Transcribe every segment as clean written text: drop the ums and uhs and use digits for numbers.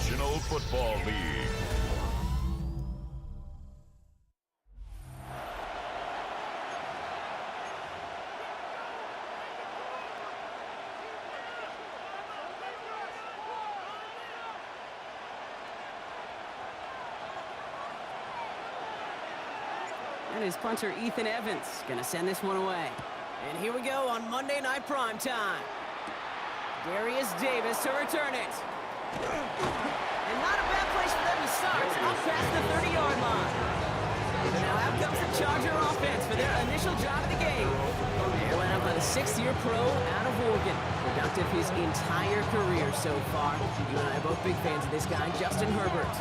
National Football League. And his punter, Ethan Evans, going to send this one away. And here we go on Monday Night Primetime. Darius Davis to return it. And not a bad place for them to start, up past the 30-yard line. And now out comes the Charger offense for their initial drive of the game. They went up by the 6th-year pro out of Oregon. Productive his entire career so far. You and I are both big fans of this guy, Justin Herbert.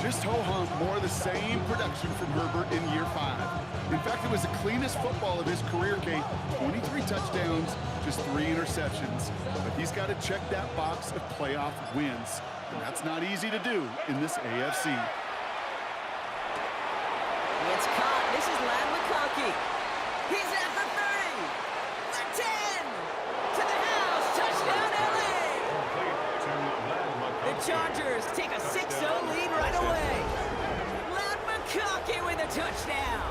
Just ho-hum, more of the same production from Herbert in year 5. In fact, it was the cleanest football of his career, Kate. 23 touchdowns, just 3 interceptions. But he's got to check that box of playoff wins. And that's not easy to do in this AFC. It's caught. This is Ladd McConkey. He's at the 30. The 10. To the house. Touchdown, LA. The Chargers take a 6-0 lead right away. Ladd McConkey with a touchdown.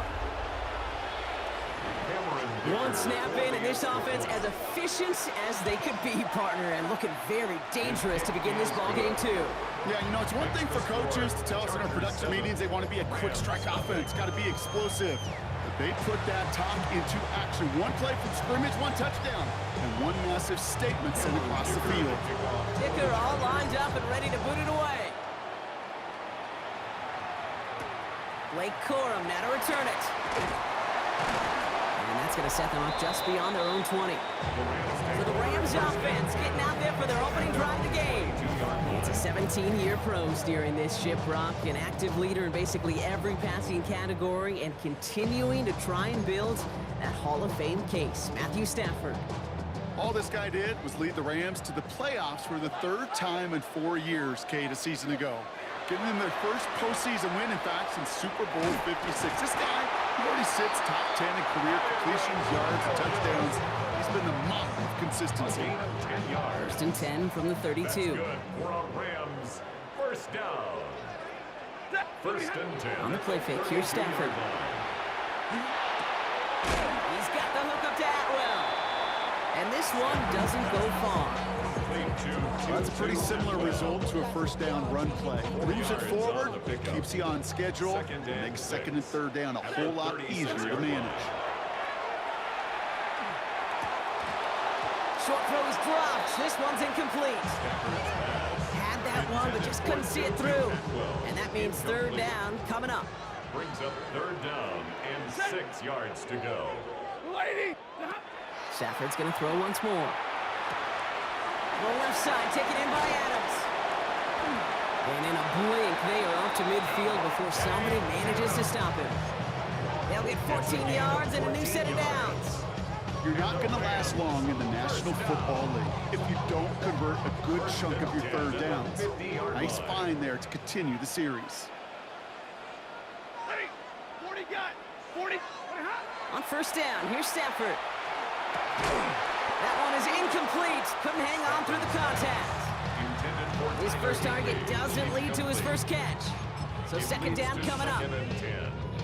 One snap in, and this offense as efficient as they could be, partner, and looking very dangerous to begin this ball game too. Yeah, you know, it's one thing for coaches to tell us in our production meetings they want to be a quick strike offense, got to be explosive. But they put that talk into action. One play from scrimmage, 1 touchdown, and 1 massive statement sent across the field. Ticker all lined up and ready to boot it away. Blake Corum now to return it. And that's going to set them up just beyond their own 20. So the Rams offense getting out there for their opening drive of the game. It's a 17-year pro steering this ship, Brock, an active leader in basically every passing category and continuing to try and build that Hall of Fame case. Matthew Stafford. All this guy did was lead the Rams to the playoffs for the 3rd time in 4 years, Kate, a season ago. Getting them their first postseason win, in fact, since Super Bowl 56. This guy, he already sits top 10 in career completions, yards, and touchdowns. He's been the model of consistency. 1st and 10 from the 32. That's good for a Rams first down. 1st and 10. On the play fake, here's Stafford. He's got the hook up to Atwell. And this one doesn't go far. Well, that's a pretty similar result to a first down run play. Moves it forward, keeps you on schedule, makes 2nd and 3rd down a whole lot easier to manage. Short throw is dropped. This one's incomplete. Had that one, but just couldn't see it through. And that means 3rd down coming up. Brings up 3rd down and 6 yards to go. Stafford's going to throw once more. The left side taken in by Adams. And in a blink, they are up to midfield before somebody manages to stop him. They'll get 14 yards and a new set of downs. You're not going to last long in the National Football League if you don't convert a good chunk of your 3rd downs. Nice find there to continue the series. 40. On 1st down, here's Stafford. That one is incomplete. Couldn't hang on through the contact. His first target doesn't lead to his first catch. So 2nd down coming up.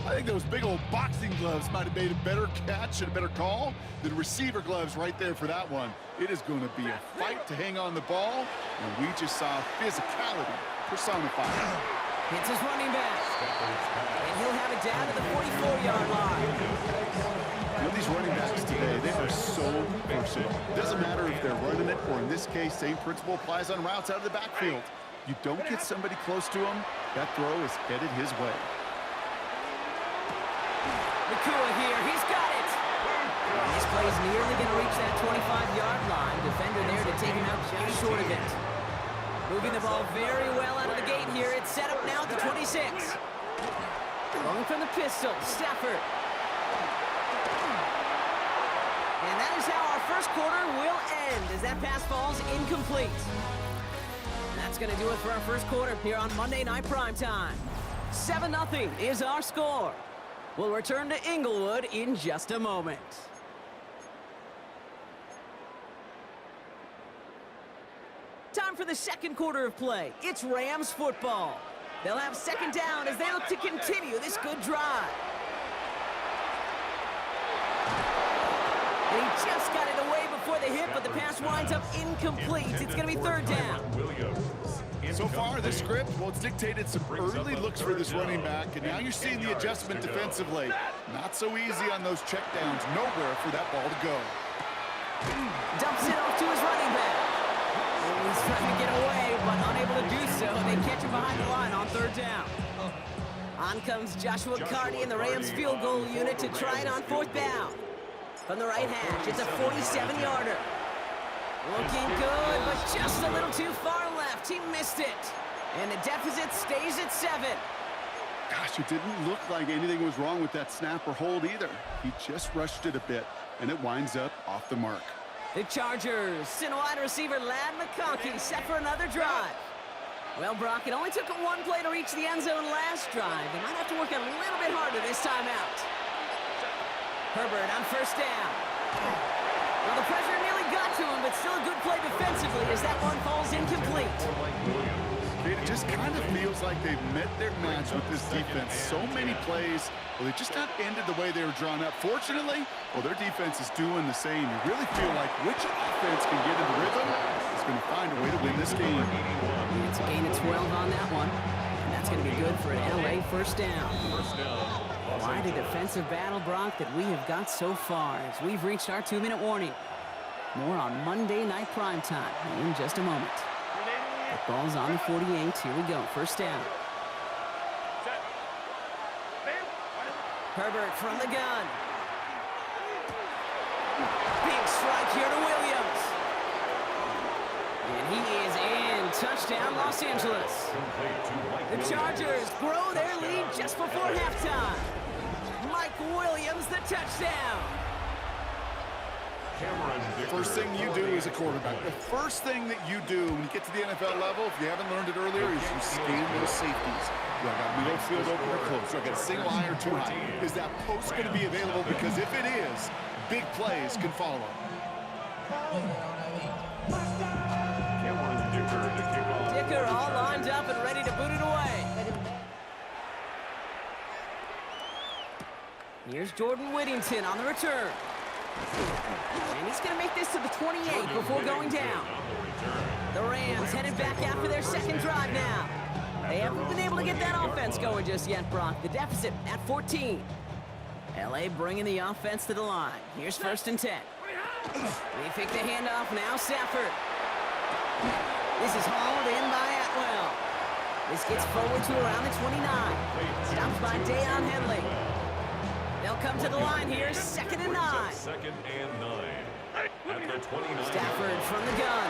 I think those big old boxing gloves might have made a better catch and a better call than receiver gloves right there for that one. It is going to be a fight to hang on the ball, and we just saw physicality personified. Hits his running back. And he'll have it down to the 44-yard line. You know, these running backs today, they are so versatile. It doesn't matter if they're running it, or in this case, same principle applies on routes out of the backfield. You don't get somebody close to him, that throw is headed his way. Nakua here, he's got it. And this play is nearly going to reach that 25-yard line. Defender there to take him out just short of it. Moving the ball very well out of the gate here. It's set up now at the 26. Going from the pistol, Stafford. And that is how our first quarter will end as that pass falls incomplete. That's going to do it for our first quarter here on Monday Night Primetime. 7-0 is our score. We'll return to Inglewood in just a moment. Time for the second quarter of play. It's Rams football. They'll have second down as they look to continue this good drive. And he just got it away before the hit, but the pass winds up incomplete. It's going to be third down. So far, this script, well, it's dictated some early looks for this running back, and now you're seeing the adjustment defensively. Not so easy on those checkdowns. Nowhere for that ball to go. Dumps it off to his running back. He's trying to get away, but unable to do so. They catch him behind the line on third down. On comes Joshua Carty and the Rams field goal unit to try it on fourth down. From the right hash, it's a 47-yarder. Looking good, but just a little too far left. He missed it. And the deficit stays at 7. Gosh, it didn't look like anything was wrong with that snap or hold either. He just rushed it a bit, and it winds up off the mark. The Chargers send wide receiver Ladd McConkey set for another drive. Well, Brock, it only took one play to reach the end zone last drive. They might have to work a little bit harder this time out. Herbert on first down. Well, the pressure nearly got to him, but still a good play defensively as that one falls incomplete. It just kind of feels like they've met their match with this defense. So many plays, well, they just not ended the way they were drawn up. Fortunately, well, their defense is doing the same. You really feel like which offense can get in the rhythm is going to find a way to win this game. It's a gain of 12 on that one. And that's going to be good for an LA first down. Quite a defensive battle, Brock, that we have got so far as we've reached our 2-minute warning. More on Monday Night Primetime in just a moment. The ball's on the 48. Here we go. First down. Herbert from the gun. Big strike here to Williams. And he is in. Touchdown, Los Angeles. The Chargers grow their lead just before halftime. Mike Williams, the touchdown. First thing you do as a quarterback, the first thing that you do when you get to the NFL level, if you haven't learned it earlier, is you scan those safeties. Do I got middle field open or close? Do I got a single high or too high? Is that post going to be available? Because if it is, big plays can follow. Dicker all lined up and ready to boot it away. Here's Jordan Whittington on the return. And he's going to make this to the 28 before going down. The Rams headed back after their second drive now. They haven't been able to get that offense going just yet, Brock. The deficit at 14. LA bringing the offense to the line. Here's first and 10. They pick the handoff now, Stafford. This is hauled in by Atwell. This gets forward to around the 29. Stopped by Deion Henley. They'll come to the line here, second and 9. Second and 9. At the 29. Stafford from the gun.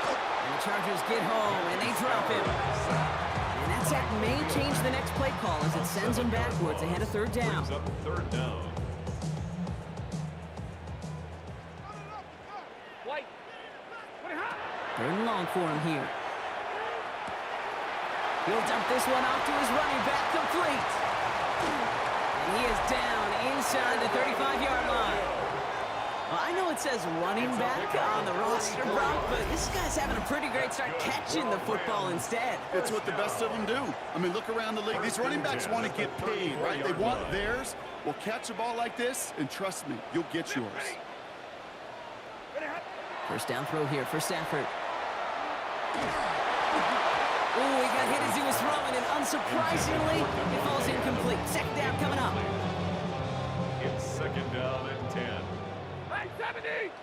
And the Chargers get home, and they drop him. And that sack may change the next play call as it sends them backwards ahead of third down. Brings up third down. Third and long for him here. He'll dump this one off to his running back, complete. And he is down inside the 35-yard line. Well, I know it says running back on the roster, Brock, but this guy's having a pretty great start catching the football instead. It's what the best of them do. I mean, look around the league. These running backs want to get paid, right? They want theirs. Well, catch a ball like this, and trust me, you'll get yours. First down throw here for Stafford. Oh, he got hit as he was throwing, and unsurprisingly, it falls incomplete. Second down coming up. It's second down and 10. Hey, 70!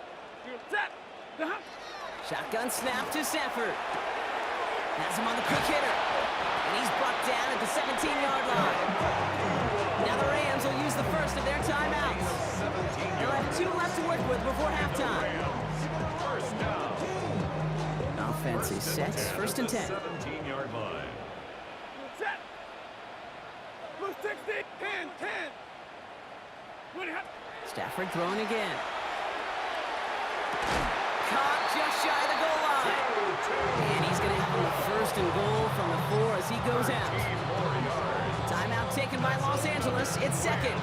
You're set! Shotgun snap to Stafford. Has him on the quick hitter. And he's brought down at the 17-yard line. Now the Rams will use the first of their timeouts. They'll have 2 left to work with before halftime. First down. Offense is set. First and 10. 17-yard line. Set! Blue 60! 10! Stafford throwing again. Caught just shy of the goal line. And he's going to have a first and goal from the 4 as he goes out. Timeout taken by Los Angeles. It's second.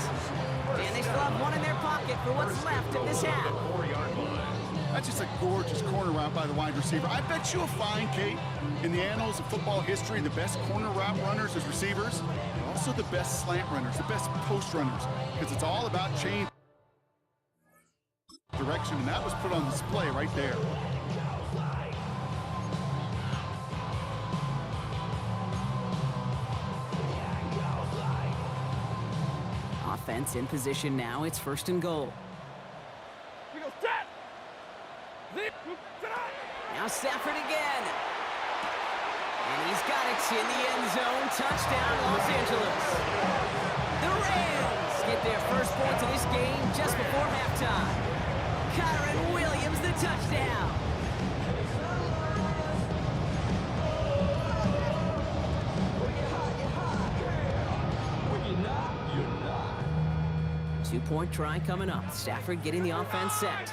And they still have one in their pocket for what's left of this half. 4-yard line. That's just a gorgeous corner route by the wide receiver. I bet you'll find, Kate, in the annals of football history, the best corner route runners as receivers, but also the best slant runners, the best post runners, because it's all about change direction, and that was put on display right there. Offense in position now. It's 1st and goal. We go set. Now Stafford again. And he's got it in the end zone. Touchdown, Los Angeles. The Rams get their first points of this game just before halftime. Kyren Williams, the touchdown. Two-point try coming up. Stafford getting the offense set.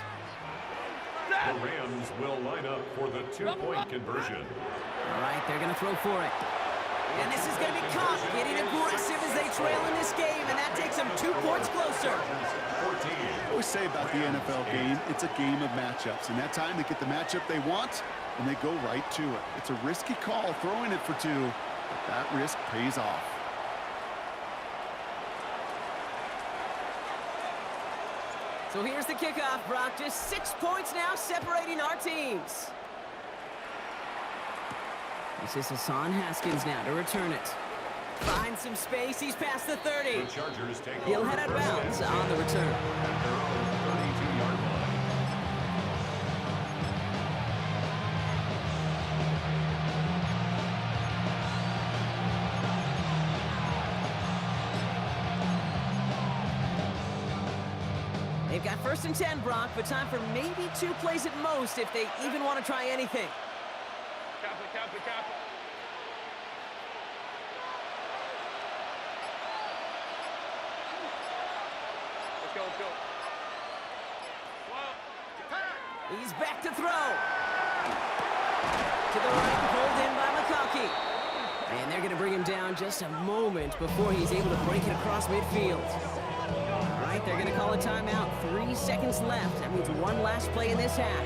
The Rams will line up for the 2-point conversion. All right, they're going to throw for it. And this is going to be caught, getting aggressive as they trail in this game, and that takes them 2 points closer. I always say about the NFL game, it's a game of matchups, and that time they get the matchup they want, and they go right to it. It's a risky call throwing it for 2, but that risk pays off. So here's the kickoff, Brock. Just 6 points now separating our teams. This is Hassan Haskins now to return it. Finds some space. He's past the 30. The Chargers take He'll over head out of first bounds and on the return. at their own 32-yard line. They've got 1st and 10, Brock, but time for maybe 2 plays at most if they even want to try anything. Copy. Let's go. He's back to throw. To the right, pulled in by McConkey. And they're going to bring him down just a moment before he's able to break it across midfield. All right, they're going to call a timeout. 3 seconds left. That means one last play in this half.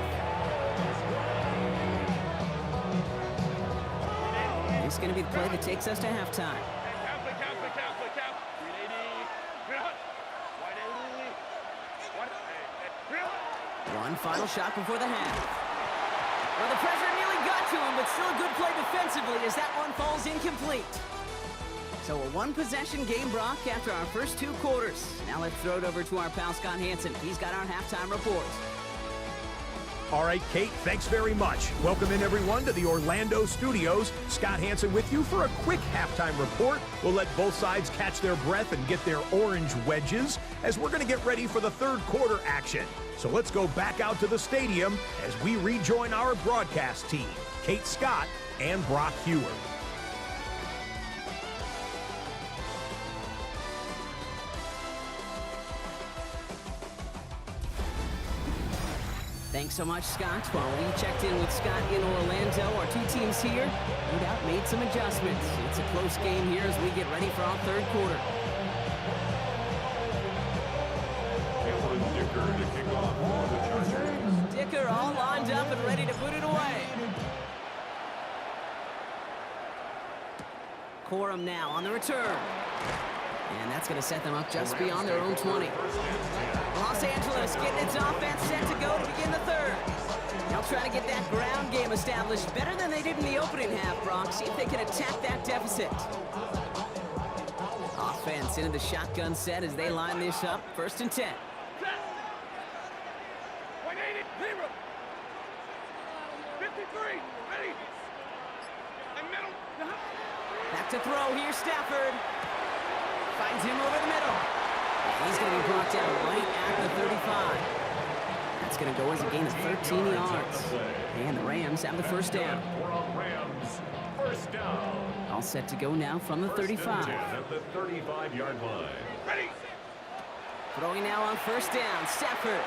This is going to be the play that takes us to halftime. One final shot before the half. Well, the pressure nearly got to him, but still a good play defensively as that one falls incomplete. So a one-possession game, Brock, after our first 2 quarters. Now let's throw it over to our pal Scott Hanson. He's got our halftime report. All right, Kate, thanks very much. Welcome in, everyone, to the Orlando studios. Scott Hanson with you for a quick halftime report. We'll let both sides catch their breath and get their orange wedges as we're going to get ready for the 3rd quarter action. So let's go back out to the stadium as we rejoin our broadcast team, Kate Scott and Brock Hewer. Thanks so much, Scott. While we checked in with Scott in Orlando, our 2 teams here, no doubt made some adjustments. It's a close game here as we get ready for our 3rd quarter. Cameron Dicker to kick off for the Chargers. Dicker all lined up and ready to put it away. Corum now on the return. And that's going to set them up just beyond their own 20. Los Angeles getting its offense set to go to begin the 3rd. They'll try to get that ground game established better than they did in the opening half, Brock. See if they can attack that deficit. Offense into the shotgun set as they line this up. 1st and 10. 0. 53, ready. And middle. Back to throw here, Stafford. Finds him over the middle. And he's going to be brought down right at the 35. That's going to go as a gain of 13 yards. And the Rams have the 1st down. Rams, 1st down. All set to go now from the 35. 1st and 10 at the 35-yard line. Ready. Throwing now on 1st down. Stafford.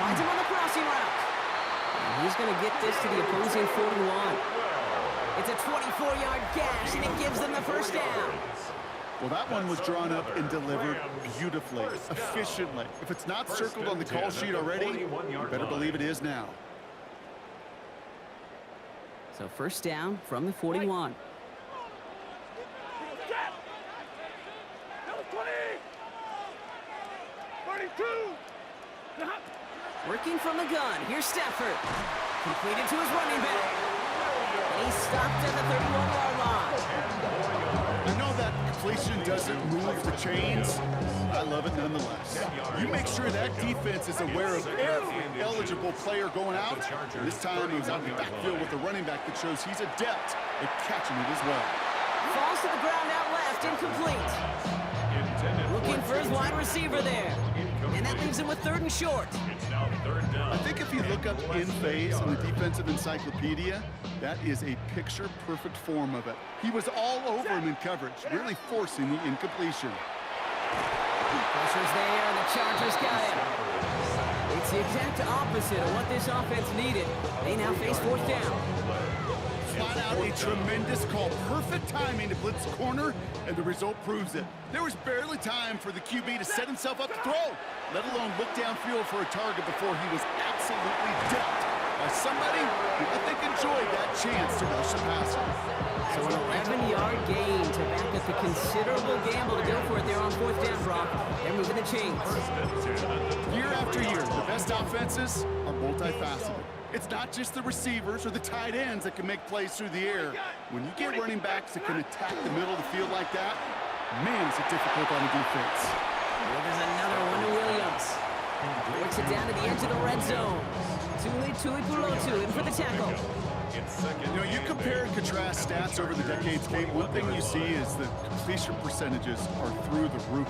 Finds him on the crossing route. And he's going to get this to the opposing 41. It's a 24-yard gash, and it gives them the 1st down. Well, that one was drawn up and delivered beautifully, efficiently. If it's not circled on the call sheet already, you better believe it is now. So first down from the 41. Set. Number 20. 32. Working from the gun. Here's Stafford. Completed to his running back. And he's stopped at the 31-yard line. I know that completion doesn't move the chains. I love it nonetheless. You make sure that defense is aware of every eligible player going out. This time he was out in the backfield with a running back that shows he's adept at catching it as well. Falls to the ground out left, incomplete. Looking for his wide receiver there. And that leaves him with 3rd and short. I think if you look up in phase in the defensive encyclopedia, that is a picture-perfect form of it. He was all over him in coverage, really forcing the incompletion. Pressure's there, and the Chargers got it. It's the exact opposite of what this offense needed. They now face 4th down. Flat out a tremendous call. Perfect timing to blitz corner, and the result proves it. There was barely time for the QB to set himself up to throw, let alone look downfield for a target before he was absolutely dealt by somebody who I think enjoyed that chance to rush the passer. So an 11-yard gain to back up the considerable gamble to go for it there on 4th down, Brock. They're moving the chains. Year after year, the best offenses are multifaceted. It's not just the receivers or the tight ends that can make plays through the air. When you get running backs that can attack the middle of the field like that, man, is it difficult on the defense. Well, there's another one to Williams. Works it down to the edge of the red zone. Tuli Pulotu in for the tackle. You know, you compare and contrast stats over the decades, Kate. One thing you see is the completion percentages are through the roof.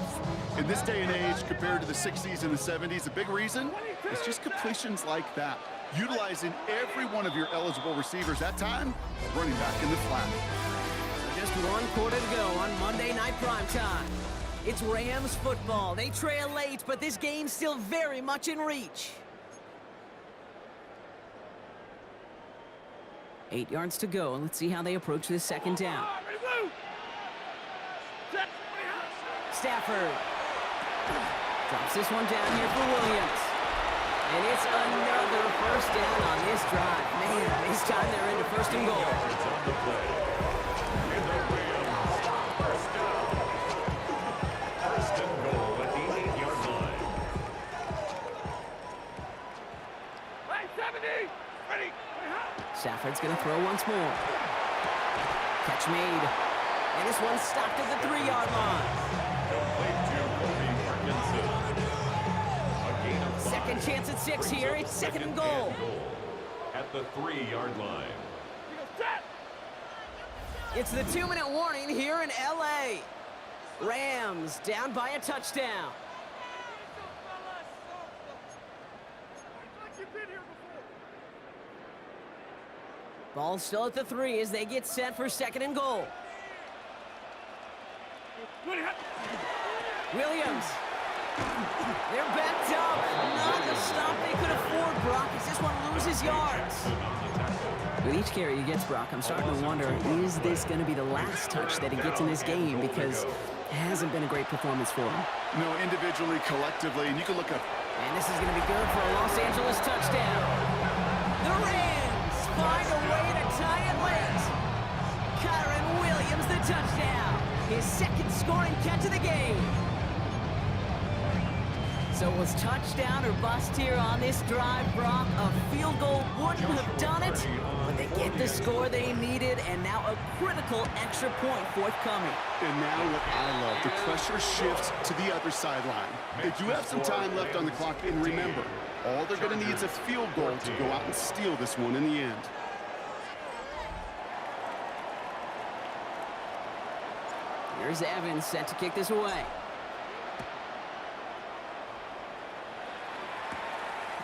In this day and age, compared to the 60s and the 70s, a big reason is just completions like that. Utilizing every one of your eligible receivers that time, running back in the flat. Just 1 quarter to go on Monday Night Primetime. It's Rams football. They trail late, but this game's still very much in reach. 8 yards to go, and let's see how they approach this 2nd down. Stafford drops this one down here for Williams. And it's another 1st down on this drive. Man, this time they're into 1st and goal. Stafford's going to throw once more. Catch made. And this one's stopped at the 3-yard line. 2nd chance at 6 here. It's 2nd and goal. At the 3-yard line. It's the 2-minute warning here in L.A. Rams down by a touchdown. Ball still at the 3 as they get set for 2nd and goal. Williams. They're backed up. Not the stop they could afford, Brock, as this one loses yards. With each carry he gets, Brock, I'm starting to wonder, is this going to be the last touch that he gets in this game? Because it hasn't been a great performance for him. No, individually, collectively, and you can look up. And this is going to be good for a Los Angeles touchdown. The Rams find a way to tie it late. Kyren Williams, the touchdown. His 2nd scoring catch of the game. So it was touchdown or bust here on this drive, Brock. A field goal wouldn't have done it, but they get the score they needed, and now a critical extra point forthcoming. And now what I love, the pressure shifts to the other sideline. They do have some time left on the clock, and remember, all they're going to need is a field goal to go out and steal this one in the end. Here's Evans set to kick this away.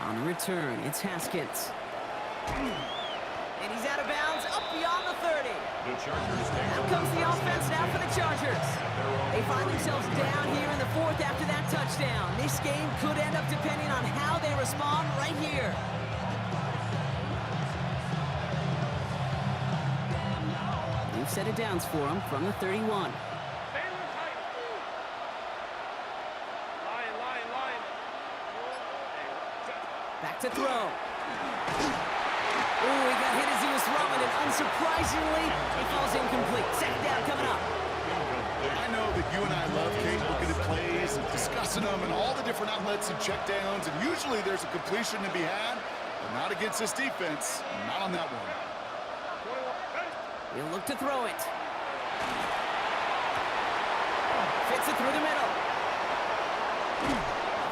On the return, it's Haskins. And he's out of bounds, up beyond the 30. Out comes the offense now for the Chargers. They find themselves down here in the 4th after that touchdown. This game could end up depending on how they respond right here. New set of downs for them from the 31. to throw. Ooh, he got hit as he was throwing, and unsurprisingly, it falls incomplete. Second down coming up. I know that you and I love, Kate, looking at plays and discussing them and all the different outlets and checkdowns, and usually there's a completion to be had, but not against this defense. Not on that one. He'll look to throw it. Fits it through the middle.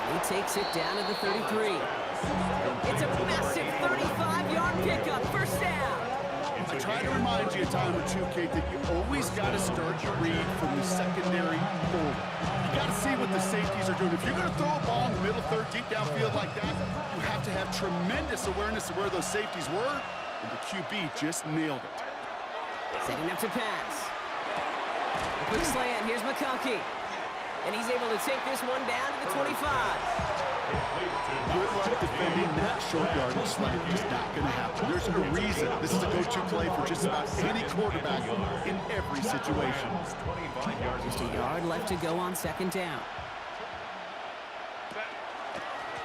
He takes it down to the 33. It's a massive 35-yard pickup. First down. I try to remind you a time or two, Kate, that you always got to start your read from the secondary forward. You got to see what the safeties are doing. If you're going to throw a ball in the middle third, deep downfield like that, you have to have tremendous awareness of where those safeties were, and the QB just nailed it. Setting up to pass. A quick slant. Here's McConkey. And he's able to take this one down to the 25. Good luck defending that short yardage slant. Just not going to happen. There's a reason this is a go-to play for just about any quarterback in every situation. Just a yard left to go on second down.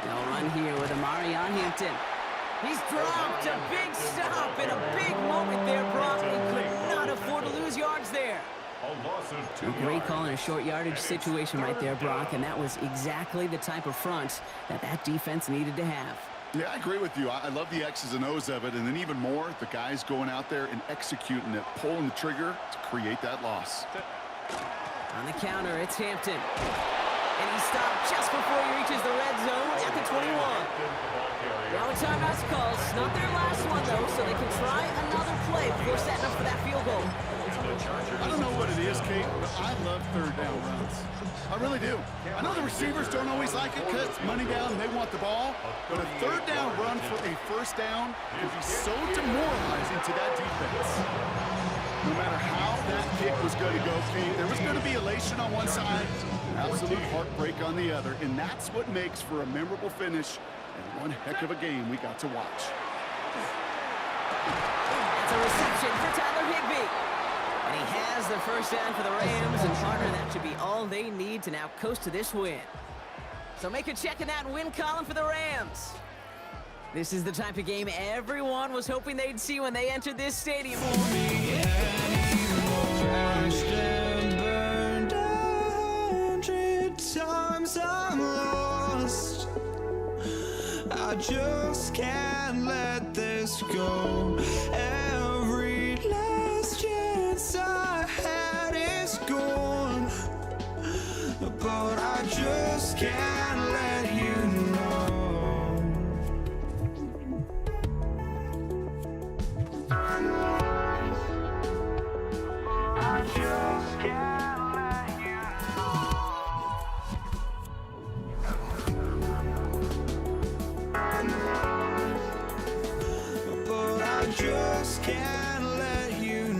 They'll run here with Amarion Hampton. He's dropped a big stop and a big moment there, Brock. He could not afford to lose yards there. A great call in a short yardage situation right there, Brock, and that was exactly the type of front that defense needed to have. Yeah, I agree with you. I love the X's and O's of it, and then even more, the guys going out there and executing it, pulling the trigger to create that loss. On the counter, it's Hampton. And he stopped just before he reaches the red zone at the 21. Now a timeout's called. Not their last one, though, so they can try another play before setting up for that field goal. I don't know what it is, Kate, but I love third down runs. I really do. I know the receivers don't always like it because it's money down and they want the ball, but a third down run for a first down can be so demoralizing to that defense. No matter how that kick was going to go, Kate, there was going to be elation on one side, absolute heartbreak on the other, and that's what makes for a memorable finish and one heck of a game we got to watch. That's a reception for Tyler Higbee. And he has the first down for the Rams, and partner, that should be all they need to now coast to this win. So make a check in that win column for the Rams. This is the type of game everyone was hoping they'd see when they entered this stadium. I just can't let this go. Every last chance I had is gone, but I just can't let you know. I just can't let you know. But I just can't let you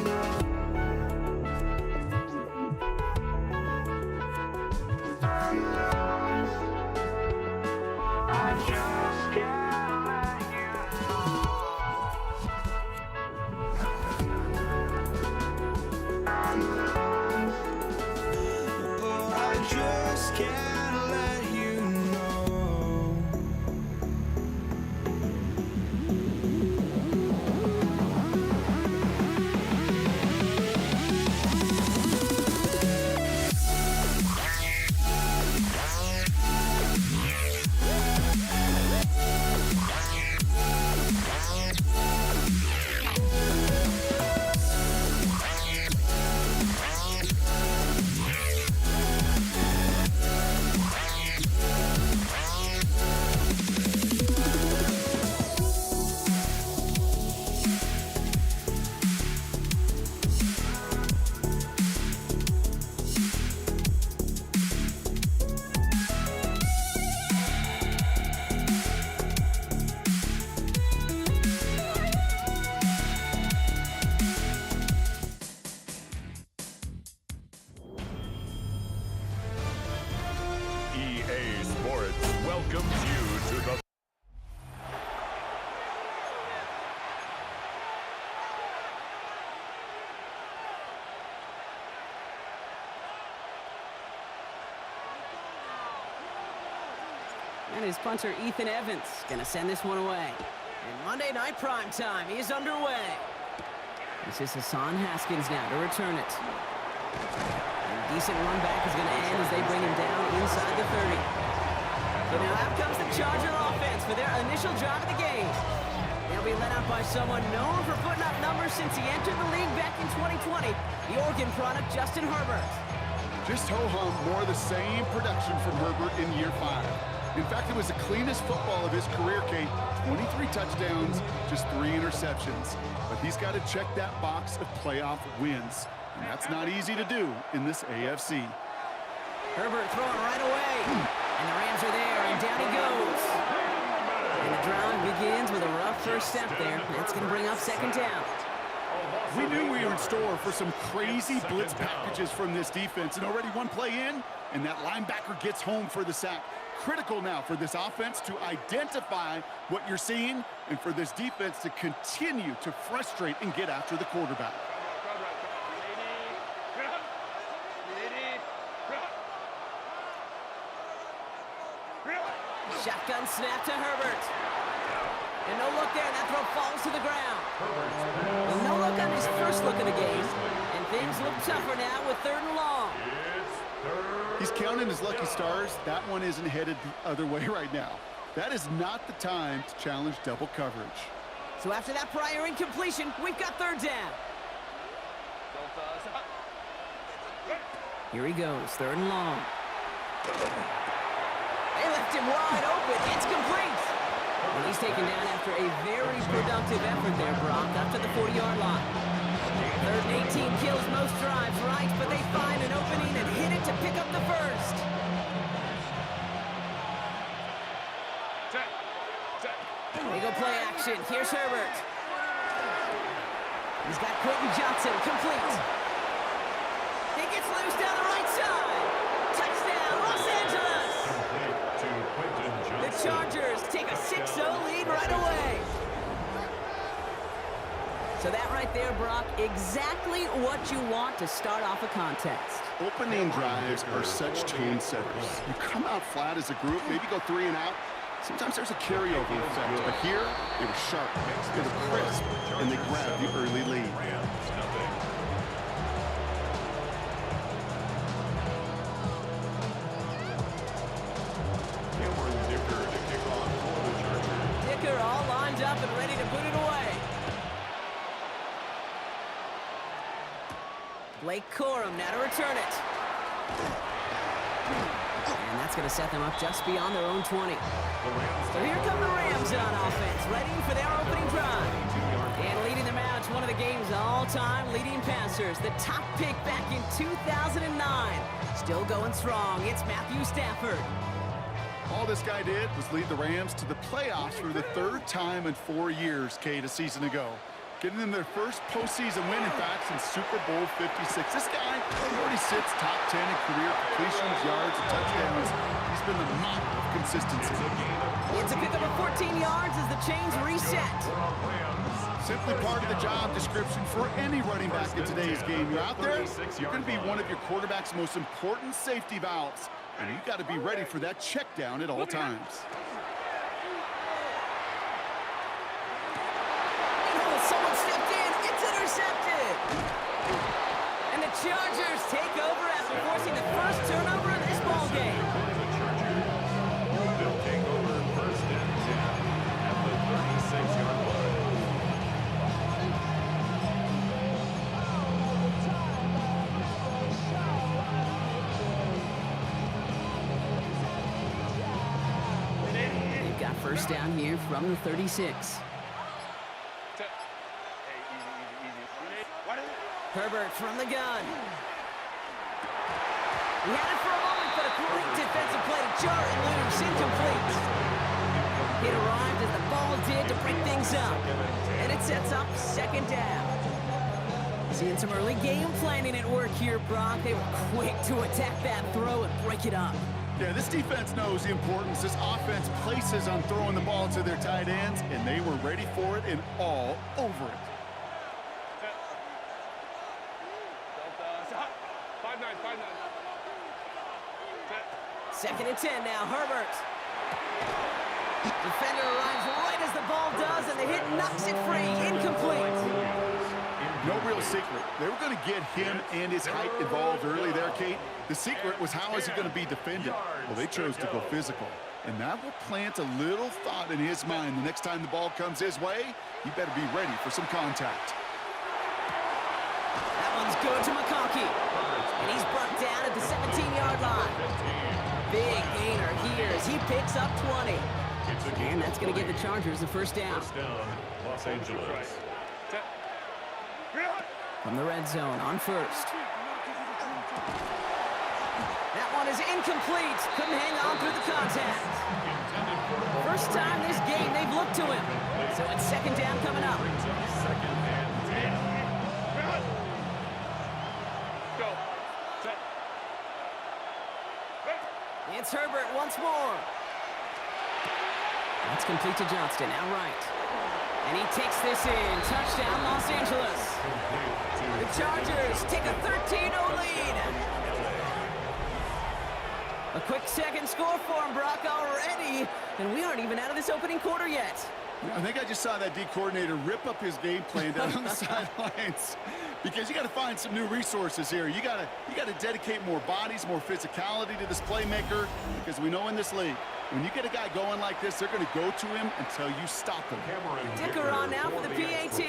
know. But I just can't let you know. welcomes you to the And his punter, Ethan Evans, gonna send this one away. And Monday Night Prime Time is underway. This is Hassan Haskins now to return it. And a decent run back is gonna end as they bring him down inside the 30. So now out comes the Charger offense for their initial drive of the game. They'll be led out by someone known for putting up numbers since he entered the league back in 2020, the Oregon product, Justin Herbert. Just ho-hum, more of the same production from Herbert in year 5. In fact, it was the cleanest football of his career, Kate. 23 touchdowns, just 3 interceptions. But he's got to check that box of playoff wins. And that's not easy to do in this AFC. Herbert throwing right away. And the Rams are there, and down he goes. And the drive begins with a rough first step there. That's going to bring up second down. We knew we were in store for some crazy blitz packages from this defense. And already one play in, and that linebacker gets home for the sack. Critical now for this offense to identify what you're seeing and for this defense to continue to frustrate and get after the quarterback. Shotgun snap to Herbert. And no look there, and that throw falls to the ground. And no look on his first look of the game. And things look tougher now with 3rd and long. He's counting his lucky stars. That one isn't headed the other way right now. That is not the time to challenge double coverage. So after that prior incompletion, we've got 3rd down. Here he goes, 3rd and long. They left him wide open. It's complete. And he's taken down after a very productive effort there, Brock, up to the 40-yard line. 3rd and 18 kills most drives, right? But they find an opening and hit it to pick up the first. They go play action. Here's Herbert. He's got Quentin Johnson, complete. He gets loose down the right side. Touchdown, Los Angeles. The Chargers take a 6-0 lead right away. So that right there, Brock, exactly what you want to start off a contest. Opening drives are such tone setters. You come out flat as a group, maybe go 3 and out. Sometimes there's a carryover effect, but here, they were sharp, they were crisp, and they grabbed the early lead. Dicker all lined up and ready to put it away. Blake Corum now to return it. And that's going to set them up just beyond their own 20. So here come the Rams on offense, ready for their opening drive. And leading them out, one of the game's all-time leading passers, the top pick back in 2009. Still going strong, it's Matthew Stafford. All this guy did was lead the Rams to the playoffs for the 3rd time in 4 years, Kate, a season ago. Getting them their first postseason win, in fact, since Super Bowl 56. This guy already sits top 10 in career completions, yards, and touchdowns. He's been the model of consistency. It's a pickup of 14 yards as the chains reset. Simply part of the job description for any running back in today's game. You're out there, you're going to be one of your quarterback's most important safety valves. And you've got to be ready for that check down at all times. Someone stepped in. It's intercepted. And the Chargers take over after forcing the first turnover of this ball game. They'll take over 1st and 10 at the 36-yard line. They've got 1st down here from the 36. Herbert from the gun. He had it for a moment, but a great defensive play to jar it loose, incomplete. It arrived as the ball did to break things up, and it sets up 2nd down. Seeing some early game planning at work here, Brock. They were quick to attack that throw and break it up. Yeah, this defense knows the importance this offense places on throwing the ball to their tight ends, and they were ready for it and all over it. 2nd and 10 now, Herbert. Defender arrives right as the ball does, and the hit knocks it free. Incomplete. No real secret. They were going to get him and his height involved early there, Kate. The secret was how is he going to be defended? Well, they chose to go physical. And that will plant a little thought in his mind. The next time the ball comes his way, he better be ready for some contact. That one's good to McConkey. And he's brought down at the 17-yard line. Big gainer here as he picks up 20. And that's going to give the Chargers the first down. First down, Los Angeles. From the red zone on first. That one is incomplete. Couldn't hang on through the contact. First time this game they've looked to him. So it's 2nd down coming up. Second and 10. Go. Set. It's Herbert once more. That's complete to Johnston, outright. And he takes this in. Touchdown, Los Angeles. The Chargers take a 13-0 lead. A quick second score for him, Brock, already. And we aren't even out of this opening quarter yet. I think I just saw that D coordinator rip up his game plan down on the sidelines, because you got to find some new resources here. You got to dedicate more bodies, more physicality to this playmaker, because we know in this league, when you get a guy going like this, they're going to go to him until you stop him. Dicker on now for the PAT.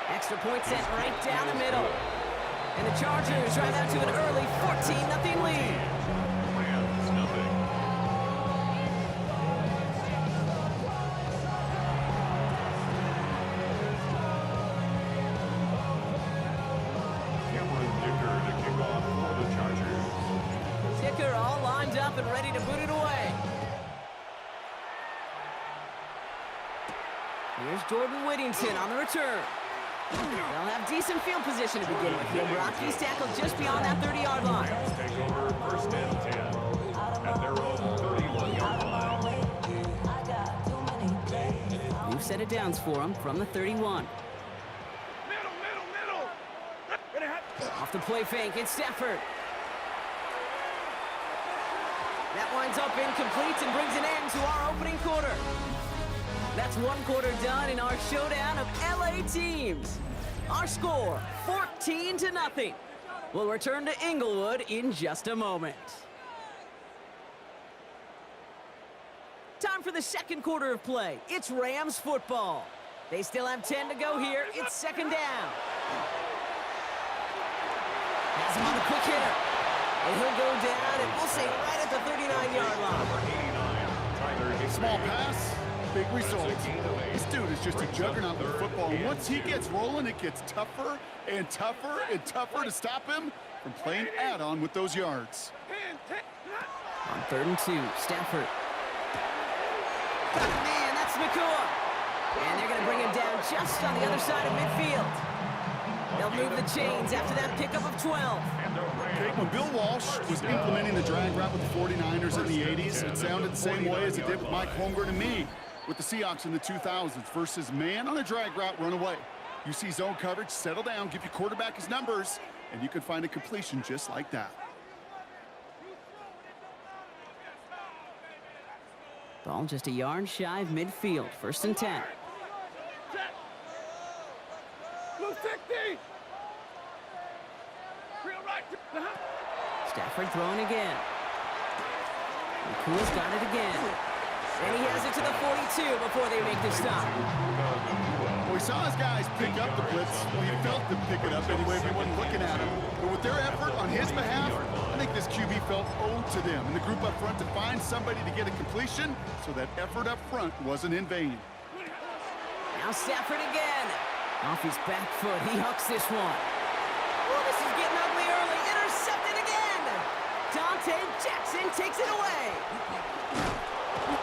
Extra point sent right down the middle. And the Chargers drive out to an early 14-0 lead. Rams, nothing. Cameron Dicker to kick off for the Chargers. Dicker all lined up and ready to boot it away. Here's Jordan Whittington on the return. They'll have decent field position to begin with here. Rockies tackled just beyond that 30-yard line. Take over 1st and 10 at their own 31-yard line. New set of downs for them from the 31. Middle. Off the play fake, it's Stafford. That winds up incomplete and brings an end to our opening quarter. That's one quarter done in our showdown of LA teams. Our score, 14-0. We'll return to Inglewood in just a moment. Time for the second quarter of play. It's Rams football. They still have 10 to go here. It's 2nd down. Has him on the quick hitter. And he'll go down, and we'll say right at the 39-yard line. Small pass, big results. This dude is just a juggernaut with the football. And once he gets rolling, it gets tougher and tougher and tougher to stop him from playing add-on with those yards. On 3rd and 2, Stafford. Man, that's Nakua. And they're going to bring him down just on the other side of midfield. They'll move the chains after that pickup of 12. Okay, when Bill Walsh was implementing the drag route with the 49ers in the 80s, it sounded the same way as it did with Mike Holmgren and me with the Seahawks in the 2000s versus man on a drag route, run away. You see zone coverage, settle down, give your quarterback his numbers, and you can find a completion just like that. Ball just a yard shy of midfield. 1st and 10. Blue 50. Real right. Stafford throwing again. Nakua's got it again. And he has it to the 42 before they make the stop. Well, we saw his guys pick up the blitz. Well, he felt them pick it up anyway if he wasn't looking at him. But with their effort on his behalf, I think this QB felt owed to them and the group up front to find somebody to get a completion, so that effort up front wasn't in vain. Now Stafford again. Off his back foot, he hucks this one. Oh, this is getting ugly early. Intercepted again. Dante Jackson takes it away.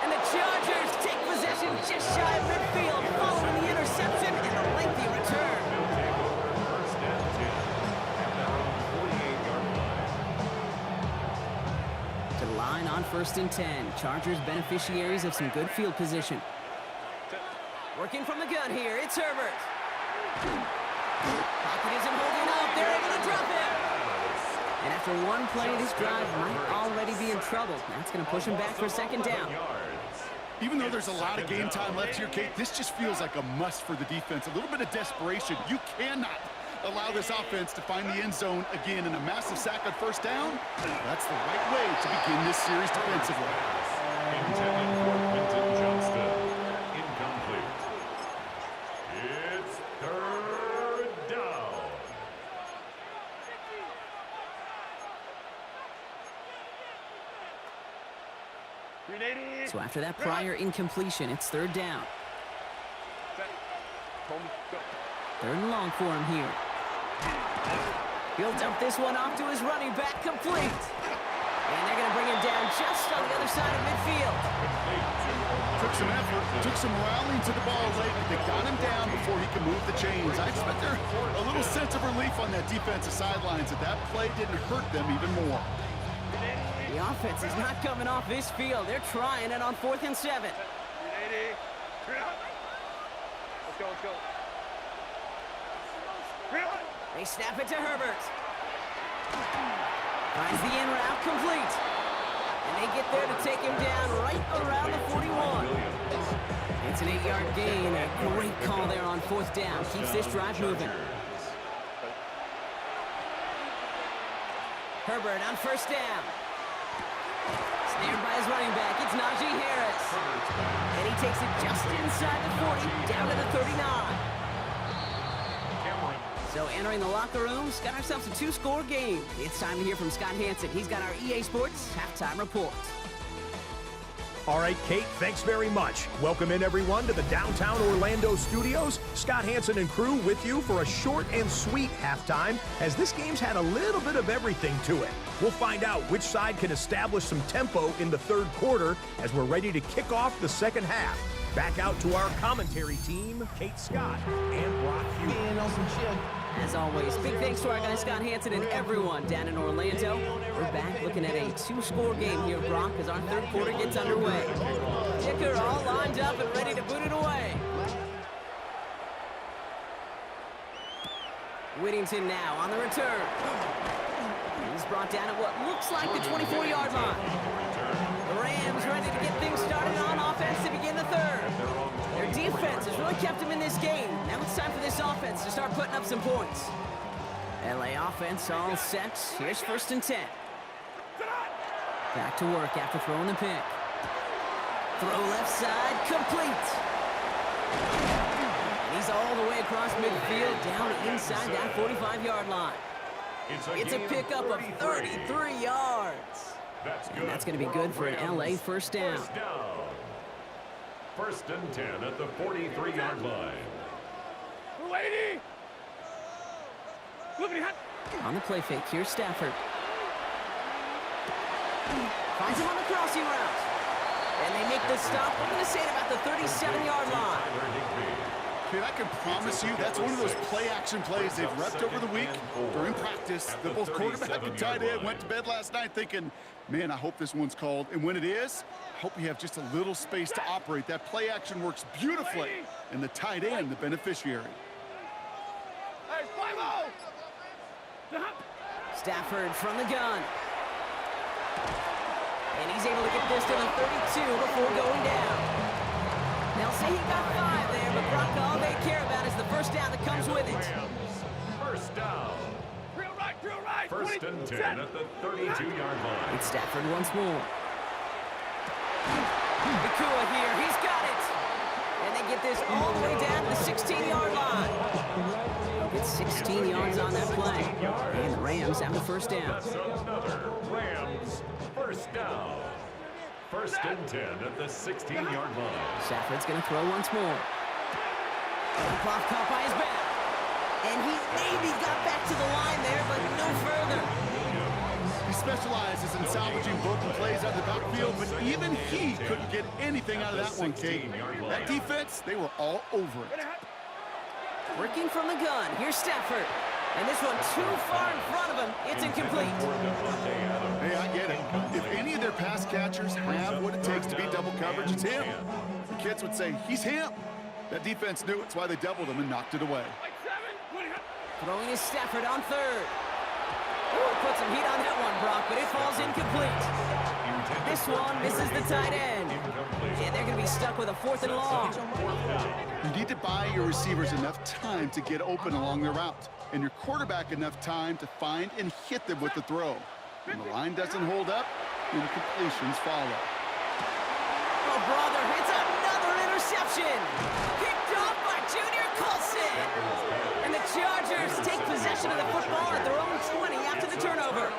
And the Chargers take possession just shy of midfield following the interception and a lengthy return. line on 1st and 10. Chargers beneficiaries of some good field position. Working from the gun here, it's Herbert. Pocket isn't holding up. They're able to drop it. And after one play, this drive might already be in trouble. That's going to push him back for 2nd down. Even though there's a lot of game time left here, Kate, this just feels like a must for the defense. A little bit of desperation. You cannot allow this offense to find the end zone again, in a massive sack on 1st down. That's the right way to begin this series defensively. Intended for Quentin Johnston. Incomplete. It's 3rd down. So after that prior incompletion, it's 3rd down. 3rd and long for him here. He'll dump this one off to his running back, complete. And they're going to bring him down just on the other side of midfield. Took some effort, took some rallying to the ball late, but they got him down before he could move the chains. I expect there a little sense of relief on that defensive sidelines that play didn't hurt them even more. The offense is not coming off this field. They're trying it on 4th and 7. Let's go, let's go. They snap it to Herbert. Finds the in route, complete. And they get there to take him down right around the 41. It's an 8-yard gain. A great call there on 4th down. Keeps this drive moving. Herbert on 1st down. Snared by his running back. It's Najee Harris. And he takes it just inside the 40, down to the 39. So entering the locker room, got ourselves a 2-score game. It's time to hear from Scott Hanson. He's got our EA Sports halftime report. All right, Kate, thanks very much. Welcome in, everyone, to the downtown Orlando studios. Scott Hanson and crew with you for a short and sweet halftime, as this game's had a little bit of everything to it. We'll find out which side can establish some tempo in the 3rd quarter as we're ready to kick off the 2nd half. Back out to our commentary team, Kate Scott and Brock Hughes. As always, big thanks to our guy Scott Hanson and everyone down in Orlando. We're back looking at a 2-score game here, Brock, as our 3rd quarter gets underway. Ticker all lined up and ready to boot it away. Whittington now on the return. He's brought down at what looks like the 24-yard line. The Rams ready to get things started on offense to begin the 3rd. Their defense has really kept them in this game. Now it's time for this offense to start putting up some points. LA offense all set. Here's 1st and 10. Back to work after throwing the pick. Throw left side, complete. And he's all the way across midfield, down inside that 45-yard line. It's a pickup of 33 yards. And that's going to be good for an LA 1st down. 1st and 10 at the 43-yard line. Lady! Look at him. On the play fake, here's Stafford. Finds him on the crossing route. And they make the stop. I'm going to say it about the 37-yard line. Kid, I can promise you that's one of those play-action plays they've repped over the week during practice. The both quarterback and tight end went to bed last night thinking, man, I hope this one's called. And when it is, I hope we have just a little space to operate. That play-action works beautifully, and the tight end, the beneficiary. Hey, 5-0! Stafford from the gun. And he's able to get this to the 32 before going down. They'll say he got 5 there, but Brock, all they care about is the 1st down that comes with it. 1st down. Drill right. 1st and 10 at the 32-yard line. It's Stafford once more. Nakua here, he's got it. And they get this all the way down to the 16-yard line. It's 16 yards on that play. And the Rams have the 1st down. That's another Rams 1st down. 1st and 10 at the 16-yard line. Stafford's going to throw once more. Clock caught by his back. And he maybe got back to the line there, but no further. He specializes in salvaging broken plays out of the backfield, but even he couldn't get anything out of that one, Kate. That defense, they were all over it. Working from the gun. Here's Stafford. And this one too far in front of him. It's incomplete. Hey, I get it. If any of their pass catchers have what it takes to beat double coverage, it's him. The kids would say, he's him. That defense knew it's why they doubled him and knocked it away. Throwing is Stafford on third. Ooh, put some heat on that one, Brock, but it falls incomplete. This one misses the tight end. Yeah, they're going to be stuck with a 4th and long. You need to buy your receivers enough time to get open along their route, and your quarterback enough time to find and hit them with the throw. When the line doesn't hold up, incompletions follow. Oh, brother, it's another interception. Picked off by Junior Colson. And the Chargers take possession of the football at their own 20 after the turnover.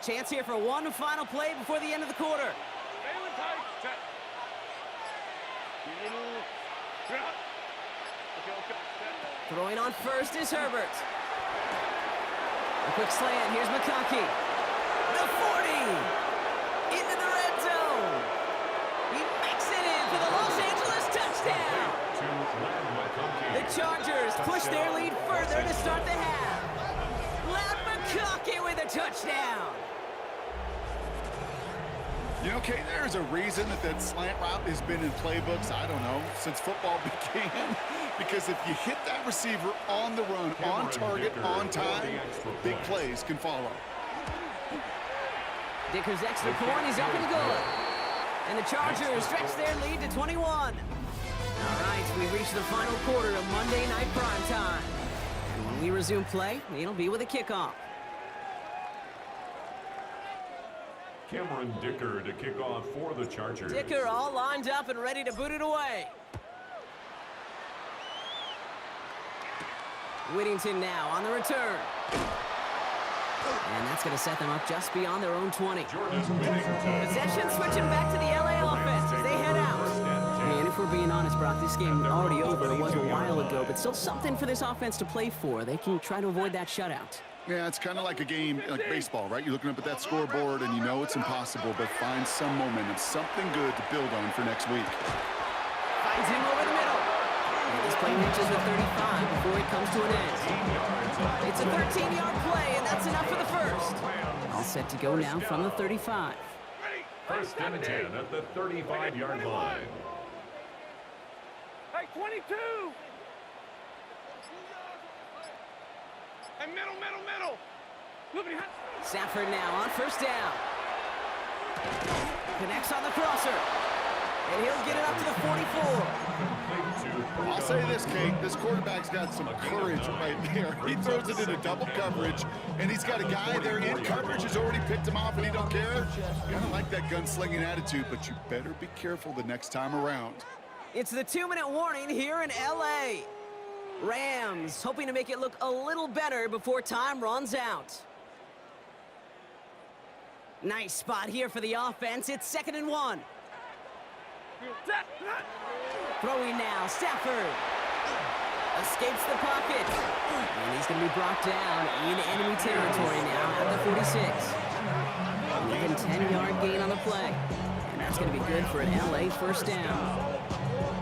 Chance here for one final play before the end of the quarter. Throwing on first is Herbert. A quick slant. Here's McConkey. The 40. Into the red zone. He makes it in for the Los Angeles touchdown. The Chargers push their lead further to start the half. Ladd McConkey with a touchdown. You know, Kate, there's a reason that slant route has been in playbooks, I don't know, since football began. Because if you hit that receiver on the run, on target, on time, big plays can follow. Dicker's extra point, he's up and good. And the Chargers stretch their lead to 21. All right, we've reached the final quarter of Monday Night Prime Time. And when we resume play, it'll be with a kickoff. Cameron Dicker to kick off for the Chargers. Dicker all lined up and ready to boot it away. Whittington now on the return. And that's going to set them up just beyond their own 20. Possession switching back to the LA offense as they head out. And if we're being honest, Brock, this game already over. It was a while ago, but still something for this offense to play for. They can try to avoid that shutout. Yeah, it's kind of like a game like baseball, right? You're looking up at that scoreboard and you know it's impossible, but find some momentum, something good to build on for next week. Finds him over the middle. And this play reaches the 35 before it comes to an end. It's a 13-yard play, and that's enough for the first. All set to go now from the 35. First and 10 at the 35-yard line. Hey, 22! Hey, middle! Stafford now on first down. Connects on the crosser. And he'll get it up to the 44. I'll say this, Kate. This quarterback's got some courage right there. He throws it into double coverage, and he's got a guy there in coverage who's already picked him off, and he don't care. Kind of like that gunslinging attitude, but you better be careful the next time around. It's the 2-minute warning here in L.A. Rams hoping to make it look a little better before time runs out. Nice spot here for the offense. It's 2nd and 1. Throwing now, Stafford. Escapes the pocket. And he's going to be brought down in enemy territory now at the 46. Even 10-yard gain on the play. And that's going to be good for an LA first down.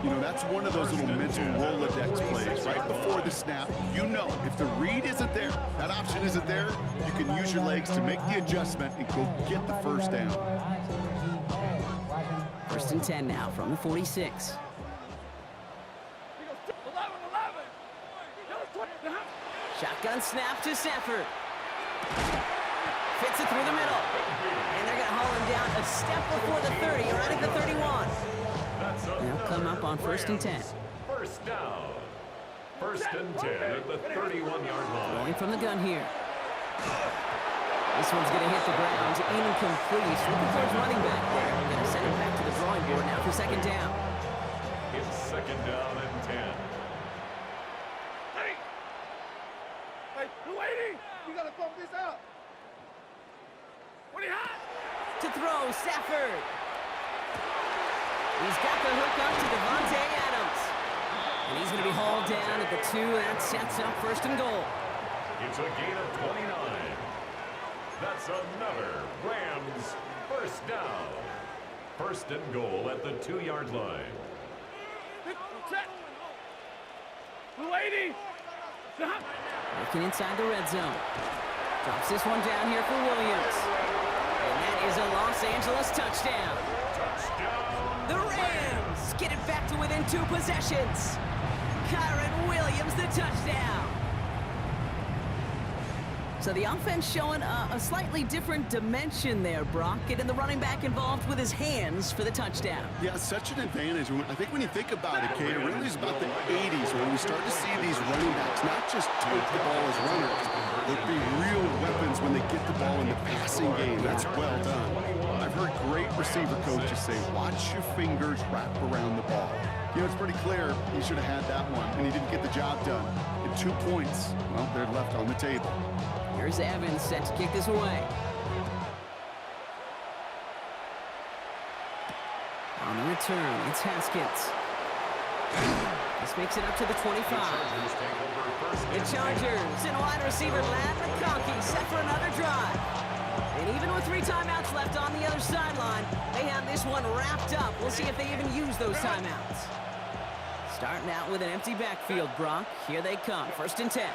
You know, that's one of those little mental Rolodex plays right before the snap. You know, if the read isn't there, that option isn't there, you can use your legs to make the adjustment and go get the first down. 1st and 10 now from the 46. Shotgun snap to Stafford. Fits it through the middle. And they're going to haul him down a step before the 30, right at the 31. They'll come up on 1st and 10. First down. 1st and 10 at the 31-yard line. Going from the gun here. This one's going to hit the ground. Incomplete. Looking towards running back there. Going to send it back to the drawing board now for 2nd down. It's 2nd down and 10. Hey, lady! You got to thump this out. What do you have? To throw, Stafford. He's got the hook up to Devontae Adams. And he's going to be hauled down at the 2. That sets up 1st and goal. It's a gain of 29. That's another Rams first down. First and goal at the 2-yard line. Set. Lady. Looking inside the red zone. Drops this one down here for Williams. And that is a Los Angeles touchdown. Touchdown. The Rams get it back to within 2 possessions. Kyron Williams, the touchdown. So the offense showing a slightly different dimension there, Brock. Getting the running back involved with his hands for the touchdown. Yeah, such an advantage. I think when you think about it, Kate, it really is about the 80s when we start to see these running backs not just take the ball as runners, but be real weapons when they get the ball in the passing game. That's well done. I've heard great receiver coaches say, watch your fingers wrap around the ball. You know, it's pretty clear he should have had that one, and he didn't get the job done. And 2 points, well, they're left on the table. Here's Evans set to kick this away. On the return, it's Haskins. This makes it up to the 25. The Chargers and wide receiver Ladd McConkey set for another drive. And even with 3 timeouts left on the other sideline, they have this one wrapped up. We'll see if they even use those timeouts. Starting out with an empty backfield, Brock. Here they come, 1st and 10.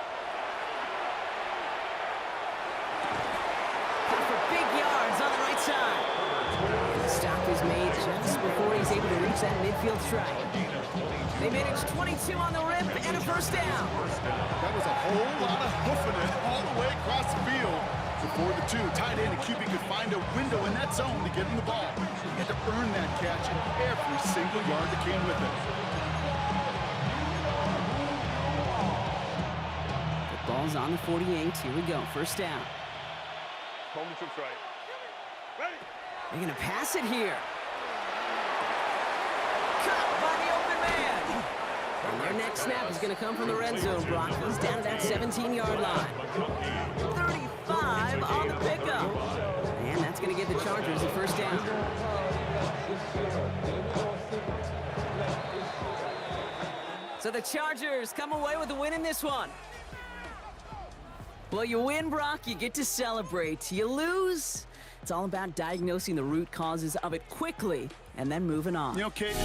Big yards on the right side. The stop is made just before he's able to reach that midfield strike. They managed 22 on the rip and a first down. That was a whole lot of hoofing it all the way across the field. Before the 2, tight end and QB could find a window in that zone to get him the ball. He had to earn that catch in every single yard that came with it. The ball's on the 48. Here we go, first down. Momentum strike. Ready. They're going to pass it here. Caught by the open man. And their next snap is going to come from the red zone, Brock. He's down to that 17-yard line. 35 on the pickup. And that's going to give the Chargers the first down. So the Chargers come away with a win in this one. Well, you win, Brock, you get to celebrate. You lose, it's all about diagnosing the root causes of it quickly and then moving on. You know, Kate?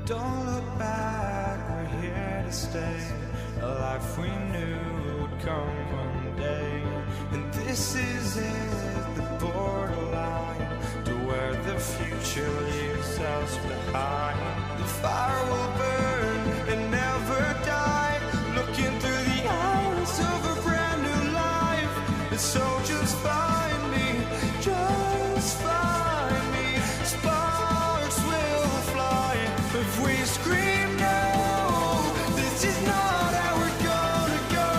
Don't look back, we're here to stay. A life we knew would come one day. And this is it, the borderline to where the future leaves us behind. The fire will burn and never die, looking through the eyes of a brand new life. And so just find me, just find me. Sparks will fly if we scream no. This is not how we're gonna go.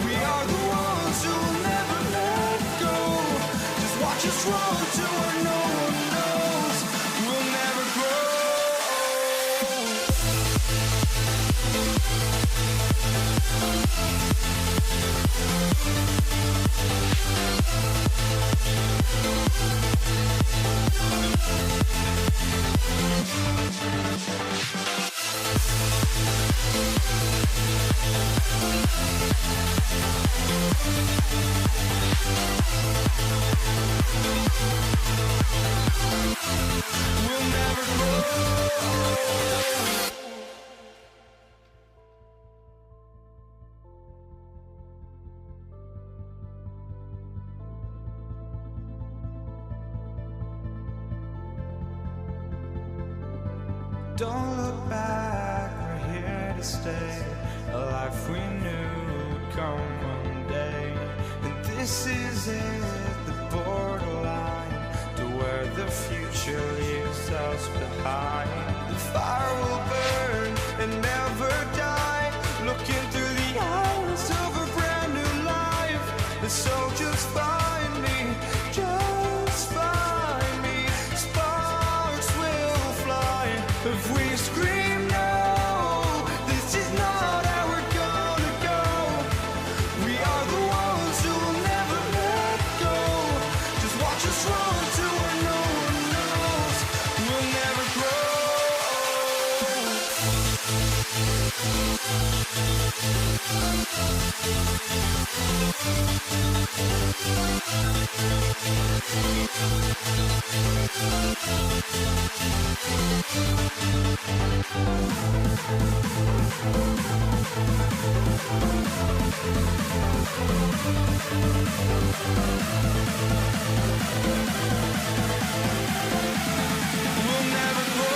We are the ones who will never let go. Just watch us run to where no one knows. We'll never grow. We'll never grow. Don't look back, we're here to stay. A life we knew would come one day. And this is it, the borderline to where the future leaves us behind. The fire will burn and never die, looking through the eyes of a brand new life. And so just find me, just find me. Sparks will fly if we scream no. This is not how we're gonna go. We are the ones who will never let go. Just watch us run to where no one knows. We'll never grow. We'll never grow.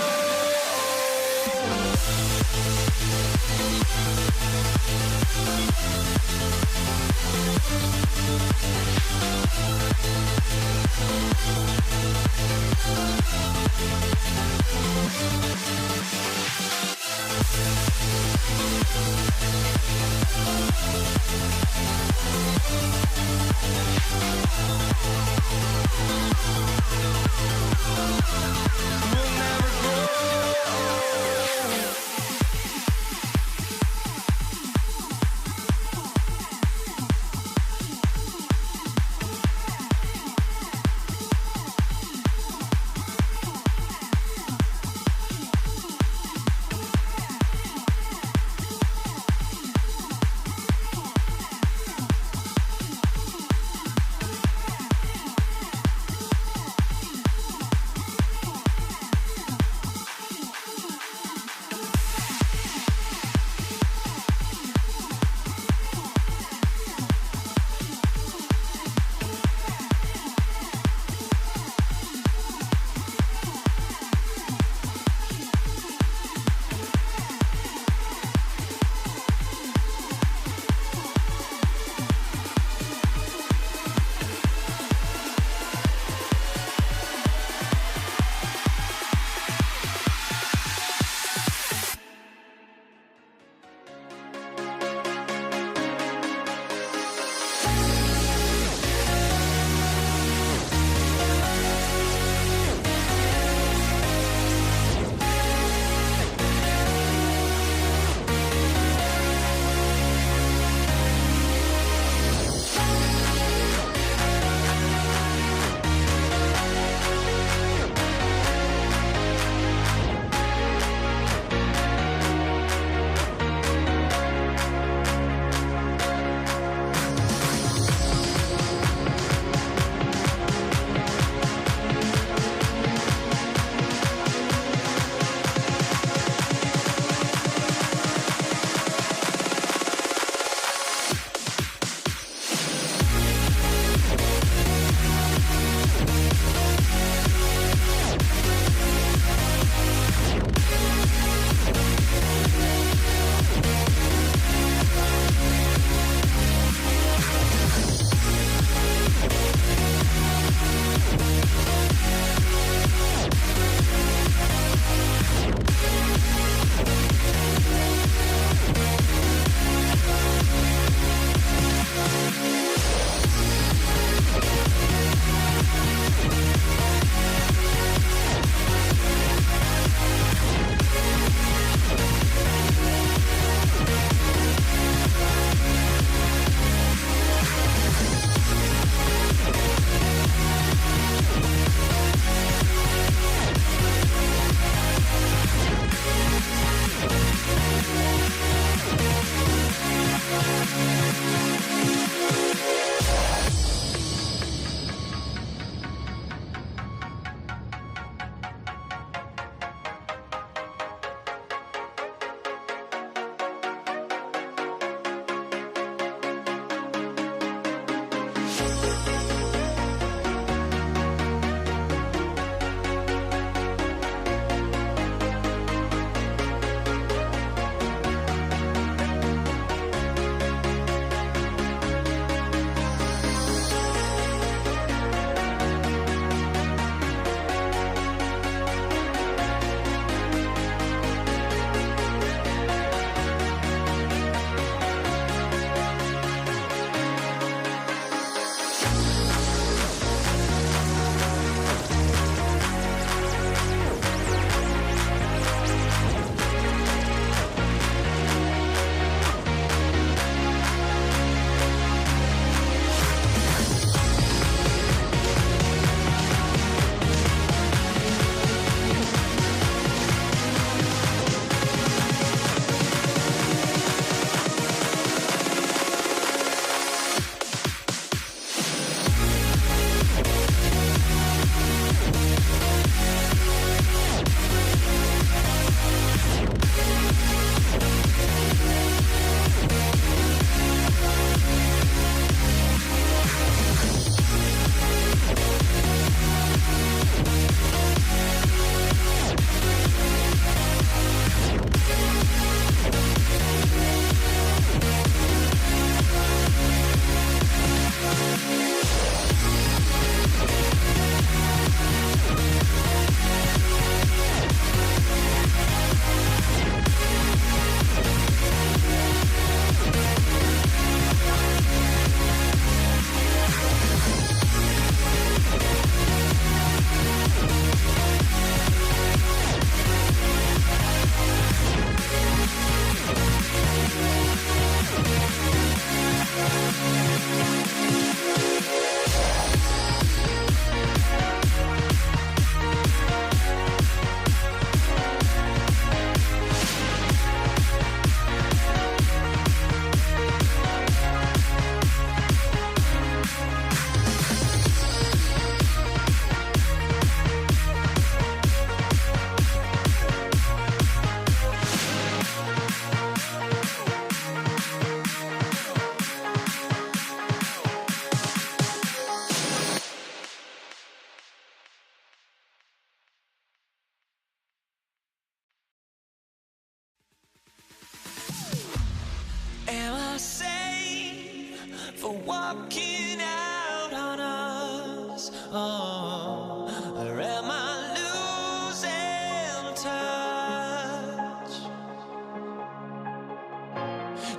walking out on us? Oh, or am I losing touch?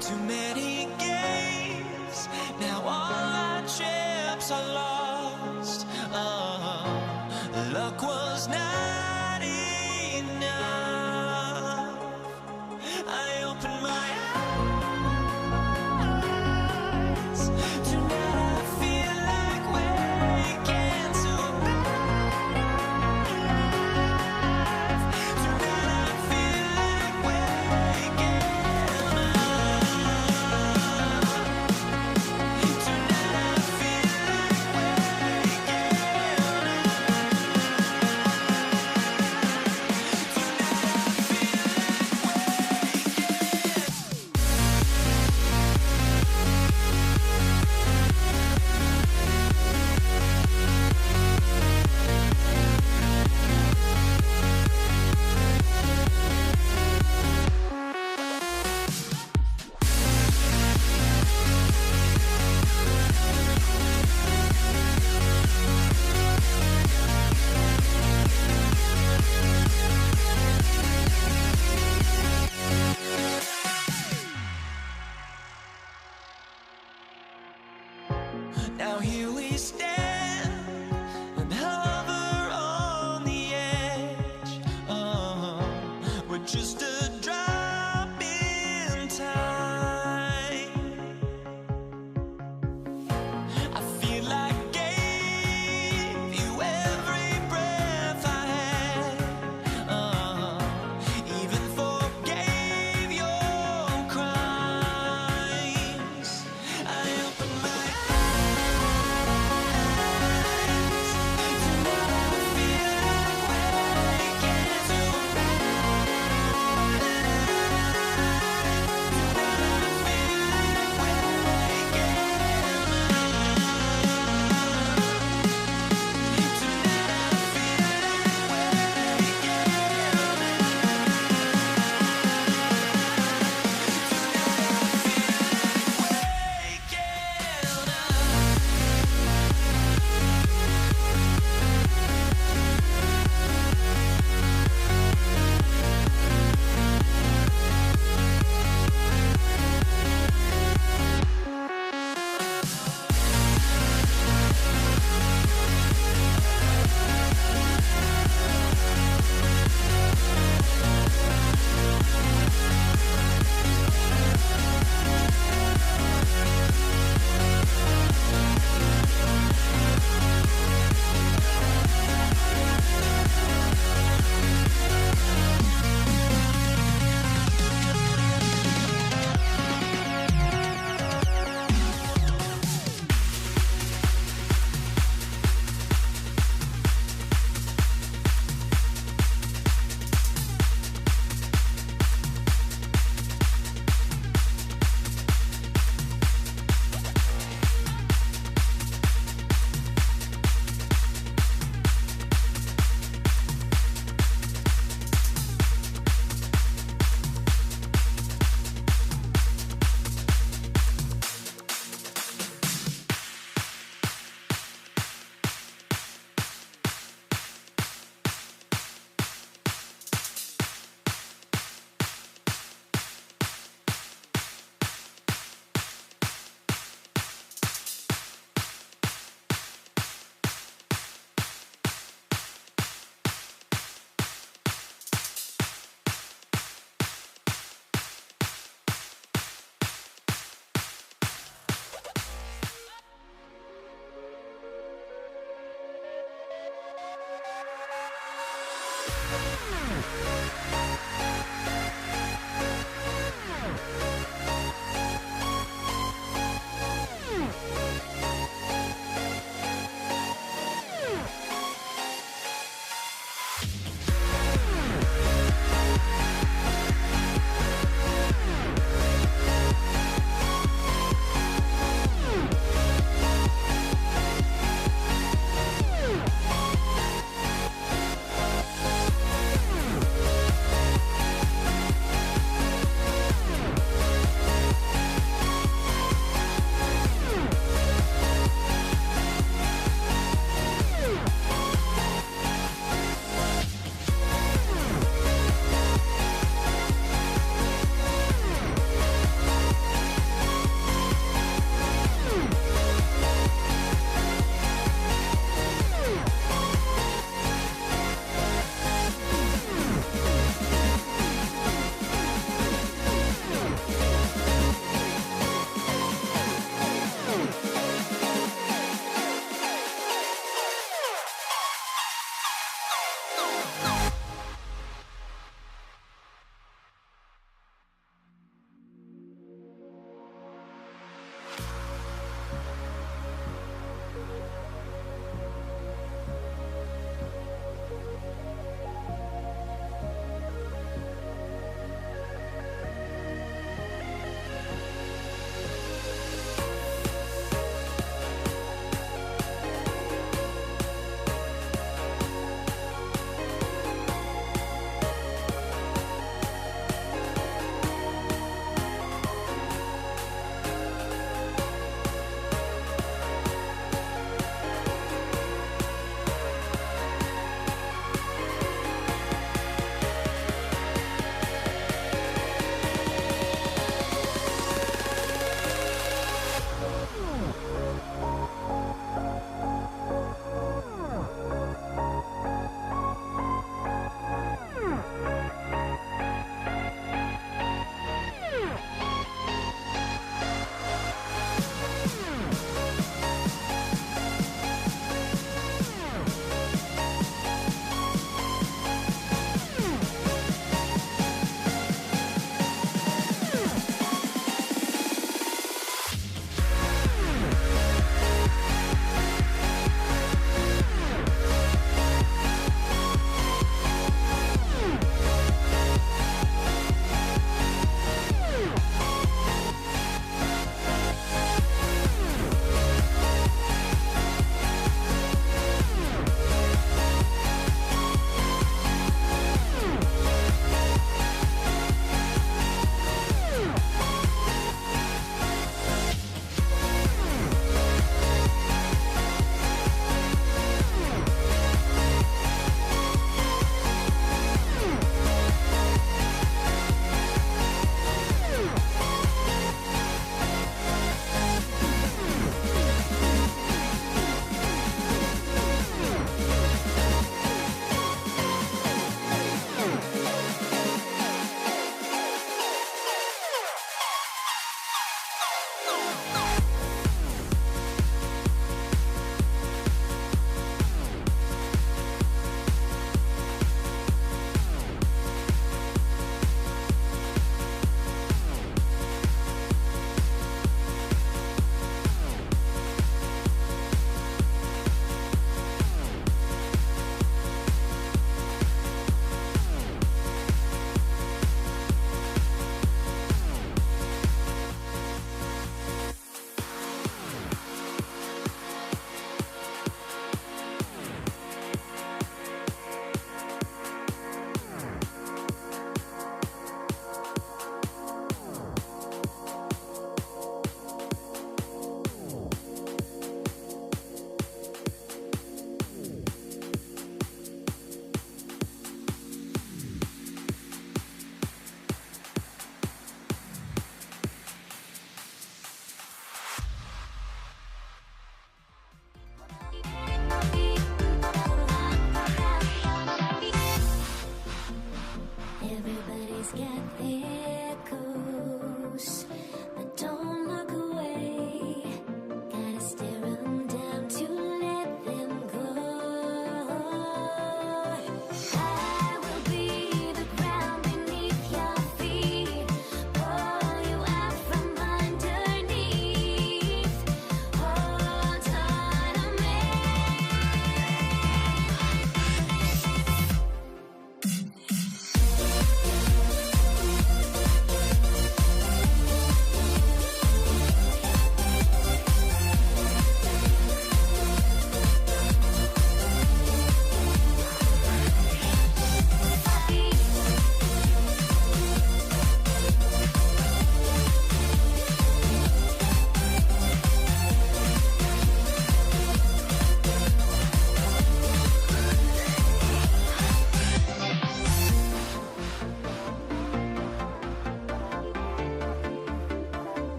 Too many games, now all our chips are lost. Oh, luck was not enough. I opened my eyes. Tonight I feel like waking to a life. Tonight I feel like waking up. Tonight I feel like waking up.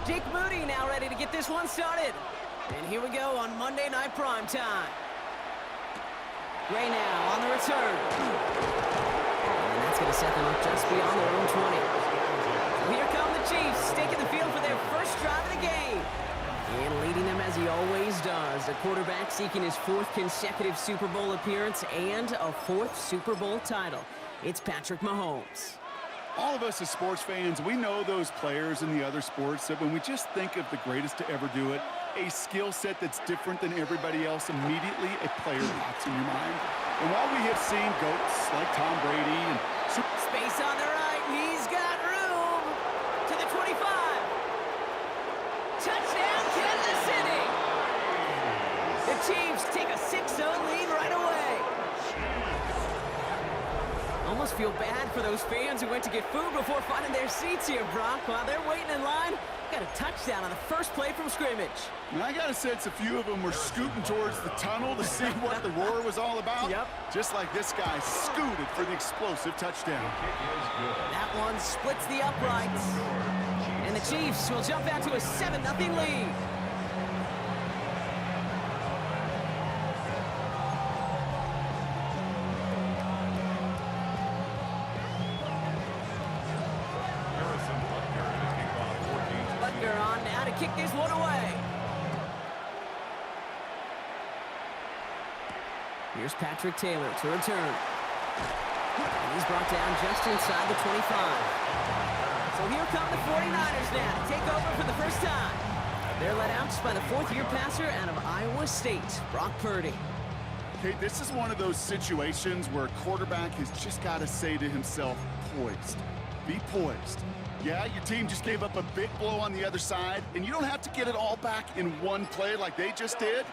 Jake Moody now ready to get this one started. And here we go on Monday Night Primetime. Gray now on the return. And that's going to set them up just beyond their own 20. So here come the Chiefs, taking the field for their first drive of the game. And leading them as he always does, the quarterback seeking his 4th consecutive Super Bowl appearance and a 4th Super Bowl title. It's Patrick Mahomes. All of us as sports fans, we know those players in the other sports that when we just think of the greatest to ever do it, a skill set that's different than everybody else, immediately a player pops in your mind. And while we have seen GOATs like Tom Brady and Space on the right, he's got room to the 25. Touchdown, Kansas City. The Chiefs take a 6-0 lead right away. Almost feel bad for those fans who went to get food before finding their seats here, Brock. While they're waiting in line, got a touchdown on the first play from scrimmage. And I got a sense a few of them were scooting towards the tunnel to see what the roar was all about. Yep. Just like this guy scooted for the explosive touchdown. That one splits the uprights. And the Chiefs will jump out to a 7-0 lead. Butker on now to kick this one away. Here's Patrick Taylor to return. And he's brought down just inside the 25. So here come the 49ers now to take over for the first time. They're led out by the 4th-year passer out of Iowa State, Brock Purdy. Okay, this is one of those situations where a quarterback has just got to say to himself, poised. Be poised. Yeah, your team just gave up a big blow on the other side, and you don't have to get it all back in one play like they just did.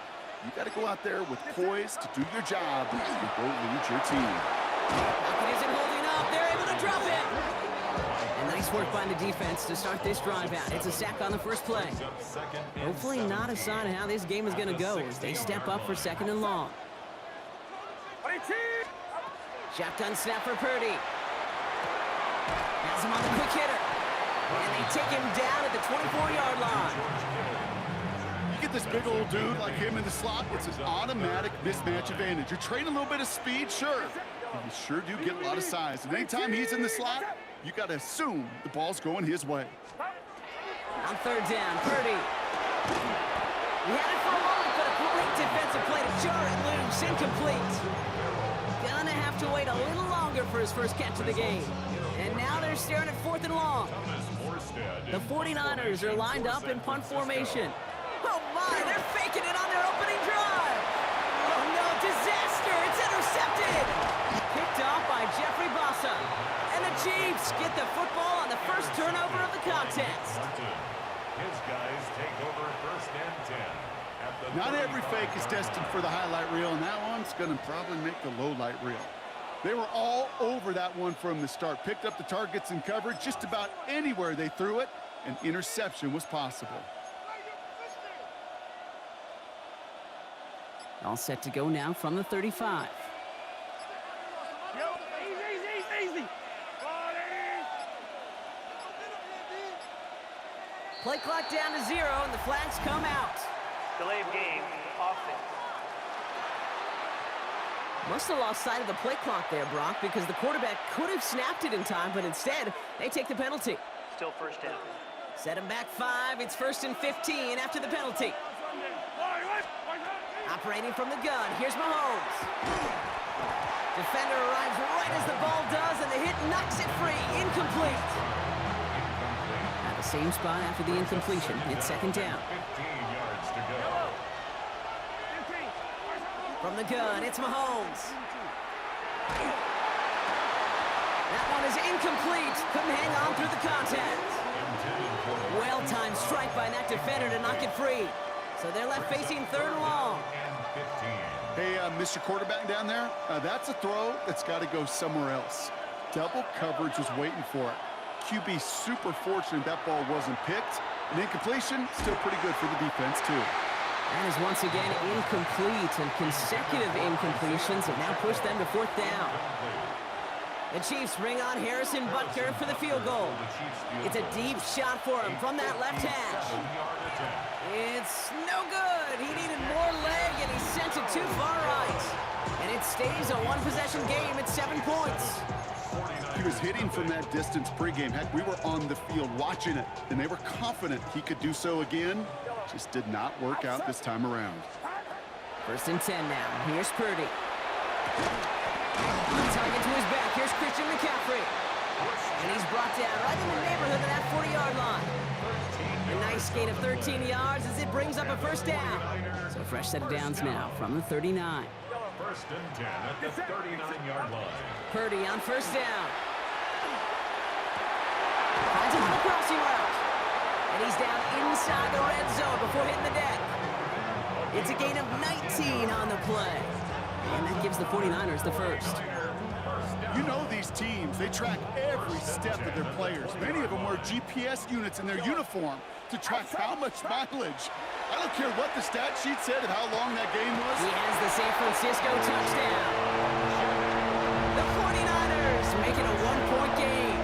You got to go out there with poise to do your job and go lead your team. Pocket isn't holding up. They're able to drop it. And nice work by the defense to start this drive out. It's a sack on the first play. Hopefully not a sign of how this game is going to go as they step up for 2nd and long. Shotgun snap for Purdy. Has him on the quick hitter. And they take him down at the 24-yard line. You get this big old dude like him in the slot, it's an automatic mismatch advantage. You're trading a little bit of speed, sure. But you sure do get a lot of size. And anytime he's in the slot, you got to assume the ball's going his way. On 3rd down, Purdy. He had it for a moment, but a great defensive play to jar it loose, incomplete. Gonna have to wait a little longer for his first catch of the game. And now they're staring at 4th and long. The 49ers are lined up in punt formation. Oh my, they're faking it on their opening drive. Oh no, disaster, it's intercepted. Picked off by Jeffrey Bossa. And the Chiefs get the football on the first turnover of the contest. His guys take over 1st and 10. Not every fake is destined for the highlight reel, and that one's going to probably make the low light reel. They were all over that one from the start. Picked up the targets and covered just about anywhere they threw it. An interception was possible. All set to go now from the 35. Easy. Play clock down to 0, and the flags come out. Delay of game, offense. Must have lost sight of the play clock there, Brock, because the quarterback could have snapped it in time, but instead, they take the penalty. Still 1st down. Set him back 5. It's 1st and 15 after the penalty. Operating from the gun, here's Mahomes. Defender arrives right as the ball does, and the hit knocks it free. Incomplete. At the same spot after the incompletion, it's 2nd down. 15 yards to go. From the gun, it's Mahomes. That one is incomplete. Couldn't hang on through the contact. Well-timed strike by that defender to knock it free. So they're left facing 3rd and long. Hey, Mr. Quarterback down there, that's a throw that's got to go somewhere else. Double coverage was waiting for it. QB super fortunate that ball wasn't picked. An incompletion, still pretty good for the defense, too. That is once again incomplete, and consecutive incompletions have now pushed them to 4th down. The Chiefs bring on Harrison Butker for the field goal. It's a deep shot for him from that left hash. It's no good. He needed more leg, and he sent it too far right. And it stays a one-possession game at 7 points. He was hitting from that distance pregame. Heck, we were on the field watching it, and they were confident he could do so again. Just did not work out this time around. 1st and 10 now. Here's Purdy. Tugging to his back. Here's Christian McCaffrey. And he's brought down right in the neighborhood of that 40-yard line. A nice gain of 13 yards as it brings up a 1st down. So a fresh set of downs now from the 39. 1st and 10 at the 39-yard line. Purdy on 1st down. Finds him on the crossing route. And he's down inside the red zone before hitting the deck. It's a gain of 19 on the play. And that gives the 49ers the 1st. You know these teams, they track every step of their players. Many of them wear GPS units in their uniform to track how much mileage. I don't care what the stat sheet said of how long that game was. He has the San Francisco touchdown. The 49ers make it a 1-point game.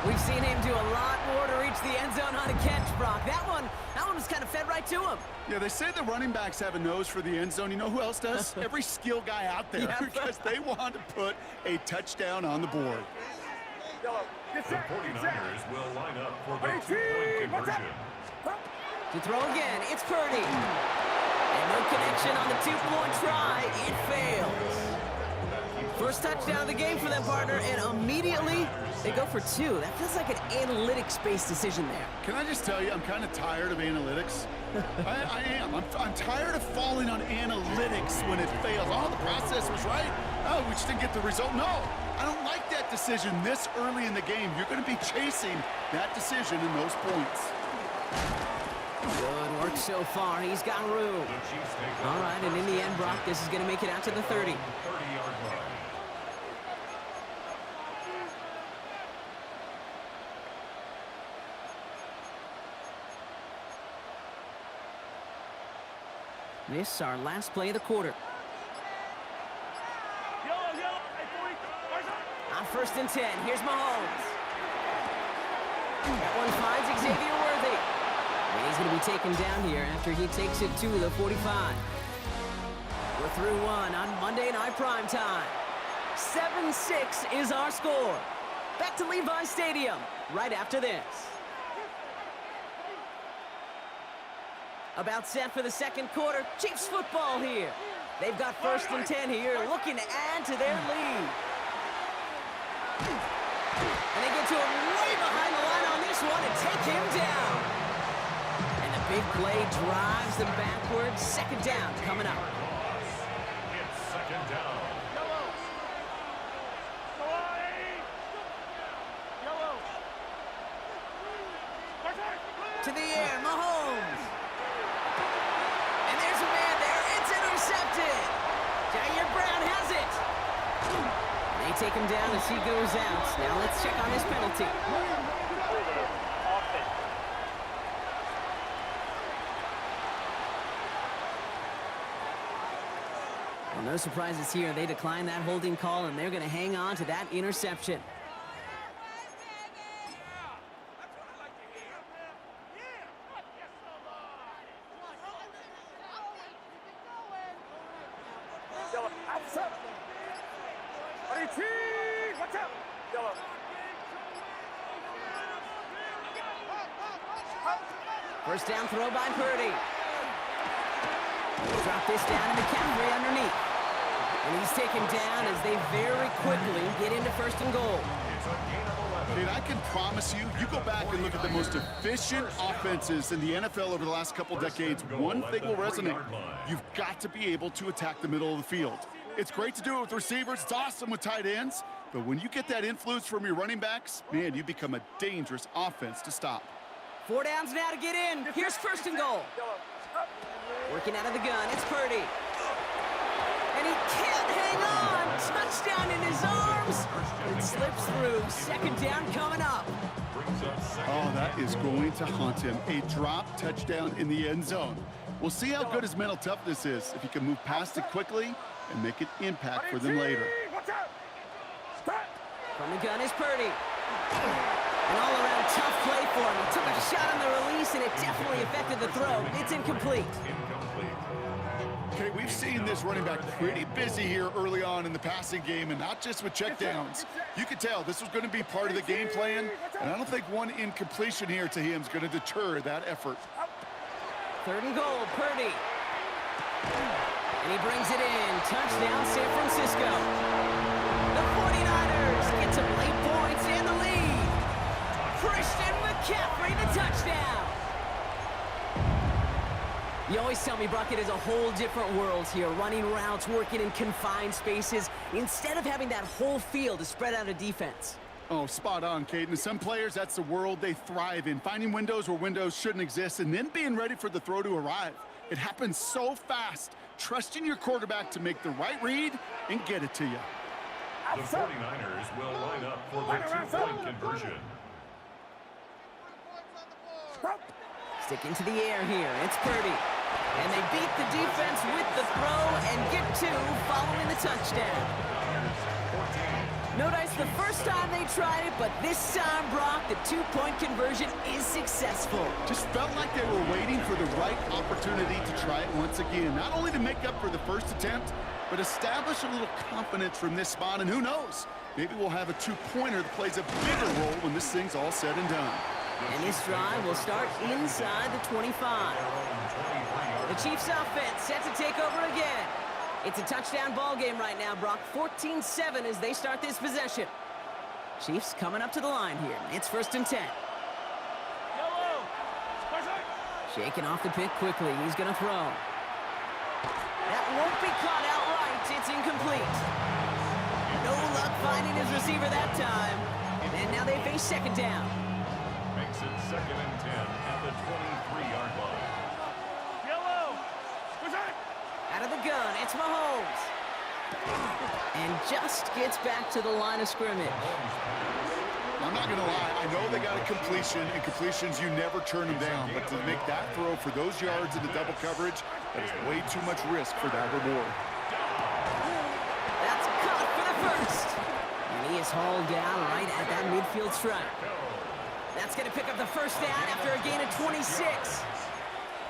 We've seen him do a lot more to reach the end zone on a catch, Brock. That one was kind of fed right to him. Yeah, they say the running backs have a nose for the end zone. You know who else does? Every skill guy out there, because they want to put a touchdown on the board. The 49ers will line up for the 2-point conversion. To throw again, it's Purdy. And no connection on the 2-point try. It fails. First touchdown of the game for them, partner, and immediately they go for 2. That feels like an analytics-based decision there. Can I just tell you, I'm kind of tired of analytics. I am. I'm tired of falling on analytics when it fails. Oh, the process was right. Oh, we just didn't get the result. No, I don't like that decision this early in the game. You're going to be chasing that decision in those points. Good work so far. He's got room. All right, and in the end, Brock, this is going to make it out to the 30. 30-yard line. This is our last play of the quarter. On 1st and 10, here's Mahomes. That one finds Xavier Worthy. And he's going to be taken down here after he takes it to the 45. We're through 1 on Monday Night Primetime. 7-6 is our score. Back to Levi's Stadium right after this. About set for the 2nd quarter. Chiefs football here. They've got 1st and 10 here, looking to add to their lead. And they get to him way behind the line on this one and take him down. And the big play drives them backwards. 2nd down coming up. It's 2nd down. To the air, Mahomes. And there's a man there. It's intercepted. Jair Brown has it. They take him down as he goes out. Now let's check on his penalty. Well, no surprises here. They decline that holding call, and they're going to hang on to that interception. First down throw by Purdy. Drop this down to McCaffrey underneath. And he's taken down as they very quickly get into 1st and goal. Dude, I can promise you, you go back and look at the most efficient offenses in the NFL over the last couple decades, one thing will resonate. You've got to be able to attack the middle of the field. It's great to do it with receivers. It's awesome with tight ends. But when you get that influence from your running backs, man, you become a dangerous offense to stop. 4 downs now to get in. Here's 1st and goal. Working out of the gun, it's Purdy. And he can't hang on. Touchdown in his arms. It slips through. 2nd down coming up. Oh, that is going to haunt him. A drop touchdown in the end zone. We'll see how good his mental toughness is if he can move past it quickly and make an impact for them later. From the gun is Purdy. An all-around tough play for him. He took a shot on the release, and it definitely affected the throw. It's incomplete. Okay, we've seen this running back pretty busy here early on in the passing game, and not just with checkdowns. You could tell this was going to be part of the game plan, and I don't think one incompletion here to him is going to deter that effort. 3rd and goal, Purdy. And he brings it in. Touchdown, San Francisco. The 49ers get some late points and the lead. Christian McCaffrey, the touchdown. You always tell me, Brock, it is a whole different world here, running routes, working in confined spaces, instead of having that whole field to spread out a defense. Oh, spot on, Caden. Some players, that's the world they thrive in, finding windows where windows shouldn't exist and then being ready for the throw to arrive. It happens so fast, trusting your quarterback to make the right read and get it to you. The 49ers will line up for the 2-point conversion. Sticking to the air here, it's Purdy. And they beat the defense with the throw and get 2 following the touchdown. Notice the first time they tried it, but this time, Brock, the 2-point conversion is successful. Just felt like they were waiting for the right opportunity to try it once again. Not only to make up for the first attempt, but establish a little confidence from this spot. And who knows, maybe we'll have a 2-pointer that plays a bigger role when this thing's all said and done. And this drive will start inside the 25. The Chiefs offense set to take over again. It's a touchdown ball game right now, Brock. 14-7 as they start this possession. Chiefs coming up to the line here. It's 1st and 10. Shaking off the pick quickly. He's going to throw. That won't be caught outright. It's incomplete. No luck finding his receiver that time. And now they face 2nd down. Makes it 2nd and 10 at the 23-yard line. Out of the gun, it's Mahomes. And just gets back to the line of scrimmage. I'm not going to lie, I know they got a completion, and completions, you never turn them down. But to make that throw for those yards in the double coverage, that is way too much risk for that reward. That's caught for the first. And he is hauled down right at that midfield stripe. That's going to pick up the 1st down after a gain of 26.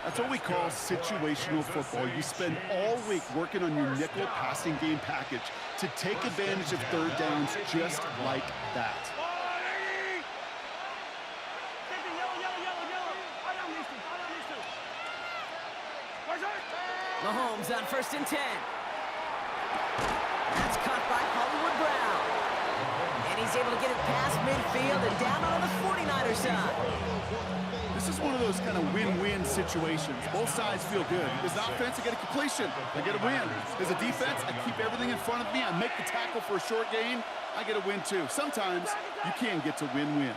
That's what we call situational football. You spend all week working on your nickel passing game package to take advantage of 3rd downs just like that. Mahomes on 1st and 10. That's caught by Hollywood Brown. And he's able to get it past midfield and down on the 49er side. This is one of those kind of win-win situations. Both sides feel good. As an offense, I get a completion. I get a win. As a defense, I keep everything in front of me. I make the tackle for a short gain. I get a win, too. Sometimes you can get to win-win.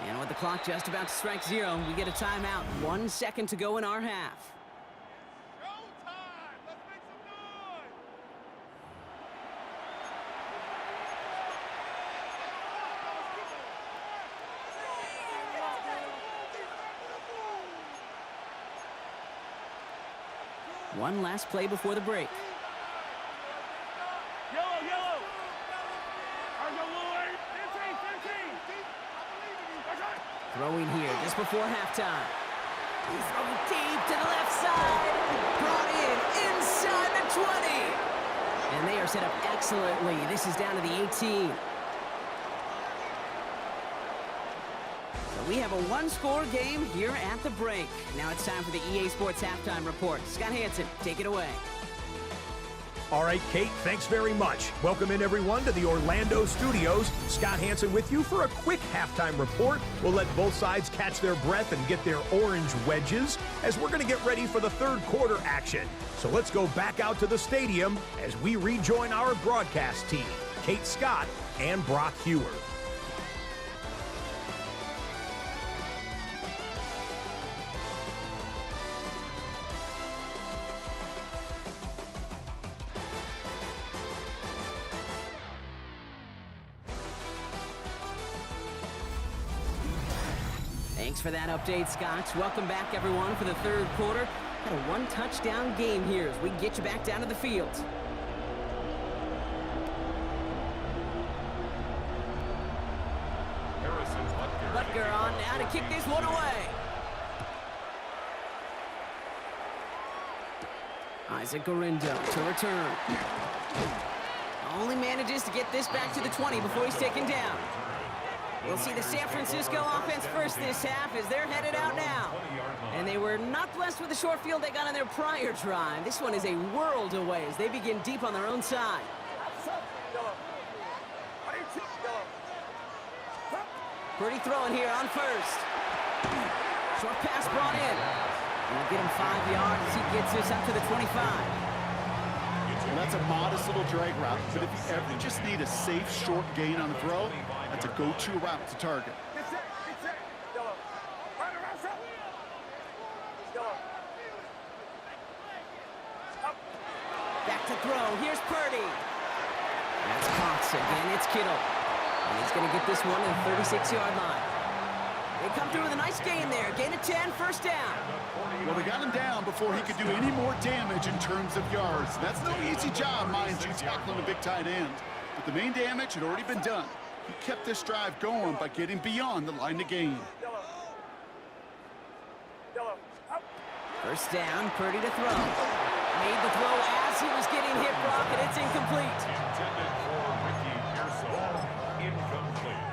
And with the clock just about to strike 0, we get a timeout. 1 second to go in our half. One last play before the break. Throwing here just before halftime. He's throwing deep to the left side. Brought in inside the 20. And they are set up excellently. This is down to the 18. So we have a 1-score game here at the break. Now it's time for the EA Sports Halftime Report. Scott Hanson, take it away. All right, Kate, thanks very much. Welcome in, everyone, to the Orlando studios. Scott Hanson with you for a quick halftime report. We'll let both sides catch their breath and get their orange wedges as we're going to get ready for the 3rd quarter action. So let's go back out to the stadium as we rejoin our broadcast team, Kate Scott and Brock Huard. Thanks for that update, Scott. Welcome back, everyone, for the third quarter. Got a one-touchdown game here as we get you back down to the field. Harrison Butker. Butker on now to kick this one away. Isaac Gorindo to return. Only manages to get this back to the 20 before he's taken down. We'll see the San Francisco offense first this half as they're headed out now. And they were not blessed with the short field they got on their prior drive. This one is a world away as they begin deep on their own side. Purdy throwing here on first. Short pass brought in. We'll get him 5 yards as he gets this up to the 25. Well, that's a modest little drag route, but if you ever just need a safe, short gain on the throw, that's a go-to route to target. Back to throw. Here's Purdy. That's Cox again. It's Kittle. And he's going to get this one to the 36-yard line. They come through with a nice gain there. Gain of 10, first down. Well, they got him down before he could do any more damage in terms of yards. That's no easy job, mind you, tackling a big tight end. But the main damage had already been done. He kept this drive going by getting beyond the line to gain. First down, Purdy to throw. Made the throw as he was getting hit, Brock, and it's incomplete. Intended for Ricky Pearsall. Incomplete.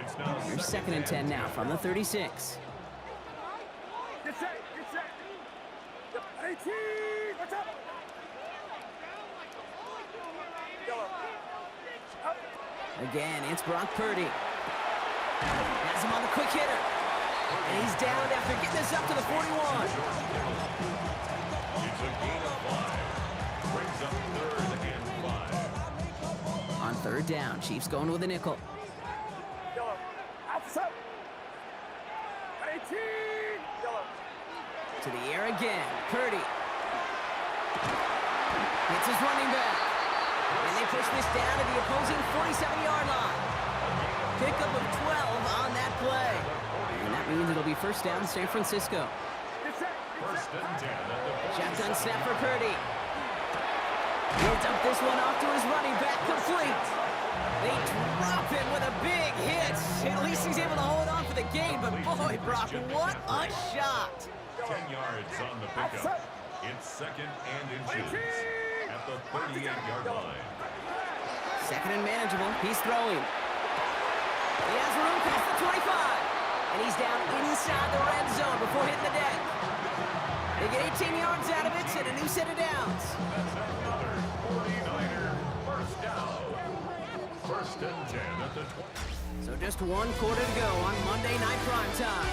It's now Here's second and 10 now from the 36. Again, it's Brock Purdy. Has him on the quick hitter. And he's down after getting this up to the 41. It's a gain of 5. Brings up third and 5. On third down, Chiefs going with a nickel. To the air again, Purdy. It's his running back. And they push this down to the opposing 47-yard line. Pickup of 12 on that play. And that means it'll be first down San Francisco. First and 10 at the Shotgun snap for Purdy. He'll dump this one off to his running back, complete. They drop him with a big hit. At least he's able to hold on for the game, but boy, Brock, what a shot. 10 yards on the pickup. It's second and inches at the 38-yard line. Second and manageable. He's throwing. He has room past the 25. And he's down inside the red zone before hitting the deck. They get 18 yards out of it and a new set of downs. That's another 49er first down. First and 10 at the 20. So just one quarter to go on Monday Night Primetime.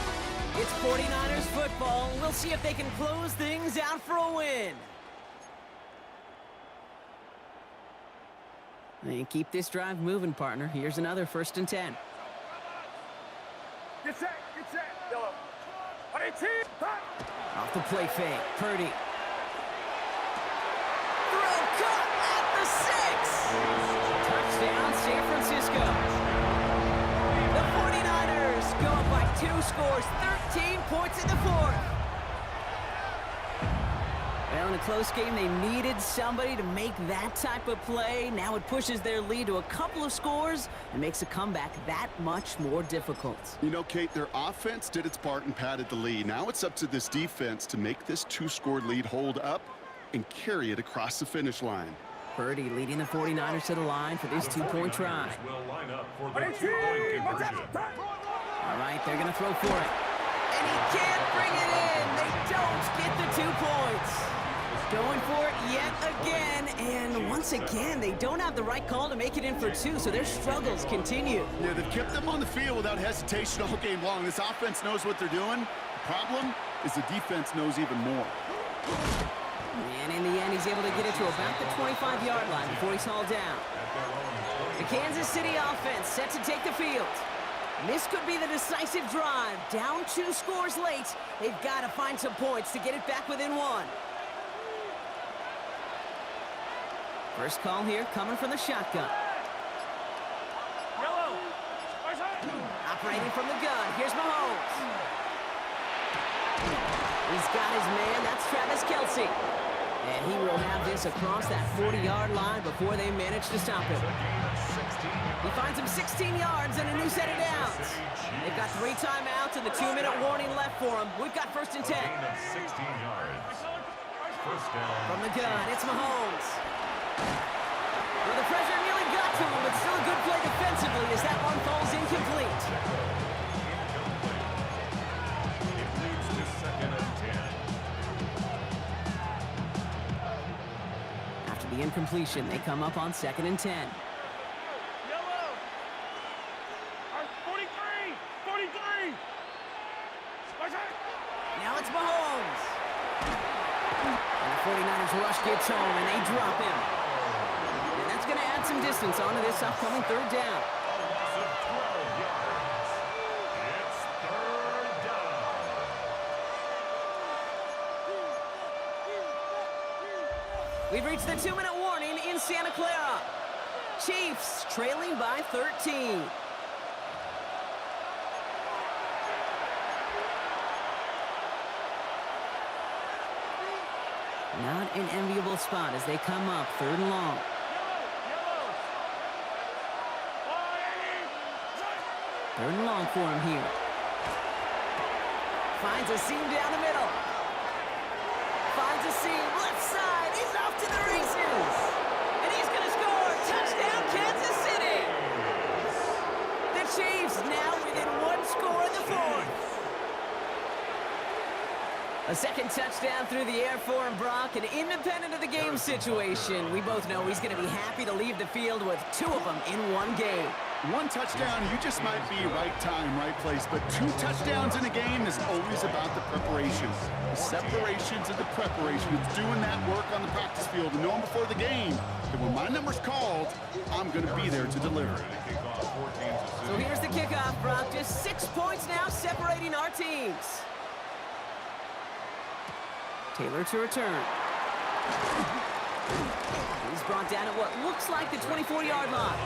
It's 49ers football. We'll see if they can close things out for a win. And keep this drive moving, partner. Here's another first and 10. Get set, get set. Off the play fake, Purdy. Throw cut at the 6. Touchdown, San Francisco. The 49ers go up by 2 scores, 13 points in the fourth. Well, in a close game, they needed somebody to make that type of play. Now it pushes their lead to a couple of scores and makes a comeback that much more difficult. You know, Kate, their offense did its part and padded the lead. Now it's up to this defense to make this 2-score lead hold up and carry it across the finish line. Purdy leading the 49ers to the line for this 2-point try. Will line up for the 2-point conversion. All right, they're going to throw for it. And he can't bring it in. They don't get the 2 points. Going for it yet again, and once again, they don't have the right call to make it in for 2, so their struggles continue. Yeah, they've kept them on the field without hesitation all game long. This offense knows what they're doing. The problem is the defense knows even more. And in the end, he's able to get it to about the 25-yard line before he's hauled down. The Kansas City offense set to take the field. This could be the decisive drive. Down 2 scores late, they've got to find some points to get it back within 1. First call here coming from the shotgun. Yellow. Operating Fading from the gun. Here's Mahomes. He's got his man. That's Travis Kelce. And he will have this across that 40-yard line before they manage to stop him. He finds him 16 yards and a new set of downs. They've got 3 timeouts and the 2-minute warning left for them. We've got 1st and 10. 16 yards. First down. From the gun, it's Mahomes. Well, the pressure nearly got to him, but still a good play defensively as that one falls incomplete. It leads to 2nd and 10. After the incompletion, they come up on 2nd and 10. Yellow. 43. 43. Now it's Mahomes. And the 49ers rush gets home, and they drop him. And that's going to add some distance onto this upcoming 3rd down. Loss of 12 yards. It's 3rd down. We've reached the 2-minute warning in Santa Clara. Chiefs trailing by 13. Not an enviable spot as they come up 3rd and long. Third and long for him here. Finds a seam down the middle. Finds a seam left side. He's off to the races. And he's going to score. Touchdown, Kansas City. The Chiefs now within 1 score in the 4th. A 2nd touchdown through the air for him, Brock, and independent of the game situation, we both know he's going to be happy to leave the field with 2 of them in 1 game. 1 touchdown, you just might be right time, right place, but 2 touchdowns in a game is always about the preparation. The separations and the preparation. It's doing that work on the practice field and knowing before the game that when my number's called, I'm going to be there to deliver. So here's the kickoff, Brock. Just 6 points now separating our teams. Taylor to return. He's brought down at what looks like the 24-yard line.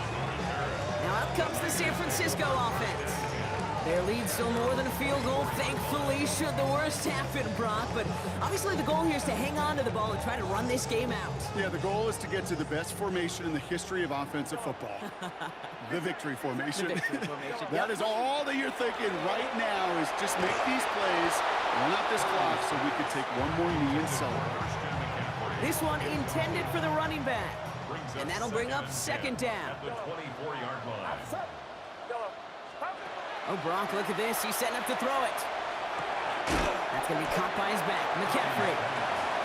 Now out comes the San Francisco offense. Their lead still more than a field goal, thankfully, should the worst happen, Brock. But obviously the goal here is to hang on to the ball and try to run this game out. Yeah, the goal is to get to the best formation in the history of offensive football. The victory formation. The victory formation. That is all that you're thinking right now is just make these plays, run out this clock so we can take 1 more knee and celebrate. This one intended for the running back. And that'll bring up 2nd down. At the 24-yard line. Oh, Brock, look at this. He's setting up to throw it. That's going to be caught by his back. McCaffrey.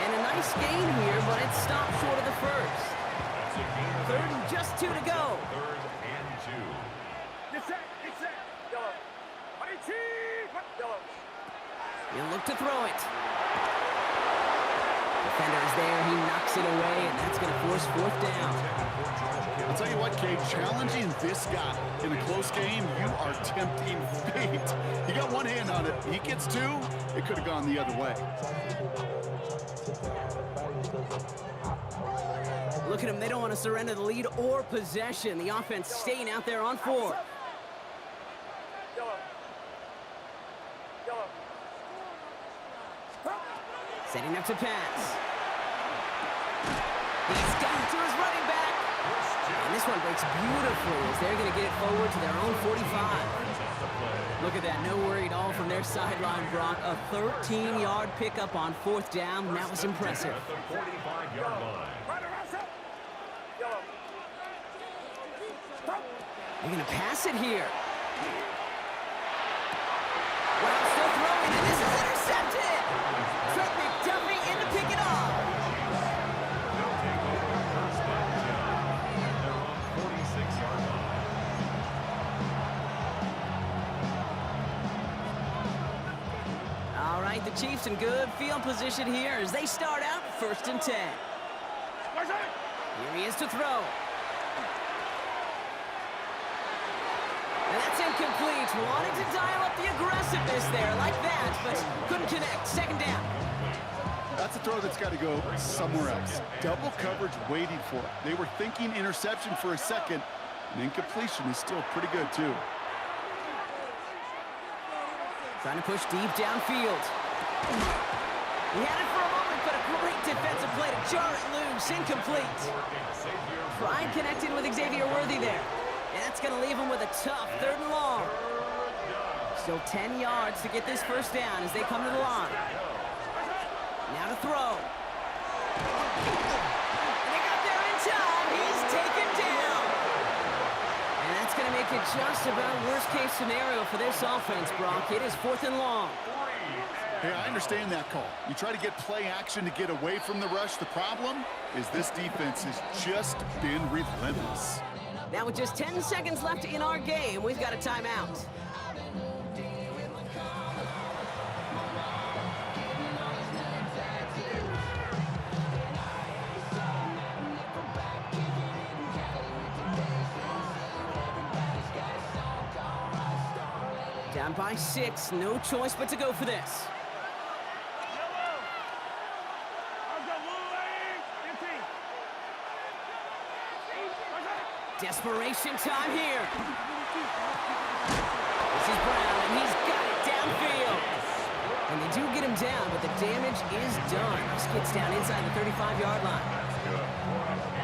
And a nice gain here, but it stopped short of the 1st. That's a gain of 3rd and just 2 to go. 3rd and 2. Get set. Get set. Yellow. Yellow. He'll look to throw it. Defender is there. He knocks it away, and that's going to force 4th down. I'll tell you what, Kate, challenging this guy in a close game, you are tempting fate. He got 1 hand on it. He gets 2. It could have gone the other way. Look at them. They don't want to surrender the lead or possession. The offense staying out there on 4. Setting up to pass. He's got it to his running back. And this one breaks beautifully as they're going to get it forward to their own 45. Look at that. No worry at all from their sideline, Brock. A 13-yard pickup on 4th down. That was impressive. At the 45-yard line. They're going to pass it here. Well, still throwing, and this is intercepted. Trent McDuffie in to pick it off. They'll take over 1st and 10. They're on 46-yard line. All right, the Chiefs in good field position here as they start out 1st and 10. Here he is to throw. And that's incomplete. Wanted to dial up the aggressiveness there like that, but couldn't connect. 2nd down. That's a throw that's got to go somewhere else. Double coverage waiting for it. They were thinking interception for a second, and incompletion is still pretty good, too. Trying to push deep downfield. He had it for a moment, but a great defensive play to jar it loose. Incomplete. Pride connecting with Xavier Worthy there. And that's going to leave him with a tough 3rd and long. Still 10 yards to get this first down as they come to the line. Now to throw. And they got there in time. He's taken down. And that's going to make it just about worst-case scenario for this offense, Brock. It is 4th and long. Hey, I understand that call. You try to get play action to get away from the rush. The problem is this defense has just been relentless. Now with just 10 seconds left in our game, we've got a timeout. Down by 6, no choice but to go for this. Desperation time here. This is Brown, and he's got it downfield. And they do get him down, but the damage is done. This gets down inside the 35-yard line.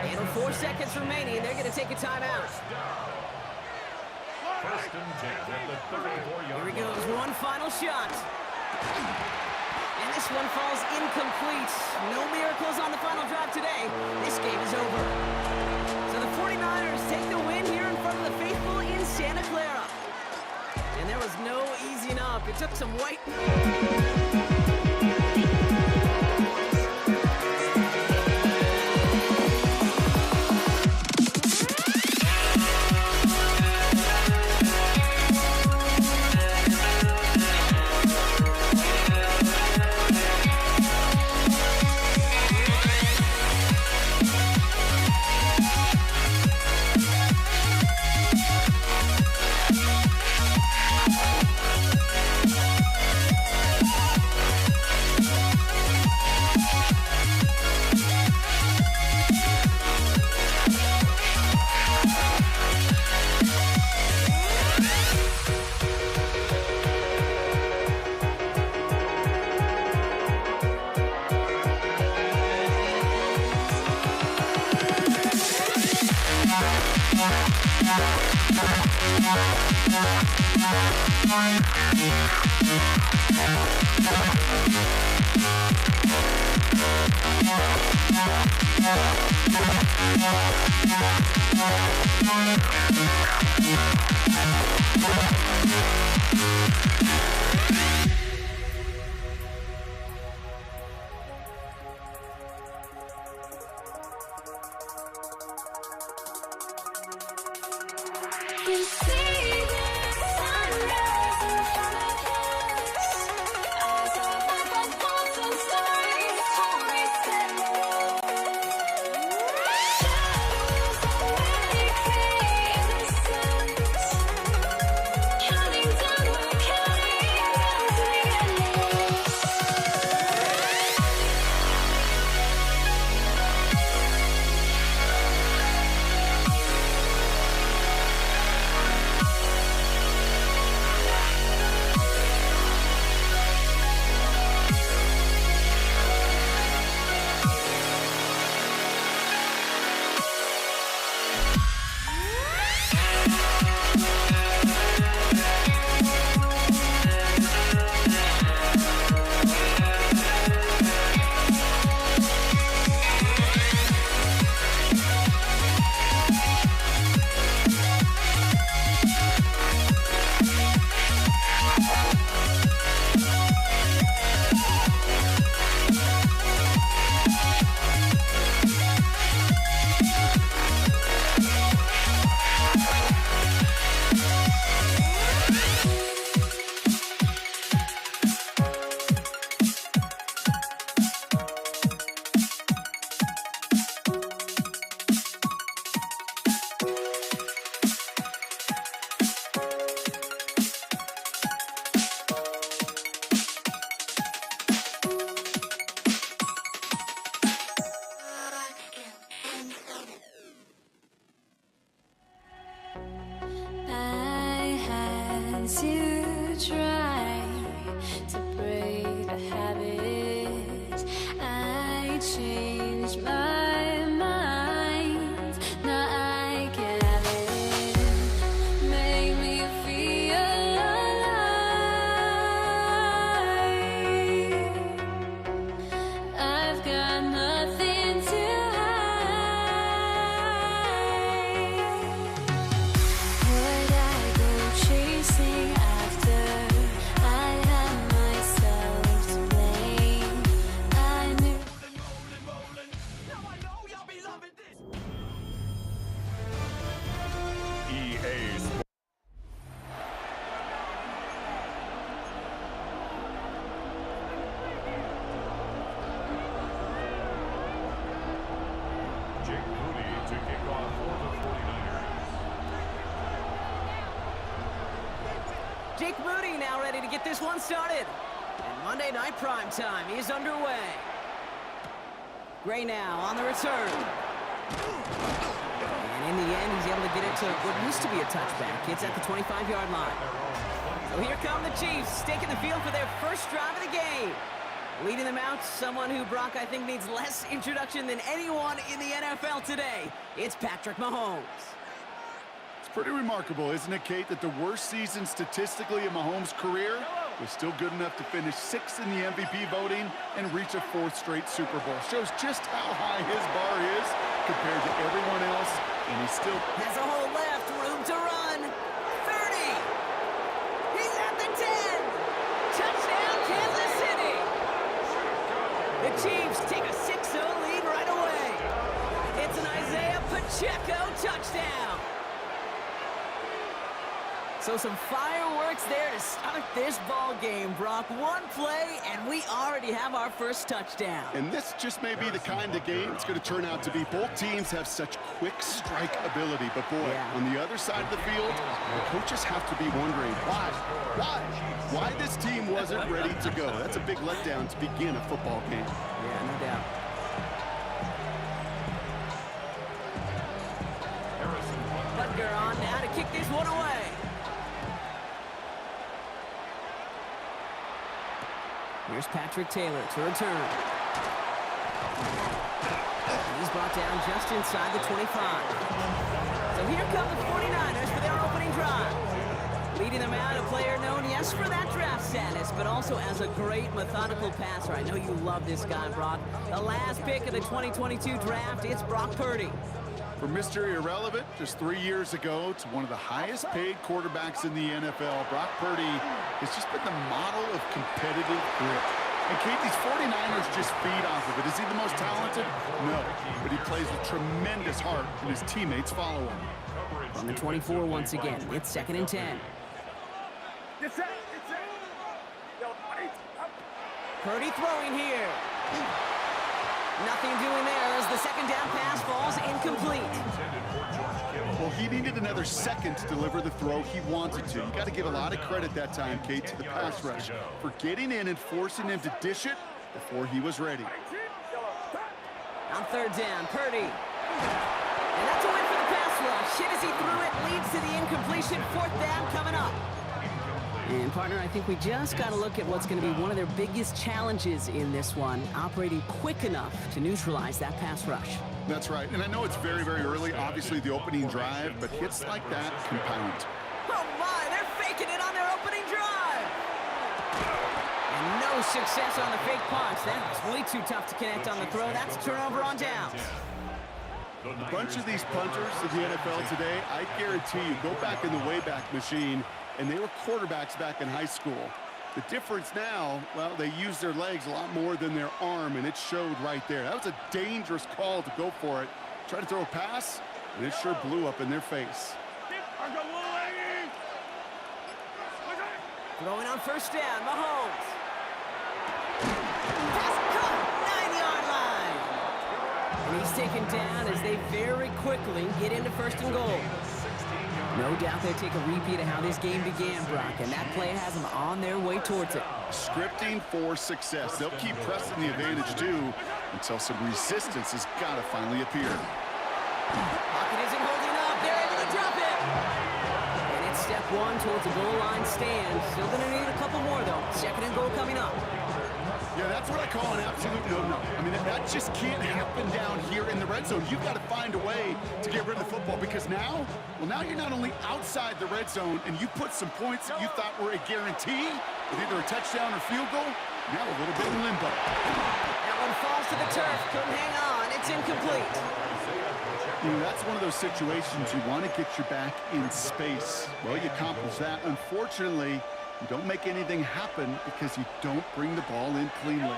And with 4 seconds remaining, they're going to take a timeout. First and 10 at the 34-yard Here he line. goes, one final shot. And this one falls incomplete. No miracles on the final drive today. This game is over. So the 49ers take the win here in front of the faithful in Santa Clara. And there was no easing up. It took some white... changed my mind. Now I can have it. Make me feel alive. I've got nothing to hide. Would I go chasing after? I had myself to blame. I knew. EA Sports. Jake Moody to kick off for the 49ers. Jake Moody now ready to get this one started. And Monday Night Prime Time is underway. Gray now on the return. And in the end, he's able to get it to what used to be a touchback. It's at the 25-yard line. So here come the Chiefs, taking the field for their first drive of the game. Leading them out, someone who, Brock, I think needs less introduction than anyone in the NFL today. It's Patrick Mahomes. It's pretty remarkable, isn't it, Kate, that the worst season statistically in Mahomes' career was still good enough to finish 6th in the MVP voting and reach a 4th straight Super Bowl. Shows just how high his bar is compared to everyone else, and he still Has a hole left, room to run. 30. He's at the 10. Touchdown, Kansas City. The Chiefs take a 6-0 lead right away. It's an Isaiah Pacheco touchdown. So some fireworks there to start this ball game, Brock. One play, and we already have our first touchdown. And this just may be the kind of game it's going to turn out to be. Both teams have such quick strike ability, but boy, on the other side of the field, the coaches have to be wondering why this team wasn't ready to go. That's a big letdown to begin a football game. Yeah, no doubt. Butker on now to kick this one away. Here's Patrick Taylor to return. He's brought down just inside the 25. So here come the 49ers for their opening drive. Leading them out, a player known, yes, for that draft status, but also as a great methodical passer. I know you love this guy, Brock. The last pick of the 2022 draft, it's Brock Purdy. From Mr. Irrelevant just 3 years ago to one of the highest paid quarterbacks in the NFL, Brock Purdy has just been the model of competitive grit. And Kate, these 49ers just feed off of it. Is he the most talented? No, but he plays with tremendous heart, and his teammates follow him. From the 24 once again, it's 2nd and 10. Purdy throwing here. Nothing doing there as the second down pass falls incomplete. Well, he needed another second to deliver the throw he wanted to. You got to give a lot of credit that time, Kate, to the pass rush for getting in and forcing him to dish it before he was ready. On 3rd down, Purdy. And that's a win for the pass rush. Hit as he threw it, leads to the incompletion. 4th down coming up. And, partner, I think we just got to look at what's going to be one of their biggest challenges in this one, operating quick enough to neutralize that pass rush. That's right. And I know it's very, very early, obviously the opening drive, but hits like that compound. Oh, my, they're faking it on their opening drive. And no success on the fake punch. That was way too tough to connect on the throw. That's a turnover on downs. A bunch of these punters in the NFL today, I guarantee you, go back in the Wayback Machine, and they were quarterbacks back in high school. The difference now, well, they use their legs a lot more than their arm, and it showed right there. That was a dangerous call to go for it. Try to throw a pass, and it sure blew up in their face. Throwing on 1st down, Mahomes. Pass caught, 9-yard line. And he's taken down as they very quickly get into 1st and goal. No doubt they take a repeat of how this game began, Brock, and that play has them on their way towards it. Scripting for success. They'll keep pressing the advantage, too, until some resistance has got to finally appear. Pocket isn't holding up. They're able to drop it. And it's step 1 towards the goal line stand. Still going to need a couple more, though. 2nd and goal coming up. Yeah, that's what I call an absolute no-no. I mean, that just can't happen down here in the red zone. You've got to find a way to get rid of the football because now you're not only outside the red zone and you put some points that you thought were a guarantee with either a touchdown or field goal, now a little bit in limbo. That one falls to the turf. Couldn't hang on. It's incomplete. You know, that's one of those situations you want to get your back in space. Well, you accomplish that. Unfortunately, you don't make anything happen because you don't bring the ball in cleanly.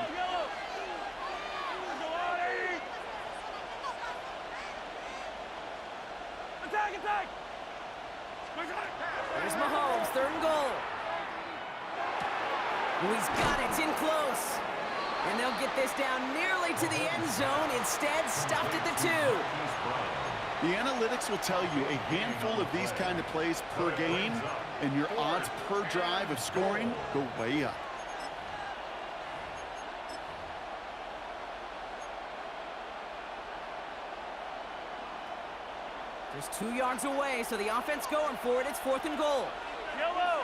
Attack! Here's Mahomes, 3rd and goal. Oh, he's got it. It's in close. And they'll get this down nearly to the end zone. Instead, stopped at the 2. The analytics will tell you a handful of these kind of plays per game, and your odds per drive of scoring go way up. Just 2 yards away, so the offense going for it. It's 4th and goal. Yellow!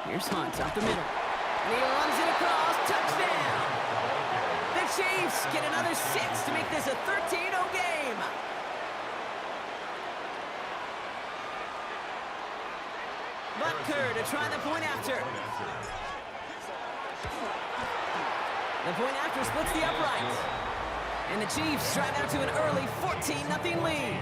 Here's Hunt up the middle. And he runs it across. Touchdown! The Chiefs get another 6 to make this a 13-0 game. Butker to try the point after. The point after splits the uprights. And the Chiefs drive out to an early 14-0 lead.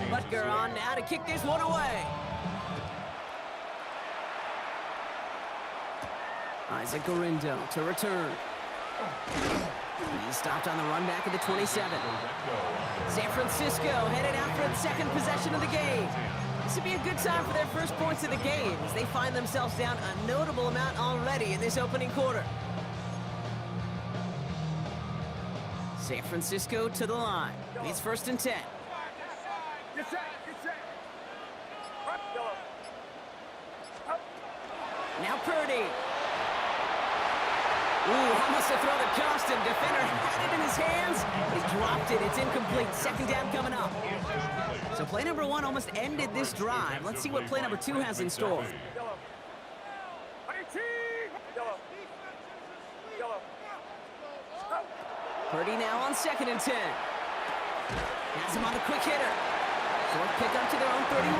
Butker on now to kick this one away. Isaac Gorindo to return. He's stopped on the run back of the 27. San Francisco headed out for the 2nd possession of the game. This would be a good time for their first points of the game as they find themselves down a notable amount already in this opening quarter. San Francisco to the line. It's 1st and 10. Get set! Now Purdy. Ooh, almost a throw that cost him. Defender had it in his hands. He dropped it. It's incomplete. 2nd down coming up. So play number 1 almost ended this drive. Let's see what play number 2 has in store. Purdy now on 2nd and 10. Has him on the quick hitter. Short pickup to their own 31.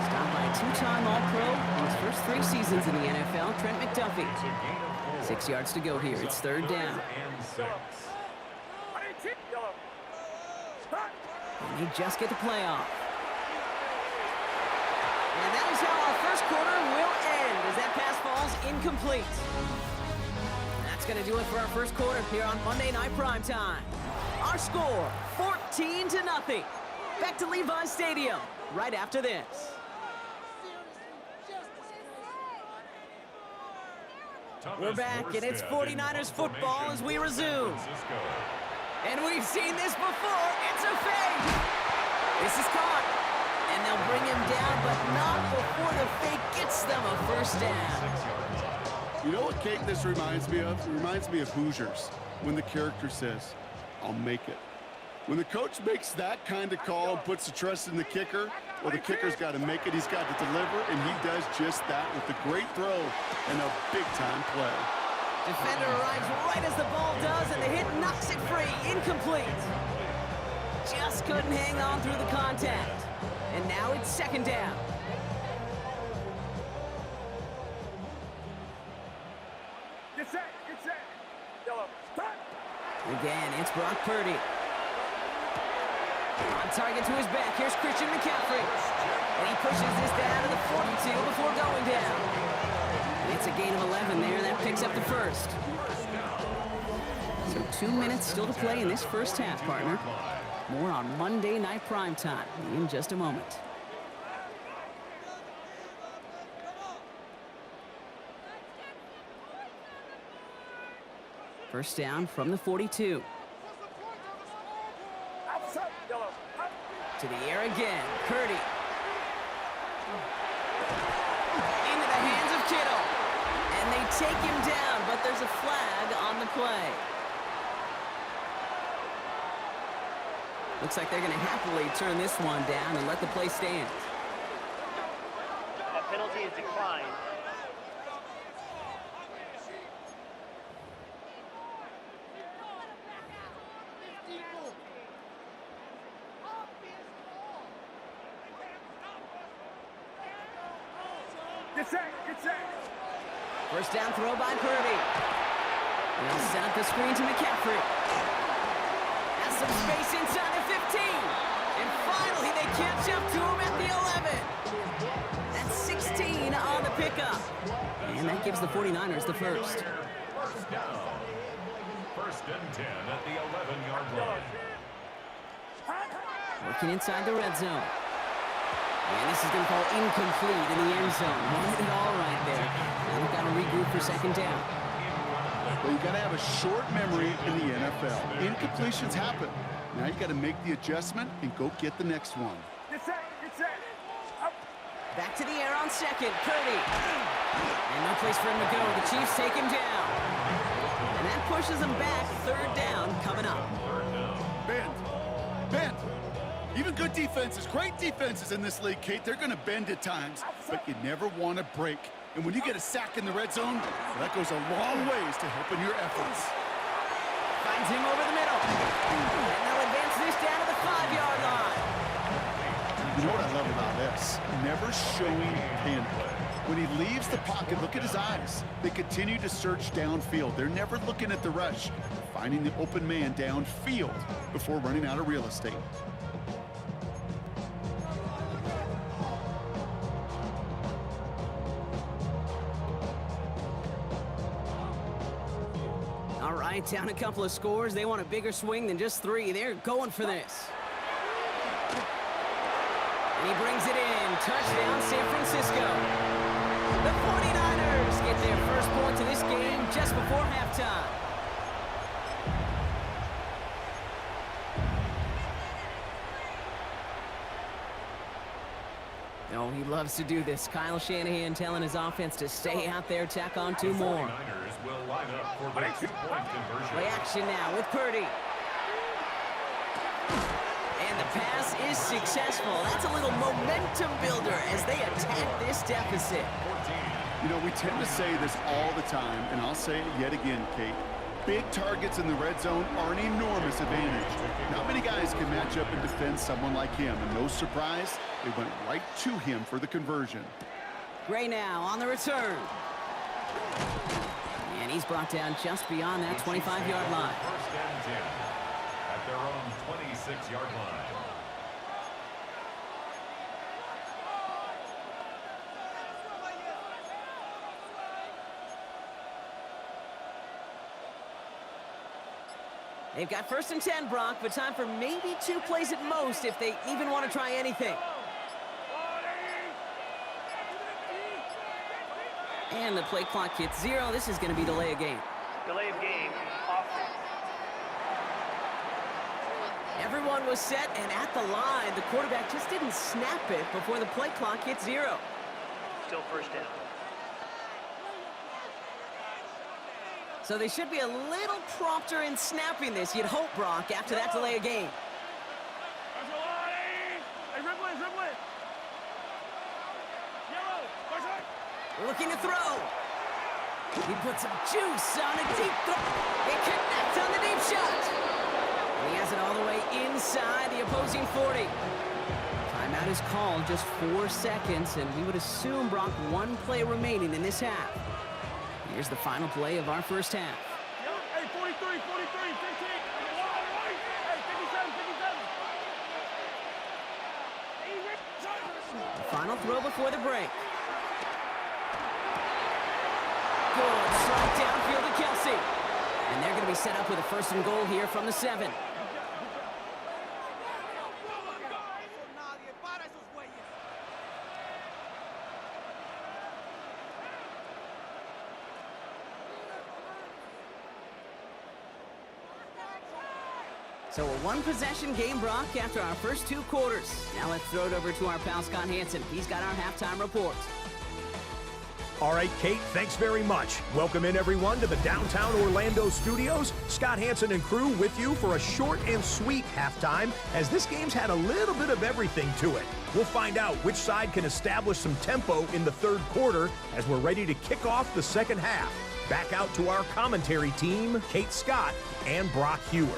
Stopped by a 2-time All-Pro in his first 3 seasons in the NFL, Trent McDuffie. 6 yards to go here. It's 3rd down. And they just get the playoff. And that is how our first quarter will end as that pass falls incomplete. That's going to do it for our first quarter here on Monday Night Primetime. Our score, 14-0. Back to Levi's Stadium right after this. We're back, and it's 49ers football as we resume. And we've seen this before. It's a fake. This is caught. And they'll bring him down, but not before the fake gets them a first down. You know what, Kate, this reminds me of? It reminds me of Hoosiers, when the character says, "I'll make it." When the coach makes that kind of call and puts the trust in the kicker, well, the kicker's got to make it. He's got to deliver, and he does just that with a great throw and a big-time play. Defender arrives right as the ball does, and the hit knocks it free. Incomplete. Just couldn't hang on through the contact. And now it's 2nd down. Get set! Yellow. Again, it's Brock Purdy. On target to his back. Here's Christian McCaffrey. And he pushes this down to the 42 before going down. And it's a gain of 11 there. That picks up the first. So 2 minutes still to play in this first half, partner. More on Monday Night Primetime in just a moment. First down from the 42. To the air again. Purdy. Into the hands of Kittle. And they take him down but there's a flag on the play. Looks like they're going to happily turn this one down and let the play stand. That penalty is declined. Get set, get set. First down throw by Purdy. They'll set up the screen to McCaffrey. Has some space inside the 15. And finally they catch up to him at the 11. That's 16 on the pickup. And that gives the 49ers the first. First down. First and 10 at the 11-yard line. Working inside the red zone. And this is going to fall incomplete in the end zone. Wanted it all right there. Now we've got to regroup for second down. Well, you got to have a short memory in the NFL. Incompletions happen. Now you got to make the adjustment and go get the next one. Get set, get set. Up. Back to the air on second. Purdy. And no place for him to go. The Chiefs take him down. And that pushes him back. Third down coming up. Bend. Bend. Even good defenses, great defenses in this league, Kate, they're going to bend at times, but you never want to break. And when you get a sack in the red zone, well, that goes a long ways to helping your efforts. Finds him over the middle. And they'll advance this down to the 5-yard line. You know what I love about this? Never showing panic. When he leaves the pocket, look at his eyes. They continue to search downfield. They're never looking at the rush, finding the open man downfield before running out of real estate. All right, down a couple of scores. They want a bigger swing than just 3. They're going for this. And he brings it in. Touchdown, San Francisco. The 49ers get their first points of this game just before halftime. Oh, he loves to do this. Kyle Shanahan telling his offense to stay out there, tack on 2 more. 49ers will line up for the 2-point conversion. Play action now with Purdy. And the pass is successful. That's a little momentum builder as they attack this deficit. You know, we tend to say this all the time, and I'll say it yet again, Kate. Big targets in the red zone are an enormous advantage. Not many guys can match up and defend someone like him, and no surprise, they went right to him for the conversion. Gray now on the return. And he's brought down just beyond that 25-yard line. First and 10 at their own 26-yard line. They've got first and 10, Brock, but time for maybe 2 plays at most if they even want to try anything. And the play clock hits 0. This is going to be delay of game. Delay of game, offense. Everyone was set and at the line. The quarterback just didn't snap it before the play clock hit 0. Still first down. So they should be a little prompter in snapping this, you'd hope, Brock, after that delay of game. Looking to throw. He puts some juice on a deep throw. He connects on the deep shot. And he has it all the way inside the opposing 40. Timeout is called, just 4 seconds, and we would assume, Brock, 1 play remaining in this half. Here's the final play of our first half. Hey, 43, 43, 15. Hey, 57, 57. The final throw before the break. Good strike downfield to Kelsey. And they're going to be set up with a first and goal here from the 7. So a 1-possession game, Brock, after our first 2 quarters. Now let's throw it over to our pal Scott Hanson. He's got our halftime report. All right, Kate, thanks very much. Welcome in, everyone, to the downtown Orlando studios. Scott Hansen and crew with you for a short and sweet halftime, as this game's had a little bit of everything to it. We'll find out which side can establish some tempo in the third quarter as we're ready to kick off the second half. Back out to our commentary team, Kate Scott and Brock Heward.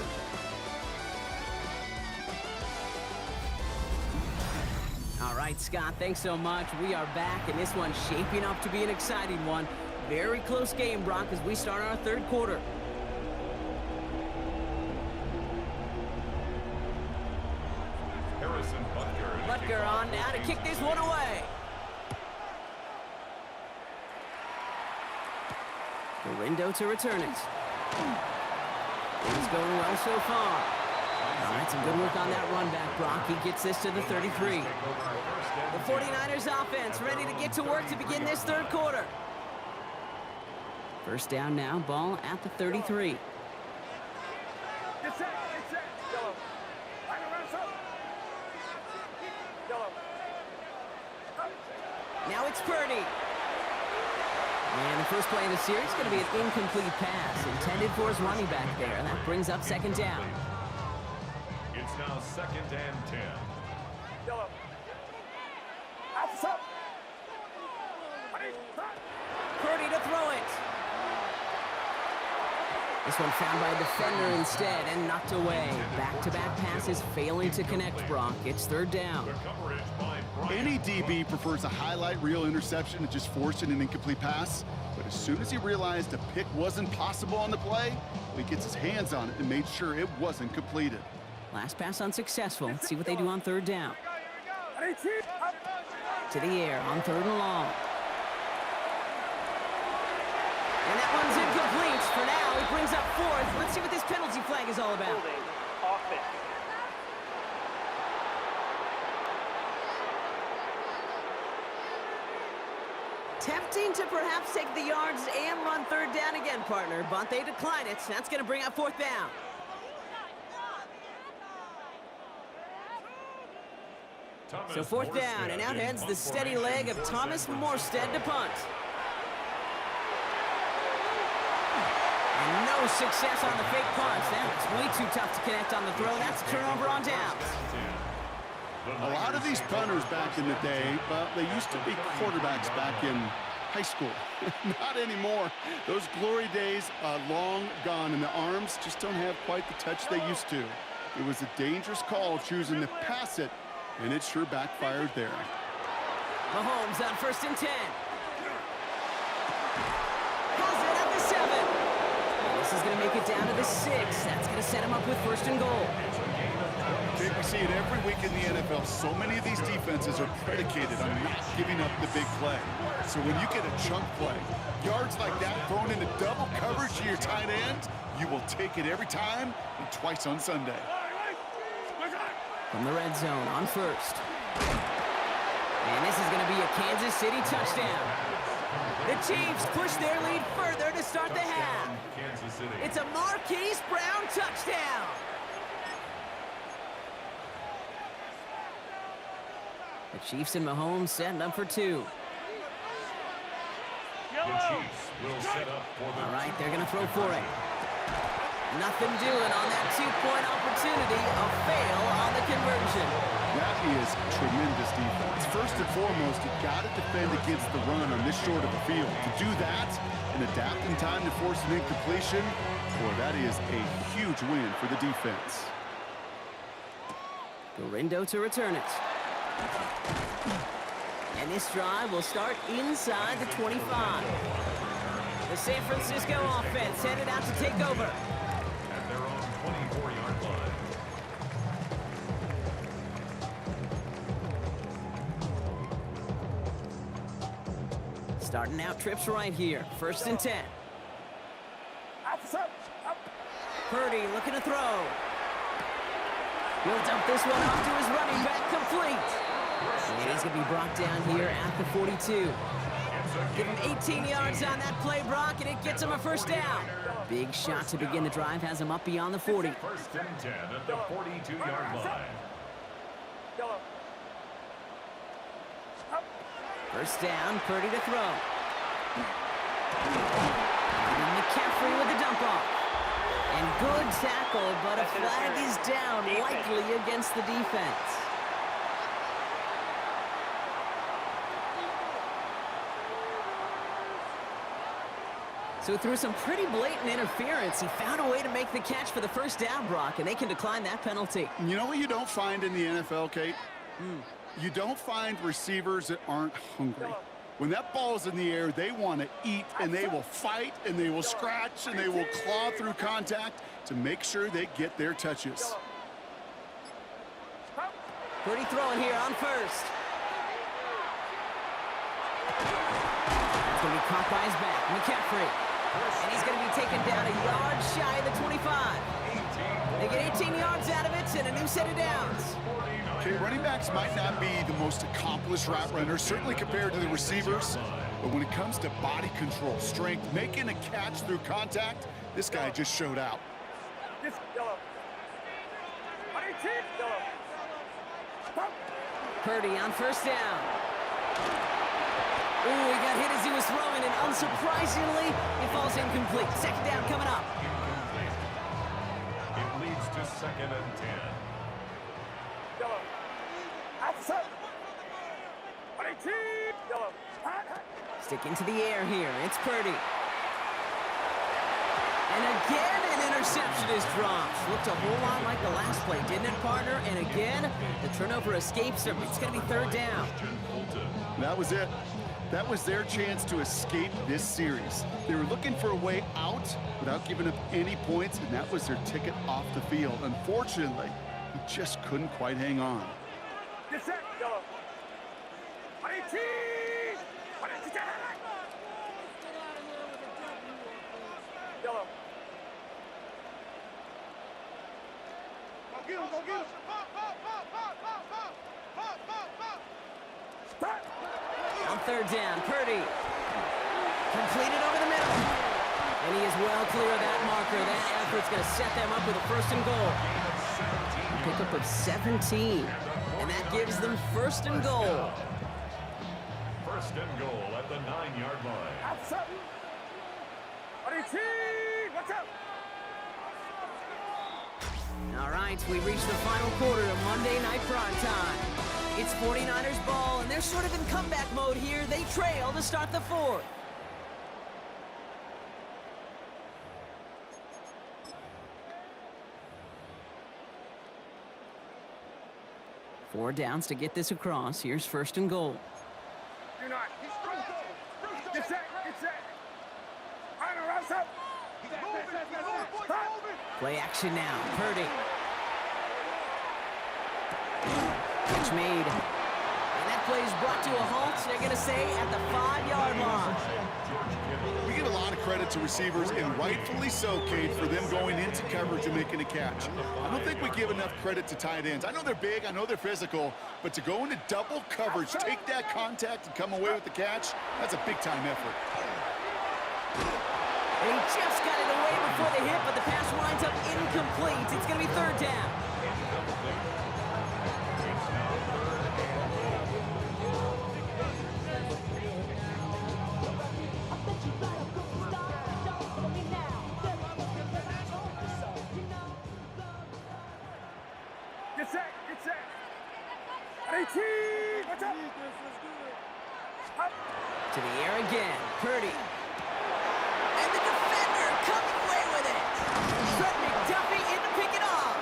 All right, Scott, thanks so much. We are back, and this one's shaping up to be an exciting one. Very close game, Brock, as we start our third quarter. Harrison Butker. Butker on now to kick this one away. Gorindo to return it. Things going well so far. All right, some good work on that run back, Brock. He gets this to the 33. The 49ers offense ready to get to work to begin this third quarter. First down now, ball at the 33. Get set. Yellow. Line around, so. Yellow. Now it's Purdy. And the first play of the series is going to be an incomplete pass intended for his running back there. And that brings up second down. It's now 2nd and 10. Yellow. Up. Purdy to throw it. This one found by a defender instead and knocked away. Back-to-back passes failing to connect, Brock. It's third down. The coverage by Brian. Any DB prefers a highlight reel interception to just forcing an incomplete pass. But as soon as he realized a pick wasn't possible on the play, he gets his hands on it and made sure it wasn't completed. Last pass unsuccessful. Let's see what they do on third down. To the air on third and long. And that one's incomplete for now. It brings up fourth. Let's see what this penalty flag is all about. Holding offense. Tempting to perhaps take the yards and run third down again, partner, but they decline it. That's going to bring up fourth down. So fourth down, and out heads the steady leg of Thomas Morstead to punt. And no success on the fake punt. That's way too tough to connect on the throw. That's a turnover on downs. A lot of these punters back in the day, they used to be quarterbacks back in high school. Not anymore. Those glory days are long gone, and the arms just don't have quite the touch they used to. It was a dangerous call choosing to pass it, and it sure backfired there. Mahomes on 1st and 10. Has it at the 7. This is going to make it down to the 6. That's going to set him up with 1st and goal. Jake, we see it every week in the NFL. So many of these defenses are predicated on not giving up the big play. So when you get a chunk play, yards like that thrown into double coverage to your tight end, you will take it every time and twice on Sunday. From the red zone on 1st. And this is going to be a Kansas City touchdown. The Chiefs push their lead further to start the half. Kansas City. It's a Marquise Brown touchdown. The Chiefs and Mahomes setting up for 2. The Chiefs will set up for the All right, they're going to throw for it. Nothing doing on that 2-point opportunity. A fail on the conversion. That is tremendous defense. First and foremost, you've got to defend against the run on this short of a field. To do that and adapt in time to force an incompletion, boy, that is a huge win for the defense. Gorindo to return it. And this drive will start inside the 25. The San Francisco offense headed out to take over. at their own 24-yard line. Starting out trips right here. 1st and 10. Purdy looking to throw. He'll dump this one off to his running back, complete. And he's going to be brought down here at the 42. Give him 18 yards on that play, Brock, and it gets him a 1st down. Big shot to begin the drive, has him up beyond the 40. 1st and 10 at the 42-yard line. 1st down, Purdy to throw. And McCaffrey with the dump off. And good tackle, but a flag is down, likely against the defense. So through some pretty blatant interference, he found a way to make the catch for the first down, Brock, and they can decline that penalty. You know what you don't find in the NFL, Kate? You don't find receivers that aren't hungry. When that ball's in the air, they want to eat, and they will fight, and they will scratch, and they will claw through contact to make sure they get their touches. Purdy throwing here on first. It's going to be caught by his back, McCaffrey. And he's going to be taken down a yard shy of the 25. They get 18 yards out of it and a new set of downs. Okay, running backs might not be the most accomplished route runners, certainly compared to the receivers. But when it comes to body control, strength, making a catch through contact, this guy just showed out. Purdy on first down. Ooh, he got hit as he was throwing, and unsurprisingly, it falls incomplete. Second down coming up. It leads to 2nd and 10. Stick into the air here. It's Purdy. And again, an interception is dropped. Looked a whole lot like the last play, didn't it, partner? And again, the turnover escapes him. It's going to be third down. That was it. That was their chance to escape this series. They were looking for a way out without giving up any points, and that was their ticket off the field. Unfortunately, he just couldn't quite hang on. On third down, Purdy. Completed over the middle. And he is well clear of that marker. That effort's going to set them up with a 1st and goal. Pickup of 17. And that gives them 1st and goal. 1st and goal at the 9-yard line. All right, we reach the final quarter of Monday Night Primetime. It's 49ers ball, and they're sort of in comeback mode here. They trail to start the 4th. Four downs to get this across. Here's 1st and goal. Play action now. Purdy. Catch made. And that play is brought to a halt, they're going to say, at the 5-yard line. We give a lot of credit to receivers, and rightfully so, Kate, for them going into coverage and making a catch. I don't think we give enough credit to tight ends. I know they're big, I know they're physical, but to go into double coverage, take that contact, and come away with the catch, that's a big-time effort. And he just got it away before the hit, but the pass winds up incomplete. It's going to be 3rd down. To the air again, Purdy. And the defender coming away with it. Trent McDuffie in to pick it off.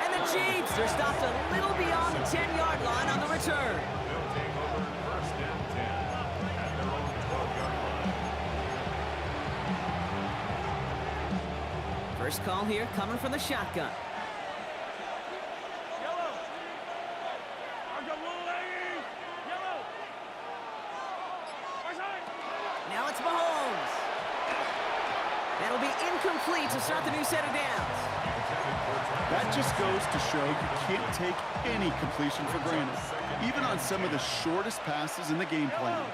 And the Chiefs are stopped a little beyond the 10-yard line on the return. They'll take over 1st and 10 at their own 12-yard line. First call here coming from the shotgun. Now it's Mahomes. That'll be incomplete to start the new set of downs. That just goes to show you can't take any completion for granted, even on some of the shortest passes in the game plan.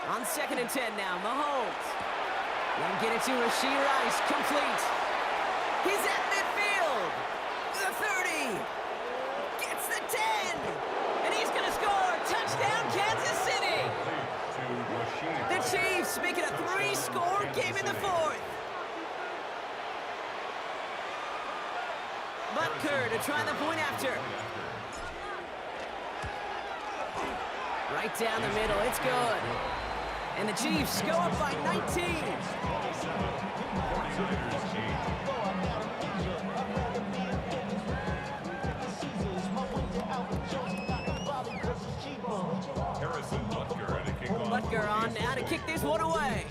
On 2nd and 10 now, Mahomes. Won't get it to Rashee Rice, complete. He's at midfield. The 30. Gets the 10. And he's going to score. Touchdown, Kansas City. The Chiefs make it a 3-score game in the fourth. Butker to try the point after. Right down the middle, it's good. And the Chiefs go up by 19. Harrison Butker to kick off. Butker on now to kick this one away.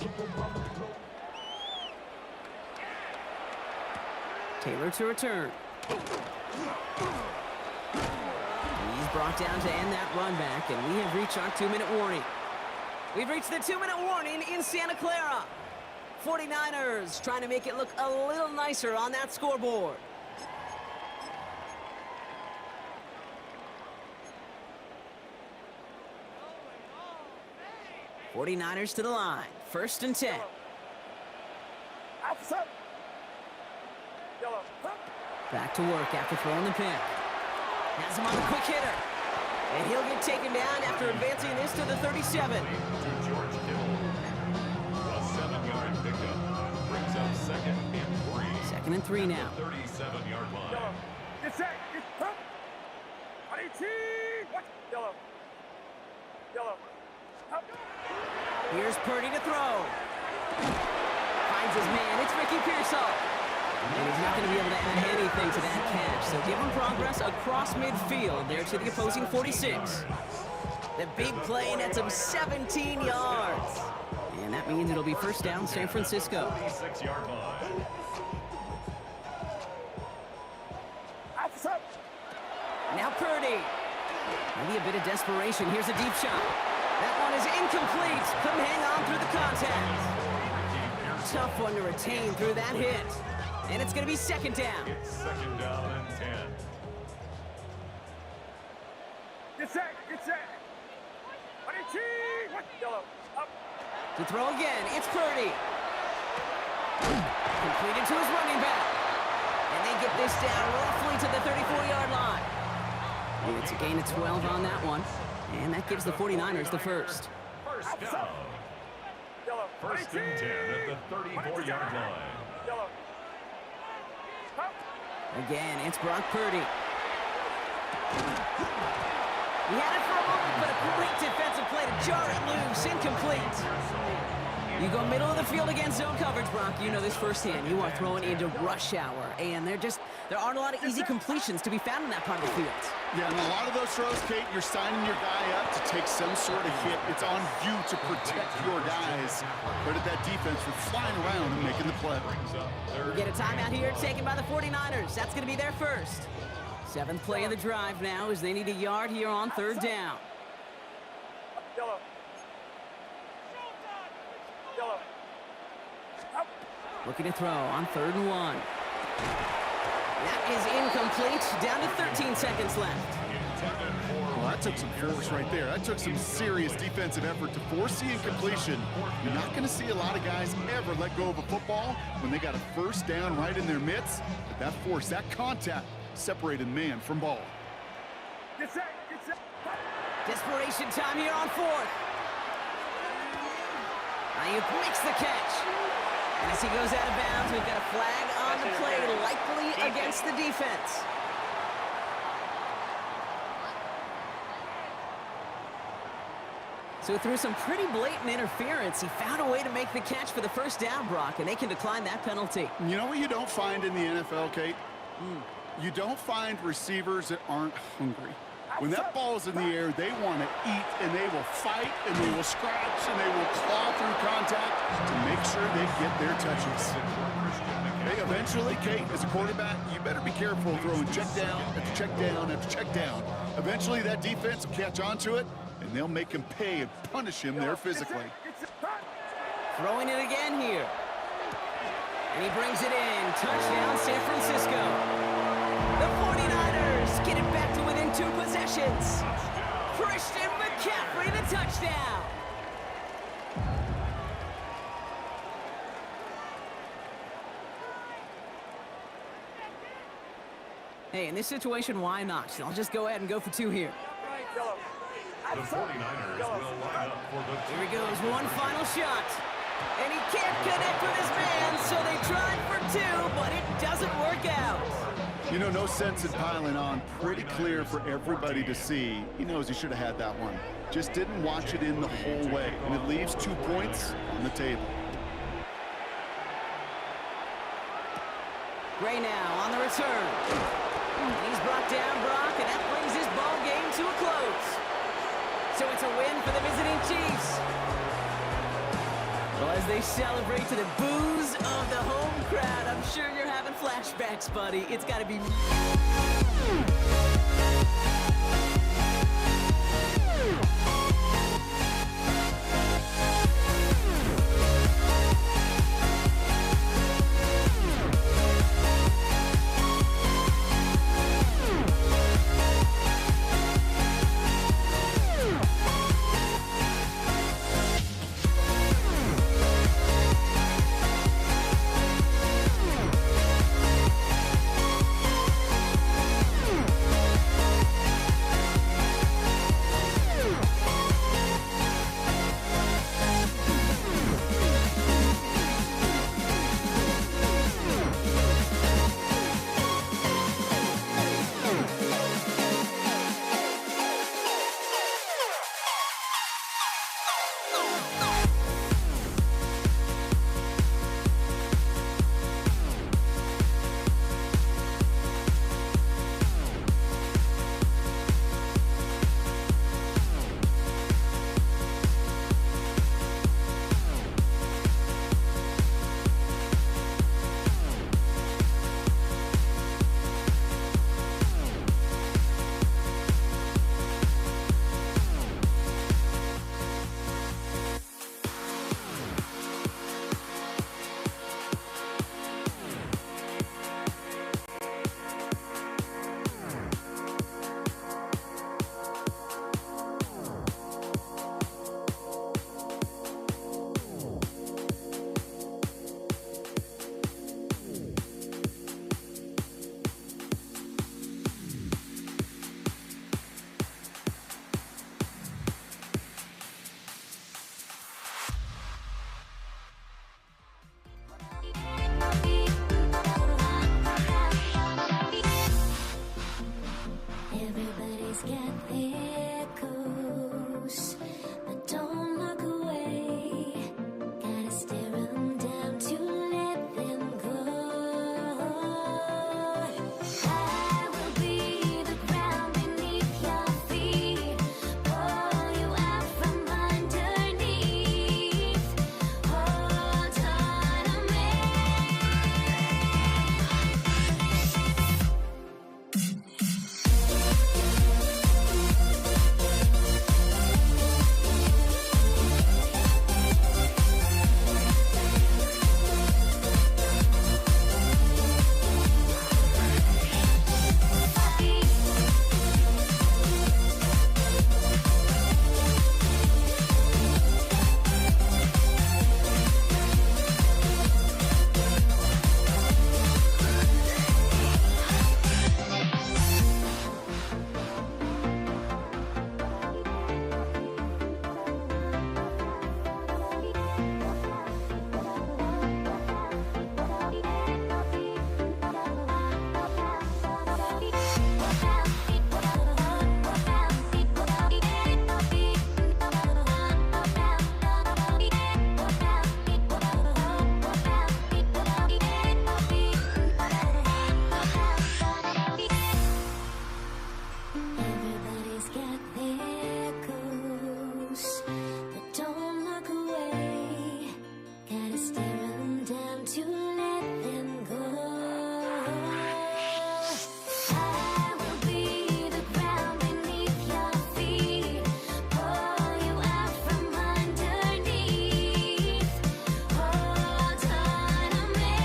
Taylor to return. He's brought down to end that run back, and we have reached our 2-minute warning. We've reached the 2-minute warning in Santa Clara. 49ers trying to make it look a little nicer on that scoreboard. '49ers to the line. 1st and 10. Back to work after throwing the pick. Has him on the quick hitter. And he'll get taken down after advancing this to the 37. To George Kittle. A 7-yard pickup brings up 2nd and 3. 2nd and 3 now. 37-yard line. Get set. Get up. 22. Yellow. Yellow. Up. Here's Purdy to throw. Finds his man. It's Ricky Pearsall. And he's not going to be able to add anything to that catch. So give him progress across midfield there to the opposing 46. The big play nets him 17 yards. And that means it'll be 1st down San Francisco. 46-yard line. Now Purdy. Maybe a bit of desperation. Here's a deep shot. That one is incomplete. Couldn't hang on through the contact. Tough one to retain through that hit. And it's going to be 2nd down. It's 2nd down and 10. Get set. Get set. 22. Yellow. Up. To throw again, it's Purdy. Completed to his running back. And they get this down roughly to the 34-yard line. And it's a gain of 12 on that one. And that gives the 49ers the first. 1st down. Yellow. 1st and 10 at the 34-yard line. Yellow. Up. Again, it's Brock Purdy. He had it for a moment, but a great defensive play to jar it loose. Incomplete. You go middle of the field against zone coverage, Brock. You know this firsthand. You are throwing into rush hour, and there aren't a lot of easy completions to be found in that part of the field. Yeah, and a lot of those throws, Kate, you're signing your guy up to take some sort of hit. It's on you to protect your guys. Credit that defense for flying around and making the play. We get a timeout here taken by the 49ers. That's going to be their first. 7th play of the drive now as they need a yard here on 3rd down. Yellow. Yellow. Up. Looking to throw on 3rd and 1. That is incomplete. Down to 13 seconds left. Well, that took some force right there. That took some serious defensive effort to force the incompletion. You're not going to see a lot of guys ever let go of a football when they got a 1st down right in their midst. But that force, that contact, separated man from ball. Get set. Get set. Desperation time here on 4th. Ayuk makes the catch. And as he goes out of bounds, we've got a flag on the play, likely against the defense. So through some pretty blatant interference, he found a way to make the catch for the 1st down, Brock, and they can decline that penalty. You know what you don't find in the NFL, Kate? You don't find receivers that aren't hungry. When that ball's in the air, they want to eat, and they will fight, and they will scratch, and they will claw through contact to make sure they get their touches. Hey, eventually, Kate, as a quarterback, you better be careful throwing check down after check down after check down. Eventually, that defense will catch on to it, and they'll make him pay and punish him there physically. Throwing it again here. And he brings it in. Touchdown, San Francisco. The 49ers get it back to within 2 possessions. Christian McCaffrey, the touchdown. Hey, in this situation, why not? I'll just go ahead and go for 2 here. The 49ers will line up for the... Here he goes, one final shot. And he can't connect with his man, so they tried for two, but it doesn't work out. You know, no sense in piling on. Pretty clear for everybody to see. He knows he should have had that one. Just didn't watch it in the whole way. And it leaves 2 points on the table. Gray now on the return. He's brought down Brock, and that brings his ball game to a close. So it's a win for the visiting Chiefs. Well, as they celebrate to the boos of the home crowd, I'm sure you're having flashbacks, buddy. It's got to be... Everybody's got their coast, but don't look away. Gotta stare 'em down to let them go. I will be the ground beneath your feet, pull you out from underneath. Hold on to me. Everybody's got their goals, but don't look away. Gotta stare 'em down to let them go. I will be the ground beneath your feet, pull you out from underneath. Hold on to me.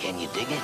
Can you dig it?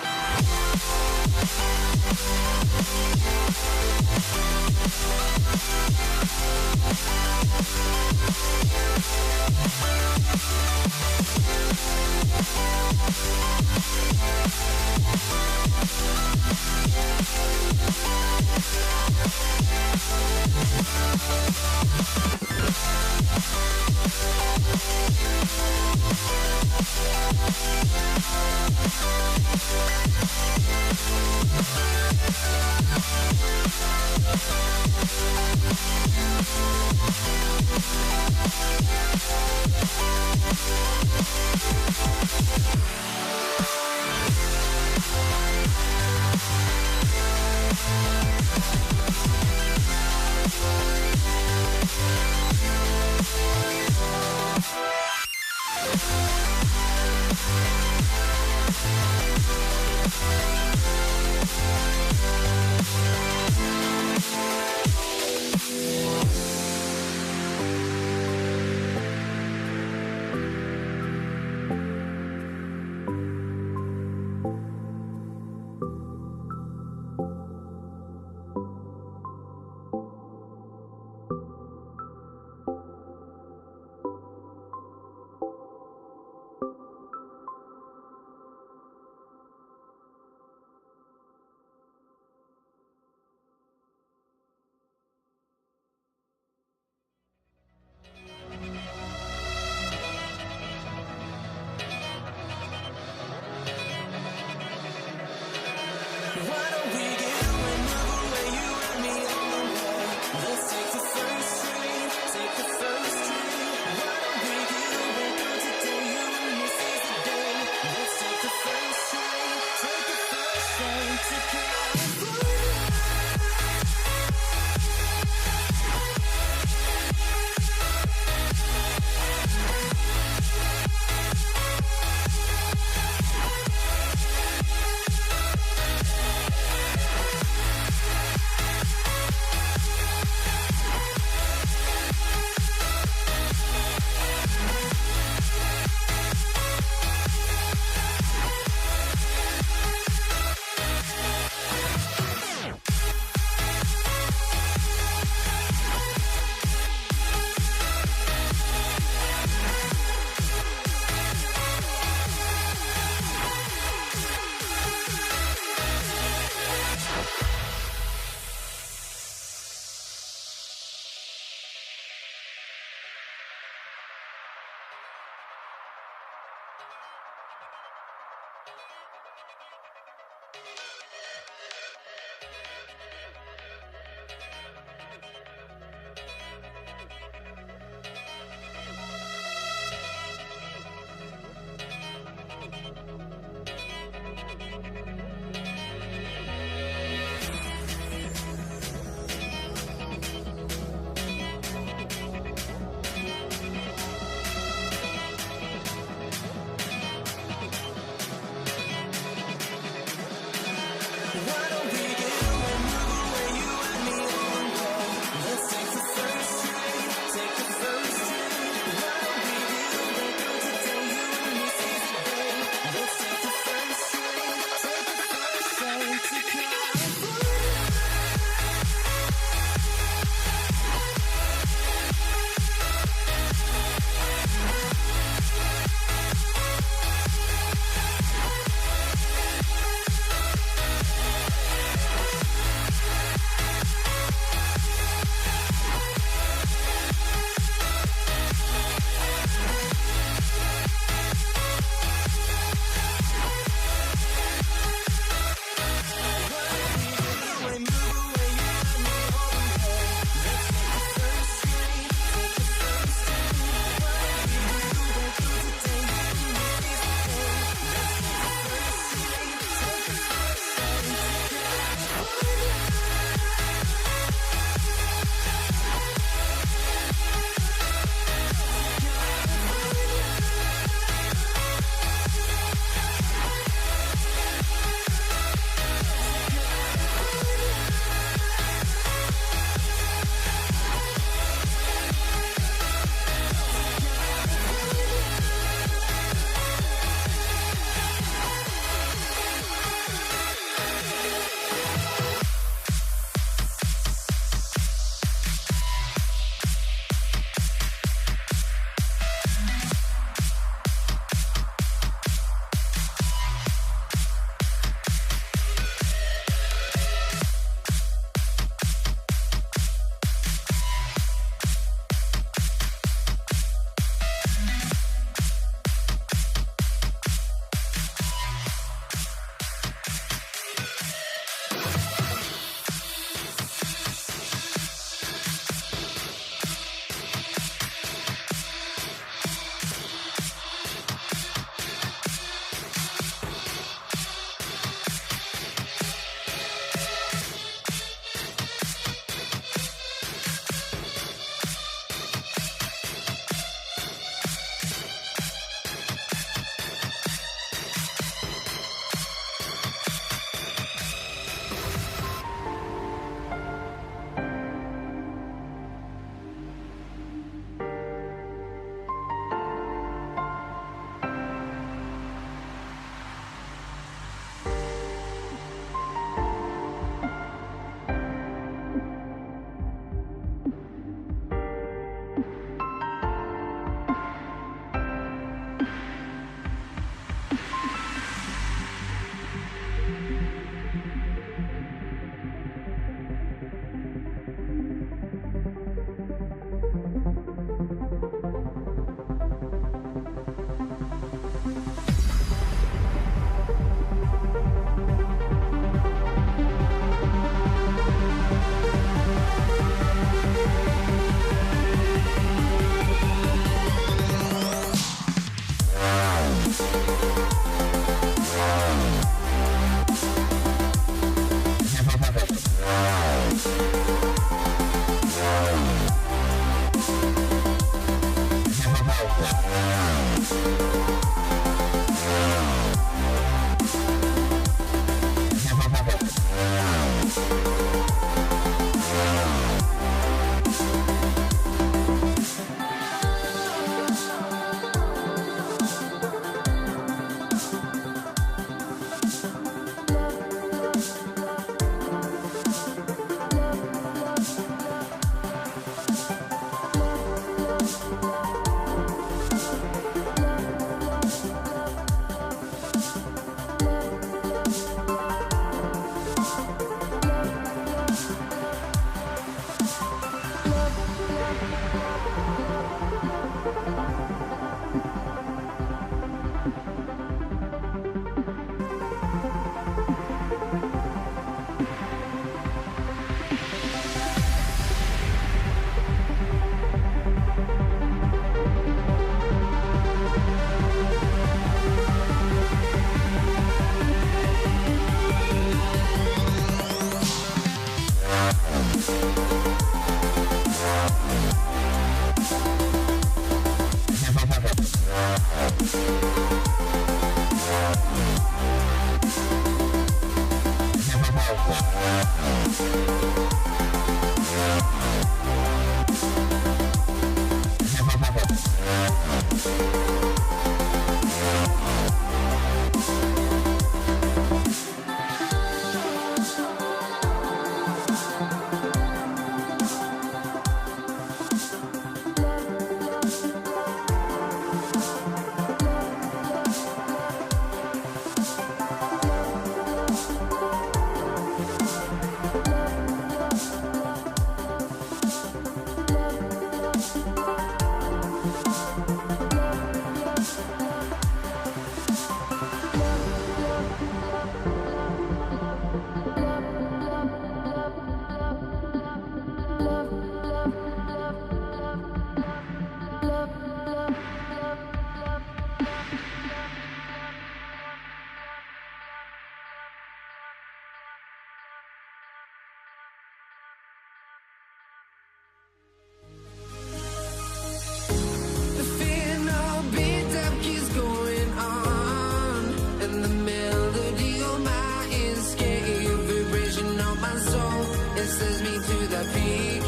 The final beat-up keeps going on, and the melody on my escape, vibration on my soul, it sends me to the peak.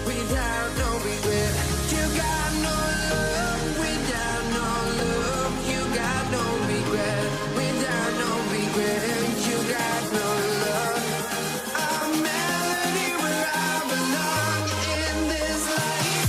Without no regret, you got no love. Without no love, you got no regret. Without no regret, you got no love. A melody where I belong in this life.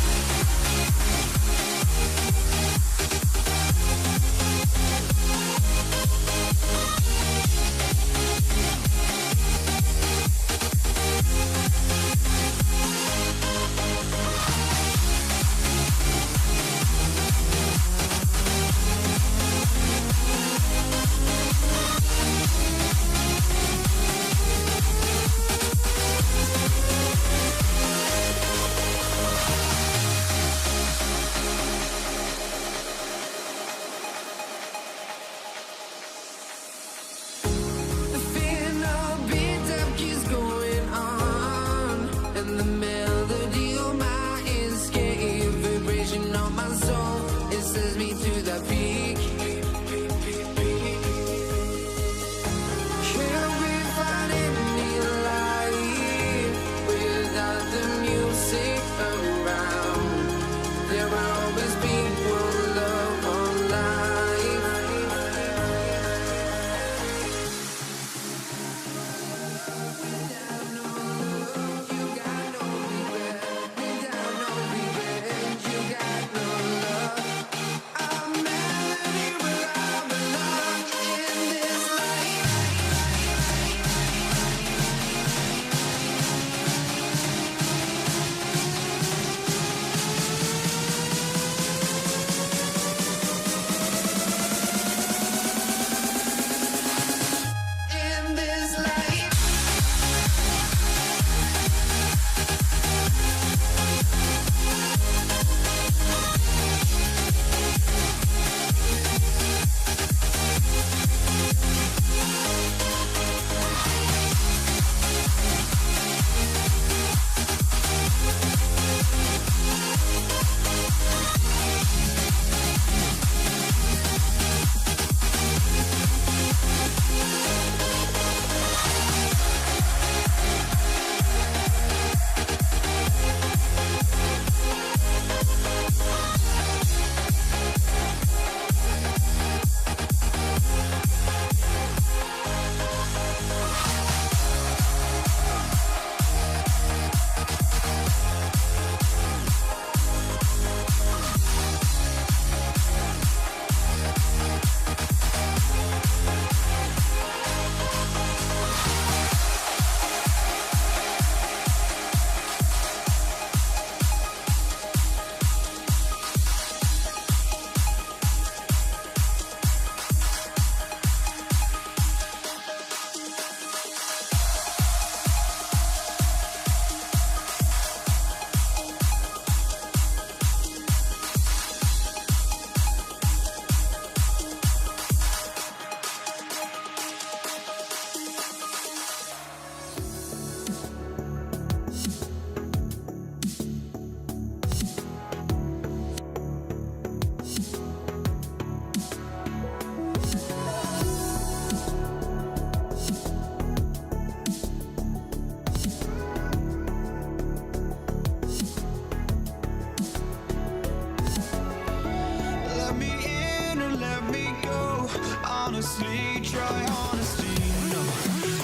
honestly, try honesty. No,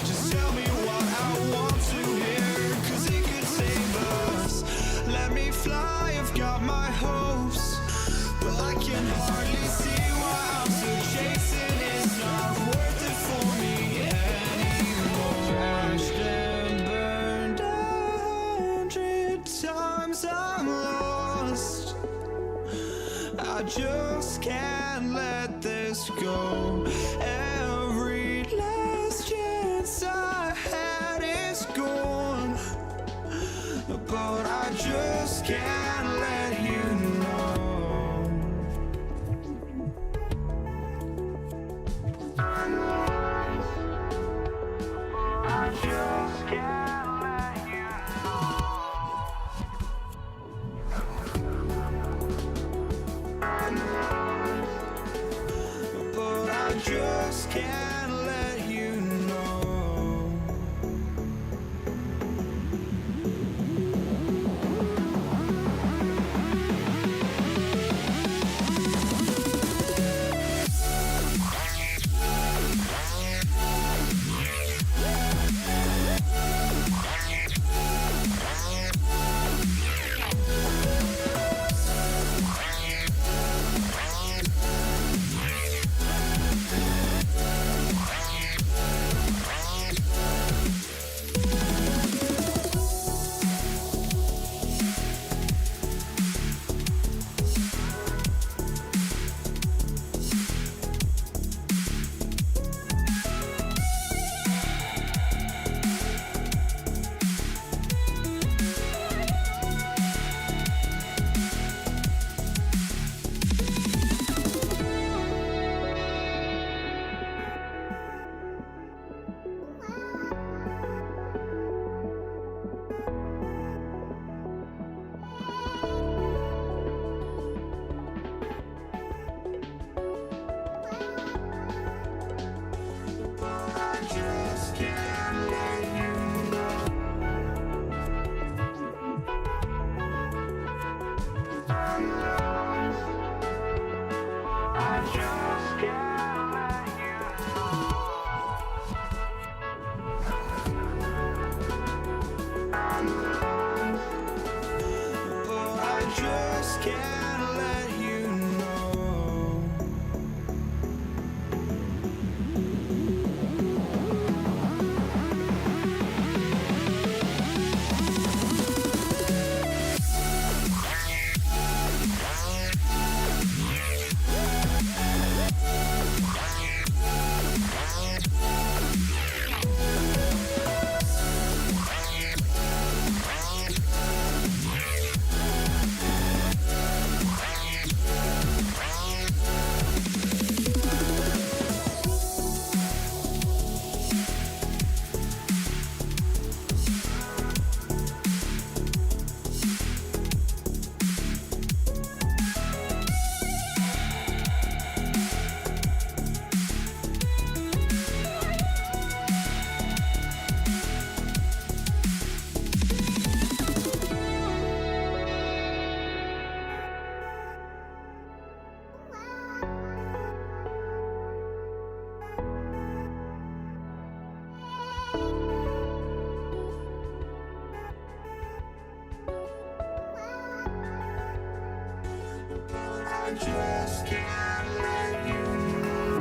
just tell me what I want to hear, 'cause it could save us. Let me fly, I've got my hopes, but I can hardly see why I'm still chasing. It's not worth it for me anymore. Crashed and burned 100 times, I'm lost. I just can't let this go. Every last chance I had is gone, but I just can't let you know. I just can't let you know. But I just can't let you know. just can't let you know.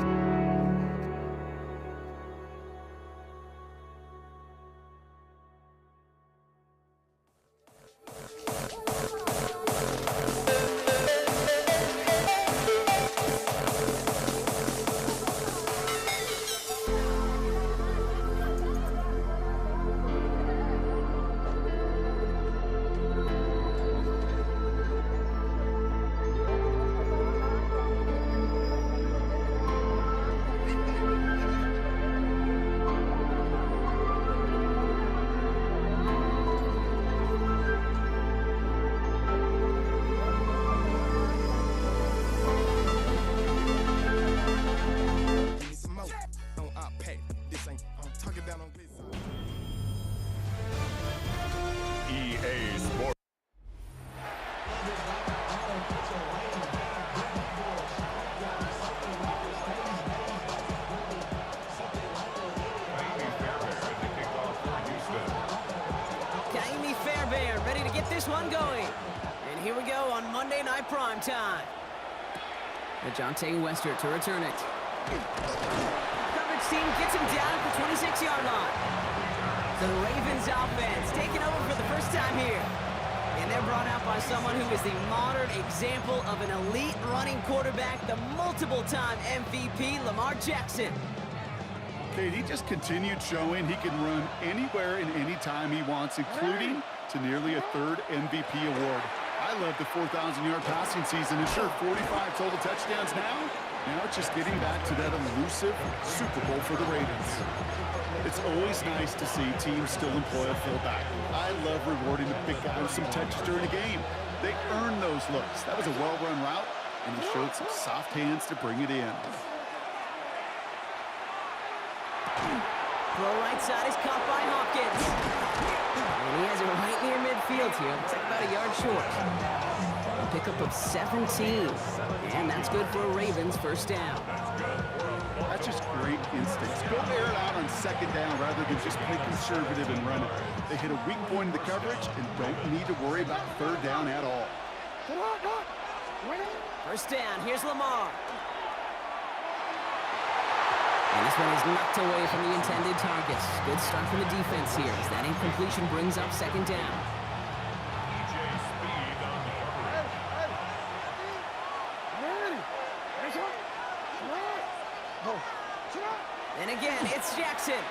EA Sports. this one going. And here we go on Monday Night Prime Time. DeJounte Wester to return it. Coverage team gets him down at the 26-yard line. The Ravens offense taking over for the first time here. And they're brought out by someone who is the modern example of an elite running quarterback, the multiple-time MVP, Lamar Jackson. Kate, he just continued showing he can run anywhere and anytime he wants, including to nearly a third MVP award. I love the 4,000-yard passing season, and sure, 45 total touchdowns now. Now it's just getting back to that elusive Super Bowl for the Ravens. It's always nice to see teams still employ a fullback. I love rewarding the big guy with some touches during a game. They earn those looks. That was a well-run route, and he showed some soft hands to bring it in. Throw right side is caught by Hopkins. And he has it right near midfield here. Looks like about a yard short. A pickup of 17. And that's good for a Ravens first down. That's just great instincts. Go air it out on second down rather than just play conservative and run it. They hit a weak point in the coverage and don't need to worry about third down at all. First down, here's Lamar. And this one is knocked away from the intended targets. Good start from the defense here as that incompletion brings up second down. And again, it's Jackson.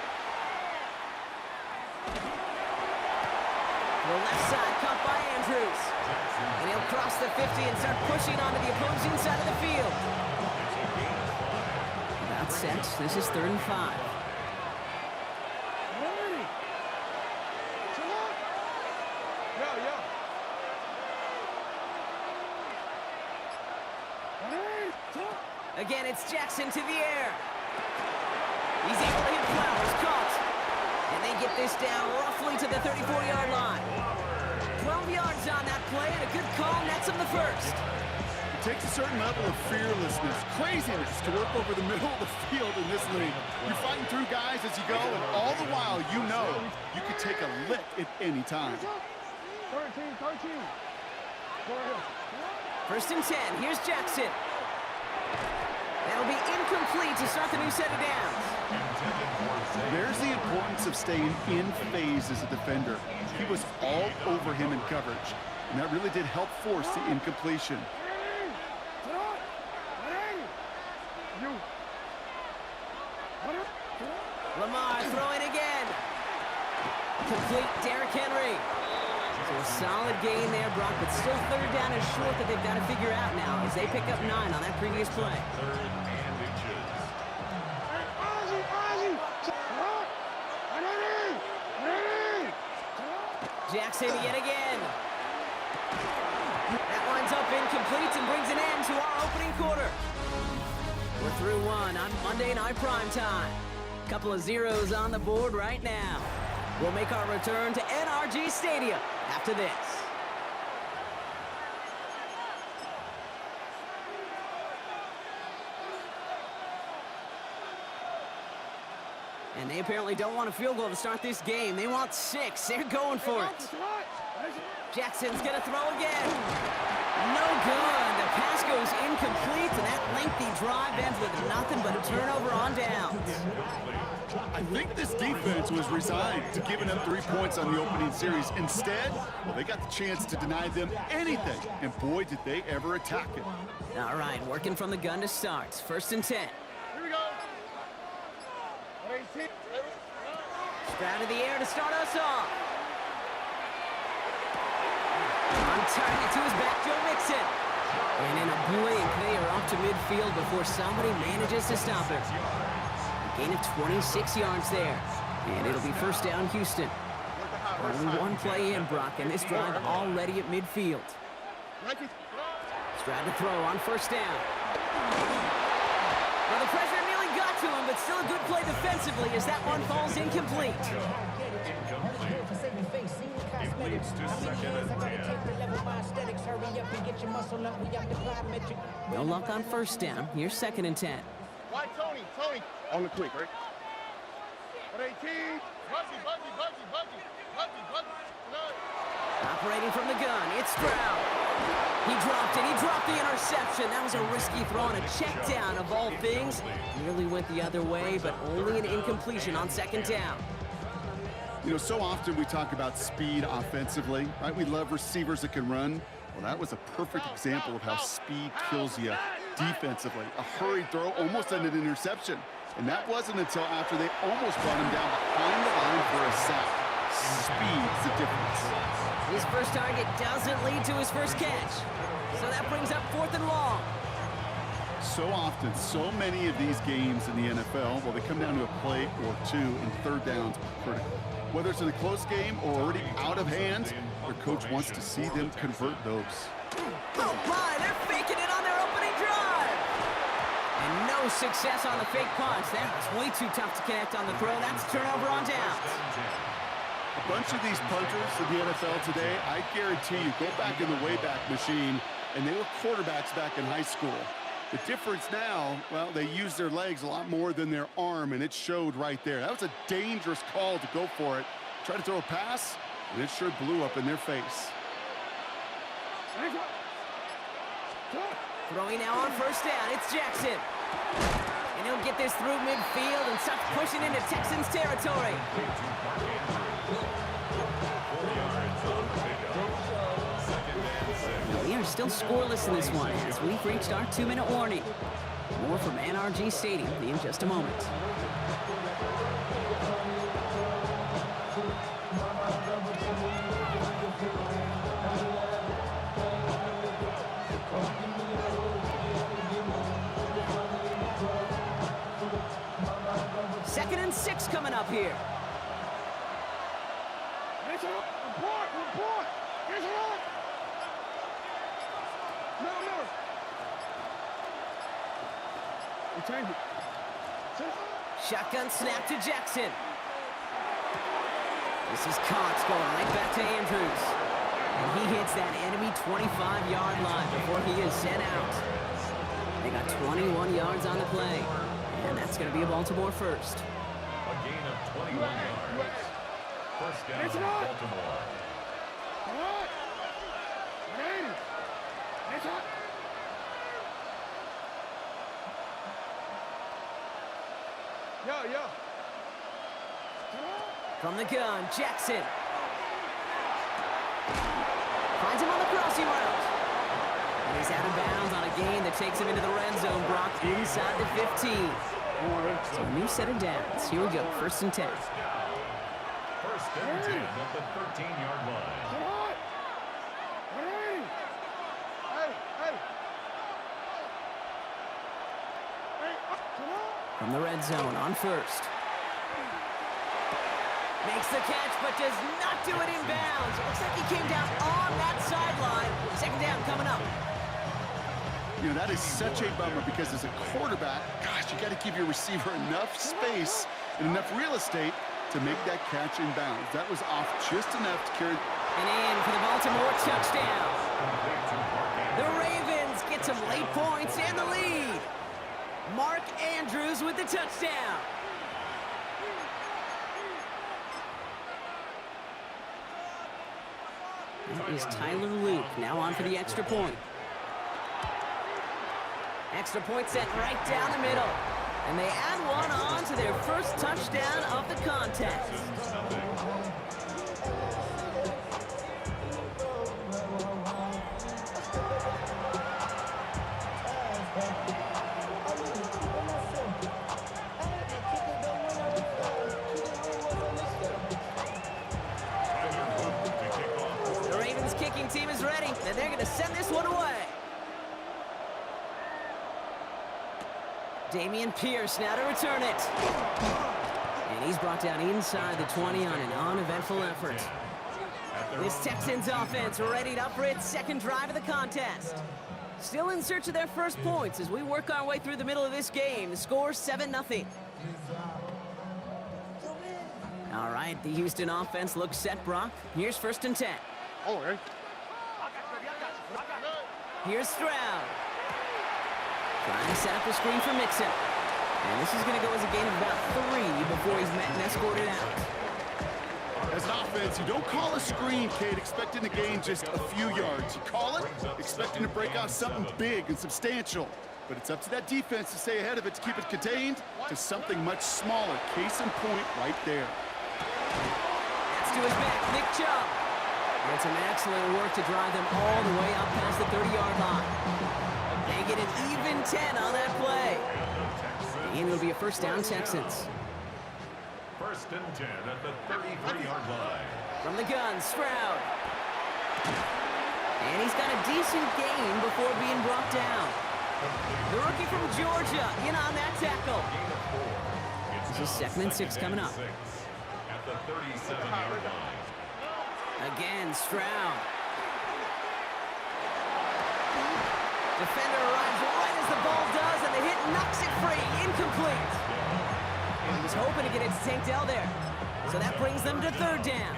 The left side caught by Andrews. And he'll cross the 50 and start pushing onto the opposing side of the field. About set. This is 3rd and 5. Again, it's Jackson to the air. He's able to hit Flowers, caught. And they get this down roughly to the 34-yard line. 12 yards on that play, and a good call nets him the first. It takes a certain level of fearlessness, craziness to work over the middle of the field in this league. You're fighting through guys as you go, and all the while you know you could take a lick at any time. 13. First and 10, here's Jackson. That'll be incomplete to start the new set of downs. There's the importance of staying in phase as a defender. He was all over him in coverage, and that really did help force the incompletion. Lamar throwing again. Complete, Derrick Henry. So a solid gain there, Brock, but still third down is short that they've got to figure out now as they pick up 9 on that previous play. Jackson yet again. That winds up incomplete and brings an end to our opening quarter. We're through 1 on Monday Night Prime Time. Couple of zeros on the board right now. We'll make our return to NRG Stadium after this. And they apparently don't want a field goal to start this game. They want 6. They're going for it. Jackson's going to throw again. No good. The pass goes incomplete, and that lengthy drive ends with nothing but a turnover on downs. I think this defense was resigned to giving up 3 points on the opening series. Instead, well, they got the chance to deny them anything, and boy, did they ever attack it. All right, working from the gun to start. 1st and 10. Here we go. 18. Stroud of the air to start us off. On target to his back, Joe Mixon. And in a blink, they are off to midfield before somebody manages to stop it. A gain of 26 yards there. And it'll be first down, Houston. Only one play in, Brock, and this drive already at midfield. Stroud to throw on first down. Well, the pressure nearly got to him, but still a good play defensively as that one falls incomplete. Leads to 2nd and 10. No luck on first down. Here's 2nd and 10. Why, Tony? On the quick, right? 18. Buzzy. Operating from the gun, it's Stroud. He dropped it. He dropped the interception. That was a risky throw and a check down of all things. Nearly went the other way, but only an incompletion on second down. You know, so often we talk about speed offensively, right? We love receivers that can run. Well, that was a perfect example of how speed kills you defensively. A hurried throw almost ended an interception. And that wasn't until after they almost brought him down behind the line for a sack. Speed's the difference. His first target doesn't lead to his first catch. So that brings up 4th and long. So often, so many of these games in the NFL, well, they come down to a play or two, and third downs are critical. Whether it's in a close game or already out of hand, their coach wants to see them convert those. Oh my, they're faking it on their opening drive. And no success on the fake punch. That's way too tough to connect on the throw. That's turnover on downs. A bunch of these punters in the NFL today, I guarantee you, go back in the Wayback Machine, and they were quarterbacks back in high school. The difference now, well, they use their legs a lot more than their arm, and it showed right there. That was a dangerous call to go for it. Try to throw a pass, and it sure blew up in their face. Throwing now on first down, it's Jackson. And he'll get this through midfield and starts pushing into Texans territory. We are still scoreless in this one as we've reached our 2-minute warning. More from NRG Stadium in just a moment. Second and 6 coming up here. Report! Get it up! No. Retain it. Shotgun snap to Jackson. This is Cox going right back to Andrews. And he hits that enemy 25-yard line before he is sent out. They got 21 yards on the play. And that's going to be a Baltimore first. A gain of 21 yards. First down, Baltimore. Yo. From the gun, Jackson. Finds him on the crossing route. And he's out of bounds on a gain that takes him into the red zone, Brock, inside the 15. So a new set of downs. Here we go, 1st and 10. First and 10 at the 13-yard line. From the red zone on first. Makes the catch, but does not do it in bounds. It looks like he came down on that sideline. Second down coming up. You know, that is such a bummer because as a quarterback, gosh, you got to give your receiver enough space and enough real estate to make that catch in bounds. That was off just enough to carry. And in for the Baltimore touchdown. The Ravens get some late points and the lead. Mark Andrews with the touchdown. That is Tyler Luke now on for the extra point. Extra point set right down the middle. And they add one on to their first touchdown of the contest. The Ravens kicking team is ready, and they're going to send this one away. Dameon Pierce now to return it. And he's brought down inside the 20 on an uneventful effort. This Texans offense ready up for its second drive of the contest. Still in search of their first points as we work our way through the middle of this game. The score 7-0. All right, the Houston offense looks set, Brock. Here's 1st and 10. All right. Here's Stroud. Trying to set up a screen for Mixon. And this is going to go as a gain of about 3 before he's met and escorted out. As an offense, You don't call a screen, Kate, expecting to gain just a few yards. You call it expecting to break out something big and substantial. But it's up to that defense to stay ahead of it, to keep it contained to something much smaller. Case in point right there. That's to his back, Nick Chubb. And some excellent work to drive them all the way up past the 30-yard line. They get an even 10 on that play. And it'll be a first down, Texans. First and 10 at the 33-yard line. From the gun, Stroud. And he's got a decent gain before being brought down. The rookie from Georgia in on that tackle. This is 2nd and 6 coming up. At the 37-yard line. Again, Stroud. Defender arrives right as the ball does, and the hit knocks it free. Incomplete. He was hoping to get it to Tank Dell there. So that brings them to 3rd down.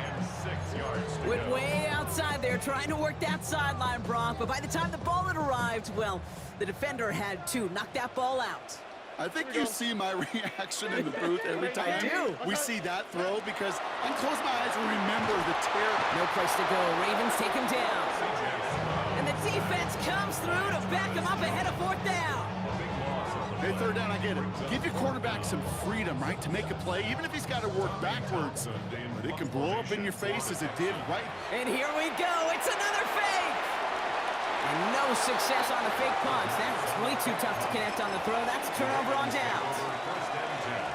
Went way outside there, trying to work that sideline, Brock. But by the time the ball had arrived, well, the defender had to knock that ball out. I think you see my reaction in the booth every time I do. we see that throw, because I can close my eyes and remember the terror. No place to go. Ravens take him down. And the defense comes through to back him up ahead of 4th down. Hey, 3rd down, I get it. Give your quarterback some freedom, right, to make a play, even if he's got to work backwards. But it can blow up in your face as it did right. And here we go. It's another fake. And no success on the fake punch. That's way too tough to connect on the throw. That's a turnover on downs.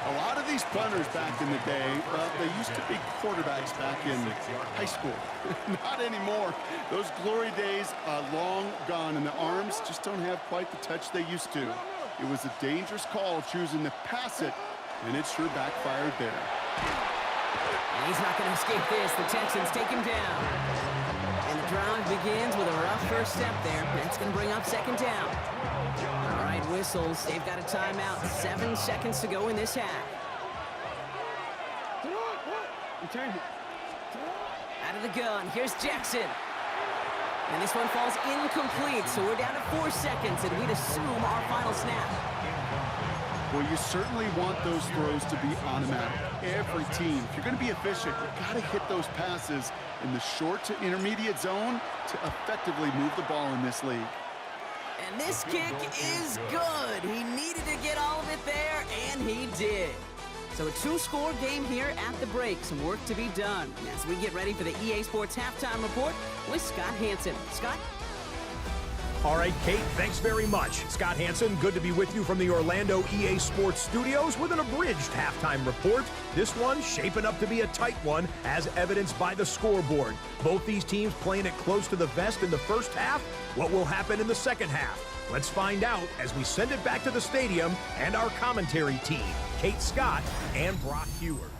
A lot of these punters back in the day, well, they used to be quarterbacks back in high school. Not anymore. Those glory days are long gone, and the arms just don't have quite the touch they used to. It was a dangerous call choosing to pass it, and it sure backfired there. And he's not going to escape this. The Texans take him down. And the drive begins with a rough first step there. That's going to bring up 2nd down. All right, whistles. They've got a timeout. 7 seconds to go in this half. Out of the gun. Here's Jackson. And this one falls incomplete, so we're down to 4 seconds, and we'd assume our final snap. Well, you certainly want those throws to be automatic. Every team, if you're going to be efficient, you've got to hit those passes in the short to intermediate zone to effectively move the ball in this league. And this kick is good. He needed to get all of it there, and he did. So a 2-score game here at the break. Some work to be done as we get ready for the EA Sports Halftime Report with Scott Hanson. Scott? All right, Kate, thanks very much. Scott Hanson, good to be with you from the Orlando EA Sports Studios with an abridged halftime report. This one shaping up to be a tight one, as evidenced by the scoreboard. Both these teams playing it close to the vest in the first half. What will happen in the second half? Let's find out as we send it back to the stadium and our commentary team, Kate Scott and Brock Huard.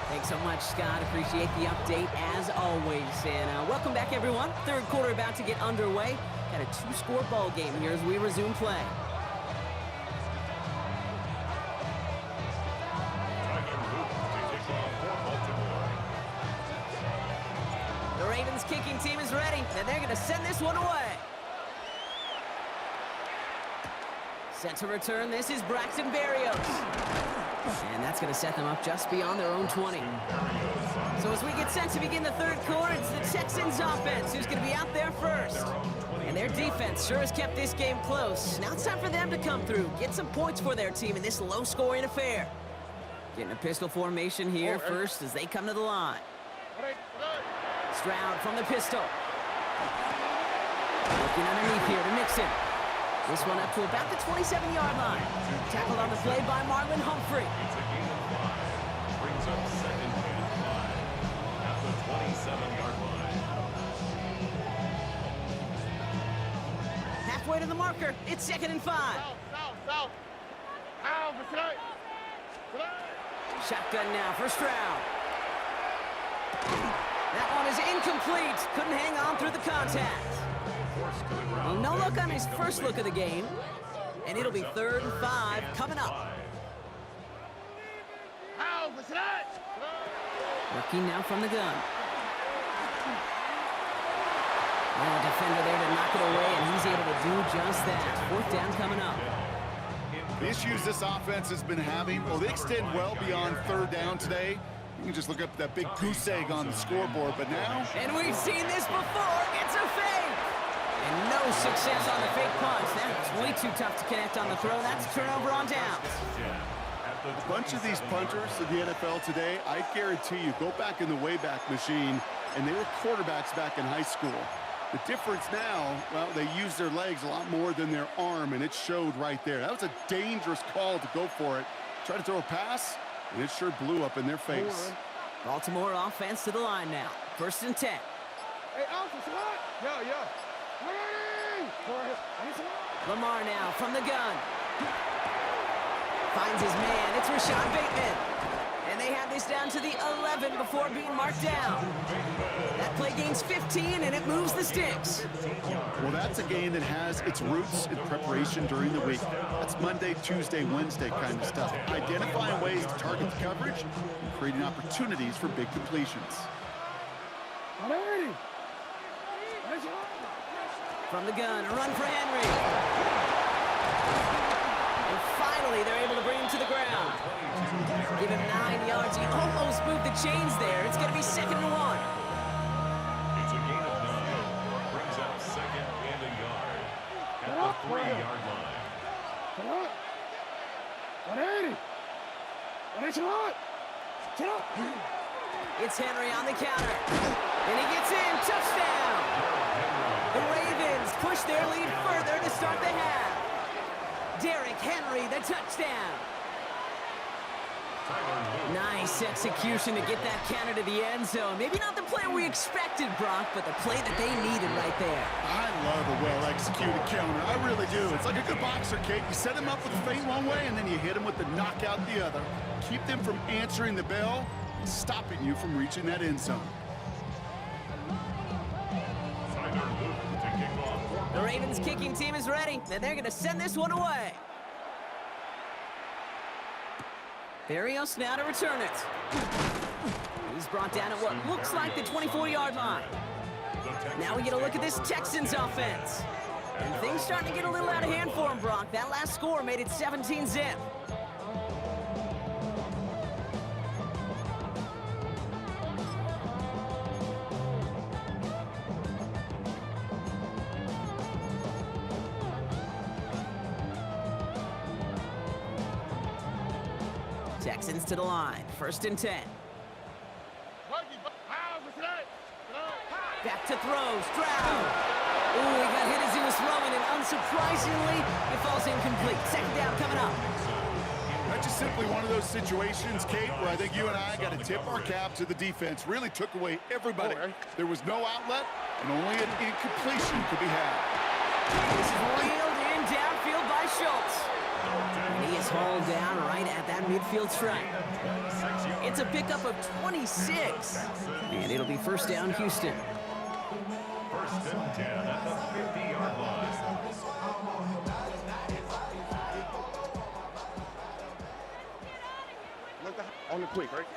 Thanks so much, Scott. Appreciate the update as always. And welcome back, everyone. 3rd quarter about to get underway. Got a 2-score ball game here as we resume play. The Ravens kicking team is ready, and they're going to send this one away. Set to return, this is Braxton Berrios. And that's going to set them up just beyond their own 20. So as we get set to begin the 3rd quarter, it's the Texans offense who's going to be out there first. And their defense sure has kept this game close. Now it's time for them to come through, get some points for their team in this low-scoring affair. Getting a pistol formation here first as they come to the line. Stroud from the pistol. Looking underneath here to Mixon. This one up to about the 27-yard line. Tackled on the play by Marlon Humphrey. Brings up 2nd and 5 at the 27-yard line. Halfway to the marker. It's 2nd and 5. South. Shotgun now for Stroud. That one is incomplete. Couldn't hang on through the contact. Well, no look on his first look of the game. And it'll be 3rd and 5 coming up. Rookie now from the gun. And a defender there to knock it away, and he's able to do just that. 4th down coming up. The issues this offense has been having, well, they extend well beyond 3rd down today. You can just look up that big goose egg on the scoreboard, but now... And we've seen this before. It's a fake. And no success on the fake punch. That's way too tough to connect on the throw. That's a turnover on downs. A bunch of these punters in the NFL today, I guarantee you, go back in the Wayback Machine, and they were quarterbacks back in high school. The difference now, well, they use their legs a lot more than their arm, and it showed right there. That was a dangerous call to go for it. Try to throw a pass, and it sure blew up in their face. Baltimore offense to the line now. 1st and 10. Hey, Alpha, what? Yeah. Lamar now from the gun. Finds his man. It's Rashad Bateman. And they have this down to the 11 before being marked down. That play gains 15, and it moves the sticks. Well, that's a game that has its roots in preparation during the week. That's Monday, Tuesday, Wednesday kind of stuff. Identifying ways to target the coverage and creating opportunities for big completions. From the gun, a run for Henry. And finally, they're able to bring him to the ground. Give him 9 yards. He almost moved the chains there. It's going to be 2nd and 1. It's a gain of 9. Brings up 2nd and a yard at the 3-yard line. Come on. 180. 180. It's Henry on the counter. And he gets in. Touchdown. The Ravens push their lead further to start the half. Derrick Henry, the touchdown. Nice execution to get that counter to the end zone. Maybe not the play we expected, Brock, but the play that they needed right there. I love a well-executed counter. I really do. It's like a good boxer, Kate. You set him up with a feint one way, and then you hit him with the knockout the other. Keep them from answering the bell, stopping you from reaching that end zone. The Ravens kicking team is ready, and they're going to send this one away. Berrios now to return it. He's brought down at what looks like the 24-yard line. Now we get a look at this Texans offense. And things starting to get a little out of hand for him, Brock. That last score made it 17-zip. Texans to the line. 1st and 10. Back to throw. Stroud. Ooh, he got hit as he was throwing, and unsurprisingly, it falls incomplete. 2nd down coming up. That's just simply one of those situations, Kate, where I think you and I got to tip our cap to the defense. Really took away everybody. There was no outlet, and only an incompletion could be had. This is reeled in downfield by Schultz. And he is hauled down right at that midfield stripe. It's a pickup of 26. And it'll be 1st down, Houston. 1st and 10 at the 50-yard line. On the quick, right?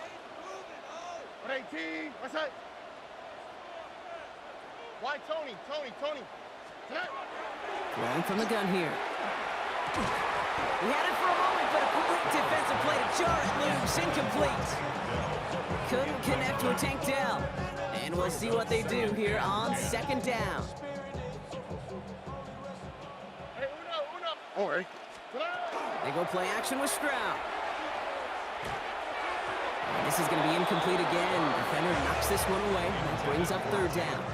118. What's that? Why, Tony? Throwing from the gun here. He had it for a moment, but a quick defensive play to jar it loose. Incomplete. Couldn't connect with Tank Dell. And we'll see what they do here on 2nd down. Hey, uno. All right. They go play action with Stroud. And this is going to be incomplete again. Defender knocks this one away. That brings up 3rd down.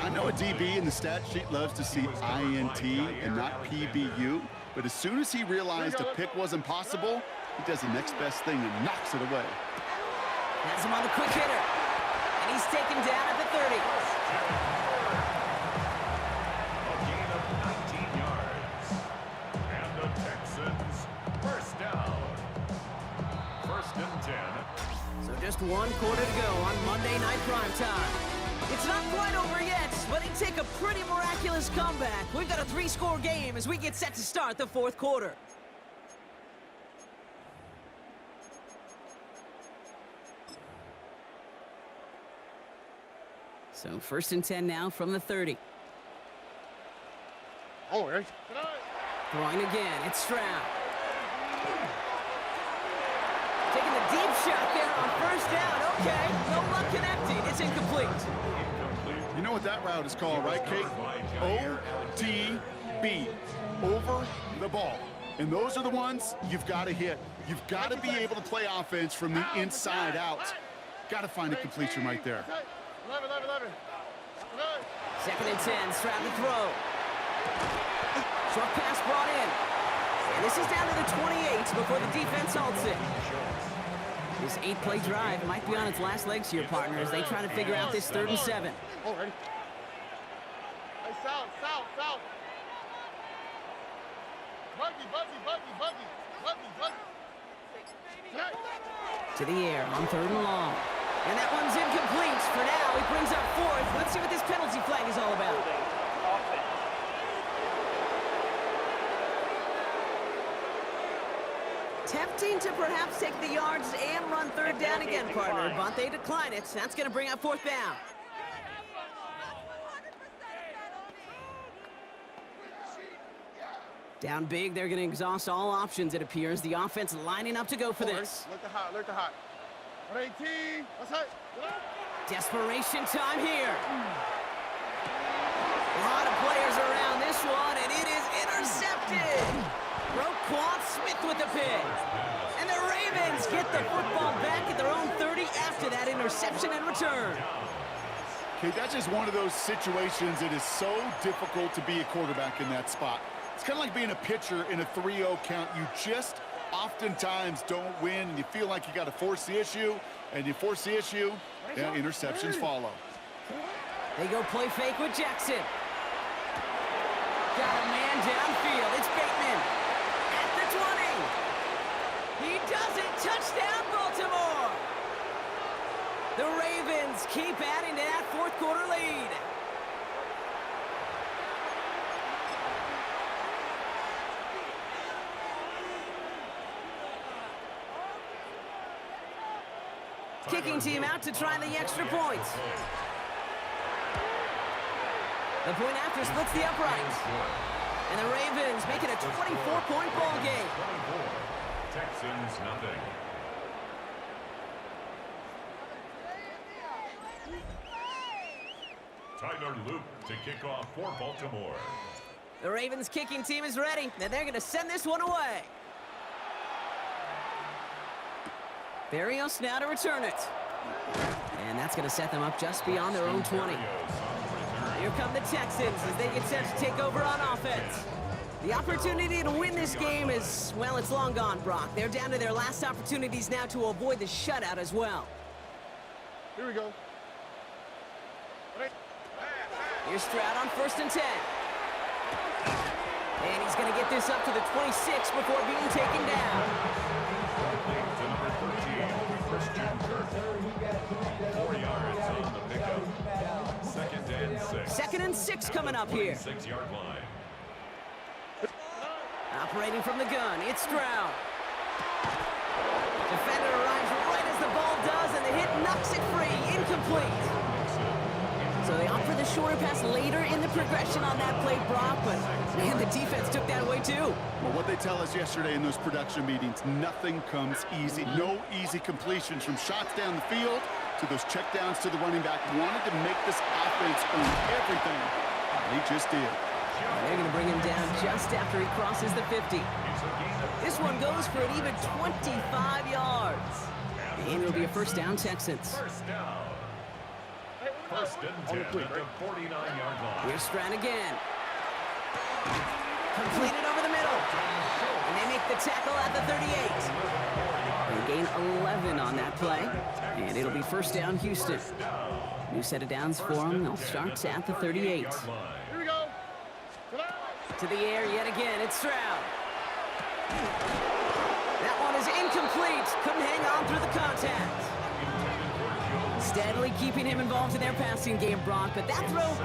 I know a DB in the stat sheet loves to see INT and not PBU, but as soon as he realized a pick wasn't possible, he does the next best thing and knocks it away. Has him on the quick hitter. And he's taken down at the 30. A gain of 19 yards. And the Texans, 1st down. 1st and 10. So just 1 quarter to go on Monday Night Primetime. It's not quite over yet, but it take a pretty miraculous comeback. We've got a 3-score game as we get set to start the 4th quarter. So 1st and 10 now from the 30. All right. Throwing again, it's Stroud. Taking the deep shot there on first down. Okay, no luck connecting. It's incomplete. You know what that route is called, right, Kate? OTB, over the ball. And those are the ones you've got to hit. You've got to be able to play offense from the inside out. Got to find a completion right there. 11. 2nd and 10, Stroud to throw. Short pass brought in. And this is down to the 28 before the defense halts it. This 8-play drive might be on its last legs here, partner, as they try to figure out this 3rd and 7. Oh, ready? Hey, south. Buggy. To the air on 3rd and long. And that one's incomplete. For now, he brings up 4th. Let's see what this penalty flag is all about. Offense. Tempting to perhaps take the yards and run 3rd down again, partner, but they decline it. That's going to bring up 4th down. Down big, they're going to exhaust all options, it appears. The offense lining up to go for this. Look the hot. 18. That's it. Desperation time here. A lot of players around this one, and it is intercepted. Roquan Smith with the pick. And the Ravens get the football back at their own 30 after that interception and return. Okay, that's just one of those situations. It is so difficult to be a quarterback in that spot. It's kind of like being a pitcher in a 3-0 count. You just oftentimes don't win, and you feel like you got to force the issue, and you force the issue, yeah, interceptions follow. They go play fake with Jackson. Got a man downfield. It's Bateman at the 20. He does it. Touchdown, Baltimore. The Ravens keep adding to that 4th quarter lead. Kicking team out to try the extra points. The point after splits the uprights. And the Ravens make it a 24-point ball game. 24. Texans nothing. Tyler Luke to kick off for Baltimore. The Ravens kicking team is ready, and they're going to send this one away. Berrios now to return it. And that's going to set them up just beyond their own 20. Here come the Texans as they get set to take over on offense. The opportunity to win this game is, well, it's long gone, Brock. They're down to their last opportunities now to avoid the shutout as well. Here we go. Here's Stroud on 1st and 10. And he's going to get this up to the 26 before being taken down. To number 13, Christian Kirk. 4 yards on the pickup. 2nd and 6. 2nd and 6 coming up here. 6-yard line. Operating from the gun, it's Stroud. Defender arrives right as the ball does, and the hit knocks it free. Incomplete. So they opt for the shorter pass later in the progression on that play, Brock, but man, the defense took that away too. Well, what they tell us yesterday in those production meetings, nothing comes easy. No easy completions from shots down the field to those checkdowns to the running back. Wanted to make this offense own everything. They just did. And they're going to bring him down just after he crosses the 50. This one goes for an even 25 yards. And it'll be a 1st down, Texans. 1st down. 1st and 10 at the 49-yard line. Here's Stroud again. Completed over the middle. And they make the tackle at the 38. They gain 11 on that play. And it'll be 1st down, Houston. New set of downs for them. They'll start at the 38. Here we go. To the air yet again. It's Stroud. That one is incomplete. Couldn't hang on through the contact. Steadily keeping him involved in their passing game, Brock, but that throw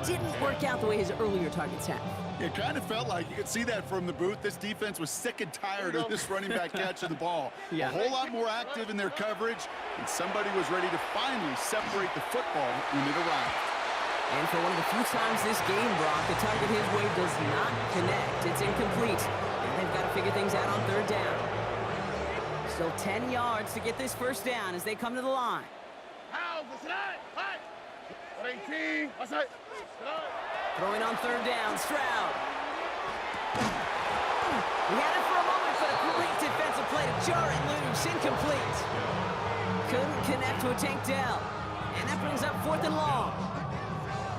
didn't work out the way his earlier targets had. It kind of felt like you could see that from the booth. This defense was sick and tired of this running back catching the ball. Yeah. A whole lot more active in their coverage, and somebody was ready to finally separate the football when it arrived. And for one of the few times this game, Brock, the target his way does not connect. It's incomplete. And they've got to figure things out on 3rd down. Still 10 yards to get this first down as they come to the line. Throwing on third down, Stroud. He had it for a moment, but a great defensive play to jar it loose. Incomplete. Couldn't connect to a Tank Dell. And that brings up 4th and long.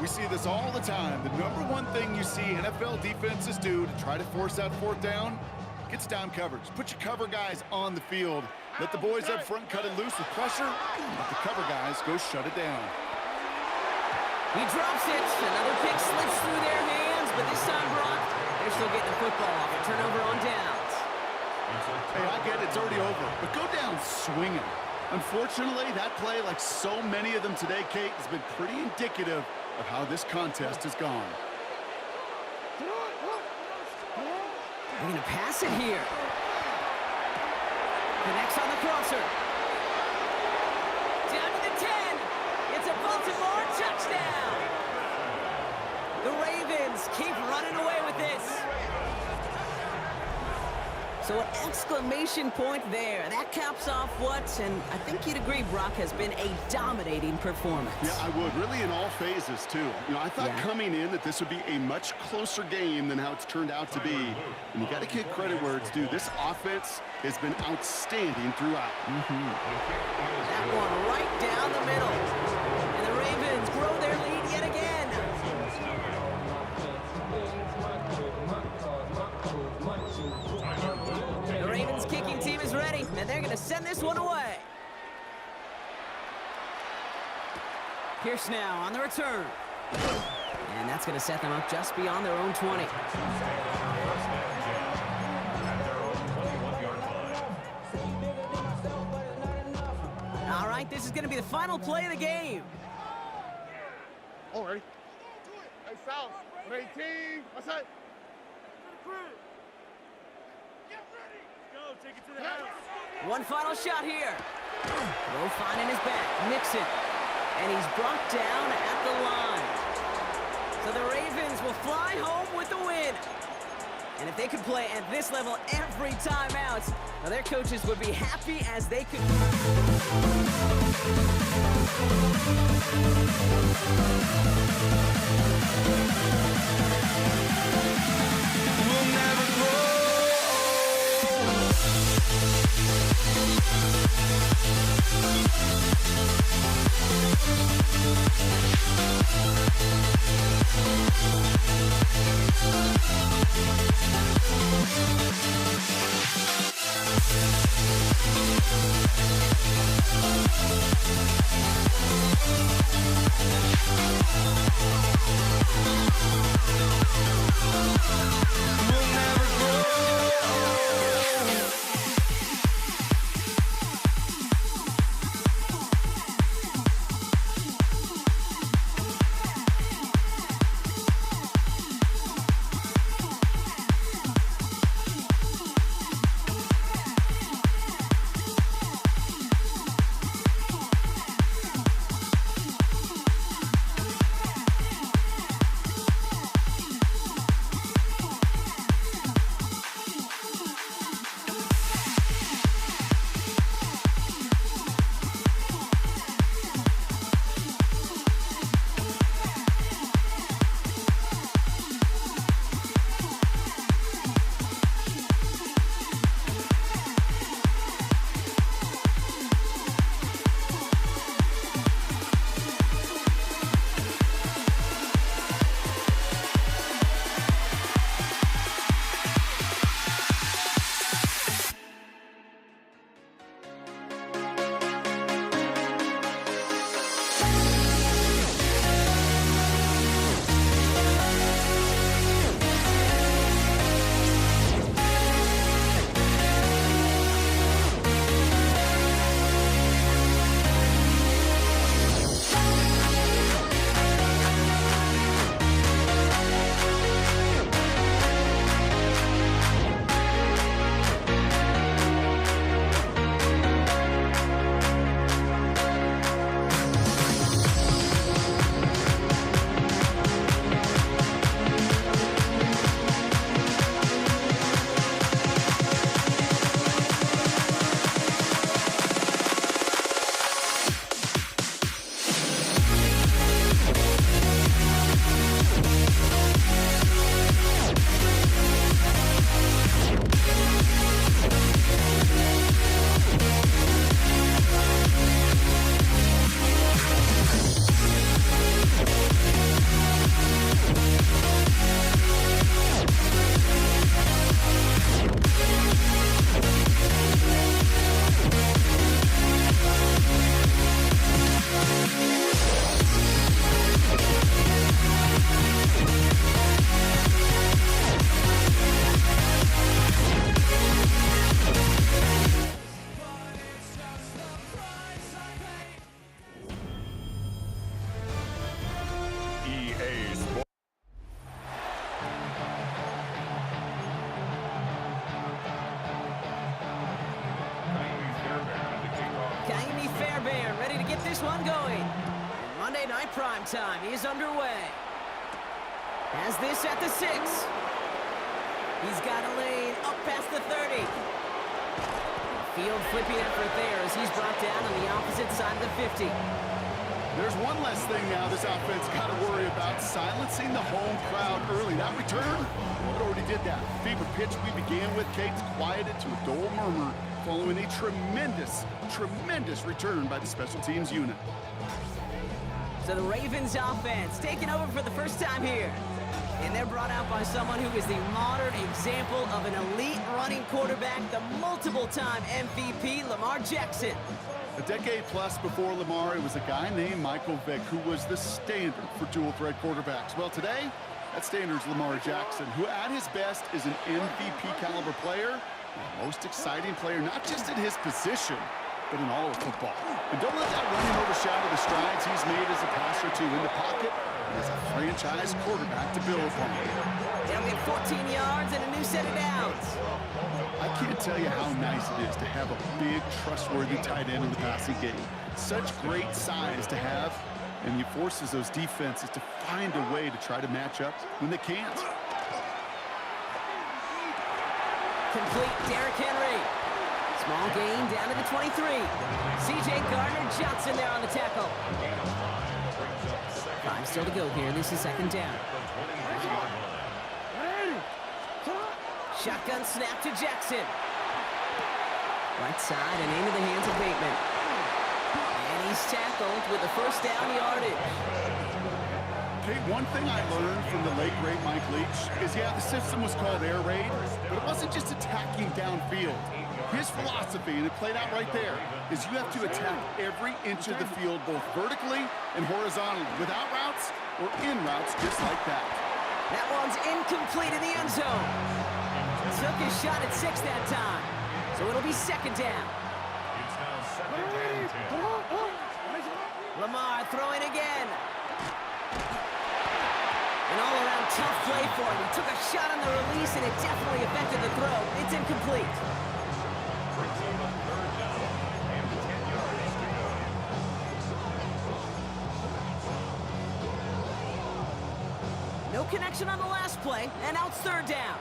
We see this all the time. The number one thing you see NFL defenses do to try to force that 4th down, gets down coverage. Put your cover guys on the field. Let the boys up front cut it loose with pressure. Let the cover guys go shut it down. He drops it. Another pick slips through their hands, but this time, Brock, they're still getting the football off. A turnover on downs. Hey, I get it. It's already over. But go down swinging. Unfortunately, that play, like so many of them today, Kate, has been pretty indicative of how this contest has gone. They're going to pass it here. Connects on the crosser. Down to the 10. It's a Baltimore touchdown. The Ravens keep running away with this. So an exclamation point there. That caps off what, and I think you'd agree, Brock, has been a dominating performance. Yeah, I would. Really in all phases, too. You know, I thought coming in that this would be a much closer game than how it's turned out to be. And you got to give credit where it's due. This offense has been outstanding throughout. That one right down the middle. And the Ravens grow their lead yet again. The Ravens kicking team is ready, and they're going to send this one away. Pierce now on the return. And that's going to set them up just beyond their own 20. All right, this is going to be the final play of the game. All right. Hey, South, 18. What's that? Go, take it to the house. One final shot here. Low finding his back. Nixon. And he's brought down at the line. So the Ravens will fly home with the win. And if they could play at this level every time out, well, their coaches would be happy as they could. We'll never grow. get this one going. And Monday Night Prime Time is underway. Has this at the 6. He's got a lane up past the 30. Field flipping effort there as he's brought down on the opposite side of the 50. There's one less thing now this offense got to worry about, silencing the home crowd early. That return, it already did that. Fever pitch we began with, Kate's quieted to a dull murmur following a tremendous return by the special teams unit. So the Ravens offense taking over for the first time here. And they're brought out by someone who is the modern example of an elite running quarterback, the multiple-time MVP, Lamar Jackson. A decade plus before Lamar, it was a guy named Michael Vick who was the standard for dual-threat quarterbacks. Well, today, that standard is Lamar Jackson, who at his best is an MVP-caliber player, the most exciting player, not just in his position, but in all of football. And don't let that running overshadow the strides he's made as a passer, too, in the pocket, as a franchise quarterback to build upon. They'll get 14 yards and a new set of downs. I can't tell you how nice it is to have a big, trustworthy tight end in the passing game. Such great size to have, and he forces those defenses to find a way to try to match up when they can't. Complete Derrick Henry. Small gain down to the 23. C.J. Gardner-Johnson there on the tackle. 5 still to go here. This is second down. Shotgun snap to Jackson. Right side and into the hands of Bateman. And he's tackled with the first down yardage. Okay, one thing I learned from the late, great Mike Leach is, yeah, the system was called air raid, but it wasn't just attacking downfield. His philosophy, and it played out right there, is you have to attack every inch of the field, both vertically and horizontally, without routes or in routes just like that. That one's incomplete in the end zone. Took his shot at 6 that time. So it'll be second down. It's now second and 10. Lamar throwing again. An all-around tough play for him. He took a shot on the release, and it definitely affected the throw. It's incomplete. Brings up a third down and 10 yards to go. No connection on the last play, and now it's third down.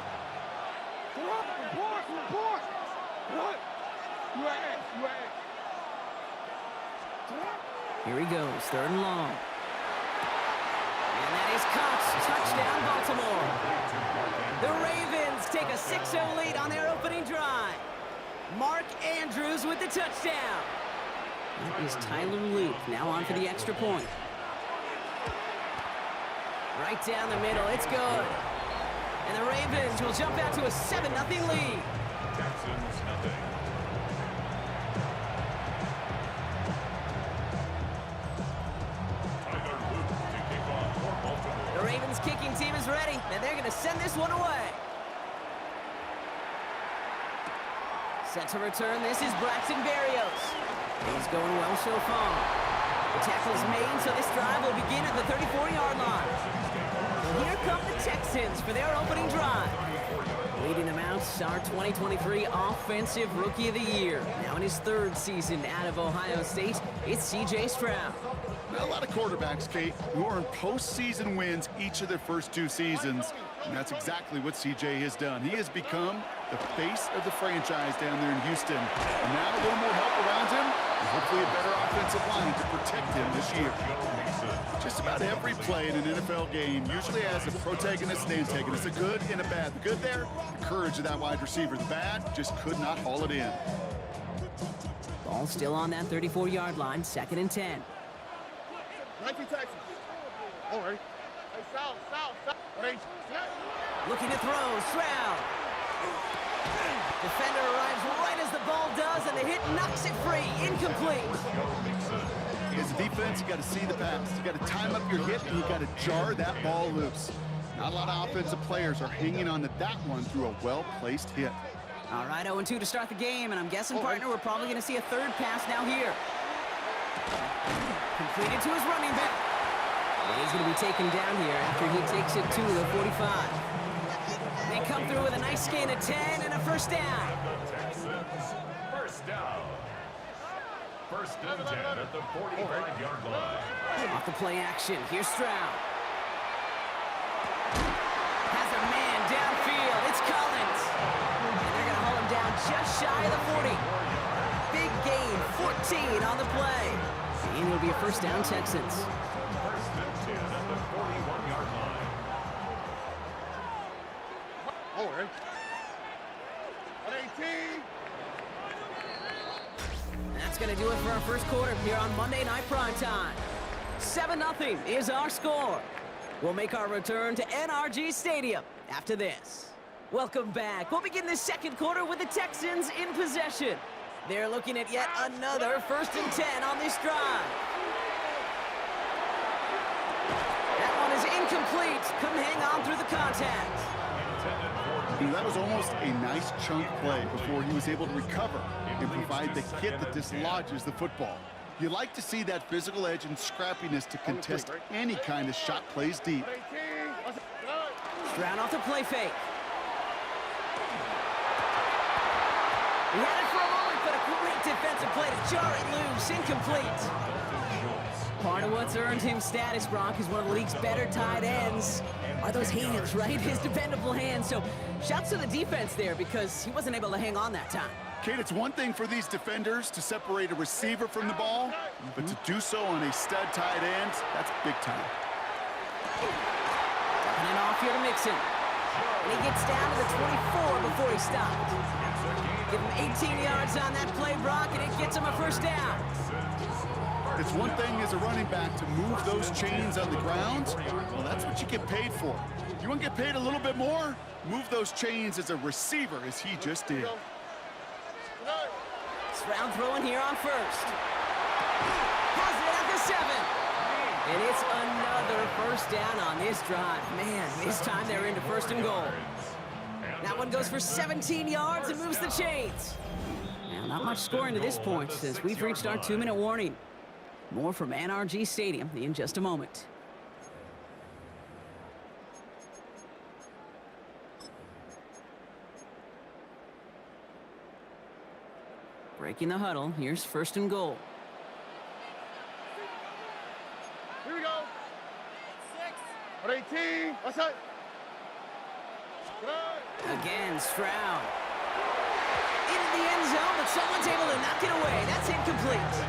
Here he goes, third and long. And that is caught. Touchdown, Baltimore. The Ravens take a 6-0 lead on their opening drive. Mark Andrews with the touchdown. That is Tyler Luke, now on for the extra point. Right down the middle, it's good. And the Ravens will jump out to a 7-0 lead. Texans nothing. Tyler Luke to kick off for Baltimore. The Ravens kicking team is ready, and they're going to send this one away. Set to return, this is Braxton Berrios. He's going well so far. The tackle's made, so this drive will begin at the 34-yard line. Here come the Texans for their opening drive. Leading them out, our 2023 Offensive Rookie of the Year. Now in his third season out of Ohio State, it's C.J. Stroud. A lot of quarterbacks, Kate, who earn postseason wins each of their first 2 seasons, and that's exactly what C.J. has done. He has become the face of the franchise down there in Houston. And now a little more help around him, and hopefully a better offensive line to protect him this year. Just about every play in an NFL game usually has a protagonist and antagonist, a good and a bad. The good there, the courage of that wide receiver. The bad, just could not haul it in. Ball still on that 34-yard line, second and 10. 19 Texans. All right. Hey, south. Ready? Looking to throw, Stroud. Defender arrives right as the ball does, and the hit knocks it free. Incomplete. As a defense, you got to see the pass. You got to time up your hit, and you got to jar that ball loose. Not a lot of offensive players are hanging on to that one through a well-placed hit. All right, 0-2 to start the game, and I'm guessing, partner, we're probably going to see a third pass now here. Completed to his running back. And he's going to be taken down here after he takes it to the 45. They come through with a nice gain of 10 and a first down. Texans first down. First and 10 at the 45-yard line. Off the play action. Here's Stroud. Has a man downfield. It's Collins. And they're going to haul him down just shy of the 40. Big gain, 14 on the play. And it'll be a first down, Texans. First and 10 at the 41-yard line. Over. 118. That's going to do it for our first quarter here on Monday Night Primetime. 7-0 is our score. We'll make our return to NRG Stadium after this. Welcome back. We'll begin this second quarter with the Texans in possession. They're looking at yet another first and 10 on this drive. That one is incomplete. Couldn't hang on through the contact. That was almost a nice chunk play before he was able to recover and provide the hit that dislodges the football. You like to see that physical edge and scrappiness to contest any kind of shot plays deep. 118. Stroud off the play fake. He had it for a moment, but a great defensive play to jar it loose. Incomplete. Part of what's earned him status, Brock, is one of the league's better tight ends. Are those hands, right? His dependable hands. So shouts to the defense there because he wasn't able to hang on that time. Kate, it's one thing for these defenders to separate a receiver from the ball, but to do so on a stud tight end, that's big time. And then off here to Mixon. And he gets down to the 24 before he stopped. Give him 18 yards on that play, Brock, and it gets him a first down. It's one thing as a running back to move those chains on the ground. Well, that's what you get paid for. You want to get paid a little bit more? Move those chains as a receiver, as he just did. Stroud throwing here on first. Has it at the 7. And it's another first down on this drive. Man, this time they're into first and goal. That one goes for 17 yards and moves the chains. Now, not much scoring to this point since we've reached our 2-minute warning. More from NRG Stadium in just a moment. Breaking the huddle, here's first and goal. Here we go. 118. What's that? Again, Stroud. Into the end zone, but someone's able to knock it away. That's incomplete.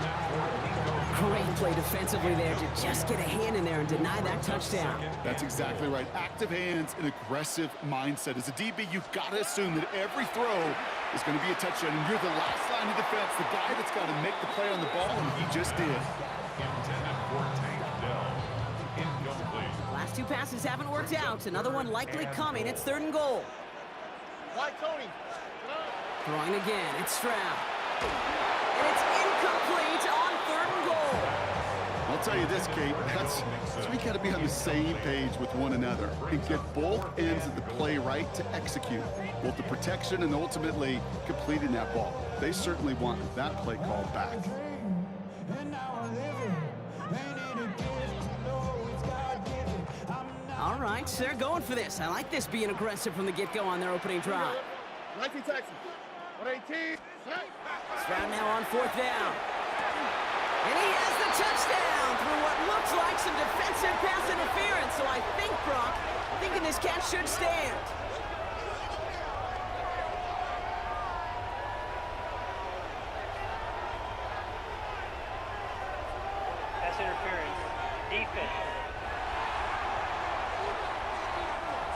Great play defensively there to just get a hand in there and deny that touchdown. That's exactly right. Active hands and aggressive mindset. As a DB, you've got to assume that every throw is going to be a touchdown. And you're the last line of defense, the guy that's got to make the play on the ball, and he just did. Last two passes haven't worked out. Another one likely coming. It's third and goal. White Tony. Throwing again. It's Stroud. And it's incomplete on third and goal. I'll tell you this, Kate, that's we got to be on the same page with one another and get both ends of the play right to execute, both the protection and ultimately completing that ball. They certainly want that play call back. All right, they're going for this. I like this being aggressive from the get-go on their opening drive. 19 Texans. 118. Stroud now on fourth down. And he has the touchdown through what looks like some defensive pass interference. So I think, Brock, thinking this catch should stand. Pass interference. Defense.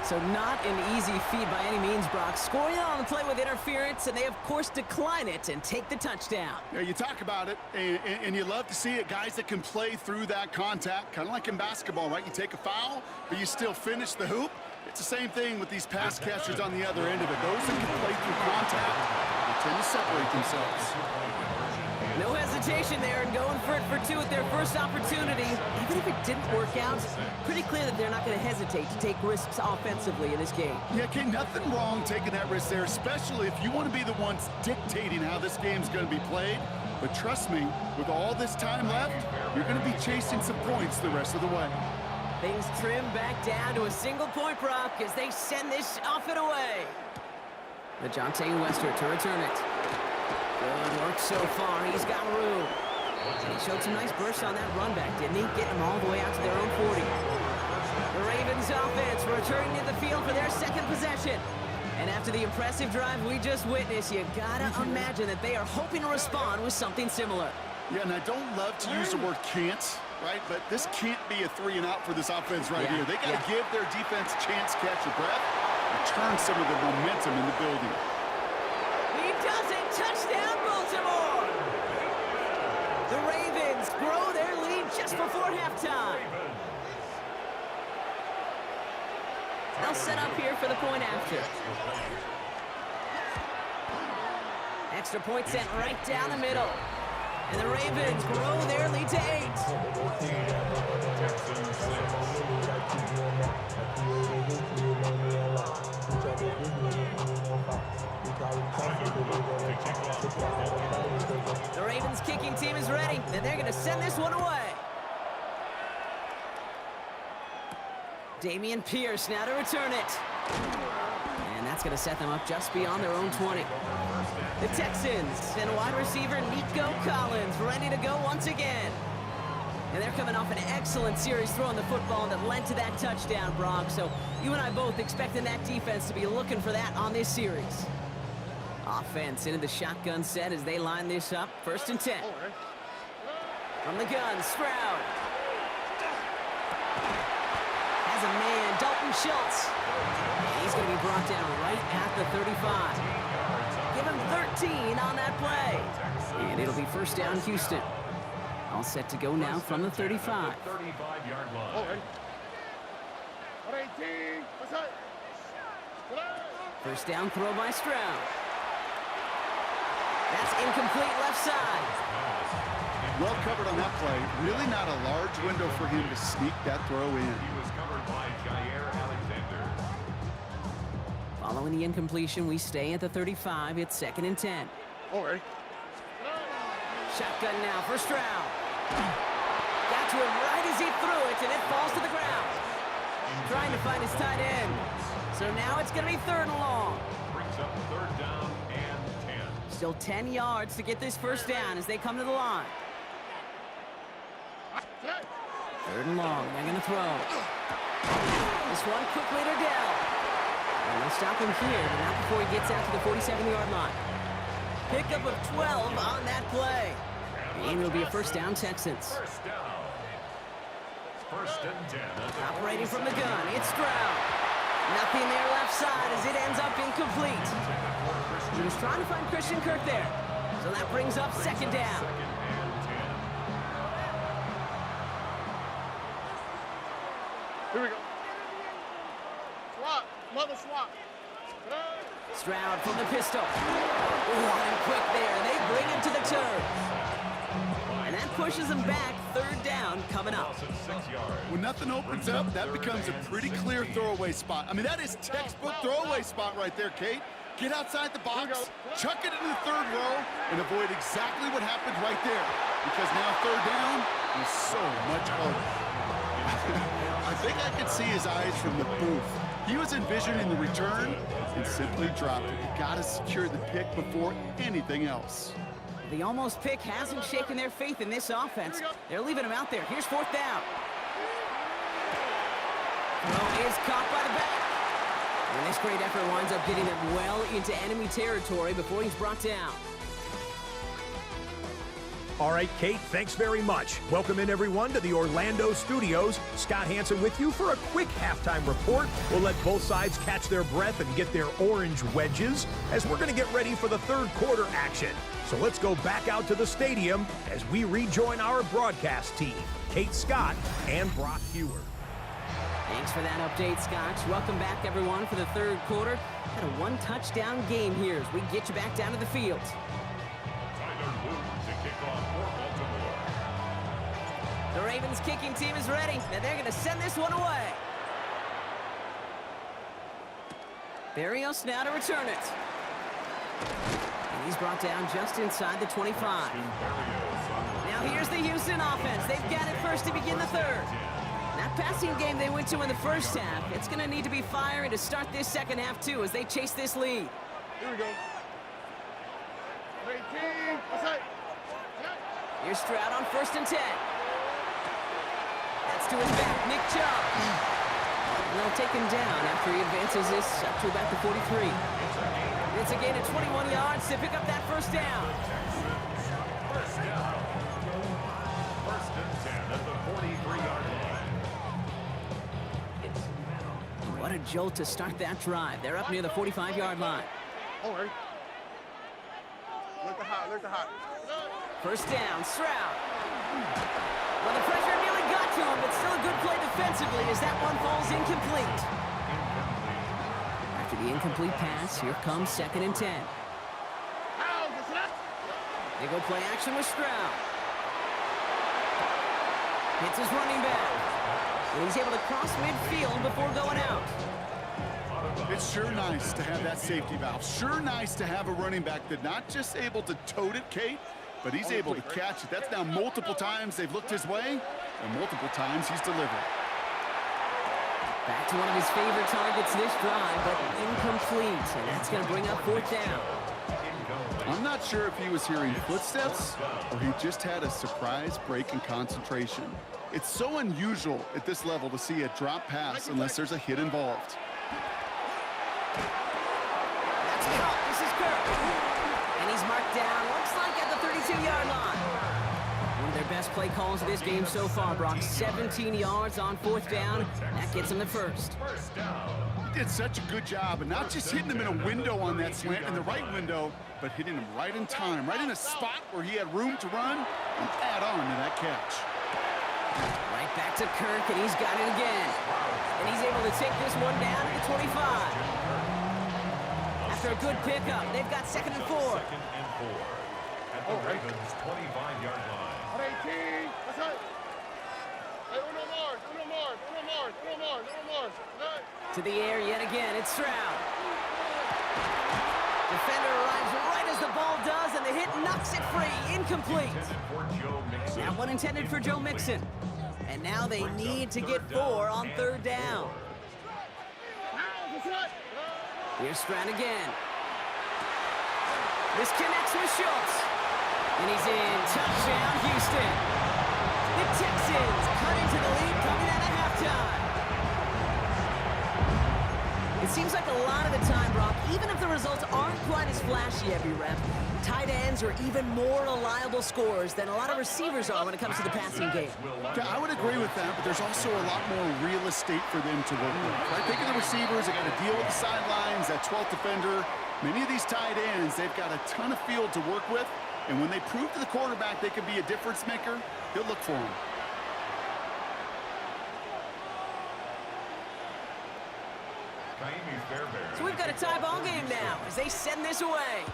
So not an easy feat by any means, Brock. Scoring on the play with interference, and they, of course, decline it and take the touchdown. Yeah, you talk about it, and you love to see it. Guys that can play through that contact, kind of like in basketball, right? You take a foul, but you still finish the hoop. It's the same thing with these pass catchers on the other end of it. Those that can play through contact, they tend to separate themselves. No hesitation there and going for it for two at their first opportunity. Even if it didn't work out, pretty clear that they're not going to hesitate to take risks offensively in this game. Yeah, okay, nothing wrong taking that risk there, especially if you want to be the ones dictating how this game's going to be played. But trust me, with all this time left, you're going to be chasing some points the rest of the way. Things trim back down to a single point, Brock, as they send this off and away. DeJounte Wester to return it. Good work so far. He's got room. He showed some nice bursts on that run back, didn't he? Getting them all the way out to their own 40. The Ravens offense returning to the field for their second possession. And after the impressive drive we just witnessed, you gotta imagine that they are hoping to respond with something similar. Yeah, and I don't love to use the word can't, right? But this can't be a 3 and out for this offense right here. They got to give their defense a chance to catch their breath and turn some of the momentum in the building. He does it! Touchdown, Baltimore! The Ravens grow their lead just before halftime. They'll set up here for the point after. Extra point sent right down the middle. And the Ravens grow their lead to 8. The Ravens kicking team is ready, and they're going to send this one away. Dameon Pierce now to return it. And that's going to set them up just beyond their own 20. The Texans and wide receiver Nico Collins ready to go once again. And they're coming off an excellent series throwing the football that led to that touchdown, Brock. So you and I both expecting that defense to be looking for that on this series. Offense into the shotgun set as they line this up. 1st and 10. From the gun, Stroud. Has a man, Dalton Schultz. And he's going to be brought down right at the 35. Give him 13 on that play. And it'll be 1st down, Houston. All set to go now from the 35. 35-yard line. 1st down throw by Stroud. That's incomplete left side. Well covered on that play. Really not a large window for him to sneak that throw in. He was covered by Jair Alexander. Following the incompletion, we stay at the 35. It's 2nd and 10. Shotgun now for Stroud. Got to him right as he threw it, and it falls to the ground. Trying to find his tight end. So now it's going to be 3rd and long. Brings up 3rd down and 10. Still 10 yards to get this 1st down as they come to the line. 3rd and long. They're going to throw. This one quickly to Dell. And they'll stop him here, but not before he gets out to the 47-yard line. Pickup of 12 on that play. And it'll be a 1st down, Texans. 1st down. 1st and 10. Operating from the gun, it's Stroud. Nothing there left side as it ends up incomplete. He was trying to find Christian Kirk there. So that brings up 2nd down. 2nd and 10. Here we go. Swap. Another swap. Stroud from the pistol. Running quick there. They bring him to the turf. And that pushes him back. 3rd down coming up. Loss of 6 yards. When nothing opens up, that becomes a pretty clear throwaway spot. I mean, that is textbook throwaway spot right there, Kate. Get outside the box, chuck it into the 3rd row, and avoid exactly what happened right there. Because now 3rd down is so much harder. I think I could see his eyes from the booth. He was envisioning the return and simply dropped it. You got to secure the pick before anything else. The almost pick hasn't shaken their faith in this offense. They're leaving him out there. Here's 4th down. Throw is caught by the back. And this great effort winds up getting them well into enemy territory before he's brought down. All right, Kate, thanks very much. Welcome in, everyone, to the Orlando studios. Scott Hanson with you for a quick halftime report. We'll let both sides catch their breath and get their orange wedges as we're going to get ready for the 3rd quarter action. So let's go back out to the stadium as we rejoin our broadcast team, Kate Scott and Brock Huard. Thanks for that update, Scotch. Welcome back, everyone, for the 3rd quarter. Had a 1-touchdown game here as we get you back down to the field. Tyler Luke to kick off for Baltimore. The Ravens kicking team is ready, and they're going to send this one away. Barrios now to return it. And he's brought down just inside the 25. Now here's the Houston offense. They've got it first to begin the 3rd. That passing game they went to in the 1st half, it's going to need to be firing to start this 2nd half, too, as they chase this lead. Here we go. Here's Stroud on 1st and 10. That's to his back, Nick Chubb. And they'll take him down after he advances this up to about the 43. It's a gain of 21 yards to pick up that 1st down. First down. 1st and 10 at the 43-yard line. What a jolt to start that drive. They're up near the 45-yard line. All right. Look the hot. 1st down, Stroud. Well, the pressure nearly got to him, but still a good play defensively as that one falls incomplete. After the incomplete pass, here comes 2nd and 10. They go play action with Stroud. Hits his running back. And he's able to cross midfield before going out. It's sure nice to have that safety valve. Sure nice to have a running back that's not just able to tote it, Kate, but he's able to catch it. That's now multiple times they've looked his way, and multiple times he's delivered. Back to one of his favorite targets this drive, but incomplete. And that's going to bring up 4th down. I'm not sure if he was hearing footsteps or he just had a surprise break in concentration. It's so unusual at this level to see a drop pass unless there's a hit involved. That's caught. This is Kirk. And he's marked down, looks like at the 32-yard line. One of their best play calls of this game so far, Brock. 17 yards on 4th down. That gets him the 1st. He did such a good job, and not just hitting him in a window on that slant, in the right window, but hitting him right in time, right in a spot where he had room to run and add on to that catch. Right back to Kirk, and he's got it again. And he's able to take this one down to the 25. After a good pickup, they've got 2nd and 4. 2nd and 4 at the Ravens' 25-yard line. 18. That's right. Hey, uno more. To the air yet again, it's Stroud. Defender arrives right as the ball does, and the hit knocks it free. Incomplete. That one intended for Joe Mixon. And now they need to get 4 on 3rd down. Here's Stroud again. This connects with Schultz. And he's in. Touchdown, Houston. The Texans cut into the lead coming out of halftime. It seems like a lot of the time, Brock, even if the results aren't quite as flashy every rep, tight ends are even more reliable scorers than a lot of receivers are when it comes to the passing game. Yeah, I would agree with that, but there's also a lot more real estate for them to work with. Right? Think of the receivers, they got to deal with the sidelines, that 12th defender. Many of these tight ends, they've got a ton of field to work with, and when they prove to the quarterback they can be a difference maker, he'll look for them. So we've got a tie ball game now as they send this away.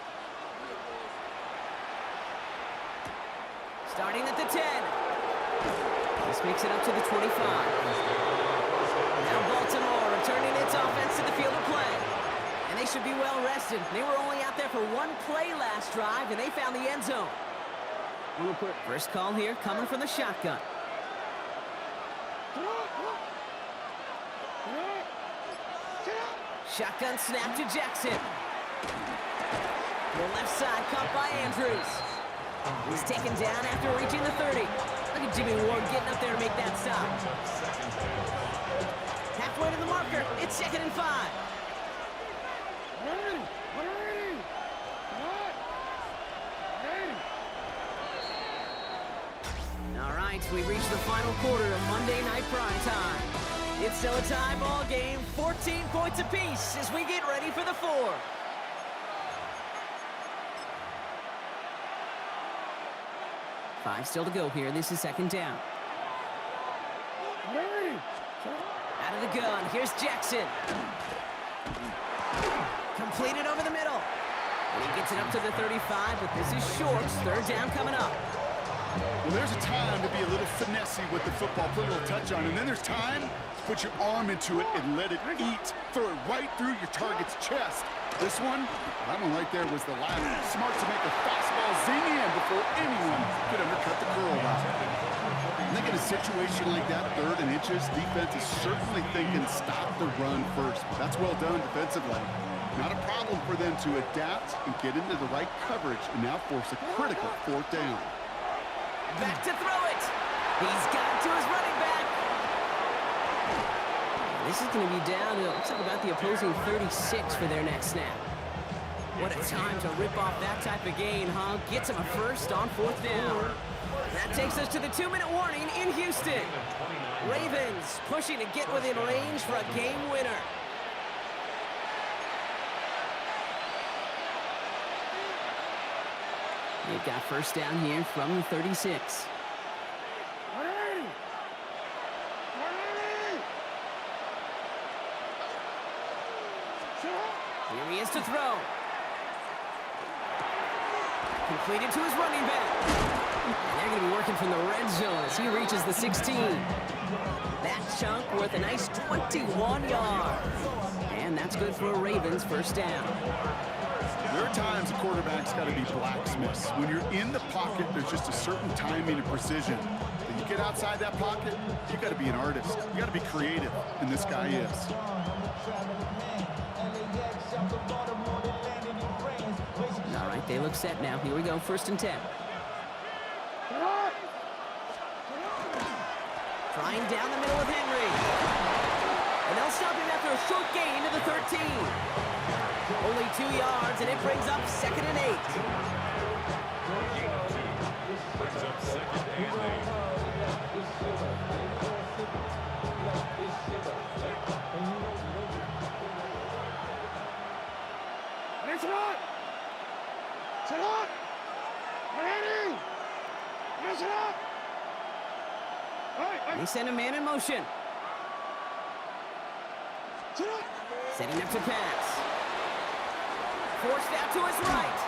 Starting at the 10. This makes it up to the 25. Now Baltimore returning its offense to the field of play. And they should be well rested. They were only out there for one play last drive, and they found the end zone. First call here coming from the shotgun. Shotgun snap to Jackson. The left side caught by Andrews. He's taken down after reaching the 30. Look at Jimmy Ward getting up there to make that stop. Halfway to the marker. It's 2nd and 5. All right, we reached the final quarter of Monday Night Prime Time. It's still a tie ball game, 14 points apiece as we get ready for the 4. Five still to go here. This is 2nd down. Out of the gun. Here's Jackson. Completed over the middle. And he gets it up to the 35, but this is short. 3rd down coming up. Well, there's a time to be a little finessey with the football, put a little touch on, and then there's time to put your arm into it and let it eat. Throw it right through your target's chest. This one, that one right there was the last. Smart to make a fastball zing in before anyone could undercut the curl route. I think in a situation like that, 3rd and inches, defense is certainly thinking stop the run first. But that's well done defensively. Not a problem for them to adapt and get into the right coverage and now force a critical 4th down. Back to throw it. He's got it to his running back. This is going to be down to, looks like about the opposing 36 for their next snap. What a time to rip off that type of gain, huh? Gets him a first on 4th down. That takes us to the 2-minute warning in Houston. Ravens pushing to get within range for a game winner. They've got first down here from the 36. Here he is to throw. Completed to his running back. And they're going to be working from the red zone as he reaches the 16. That chunk worth a nice 21 yards. And that's good for a Ravens first down. There are times a quarterback's got to be blacksmiths. When you're in the pocket, there's just a certain timing and precision. When you get outside that pocket, you got to be an artist. You got to be creative, and this guy is. All right, they look set now. Here we go, 1st and 10. Trying down the middle with Henry. And they'll stop him after a short gain to the 13. Only 2 yards, and it brings up 2nd and 8. Brings up 2nd and 8. They send a man in motion. Setting up to pass. Forced out to his right.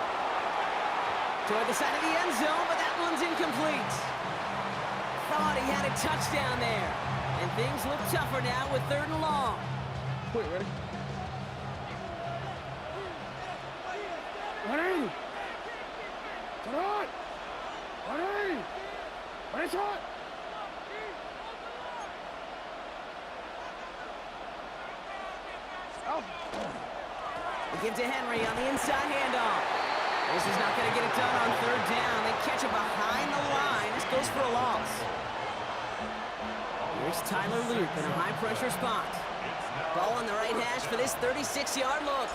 Toward the side of the end zone, but that one's incomplete. Thought he had a touchdown there. And things look tougher now with 3rd and long. Wait, ready? Ready? Turn on! Ready? Ready, shot! They give to Henry on the inside handoff. This is not going to get it done on 3rd down. They catch it behind the line. This goes for a loss. Here's Tyler Loop in a high-pressure spot. Ball on the right hash for this 36-yard look.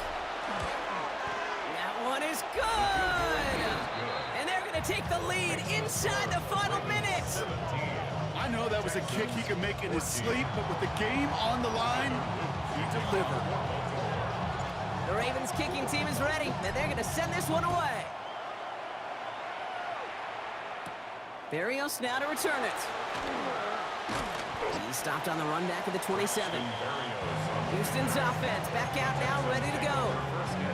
That one is good! And they're going to take the lead inside the final minute. I know that was a kick he could make in his sleep, but with the game on the line, he delivered. The Ravens kicking team is ready, and they're going to send this one away. Barrios now to return it. He stopped on the run back at the 27. Houston's offense back out now, ready to go.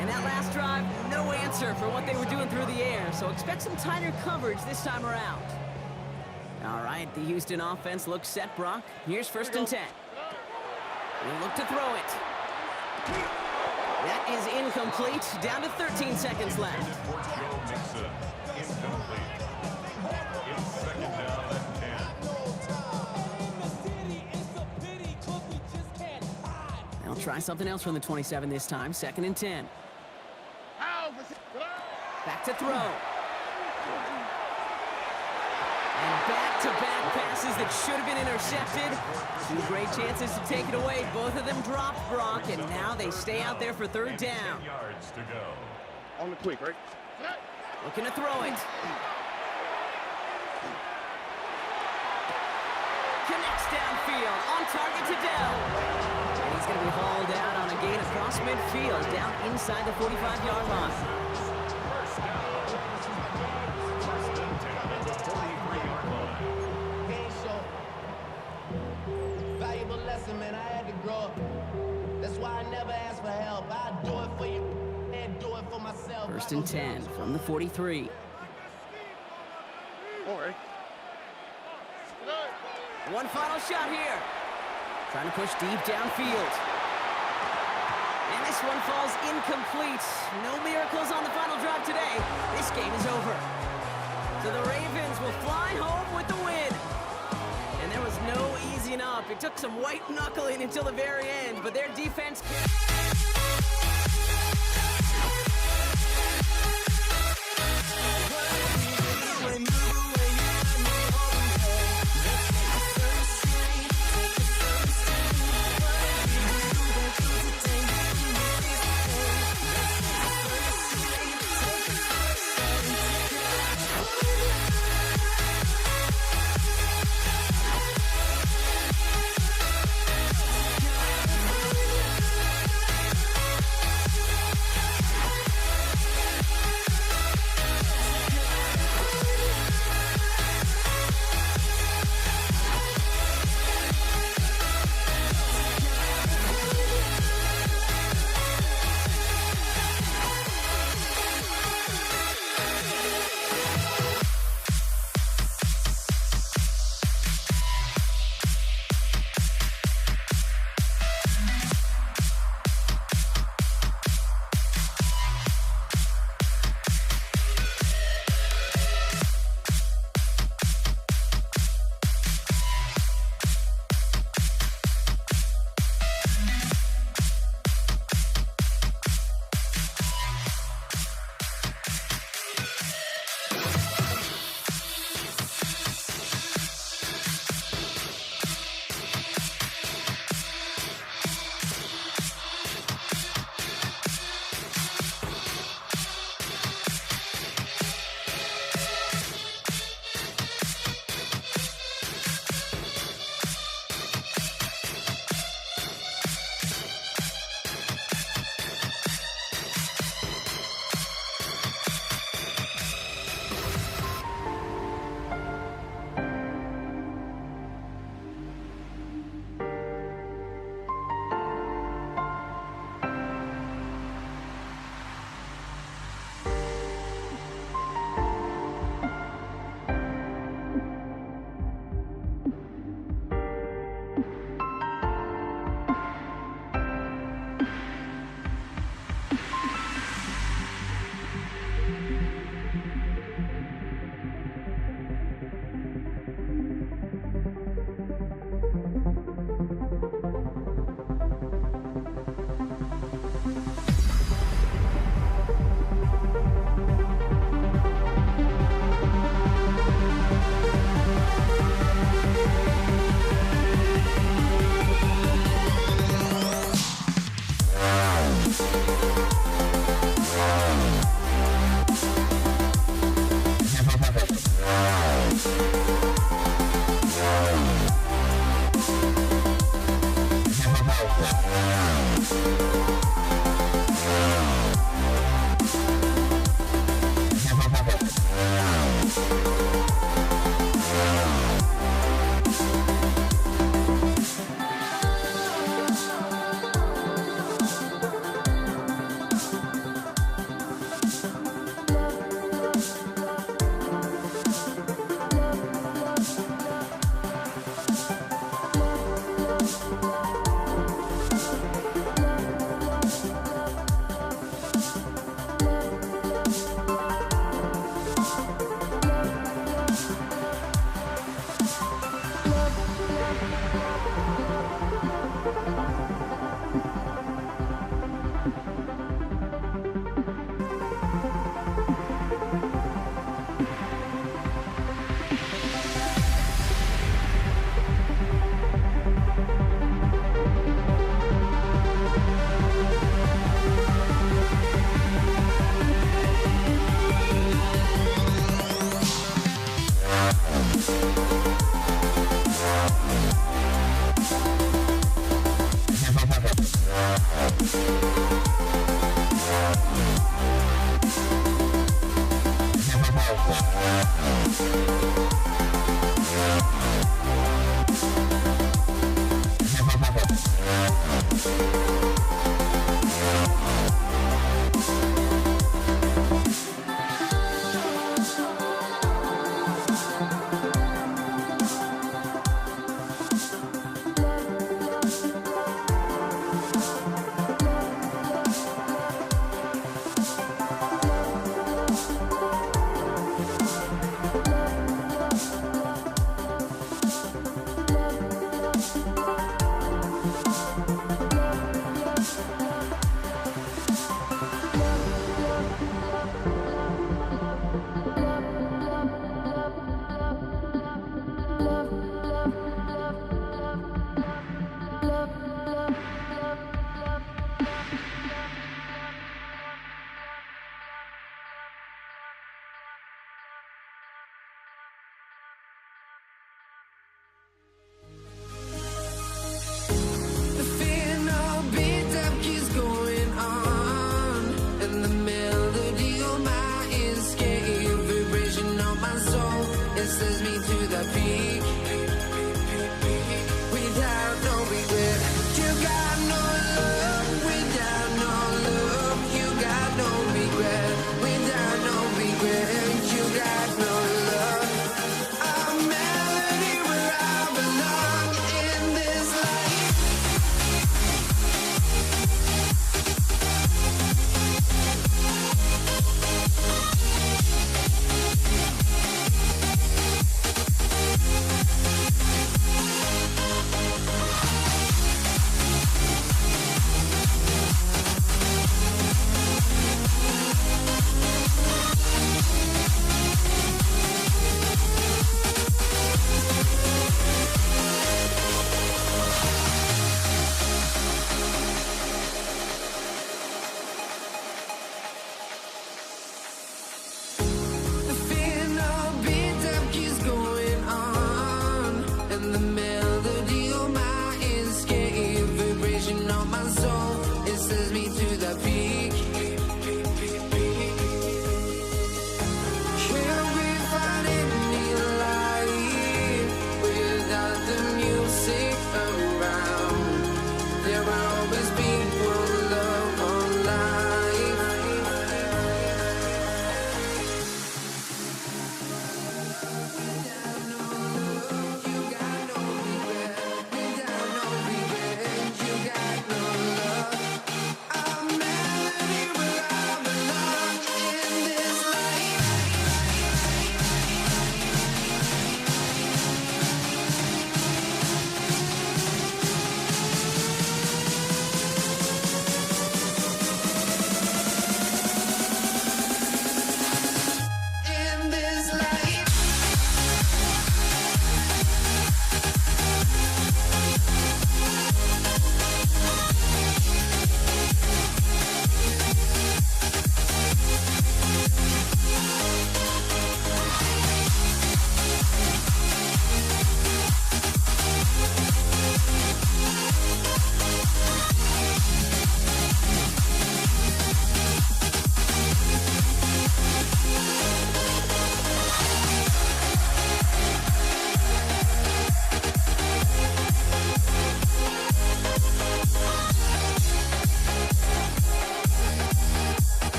And that last drive, no answer for what they were doing through the air, so expect some tighter coverage this time around. All right, the Houston offense looks set, Brock. Here's 1st and 10. They look to throw it. That is incomplete. Down to 13 seconds left. It's 2nd down and 10. They'll try something else from the 27 this time. 2nd and 10. Back to throw. And back-to-back passes that should have been intercepted. 2 great chances to take it away. Both of them dropped, Brock, and now they stay out there for 3rd down. 10 yards to go. On the quick, right? Looking to throw it. Connects downfield, on target to Dell. And he's going to be hauled out on a gain across midfield, down inside the 45-yard line. First down. 1st and 10 at the 43-yard line. Valuable lesson, man. I had to grow up. That's why I never ask for help. I do it for you and do it for myself. 1st and 10 from the 43. All right. One final shot here. Trying to push deep downfield. And this one falls incomplete. No miracles on the final drive today. This game is over. So the Ravens will fly home with the win. And there was no easing up. It took some white knuckling until the very end, but their defense can't.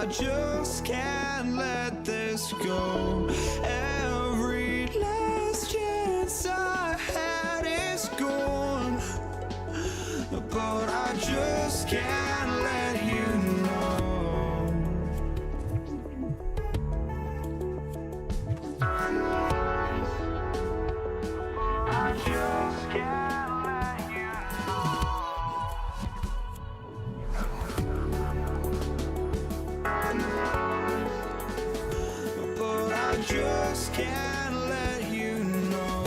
just can't let this go. Every last chance I had is gone, but I just can't let you know. I just can't let you know. But I just can't let you know.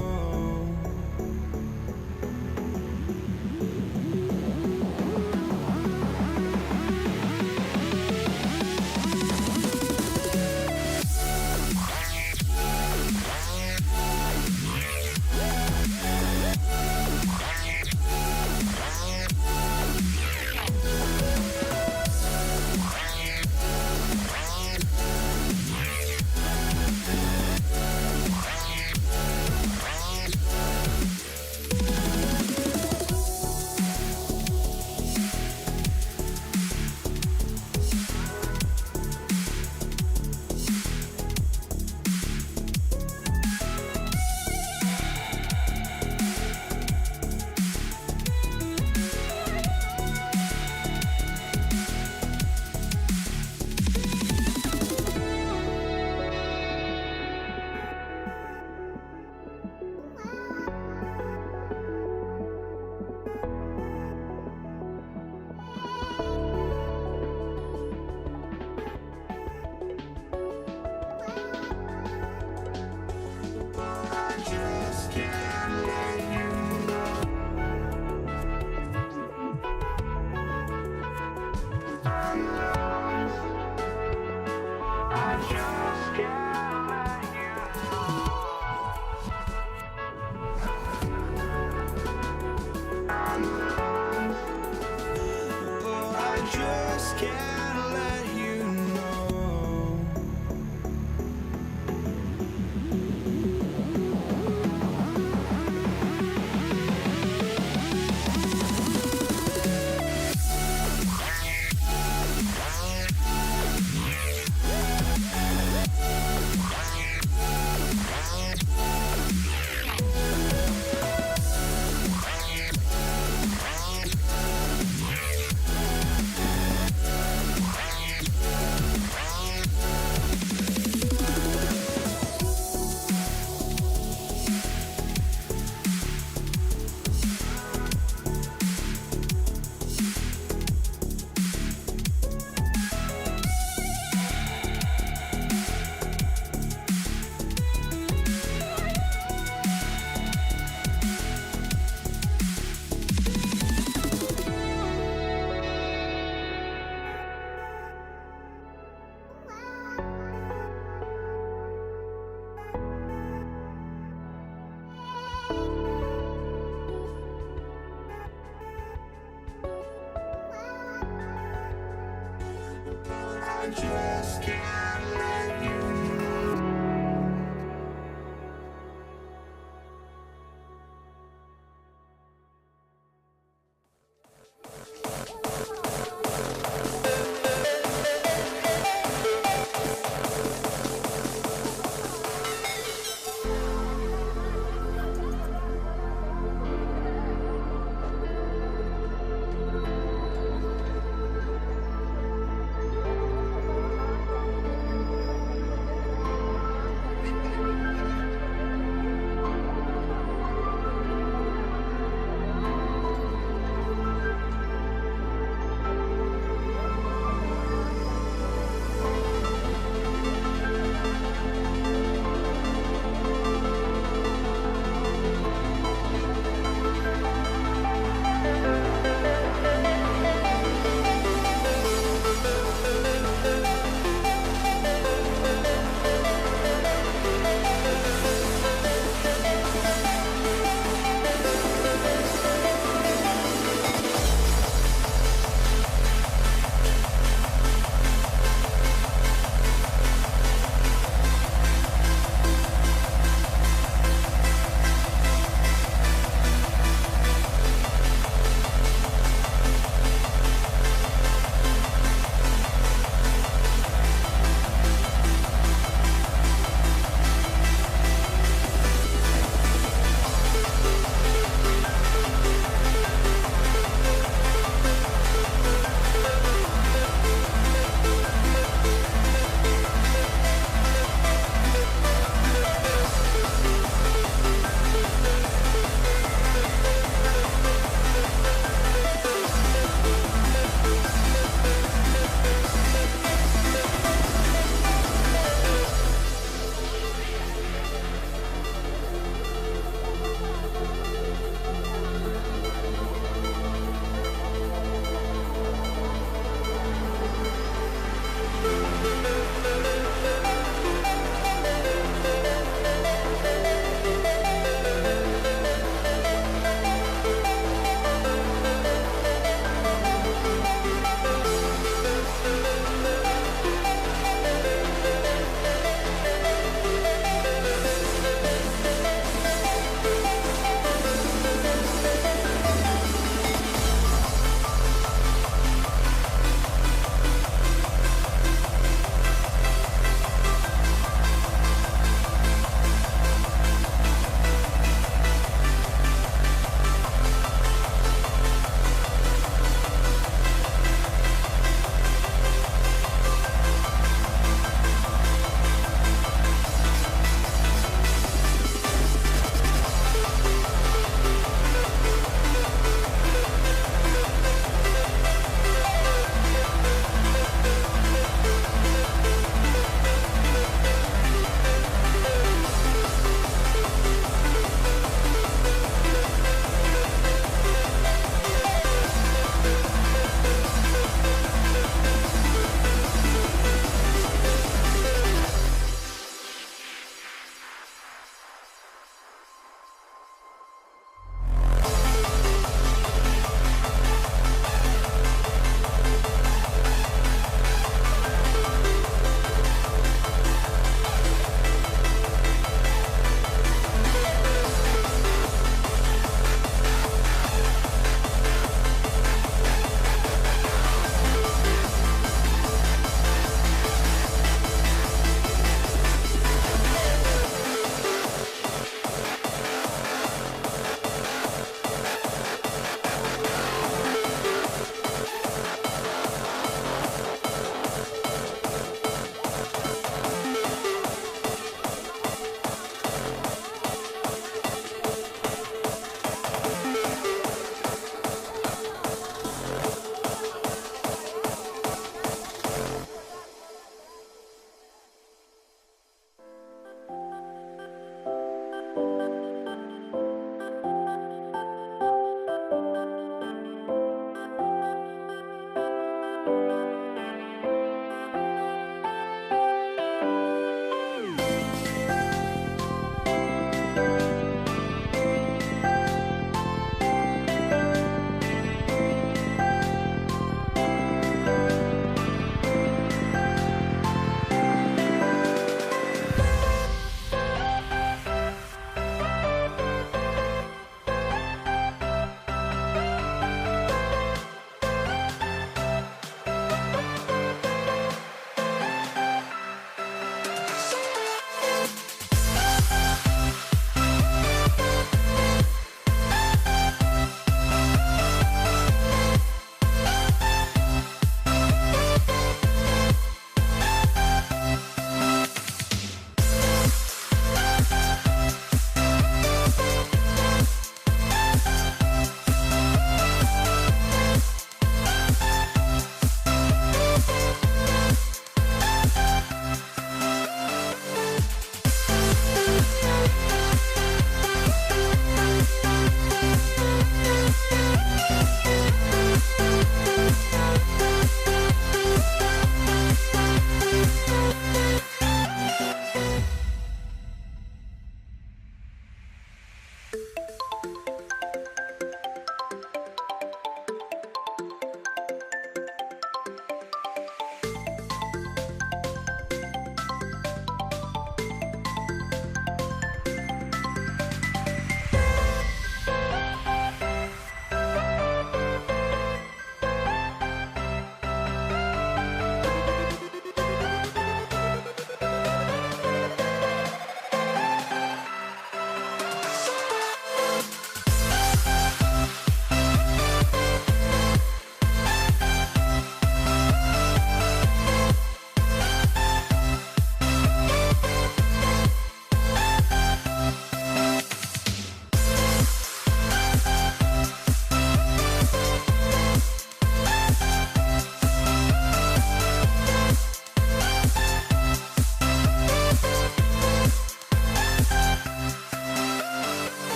Just can't let you know.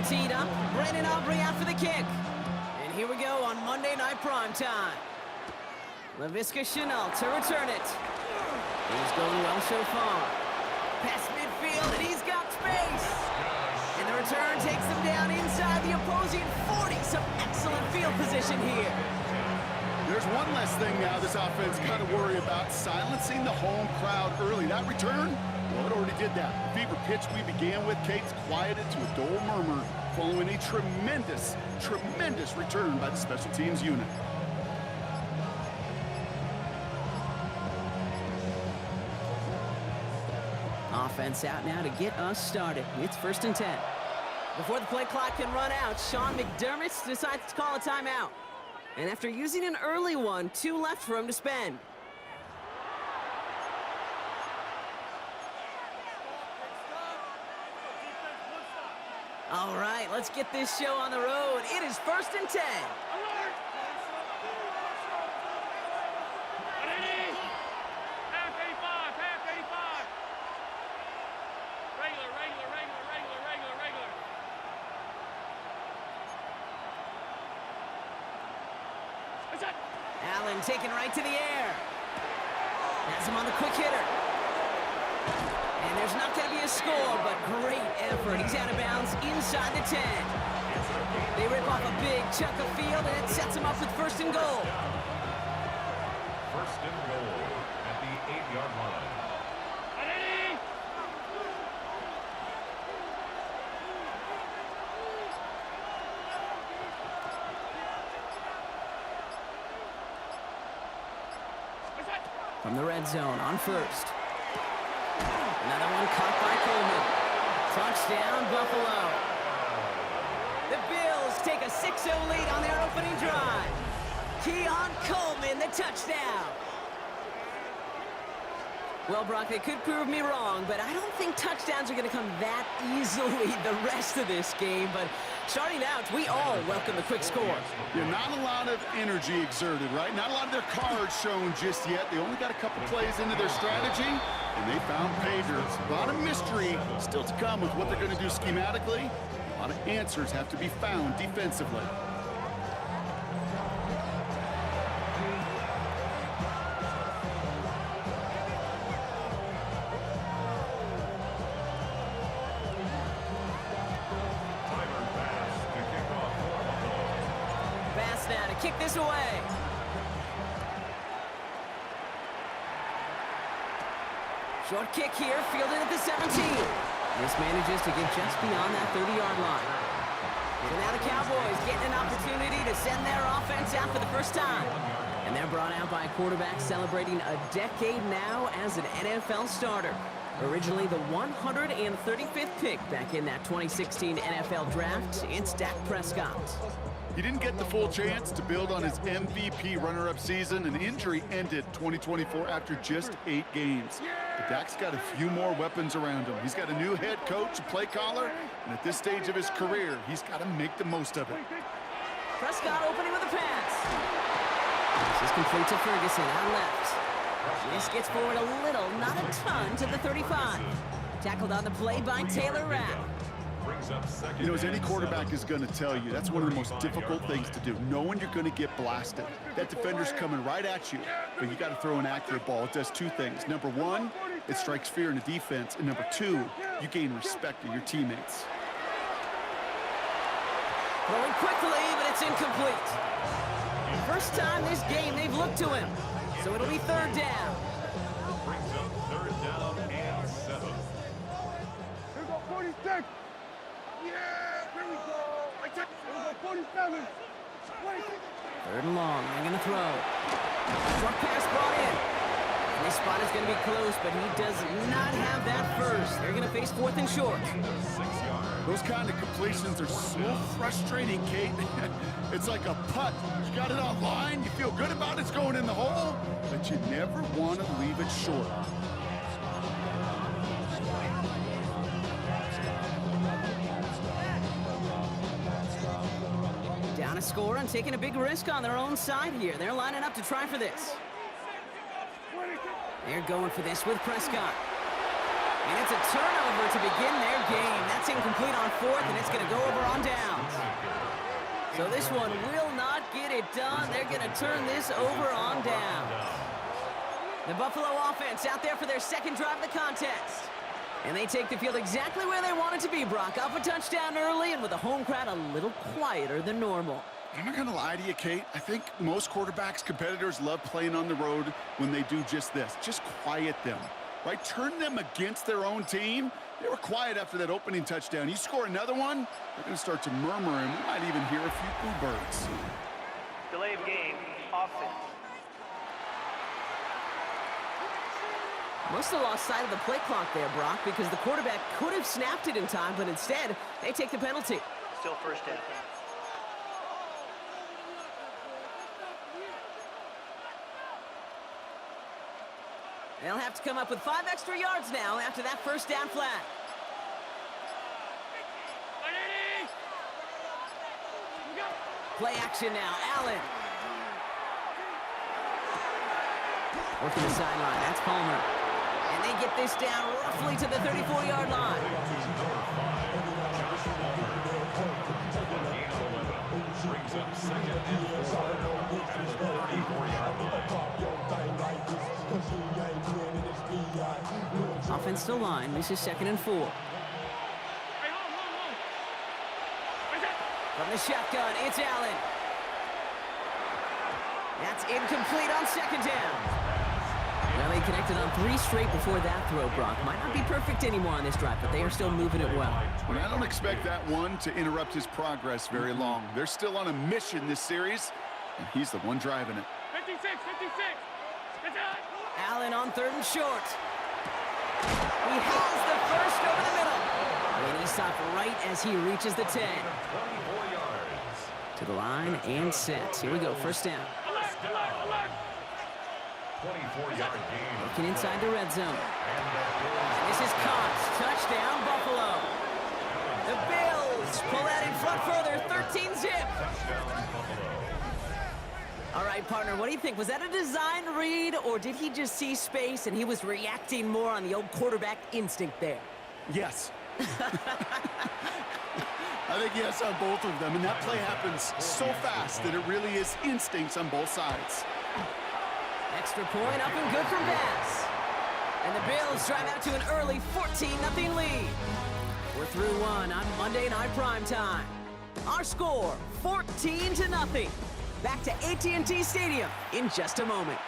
Teed up, Brandon Aubrey out for the kick. And here we go on Monday Night Primetime. Laviska Shenault to return it. He's going well so far. Past midfield, and he's got space. And the return takes him down inside the opposing 40. Some excellent field position here. There's one less thing now this offense got to worry about, silencing the home crowd early. That return, well, it already did that. The fever pitch we began with, Kate's quieted to a dull murmur following a tremendous, tremendous return by the special teams unit. offense out now to get us started. It's 1st and 10. Before the play clock can run out, Sean McDermott decides to call a timeout. And after using an early one, 2 left for him to spend. All right, let's get this show on the road. It is 1st and 10. Allen taken right to the air. Has him on the quick hitter. And there's not going to be a score, but great effort. He's out of bounds inside the 10. They rip off a big chunk of field, and it sets him up with 1st and goal. 1st and goal at the 8-yard line. From the red zone on 1st. Another one caught by Coleman. Touchdown, Buffalo. The Bills take a 6-0 lead on their opening drive. Keon Coleman, the touchdown. Well, Brock, they could prove me wrong, but I don't think touchdowns are going to come that easily the rest of this game. But starting out, we all welcome the quick score. Yeah, not a lot of energy exerted, right? Not a lot of their cards shown just yet. They only got a couple plays into their strategy, and they found pay dirt. A lot of mystery still to come with what they're going to do schematically. A lot of answers have to be found defensively. Now to kick this away. Short kick here, fielded at the 17. This manages to get just beyond that 30-yard line. So now the Cowboys getting an opportunity to send their offense out for the first time. And they're brought out by a quarterback celebrating a decade now as an NFL starter. Originally the 135th pick back in that 2016 NFL Draft, it's Dak Prescott. He didn't get the full chance to build on his MVP runner-up season. An injury ended 2024 after just 8 games. But Dak's got a few more weapons around him. He's got a new head coach, a play caller, and at this stage of his career, he's got to make the most of it. Prescott opening with a pass. This is complete to Ferguson on left. This gets forward a little, not a ton, to the 35. Tackled on the play by Taylor Rapp. You know, as any quarterback is going to tell you, that's one of the most difficult things to do, knowing you're going to get blasted. That defender's coming right at you, but you got to throw an accurate ball. It does 2 things. Number 1, it strikes fear in the defense, and number 2, you gain respect of your teammates. Throwing quickly, but it's incomplete. First time this game they've looked to him, so it'll be 3rd down. Brings up 3rd down and 7. Here we go, 46. Yeah, here we go. Here we go, 47. 3rd and long, they're going to throw. Short pass brought in. And this spot is going to be close, but he does not have that first. They're going to face 4th and short. 6 yards. Those kind of completions are so frustrating, Kate. It's like a putt. You got it on line, you feel good about it's going in the hole, but you never want to leave it short. Down a score and taking a big risk on their own side here. They're lining up to try for this. They're going for this with Prescott. And it's a turnover to begin their game. That's incomplete on 4th, and it's going to go over on downs. So this one will not get it done. They're going to turn this over on downs. The Buffalo offense out there for their 2nd drive of the contest. And they take the field exactly where they want it to be, Brock. Up a touchdown early and with a home crowd a little quieter than normal. I'm not going to lie to you, Kate. I think most quarterbacks, competitors love playing on the road when they do just this. Just quiet them, right? Turn them against their own team. They were quiet after that opening touchdown. You score another one, they're going to start to murmur, and we might even hear a few bluebirds. Delay of game, offense. Must have lost sight of the play clock there, Brock, because the quarterback could have snapped it in time, but instead, they take the penalty. Still first down. They'll have to come up with 5 extra yards now after that first down flag. Play action now, Allen. Working the sideline, that's Palmer. And they get this down roughly to the 34-yard line. Brings up second and 4 at the 34-yard line. Offensive line, this is 2nd and 4. From the shotgun, it's Allen. That's incomplete on 2nd down. Well, they connected on 3 straight before that throw, Brock. Might not be perfect anymore on this drive, but they are still moving it well. And I don't expect that one to interrupt his progress very long. They're still on a mission this series, and he's the one driving it. 56. Allen on 3rd and short. He has the first over the middle. And he stopped right as he reaches the 10. 24 yards. To the line and set. Here we go, first down. 24-yard gain. Looking inside the red zone. This is caught. Touchdown, Buffalo. The Bills pull that in front further, 13-zip. Touchdown, Buffalo. All right, partner, what do you think? Was that a design read, or did he just see space and he was reacting more on the old quarterback instinct there? Yes. I think yes on both of them, and that play happens so fast that it really is instincts on both sides. Extra point up and good from Bass. And the Bills drive out to an early 14-0 lead. We're through one on Monday Night Primetime. Our score, 14-0. Back to AT&T Stadium in just a moment.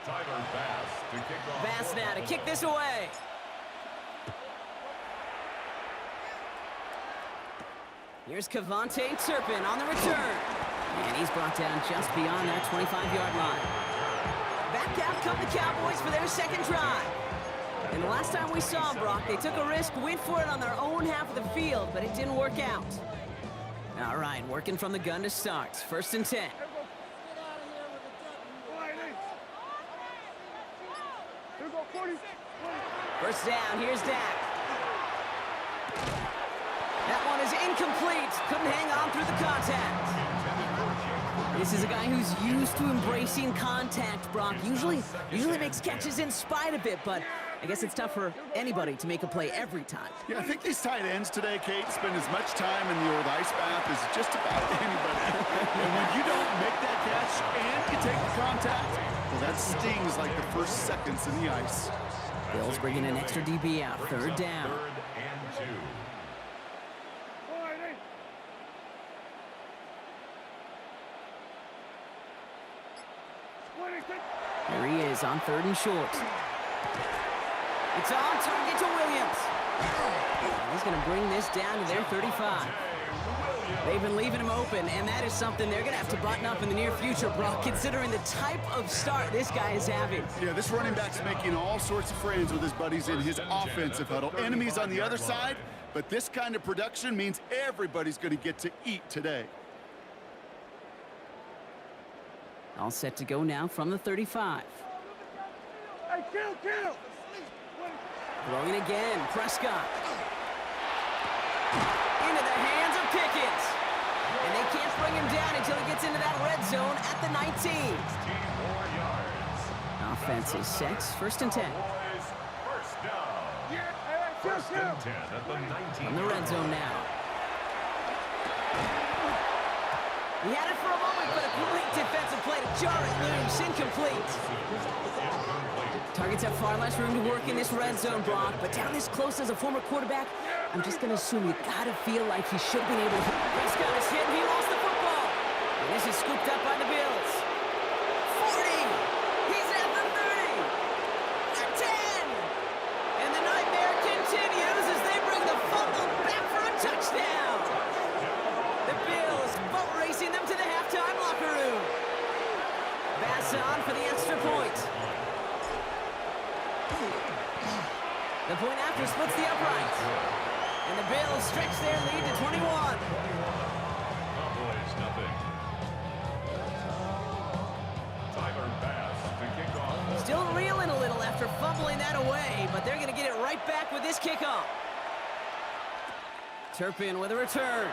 Tyler Bass to kick off. Bass now to kick this away. Here's Kevontae Turpin on the return. And he's brought down just beyond that 25-yard line. Back out come the Cowboys for their second drive. And the last time we saw them, Brock, they took a risk, went for it on their own half of the field, but it didn't work out. All right, working from the gun to start. 1st and 10. First down, here's Dak. That one is incomplete. Couldn't hang on through the contact. This is a guy who's used to embracing contact, Brock. Usually makes catches in spite of it, but I guess it's tough for anybody to make a play every time. Yeah, I think these tight ends today, Kate, spend as much time in the old ice bath as just about anybody. And when you don't make that catch and you take the contact, well, that stings like the first seconds in the ice. Bills bringing an extra DB out. 3rd down. 3rd and 2. Here he is on 3rd and short. It's on target to Williams. And he's going to bring this down to their 35. They've been leaving him open, and that is something they're going to have to button up in the near future, Brock, considering the type of start this guy is having. Yeah, this running back's making all sorts of friends with his buddies in his offensive huddle. Enemies on the other side, but this kind of production means everybody's going to get to eat today. All set to go now from the 35. Hey, kill! Throwing again, Prescott. Into the hands of Pickett. And they can't bring him down until he gets into that red zone at the 19. 16 more yards. Offense is set. 1st and 10. First down. 1st and 10 at the 19. From the red zone now. He had it for a moment, but a great defensive play to jar it loose. Incomplete. Targets have far less room to work in this red zone, Brock, but down this close as a former quarterback, I'm just going to assume you got to feel like he should have been able to. Prescott is hit, and he lost the football. And this is scooped up by the Bills. 40. He's at the 30. The 10. And the nightmare continues as they bring the fumble back for a touchdown. The Bills boat racing them to the Pass on for the extra point. The point after splits the upright. And the Bills stretch their lead to 21. Cowboys, nothing. Tyler Bass to kick off. Still reeling a little after fumbling that away, but they're going to get it right back with this kickoff. Turpin with a return.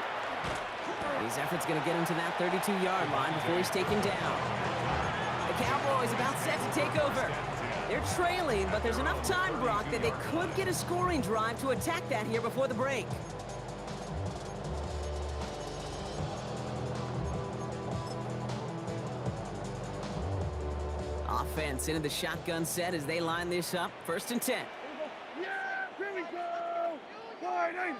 His effort's going to get him to that 32-yard line before he's taken down. The Cowboys about set to take over. They're trailing, but there's enough time, Brock, that they could get a scoring drive to attack that here before the break. Offense into the shotgun set as they line this up. 1st and 10. Yeah, here we go. Wide eight.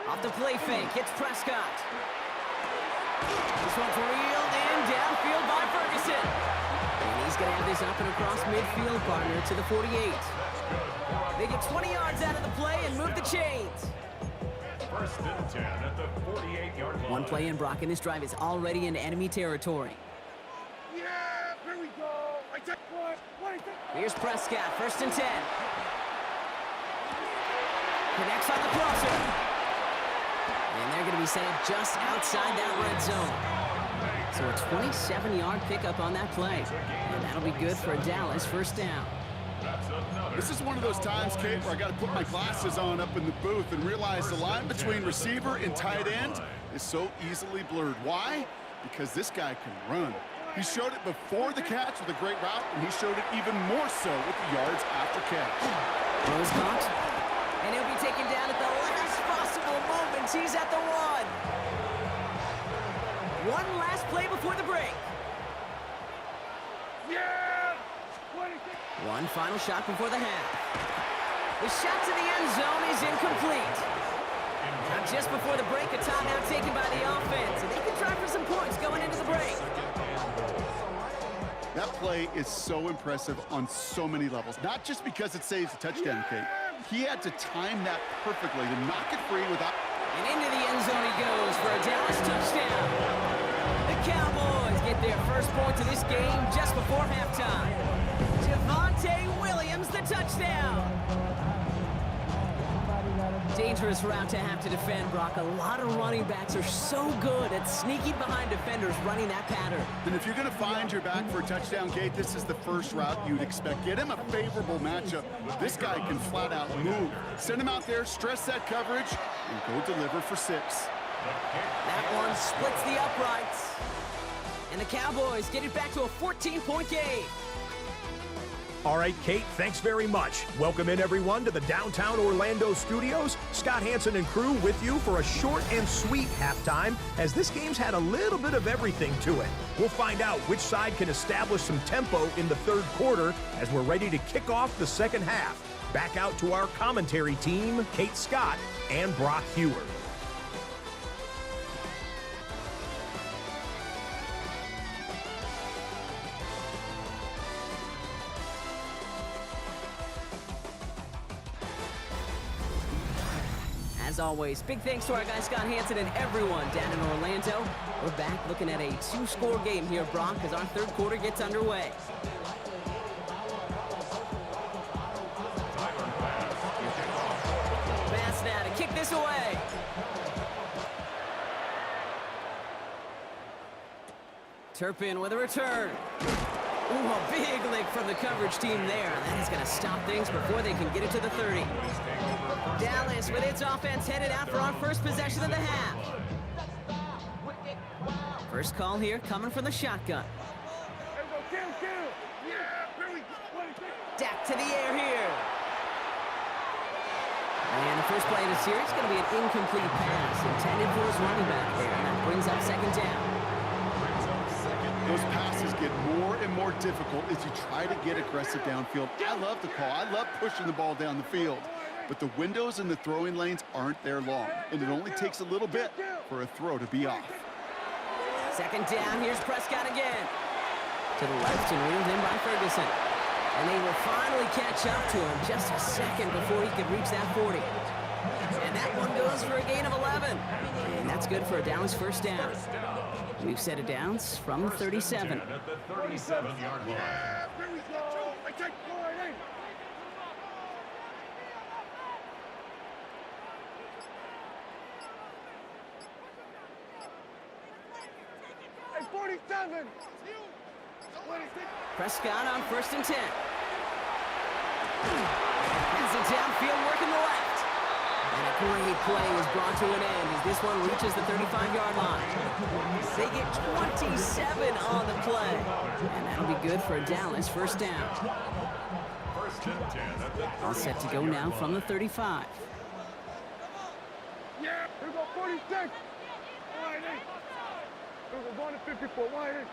Off the play fake, it's Prescott. This one's reeled in downfield by Ferguson. And he's going to have this up and across midfield, partner, to the 48. They get 20 yards out of the play and move the chains. 1st and 10 at the 48-yard line. One play in, Brock, and this drive is already in enemy territory. Yeah, here we go. I take one. Here's Prescott, 1st and 10. Connects on the crosser. And they're going to be set up just outside that red zone. So a 27-yard pickup on that play. And that'll be good for a Dallas 1st down. This is one of those times, Kate, where I got to put my glasses on up in the booth and realize the line between receiver and tight end is so easily blurred. Why? Because this guy can run. He showed it before the catch with a great route, and he showed it even more so with the yards after catch. Rose caught. And he'll be taken down at the last possible moment. He's at the 1. One last play before the break. Yeah. One final shot before the half. The shot to the end zone is incomplete. Now just before the break, a timeout taken by the offense. And they can try for some points going into the break. That play is so impressive on so many levels. Not just because it saves a touchdown, Kate. He had to time that perfectly to knock it free without... And into the end zone he goes for a Dallas touchdown. The Cowboys get their first point to this game just before halftime. Javonte Williams, the touchdown. Dangerous route to have to defend, Brock. A lot of running backs are so good at sneaking behind defenders running that pattern. And if you're going to find your back for a touchdown, Kate, this is the first route you'd expect. Get him a favorable matchup. This guy can flat out move. Send him out there, stress that coverage, and go deliver for 6. That one splits the uprights. And the Cowboys get it back to a 14-point game. All right, Kate, thanks very much. Welcome in, everyone, to the downtown Orlando studios. Scott Hanson and crew with you for a short and sweet halftime, as this game's had a little bit of everything to it. We'll find out which side can establish some tempo in the 3rd quarter as we're ready to kick off the 2nd half. Back out to our commentary team, Kate Scott and Brock Hewer. As always, big thanks to our guy Scott Hanson and everyone down in Orlando. We're back looking at a 2-score game here, Brock, as our 3rd quarter gets underway. Bass now to kick this away. Turpin with a return. Ooh, a big lick from the coverage team there. That is going to stop things before they can get it to the 30. Dallas with its offense headed out for our first possession of the half. First call here coming from the shotgun. Dak to the air here. And the first play of the series is going to be an incomplete pass intended for his running back there. And that brings up 2nd down. Those passes get more and more difficult as you try to get aggressive downfield. I love the call. I love pushing the ball down the field. But the windows in the throwing lanes aren't there long, and it only takes a little bit for a throw to be off. 2nd down, here's Prescott again. To the left and reeled in by Ferguson. And they will finally catch up to him just a second before he could reach that 40. And And that one goes for a gain of 11. And that's good for a Dallas first down. We've set it downs from the 37. At the 37-yard line. Yeah, here we go. I take point, hey. Hey, 47. Prescott on 1st and 10. Has it downfield, working the left. And a great play is brought to an end as this one reaches the 35-yard line. They get 27 on the play. And that'll be good for a Dallas first down. First and 10 at the All set to go now from the 35. Yeah, here we go, 46. Line 8. Here we go, going to 54. Line 8.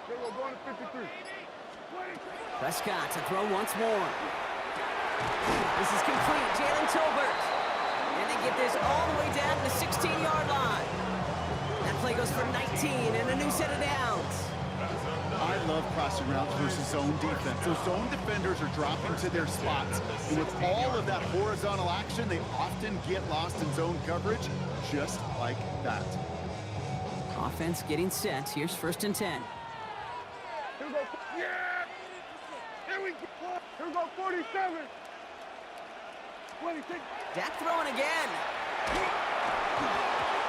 Here we go, going to 53. Prescott to throw once more. This is complete. Jalen Tolbert. And they get this all the way down to the 16-yard line. That play goes for 19 and a new set of downs. I love crossing routes versus zone defense. Those zone defenders are dropping to their spots. And with all of that horizontal action, they often get lost in zone coverage just like that. Offense getting set. Here's 1st and 10. Here we go. Yeah! Here we go. Here we go, 47. 26. Dak throwing again.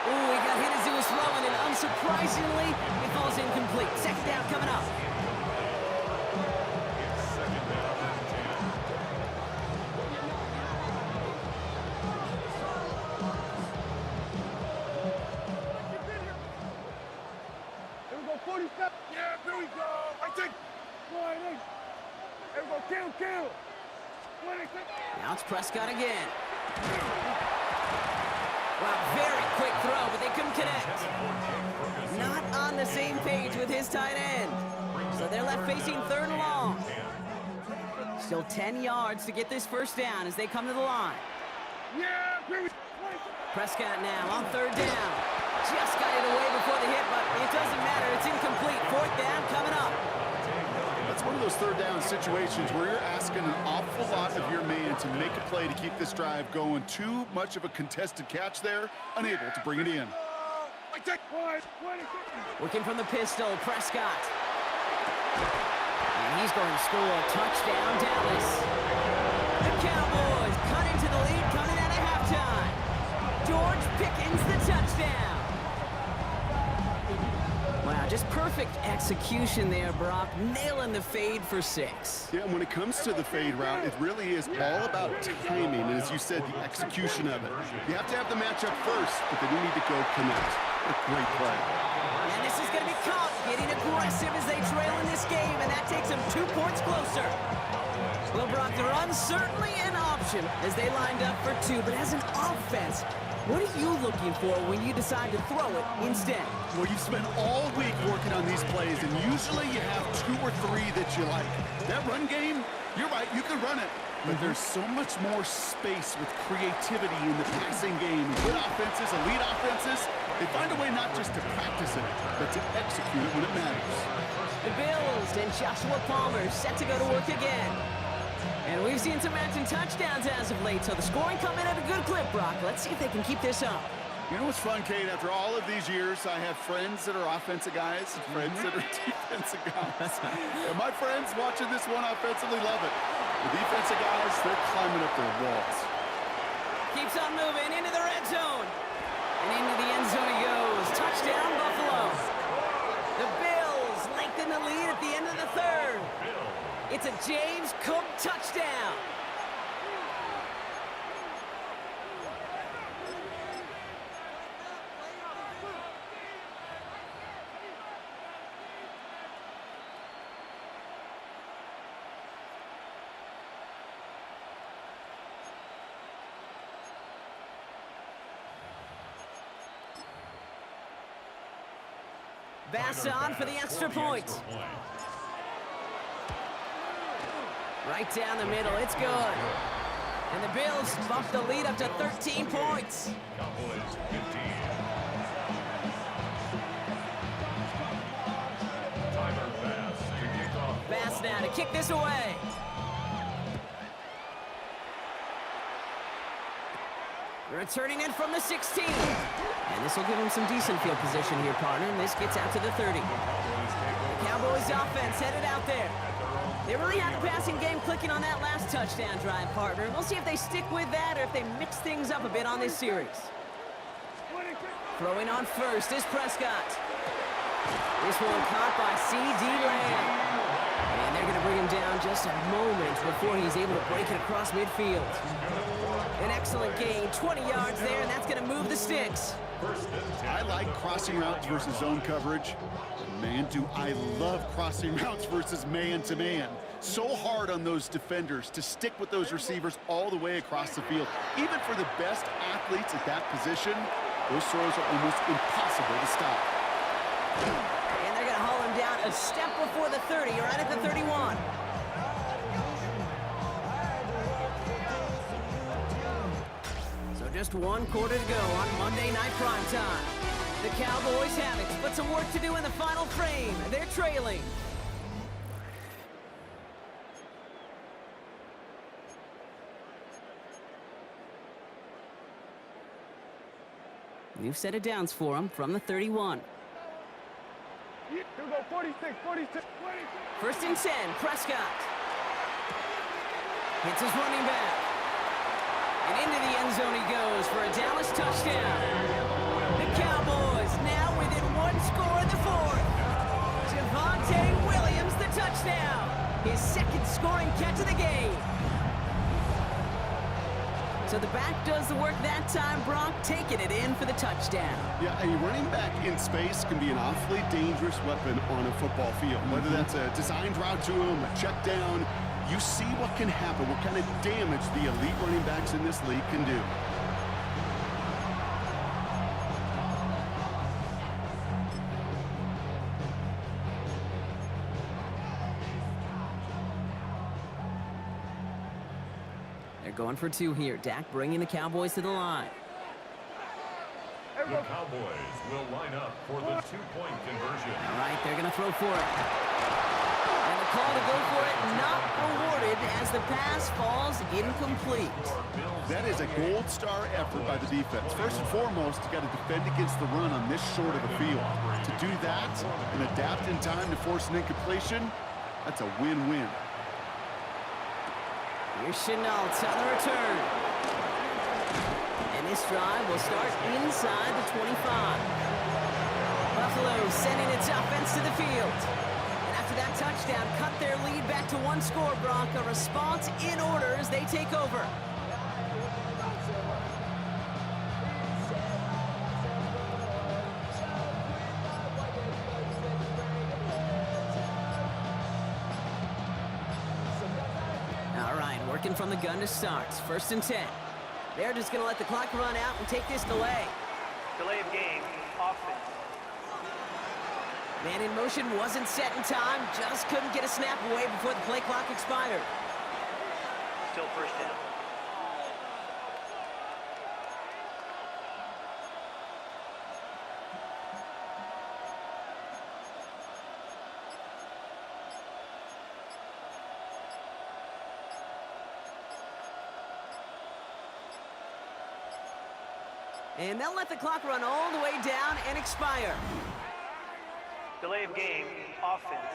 Ooh, he got hit as he was throwing, and unsurprisingly, it falls incomplete. Second down coming up. second down and 10. Here we go, 47. Yeah, here we go. I take line 8. Here we go, kill. 26. Now it's Prescott again. Wow, very quick throw, but they couldn't connect. Not on the same page with his tight end. So they're left facing 3rd and long. Still 10 yards to get this first down as they come to the line. Yeah, here we go. Prescott now on 3rd down. Just got it away before the hit, but it doesn't matter. It's incomplete. 4th down coming up. That's one of those 3rd down situations where you're asking an awful lot of your man to make a play to keep this drive going. Too much of a contested catch there, unable to bring it in. I take line 26. Working from the pistol, Prescott. And he's going to score a touchdown, Dallas. The Cowboys cut into the lead coming out of halftime. George Pickens the touchdown. Wow, just perfect execution there, Brock. Nailing the fade for 6. Yeah, and when it comes to the fade route, it really is all about timing, and as you said, the execution of it. You have to have the matchup first, but then you need to go connect. A great play. And this is going to be caught, getting aggressive as they trail in this game, and that takes them 2 points closer. Well, Brock, they're uncertainly an option as they lined up for 2, but as an offense, what are you looking for when you decide to throw it instead? Well, you've spent all week working on these plays, and usually you have 2 or 3 that you like. That run game, you're right, you can run it. But there's so much more space with creativity in the passing game. Good offenses, elite offenses, they find a way not just to practice it, but to execute it when it matters. The Bills and Joshua Palmer set to go to work again. And we've seen some matching touchdowns as of late, so the scoring coming at a good clip, Brock. Let's see if they can keep this up. You know what's fun, Kate? After all of these years, I have friends that are offensive guys and friends that are defensive guys. And my friends watching this one offensively love it. The defensive guys, they're climbing up their walls. Keeps on moving into the red zone. And into the end zone he goes. Touchdown, Buffalo. The Bills lengthen the lead at the end of the 3rd. It's a James Cook touchdown. Bass on for the extra point. Right down the middle, it's good. And the Bills bump the lead up to 13 points. Cowboys 15. Tyler Bass to kick off. Bass now to kick this away. Returning it from the 16. And this will give him some decent field position here, partner. And this gets out to the 30. The Cowboys offense headed out there. They really had the passing game clicking on that last touchdown drive, partner. We'll see if they stick with that or if they mix things up a bit on this series. Throwing on first is Prescott. This one caught by C.D. Lamb. And they're going to bring him down just a moment before he's able to break it across midfield. An excellent gain, 20 yards there, and that's going to move the sticks. I like crossing routes versus zone coverage. Man, do I love crossing routes versus man-to-man. So hard on those defenders to stick with those receivers all the way across the field. Even for the best athletes at that position, those throws are almost impossible to stop. And they're going to haul him down a step before the 30, right at the 31. So just one quarter to go on Monday Night Primetime. The Cowboys have it, but some work to do in the final frame. They're trailing. New set of downs for him from the 31. Here we go, 46, 46, 46. First and 10, Prescott. Hits his running back. And into the end zone he goes for a Dallas touchdown. The Cowboys now within one score in the fourth. Javonte Williams, the touchdown. His second scoring catch of the game. So the back does the work that time, Brock, taking it in for the touchdown. Yeah, a running back in space can be an awfully dangerous weapon on a football field. Whether that's a designed route to him, a check down, you see what can happen, what kind of damage the elite running backs in this league can do. Going for two here. Dak bringing the Cowboys to the line. The Cowboys will line up for the two-point conversion. All right, they're going to throw for it. And the call to go for it not rewarded as the pass falls incomplete. That is a gold star effort by the defense. First and foremost, you got to defend against the run on this short of a field. To do that and adapt in time to force an incompletion, that's a win-win. Here's Chenault on the return. And this drive will start inside the 25. Buffalo sending its offense to the field. And after that touchdown, cut their lead back to one score, Brock. A response in order as they take over. Working from the gun to start. First and 10. They're just going to let the clock run out and take this delay. Delay of game, offense. Man in motion wasn't set in time. Just couldn't get a snap away before the play clock expired. Still first down. And they'll let the clock run all the way down and expire. Delay of game, offense.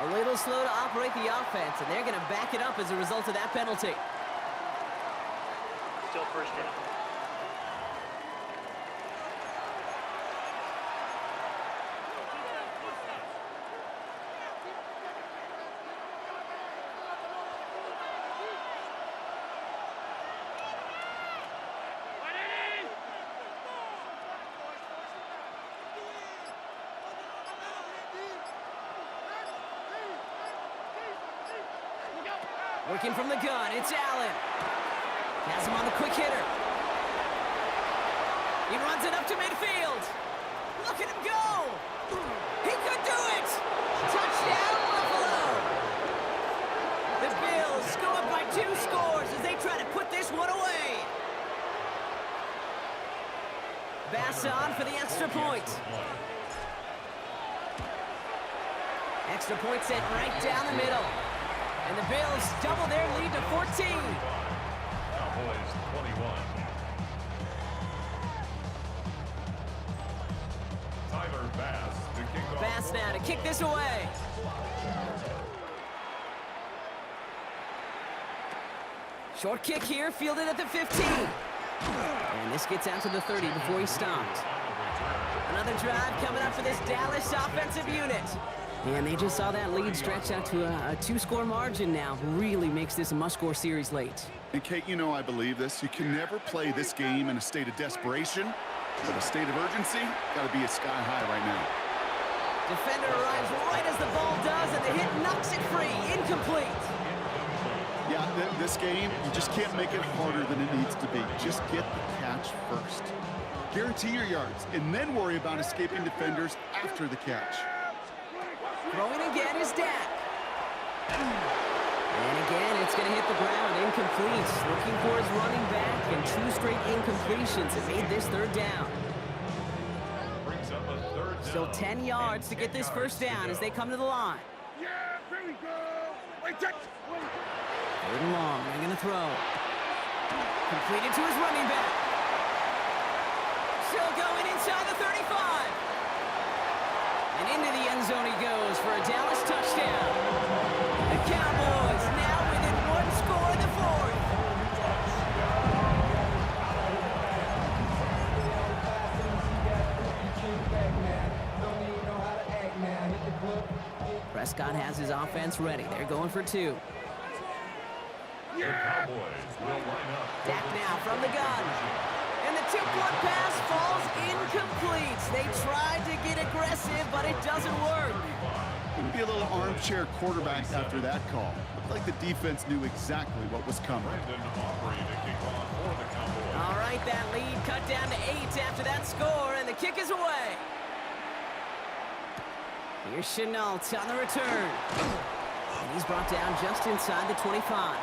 A little slow to operate the offense, and they're going to back it up as a result of that penalty. Still first down. Working from the gun, it's Allen. Has him on the quick hitter. He runs it up to midfield. Look at him go! He could do it! Touchdown, Buffalo! The Bills go up by 2 scores as they try to put this one away. Bass on for the extra point. Extra point sent right down the middle. And the Bills double their lead to 14. Cowboys 21. Tyler Bass to kick off. Bass now to kick this away. Short kick here, fielded at the 15. And this gets out to the 30 before he stopped. Another drive coming up for this Dallas offensive unit. And they just saw that lead stretch out to a 2-score margin now. Really makes this a must-score series late. And Kate, you know I believe this. You can never play this game in a state of desperation, but a state of urgency got to be a sky high right now. Defender arrives right as the ball does, and the hit knocks it free. Incomplete. Yeah, this game, you just can't make it harder than it needs to be. Just get the catch first. Guarantee your yards, and then worry about escaping defenders after the catch. Throwing again is Dak. And again, it's going to hit the ground. Incomplete. Looking for his running back, and 2 straight incompletions have made this 3rd down. Brings up a 3rd down. Still 10 yards to get this 1st down as they come to the line. Yeah, there we go. Like that. 3rd and long. They're going to throw. Completed to his running back. Still going inside the 35. And into the end zone he goes for a Dallas touchdown. The Cowboys now within 1 score in the 4th. Prescott has his offense ready. They're going for 2. The Cowboys will line up. Dak now from the gun. And the tip-one pass falls incomplete. They tried to get aggressive, but it doesn't work. Couldn't be a little armchair quarterback after that call. Looked like the defense knew exactly what was coming. Brandon Aubrey to kick off for the Cowboys. All right, that lead cut down to 8 after that score, and the kick is away. Here's Chenault on the return. And he's brought down just inside the 25.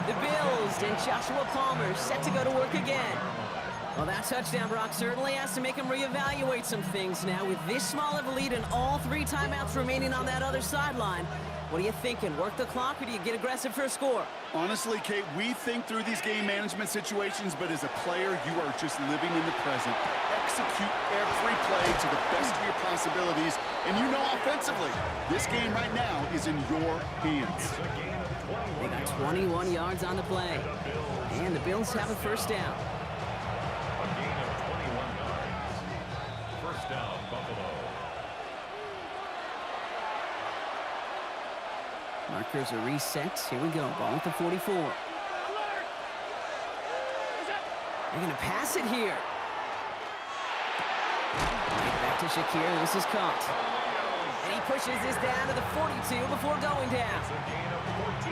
The Bills and Joshua Palmer set to go to work again. Well, that touchdown, Brock, certainly has to make him reevaluate some things now. With this small of a lead and all 3 timeouts remaining on that other sideline, what are you thinking? Work the clock, or do you get aggressive for a score? Honestly, Kate, we think through these game management situations, but as a player, you are just living in the present. Execute every play to the best of your possibilities, and you know offensively, this game right now is in your hands. They got 21 yards on the play, and the Bills have a 1st down. A gain of 21 yards. 1st down, Buffalo. Markers are reset. Here we go. Ball at the 44. They're going to pass it here. Right back to Shakir. This is caught. And he pushes this down to the 42 before going down.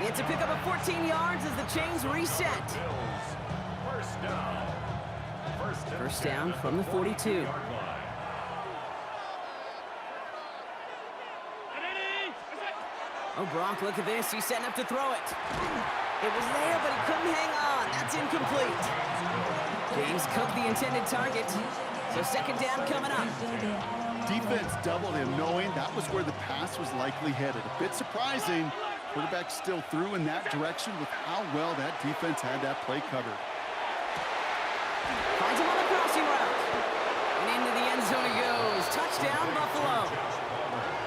It's a pickup of 14 yards as the chains reset. First down. First down from the 42. Oh, Brock, look at this. He's setting up to throw it. It was there, but he couldn't hang on. That's incomplete. James Cook, the intended target. So 2nd down coming up. Defense doubled him, knowing that was where the pass was likely headed. A bit surprising. Quarterback still threw in that direction with how well that defense had that play covered. Finds him on the crossing route. And into the end zone he goes. Touchdown, Buffalo.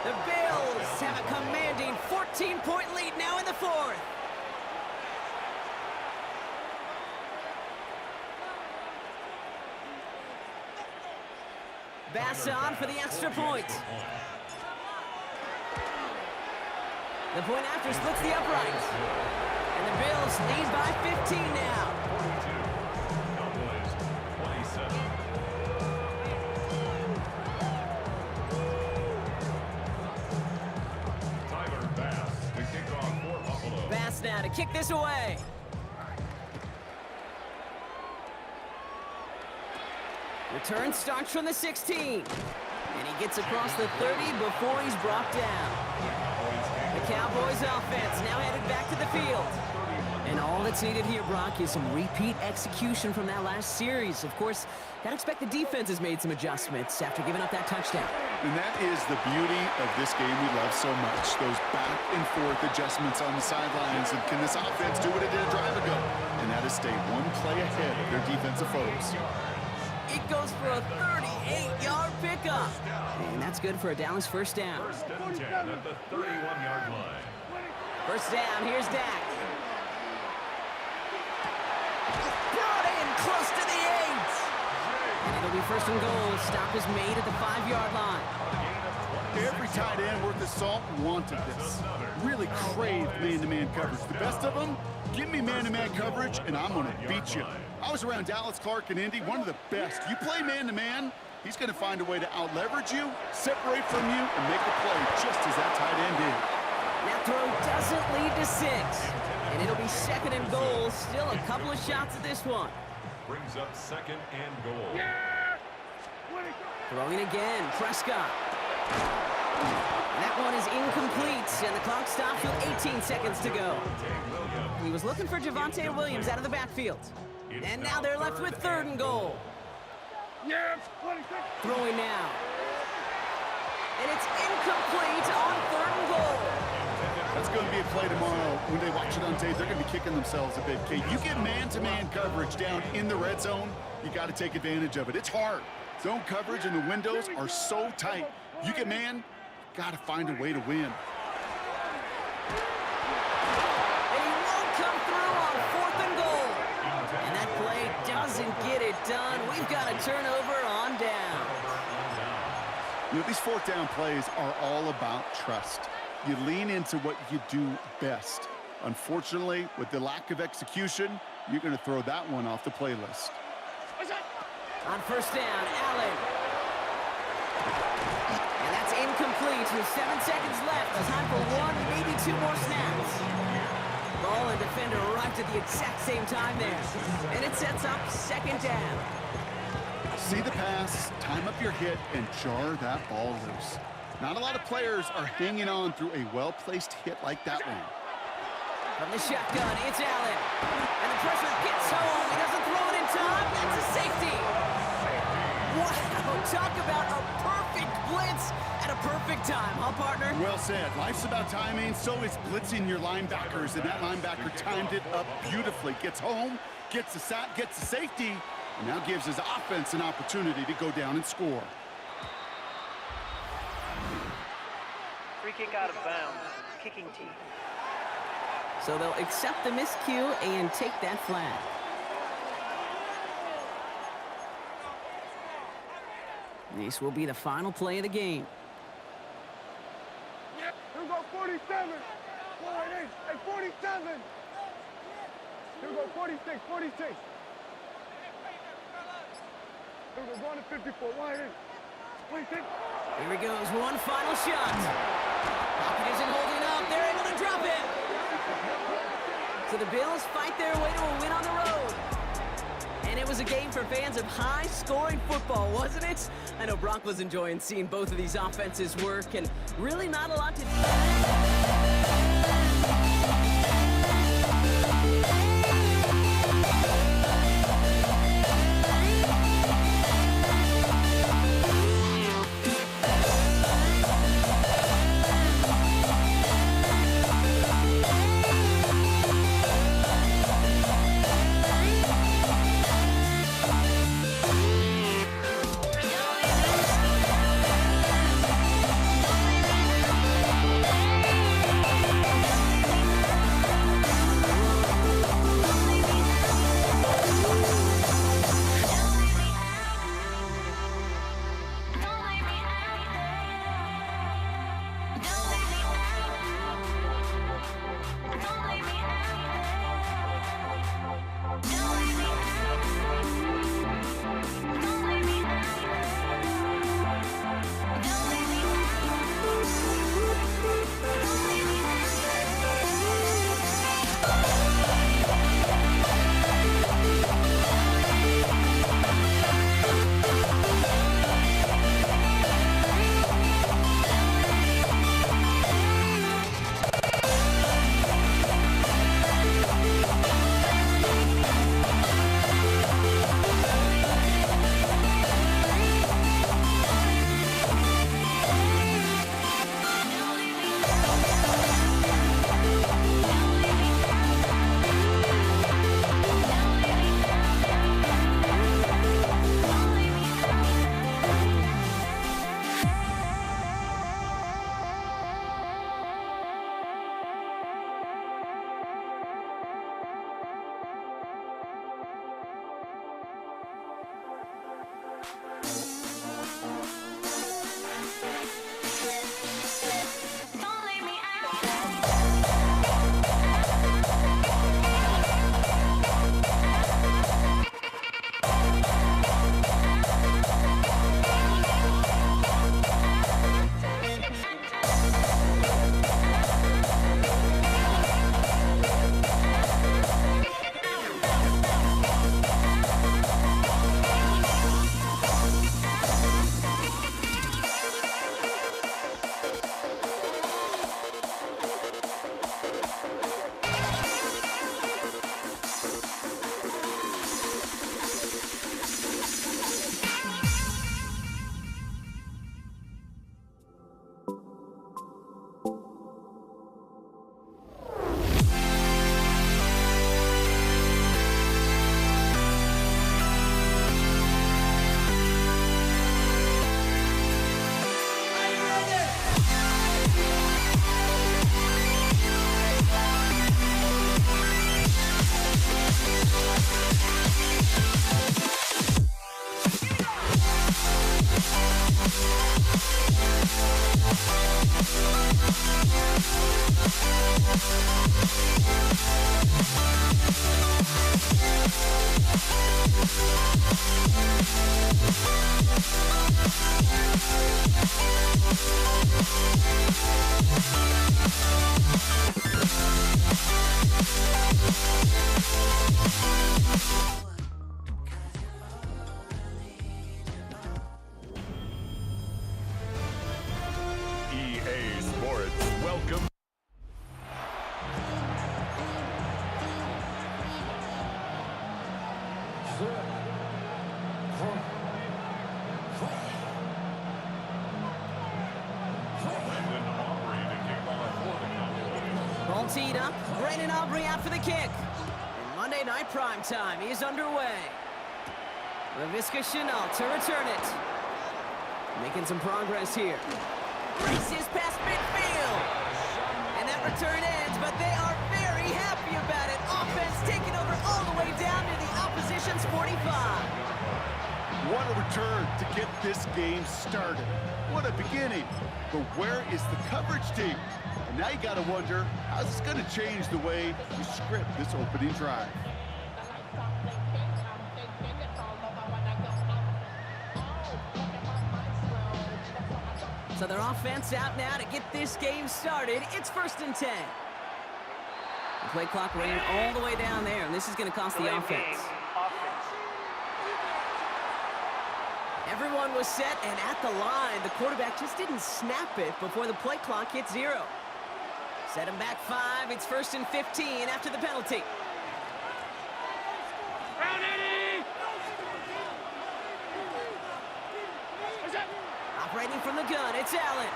The Bills have a commanding 14-point lead now in the 4th. Bass on for the extra point. The point after splits the uprights. And the Bills lead by 15 now. 42. Cowboys 27. Tyler Bass to kick off for Buffalo. Bass now to kick this away. Return starts from the 16. And he gets across the 30 before he's brought down. The Cowboys offense now headed back to the field. And all that's needed here, Brock, is some repeat execution from that last series. Of course, gotta expect the defense has made some adjustments after giving up that touchdown. And that is the beauty of this game we love so much. Those back and forth adjustments on the sidelines. And can this offense do what it did a drive ago? And that is stay one play ahead of their defensive foes. It goes for a 38-yard pickup. And that's good for a Dallas first down. First and 10 at the 31-yard line. First down, here's Dak. Brought in close to the 8. And it'll be first and goal. Stop is made at the 5-yard line. Every tight end worth his salt wanted this. Really craved man-to-man coverage. The best of them, give me man-to-man coverage, and I'm going to beat you. I was around Dallas Clark and Indy, one of the best. You play man-to-man, he's going to find a way to out-leverage you, separate from you, and make a play just as that tight end did. That throw doesn't lead to 6. And it'll be second and goal. Still a couple of shots at this one. Brings up second and goal. Throwing again, Prescott. That one is incomplete, and the clock stops with 18 seconds to go. He was looking for Javonte Williams out of the backfield. And now they're left with third and goal. Throwing now. And it's incomplete on third and goal. That's going to be a play tomorrow. When they watch it on tape, they're going to be kicking themselves a bit. Kate, you get man-to-man coverage down in the red zone, you got to take advantage of it. It's hard. Zone coverage and the windows are so tight. You get man, got to find a way to win. And he won't come through on fourth and goal. And that play doesn't get it done. We've got a turnover on down. You know, these fourth down plays are all about trust. You lean into what you do best. Unfortunately, with the lack of execution, you're going to throw that one off the playlist. On first down, Allen. And that's incomplete with 7 seconds left. Time for one, maybe 2 more snaps. Ball and defender arrived at the exact same time there. And it sets up second down. See the pass, time up your hit, and jar that ball loose. Not a lot of players are hanging on through a well-placed hit like that one. From the shotgun, it's Allen. And the pressure gets home. He doesn't throw it in time. That's a safety. Wow, talk about a perfect blitz at a perfect time, huh, partner? Well said. Life's about timing, so is blitzing your linebackers, and that linebacker timed it up beautifully. Gets home, gets the safety, and now gives his offense an opportunity to go down and score. Free kick out of bounds. Kicking team. So they'll accept the miscue and take that flag. This will be the final play of the game. Here we go, 47. Hey, 47. Here we go, 46, 46. Here we go, going to 54. Wide in. 26. Here he goes, one final shot. Pocket isn't holding up. They're able to drop it. So the Bills fight their way to a win on the road. And it was a game for fans of high-scoring football, wasn't it? I know Brock was enjoying seeing both of these offenses work, and really not a lot to EA Sports, welcome. Ball teed up. Brandon Aubrey out for the kick. And Monday Night Prime Time is underway. Laviska Shenault to return it. Making some progress here. Races past midfield. And that return ends, but they are very happy about it. Offense taking over all the way down to the opposition's 45. What a return to get this game started. What a beginning. But where is the coverage team? And now you got to wonder, how's this going to change the way you script this opening drive? So their offense out now to get this game started. It's 1st and 10. The play clock running all the way down there, and this is going to cost the offense. Everyone was set, and at the line, the quarterback just didn't snap it before the play clock hit 0. Set him back 5. It's 1st and 15 after the penalty. Operating from the gun, it's Allen.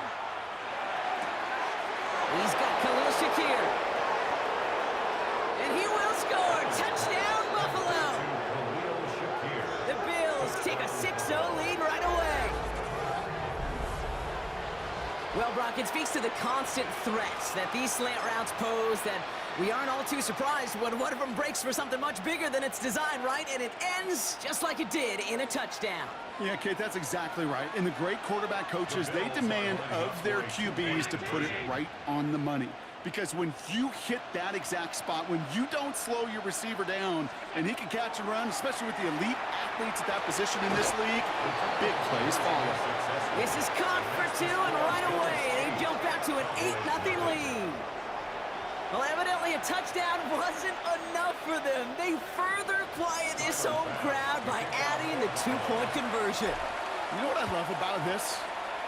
He's got Khalil Shakir. And he will score. Touchdown, Buffalo. The Bills take a 6-0 lead right away. Well, Brock, it speaks to the constant threats that these slant routes pose, that we aren't all too surprised when one of them breaks for something much bigger than its design, right? And it ends just like it did in a touchdown. Yeah, Kate, that's exactly right. And the great quarterback coaches, they demand of their QBs to put it right on the money. Because when you hit that exact spot, when you don't slow your receiver down and he can catch and run, especially with the elite athletes at that position in this league, big plays follow. This is caught for 2, and right away they jump back to an 8-0 lead. Well, evidently a touchdown wasn't enough for them. They further quiet this home crowd by adding the 2-point conversion. You know what I love about this?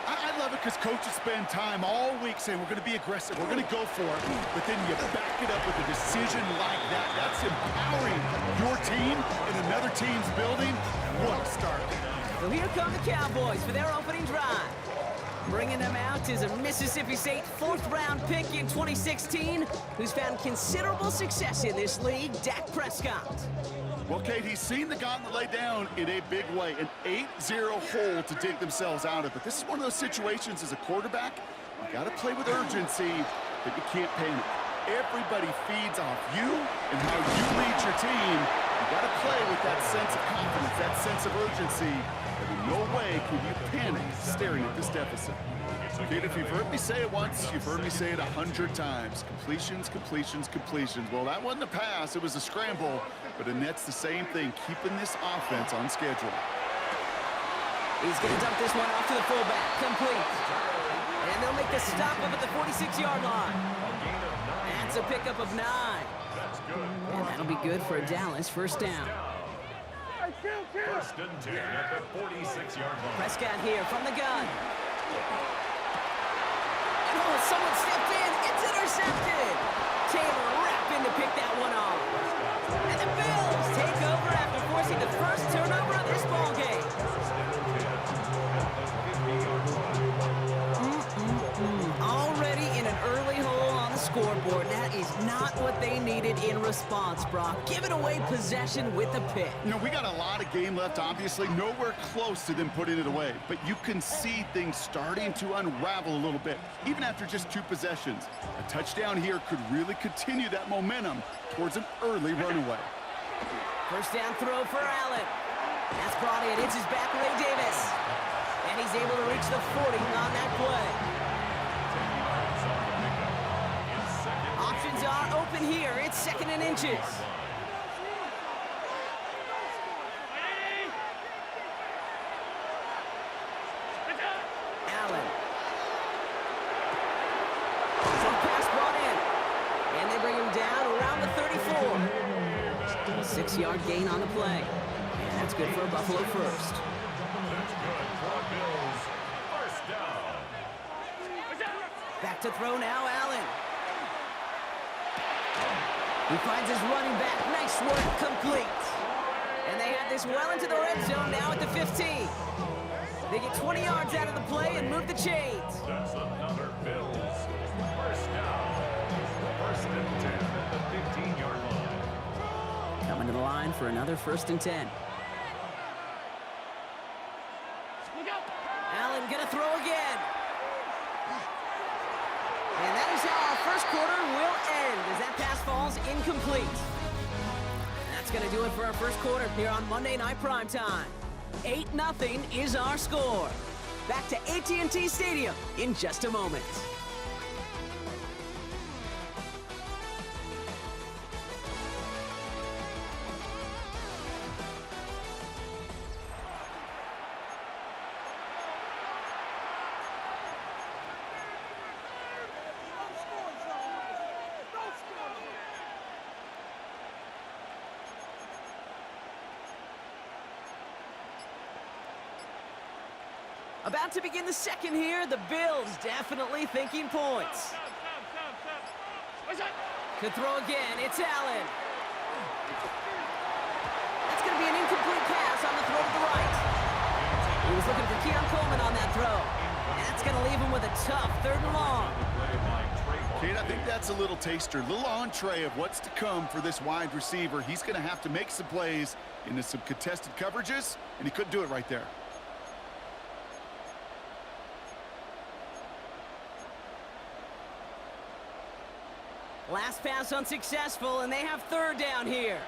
I love it because coaches spend time all week saying we're going to be aggressive, we're going to go for it, but then you back it up with a decision like that. That's empowering your team in another team's building. What a start. So here come the Cowboys for their opening drive. Bringing them out is a Mississippi State 4th-round pick in 2016 who's found considerable success in this league, Dak Prescott. Well, Kate, he's seen the gauntlet lay down in a big way, an 8-0 hole to dig themselves out of. But this is one of those situations as a quarterback, you got to play with urgency, but you can't panic. Everybody feeds off you and how you lead your team. You got to play with that sense of confidence, that sense of urgency. But in no way can you panic staring at this deficit. Kate, if you've heard me say it once, you've heard me say it 100 times. Completions, completions, completions. Well, that wasn't a pass. It was a scramble. But Annette's the same thing, keeping this offense on schedule. He's going to dump this one off to the fullback. Complete. And they'll make the stop up at the 46-yard line. That's a pickup of 9. And that'll be good for a Dallas 1st down. 1st and 10 at the 46-yard line. Prescott here from the gun. And oh, someone stepped in. It's intercepted. Taylor wrapped in to pick that one off. And the Bills take over after forcing the first turnover of this ballgame. Already in an early hole on the scoreboard. That is not what they needed in response, Brock. Giving away possession with a pick. You know, we got a lot of game left, obviously. Nowhere close to them putting it away. But you can see things starting to unravel a little bit, even after just 2 possessions. A touchdown here could really continue that momentum towards an early runaway. 1st down throw for Allen. That's brought in. It's his back, Ray Davis. And he's able to reach the 40 on that play. Options are open here. It's 2nd and inches. 6-yard gain on the play. And that's good for a Buffalo first. That's good for a Bills first down. Back to throw now, Allen. He finds his running back. Nice work, complete. And they have this well into the red zone now at the 15. They get 20 yards out of the play and move the chains. That's another Bills first down. First and 10 at the 15-yard line. Coming to the line for another 1st and 10. Allen gonna throw again. And that is how our first quarter will end as that pass falls incomplete. That's going to do it for our first quarter here on Monday Night Primetime. 8-0 is our score. Back to AT&T Stadium in just a moment. About to begin the second here. The Bills definitely thinking points. Could throw again. It's Allen. That's going to be an incomplete pass on the throw to the right. He was looking for Keon Coleman on that throw. And that's going to leave him with a tough 3rd and long. Kate, I think that's a little taster, a little entree of what's to come for this wide receiver. He's going to have to make some plays into some contested coverages, and he couldn't do it right there. Last pass unsuccessful, and they have 3rd down here.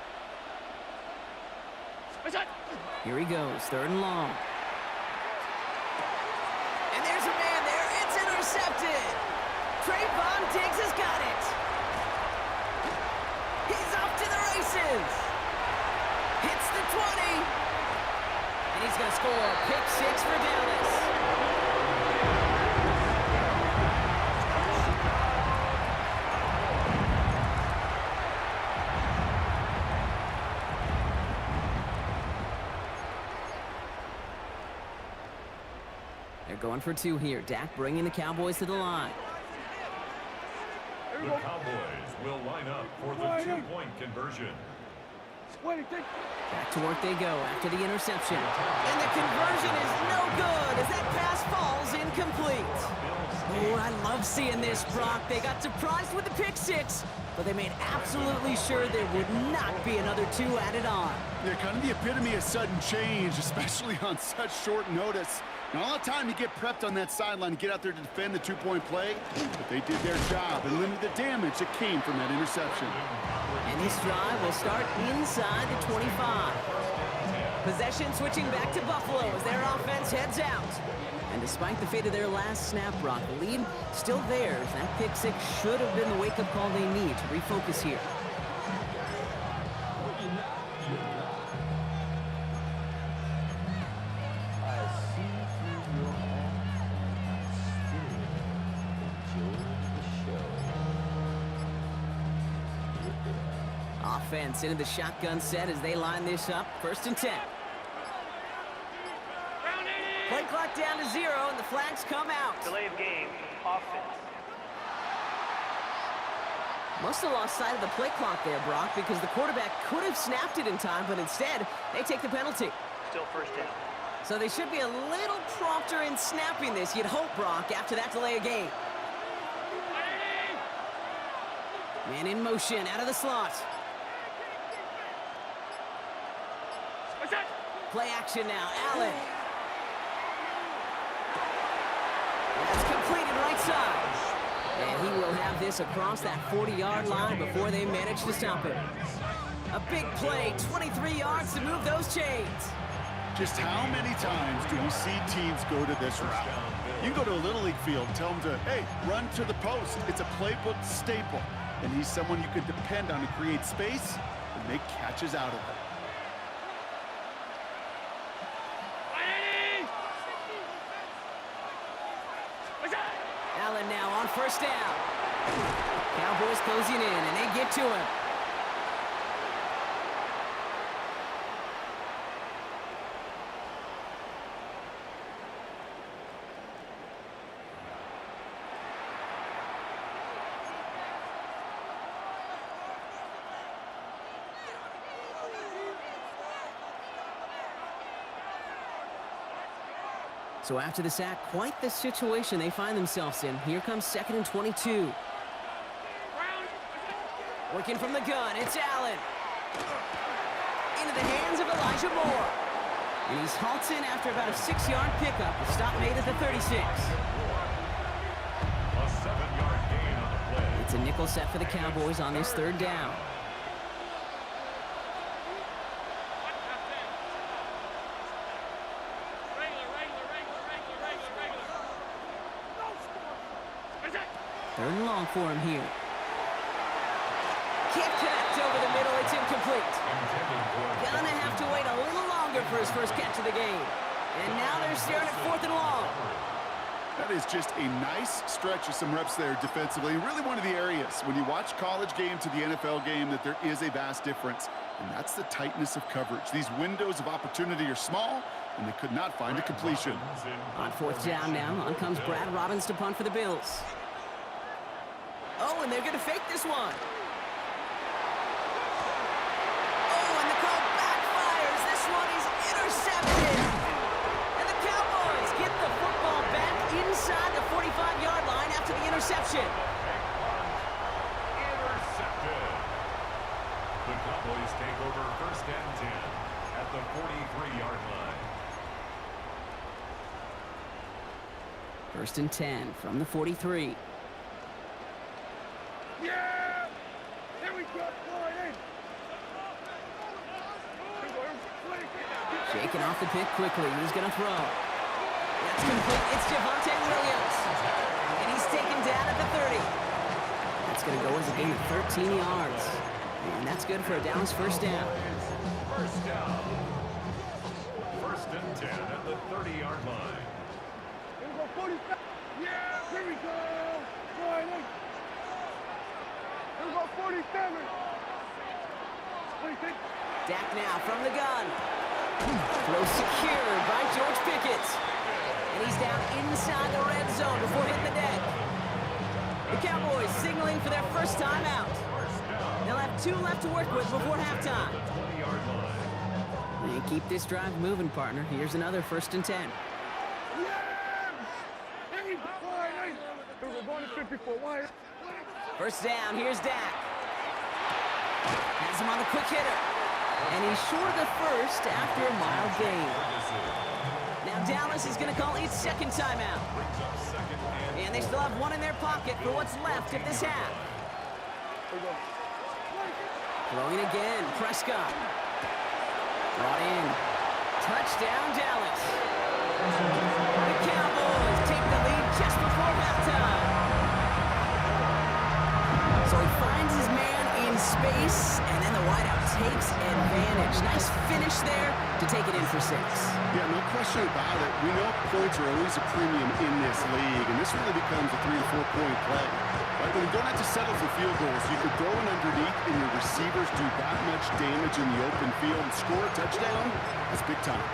Here he goes, 3rd and long. And there's a man there. It's intercepted. Trayvon Diggs has got it. He's off to the races. Hits the 20. And he's going to score a pick 6 for Dallas. Going for 2 here. Dak bringing the Cowboys to the line. The Cowboys will line up for the 2-point conversion. Back to work they go after the interception. And the conversion is no good as that pass falls incomplete. Oh, I love seeing this, Brock. They got surprised with the pick 6, but they made absolutely sure there would not be another 2 added on. Yeah, kind of the epitome of sudden change, especially on such short notice. Not a lot of time to get prepped on that sideline and get out there to defend the 2-point play, but they did their job and limited the damage that came from that interception. And this drive will start inside the 25. Possession switching back to Buffalo as their offense heads out. And despite the fate of their last snap, Brock, the lead still theirs. That pick 6 should have been the wake-up call they need to refocus here. Offense into the shotgun set as they line this up. 1st and 10. Play clock down to 0, and the flags come out. Delay of game, offense. Must have lost sight of the play clock there, Brock, because the quarterback could have snapped it in time, but instead, they take the penalty. Still 1st down. So they should be a little prompter in snapping this, you'd hope, Brock, after that delay of game. Man in motion, out of the slot. Play action now, Allen. That's completed right side. And he will have this across that 40-yard line before they manage to stop him. A big play, 23 yards to move those chains. Just how many times do we see teams go to this route? You go to a Little League field and tell them to, hey, run to the post. It's a playbook staple. And he's someone you can depend on to create space and make catches out of it. Allen now on 1st down. Cowboys closing in, and they get to him. So after the sack, quite the situation they find themselves in. Here comes 2nd and 22. Working from the gun, it's Allen. Into the hands of Elijah Moore. And he's halted after about a 6-yard pickup. The stop made at the 36. A 7-yard gain on the play. It's a nickel set for the Cowboys on this 3rd down. Third and long for him here. Can't connect over the middle. It's incomplete. Gonna have to wait a little longer for his first catch of the game. And now they're staring at 4th and long. That is just a nice stretch of some reps there defensively. Really one of the areas when you watch college game to the NFL game that there is a vast difference. And that's the tightness of coverage. These windows of opportunity are small, and they could not find a completion. On 4th down now, on comes Brad Robbins to punt for the Bills. Oh, and they're going to fake this one. Oh, and the call backfires. This one is intercepted. And the Cowboys get the football back inside the 45-yard line after the interception. Intercepted. The Cowboys take over 1st and 10 at the 43-yard line. 1st and 10 from the 43. Yeah! Here we go, Shaking off the pick quickly. He's going to throw. That's complete. It's Javonte Williams. And he's taken down at the 30. That's going to go as a gain of 13 yards. And that's good for a Dallas 1st down. First down. 1st and 10 at the 30-yard line. Here we go, 45. Yeah! Here we go! Here we go, 47. 26. Dak now from the gun. Throw secured by George Pickett. And he's down inside the red zone before hitting the deck. The Cowboys signaling for their first time out. They'll have 2 left to work with before halftime. And keep this drive moving, partner. Here's another 1st and 10. Yeah! Here we go, 49. Here we go, going to 54. Wide. 1st down, here's Dak. Has him on the quick hitter. And he's short of the 1st after a mild gain. Now Dallas is going to call its 2nd timeout. And they still have 1 in their pocket for what's left of this half. Throwing again, Prescott. Brought in. Touchdown, Dallas. The Cowboys take the lead just before halftime. So he finds his man in space, and then the wideout takes advantage. Nice finish there to take it in for 6. Yeah, no question about it. We know points are always a premium in this league, and this really becomes a 3- to 4-point play. Right? When you don't have to settle for field goals, you could throw it underneath, and your receivers do that much damage in the open field and score a touchdown. That's big time.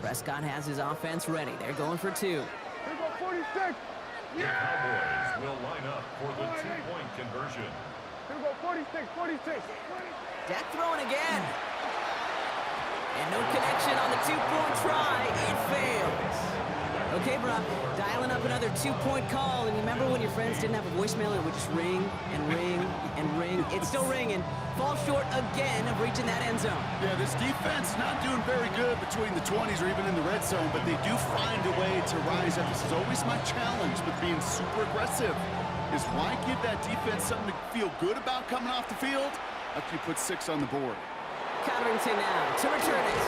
Prescott has his offense ready. They're going for 2. Here we go, 46. The Cowboys will line up for the 2-point conversion. Here we go, 46, 46. Dak throwing again. And no connection on the 2-point try. It fails. Okay, Brock, dialing up another 2-point call. And you remember when your friends didn't have a voicemail and it would just ring and ring and ring? It's still ringing. Fall short again of reaching that end zone. Yeah, this defense not doing very good between the 20s or even in the red zone, but they do find a way to rise up. This is always my challenge with being super aggressive, is why give that defense something to feel good about coming off the field after you put 6 on the board. Cotterington now to return it.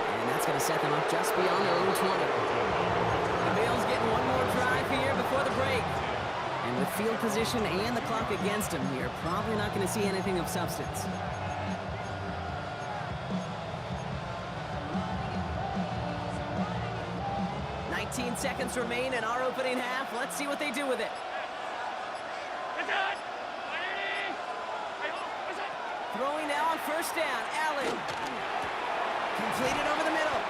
And that's going to set them up just beyond their own 20. The Bills getting one more drive here before the break. And with field position and the clock against them here, probably not going to see anything of substance. Seconds remain in our opening half. Let's see what they do with it. Throwing now on 1st down. Allen. Completed over the middle.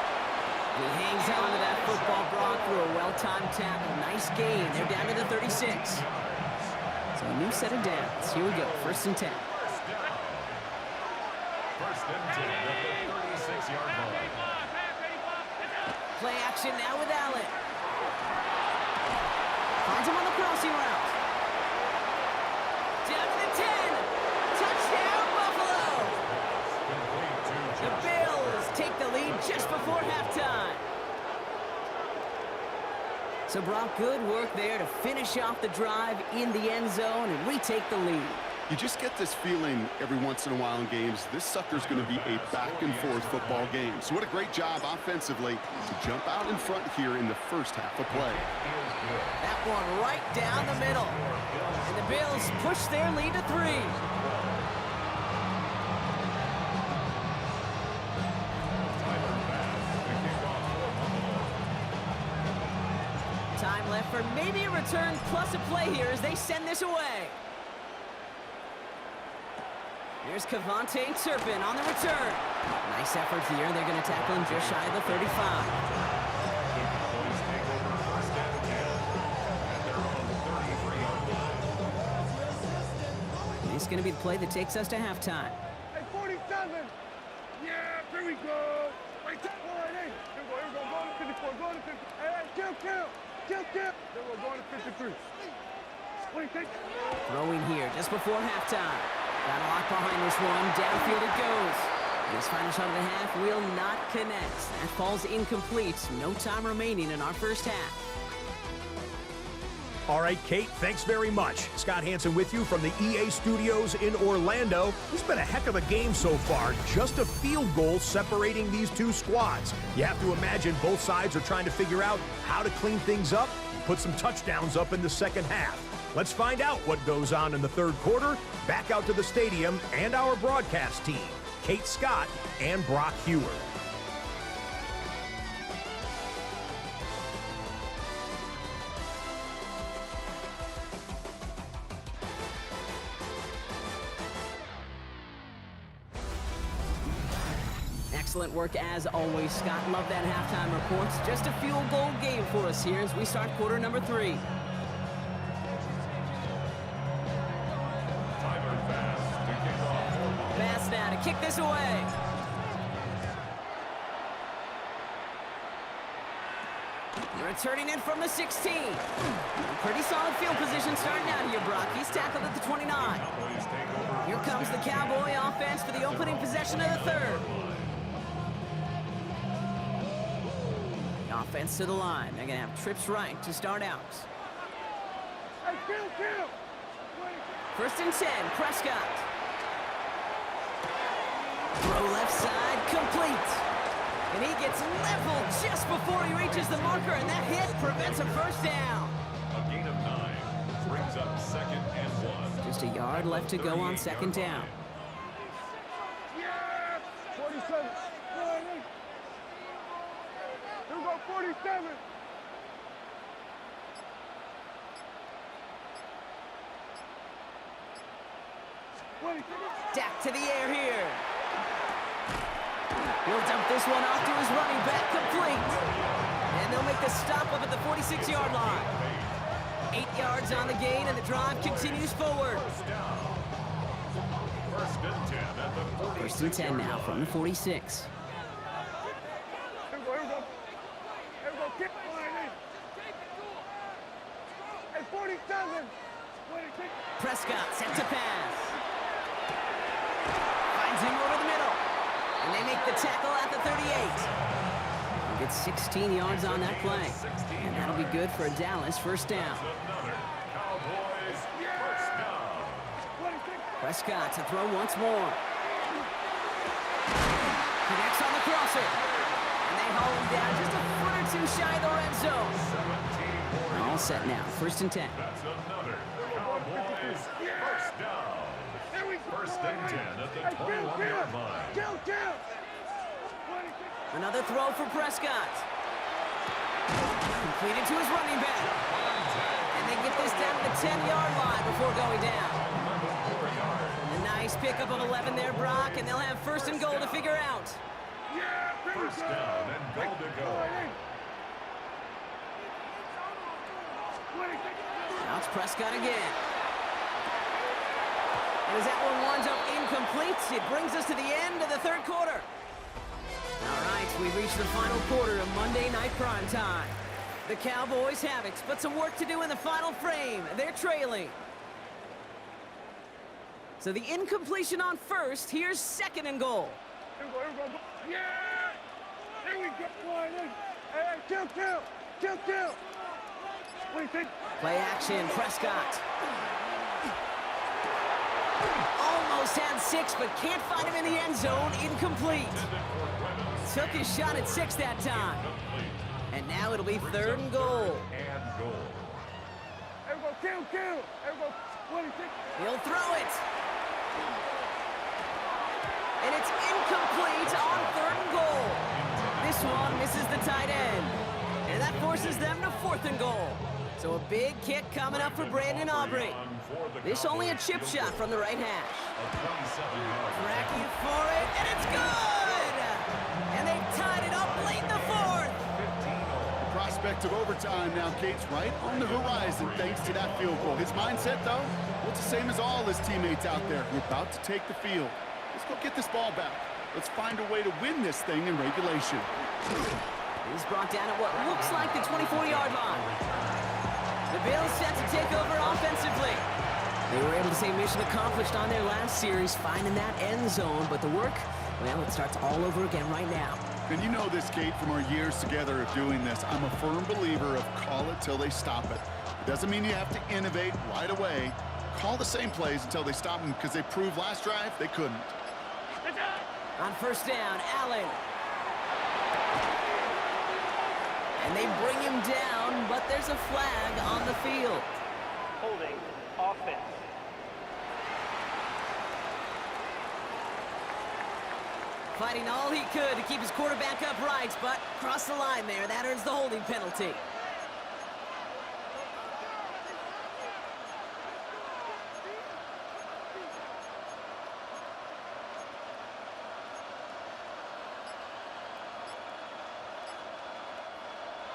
He hangs on to that football, Brock, through a well-timed tackle. Nice gain. They're down to the 36. So a new set of downs. Here we go, 1st and 10. First and 10 at the 36-yard line. Play action now with Allen. Finds him on the crossing route. Down to the 10. Touchdown, Buffalo. The Bills take the lead just before halftime. So, Brock, good work there to finish off the drive in the end zone and retake the lead. You just get this feeling every once in a while in games, this sucker's going to be a back-and-forth football game. So what a great job offensively to jump out in front here in the first half of play. That one right down the middle. And the Bills push their lead to 3. Time left for maybe a return plus a play here as they send this away. Here's Kevontae Turpin on the return. Nice effort here. They're going to tackle him just shy of the 35. It's going to be the play that takes us to halftime. Hey, 47. Yeah, here we go. Right there. All right, hey. Here we go. Go to 54. Go to 50. Hey, kill. Here we go. Going to 53. What do you think? Throwing here just before halftime. Got a lock behind this one. Downfield it goes. This final shot of the half will not connect. That falls incomplete. No time remaining in our first half. All right, Kate, thanks very much. Scott Hanson with you from the EA Studios in Orlando. It's been a heck of a game so far. Just a field goal separating these two squads. You have to imagine both sides are trying to figure out how to clean things up and put some touchdowns up in the second half. Let's find out what goes on in the third quarter. Back out to the stadium and our broadcast team, Kate Scott and Brock Hewer. Excellent work as always, Scott. Love that halftime report. Just a field goal game for us here as we start quarter number 3. Pass now to kick this away. Returning in from the 16. Pretty solid field position starting out here, Brock. He's tackled at the 29. Here comes the Cowboy offense for the opening possession of the 3rd. The offense to the line. They're going to have trips right to start out. Hey, kill. 1st and 10, Prescott. Throw left side, complete. And he gets leveled just before he reaches the marker, and that hit prevents a first down. A gain of 9 brings up 2nd and 1. Just a yard left to go on 2nd down. Yeah! 47. Here we go, 47. Dak to the air here. He'll dump this one off to his running back, complete. And they'll make the stop up at the 46-yard line. 8 yards on the gain, and the drive continues forward. First and 10 at the 46. First and 10 now from the 46. Here we go. Kick. Hey, 47. Prescott set to pass. Finds him over the middle. And they make the tackle at the 38. Get 16 yards on that play. And that'll be good for a Dallas first down. Prescott to throw once more. Connects on the crosser. And they haul him down just a foot or 2 shy of the red zone. All set now, 1st and 10. That's another Cowboys first down. First and 10 at the 21-yard line. Another throw for Prescott. Completed to his running back. And they get this down to the 10-yard line before going down. A nice pickup of 11 there, Brock, and they'll have 1st and goal to figure out. First down and goal to go. Now it's Prescott again. And as that one winds up incomplete, it brings us to the end of the third quarter. All right, we've reached the final quarter of Monday Night Prime Time. The Cowboys have it, but some work to do in the final frame. They're trailing. So the incompletion on first. Here's second and goal. Here we go. Yeah! Here we go. Hey, kill. What do you think? Play action, Prescott. Almost had 6, but can't find him in the end zone. Incomplete. Took his shot at 6 that time. And now it'll be third and goal. Here we go, kill. Here we go. What do you think? He'll throw it. And it's incomplete on third and goal. This one misses the tight end. And that forces them to fourth and goal. So a big kick coming up for Brandon Aubrey. This only a chip shot from the right hash. Cracking for it, and it's good! And they've tied it up late in the fourth. The prospect of overtime now, Kate's right on the horizon thanks to that field goal. His mindset, though, well, it's the same as all his teammates out there. We're about to take the field. Let's go get this ball back. Let's find a way to win this thing in regulation. He's brought down at what looks like the 24-yard line. The Bills set to take over offensively. They were able to say mission accomplished on their last series, finding that end zone, but the work, well, it starts all over again right now. And you know this, Kate, from our years together of doing this. I'm a firm believer of call it till they stop it. It doesn't mean you have to innovate right away. Call the same plays until they stop them, because they proved last drive they couldn't. On first down, Allen. And they bring him down, but there's a flag on the field. Holding offense. Fighting all he could to keep his quarterback upright, but crossed the line there. That earns the holding penalty.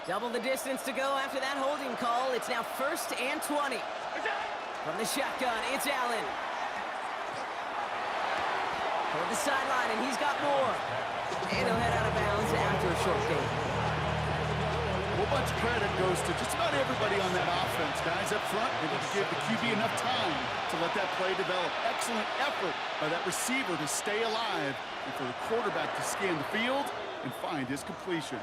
Double the distance to go after that holding call. It's now first and 20. From the shotgun, it's Allen. Toward the sideline, and he's got more. And he'll head out of bounds after a short gain. A whole bunch of credit goes to just about everybody on that offense. Guys up front, able to give the QB enough time to let that play develop. Excellent effort by that receiver to stay alive and for the quarterback to scan the field and find his completion.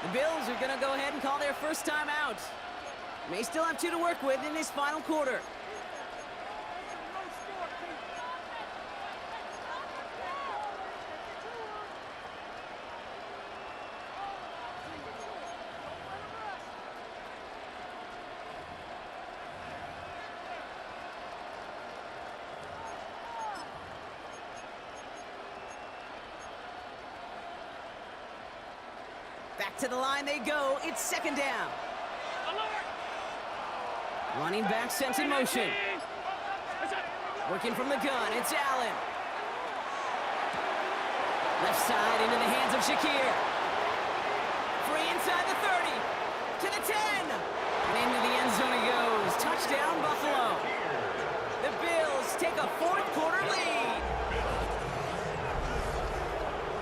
The Bills are going to go ahead and call their first time out. May still have 2 to work with in this final quarter. Back to the line they go. It's second down. Running back sent in motion. Working from the gun, it's Allen. Left side into the hands of Shakir. Free inside the 30. To the 10. And into the end zone he goes. Touchdown, Buffalo. The Bills take a fourth quarter lead.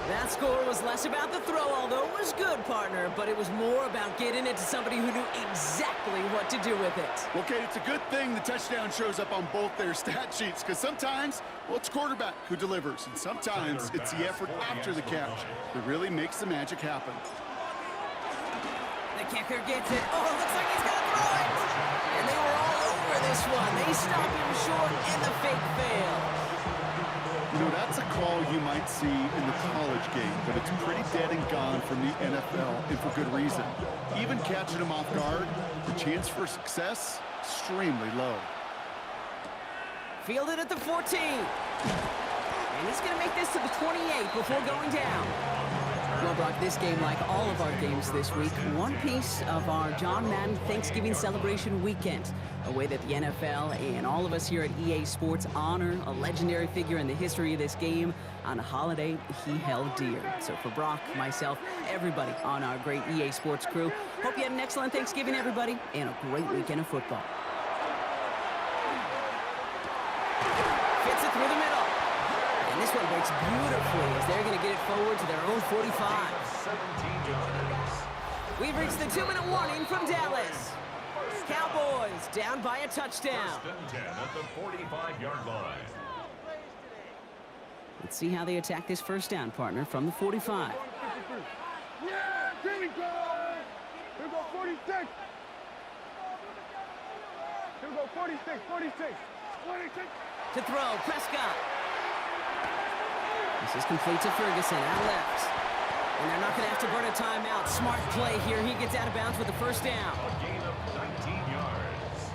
That score was less about the throw, although it was good, partner, but it was more about getting it to somebody who knew exactly what to do with it. Okay, it's a good thing the touchdown shows up on both their stat sheets, because sometimes, well, it's quarterback who delivers, and sometimes it's the effort after the catch that really makes the magic happen. The kicker gets it. Oh, it looks like he's going to throw it. And they were all over this one. They stop him short, and the fake fail. You know, that's a call you might see in the college game, but it's pretty dead and gone from the NFL, and for good reason. Even catching him off guard, the chance for success, extremely low. Fielded at the 14. And he's going to make this to the 28 before going down. Well, Brock, this game, like all of our games this week, one piece of our John Madden Thanksgiving celebration weekend. A way that the NFL and all of us here at EA Sports honor a legendary figure in the history of this game on a holiday he held dear. So for Brock, myself, everybody on our great EA Sports crew, hope you had an excellent Thanksgiving, everybody, and a great weekend of football. Gets it through the middle. And this one breaks beautifully as they're going to get it forward to their own 45. 17 yards. We've reached the 2-minute warning from Dallas. Cowboys down by a touchdown. First and 10 at the 45-yard line. Let's see how they attack this first down, partner, from the 45. Yeah, here we go. Here we go, 46. Here we go, 46, 46. 46. To throw, Prescott. This is complete to Ferguson, out left. And they're not going to have to burn a timeout. Smart play here. He gets out of bounds with the first down. A gain of 19 yards.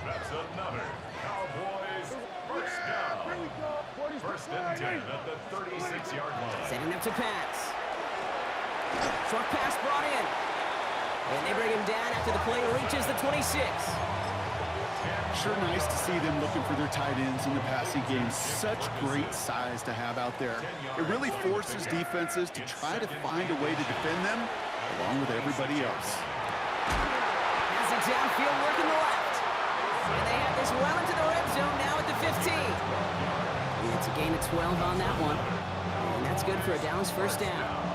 That's another Cowboys first down. First and 10 at the 36-yard line. Setting up to pass. Short pass brought in. And they bring him down after the play reaches the 26. Sure nice to see them looking for their tight ends in the passing game. Such great size to have out there. It really forces defenses to try to find a way to defend them along with everybody else. Has it downfield working the left. And they have this well into the red zone now at the 15. And it's a gain of 12 on that one. And that's good for a Dallas first down.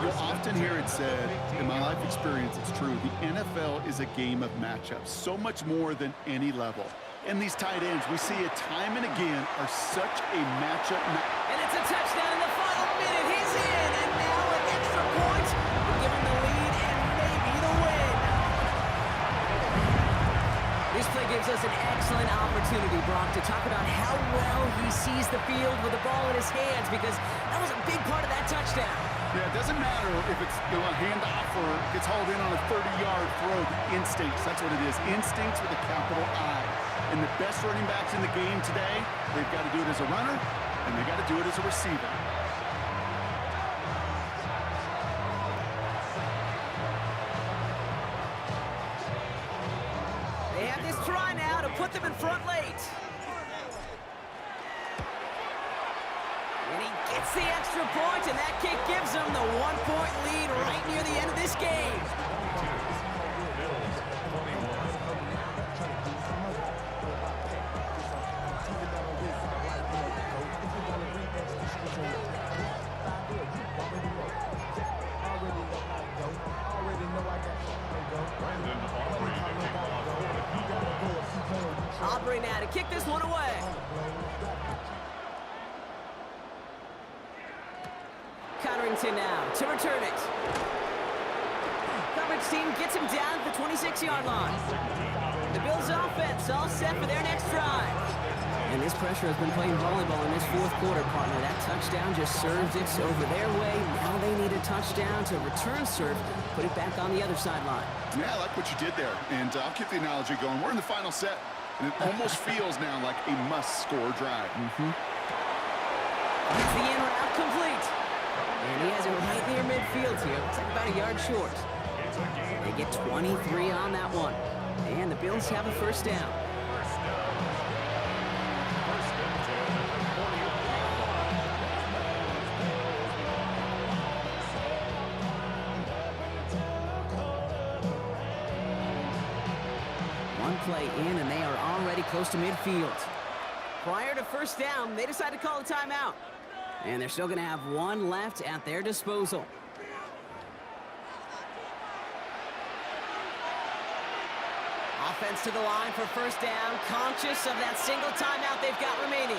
You'll often hear it said, in my life experience, it's true, the NFL is a game of matchups, so much more than any level. And these tight ends, we see it time and again, are such a matchup. And it's a touchdown in the final minute. He's in, and now an extra point will give him the lead and maybe the win. This play gives us an excellent opportunity, Brock, to talk about how well he sees the field with the ball in his hands, because that was a big part of that touchdown. Yeah, it doesn't matter if it's a handoff or gets hauled in on a 30-yard throw. The instincts, that's what it is. Instincts with a capital I. And the best running backs in the game today, they've got to do it as a runner, and they've got to do it as a receiver. They have this try now to put them in front late. And he gets the extra point, and that kick gives them the 1-point lead right near the end of this game. Aubrey now to kick this one away. Cotterington now to return it. Coverage team gets him down at the 26-yard line. The Bills offense all set for their next drive. And this pressure has been playing volleyball in this fourth quarter, partner. That touchdown just served it over their way. Now they need a touchdown to return serve, put it back on the other sideline. Yeah, I like what you did there. And I'll keep the analogy going. We're in the final set, and it almost feels now like a must-score drive. It's the in route complete. And he has it right near midfield here. It's like about a yard short. They get 23 on that one. And the Bills have a first down. One play in, and they are already close to midfield. Prior to first down, they decide to call a timeout. And they're still going to have one left at their disposal. Offense to the line for first down, conscious of that single timeout they've got remaining.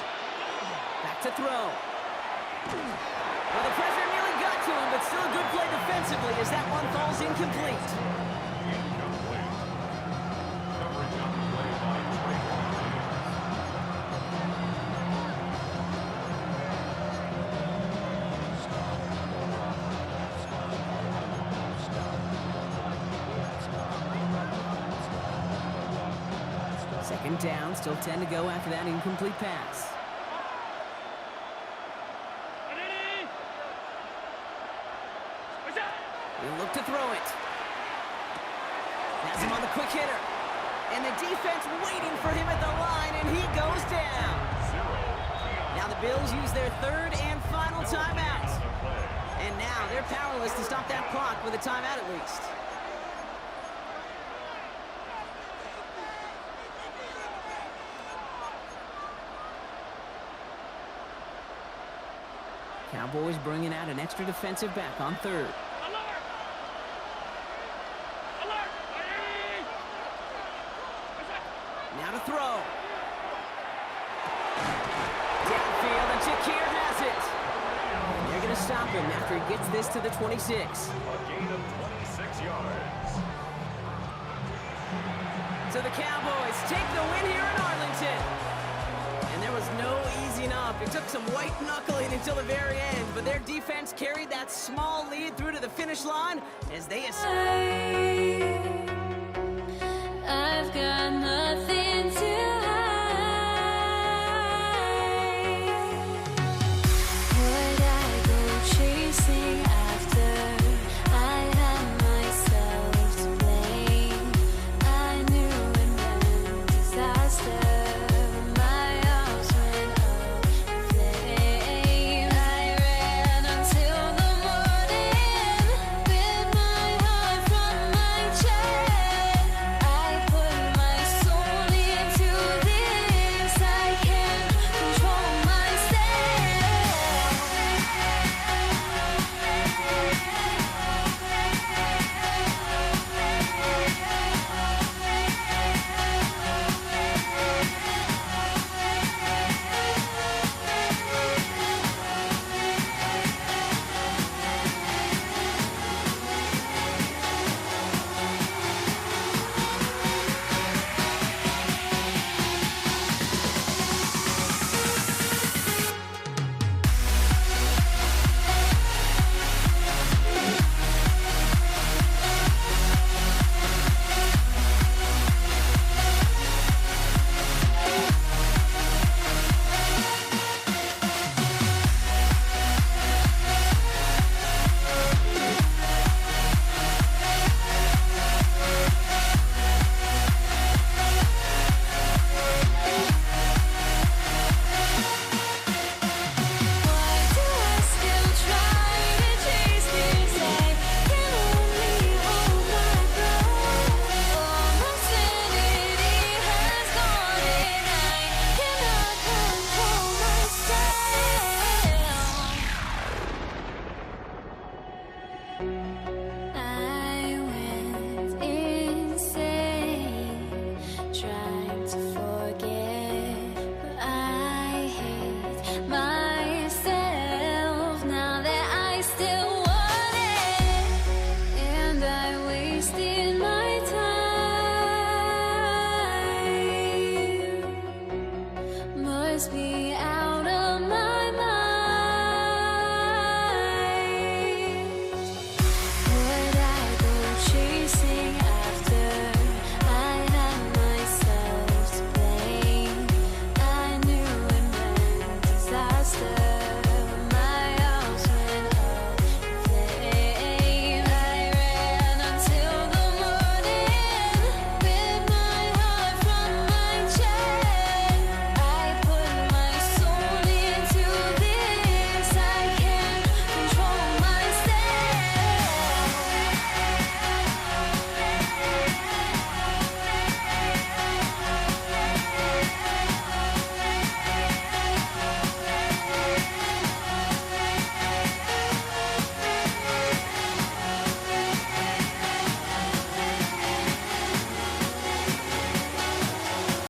Back to throw. Well, the pressure nearly got to him, but still a good play defensively as that one falls incomplete. Second down, still 10 to go after that incomplete pass. He'll look to throw it. Has him on the quick hitter. And the defense waiting for him at the line, and he goes down. Now the Bills use their third and final timeout. And now they're powerless to stop that clock with a timeout at least. Cowboys bringing out an extra defensive back on third. Now to throw. Downfield, and Shakir has it. They're going to stop him after he gets this to the 26. A gain of 26 yards. So the Cowboys take the win here in Arlington. And there was no easing up. It took some white knuckling until the very end, but their defense carried that small lead through to the finish line as they I've got nothing to hide. Would I go chasing after? I had myself to blame. I knew it meant disaster. My arms went up in flames. I ran until the morning, bit my heart from my chest. I put my soul into this. I can't control must be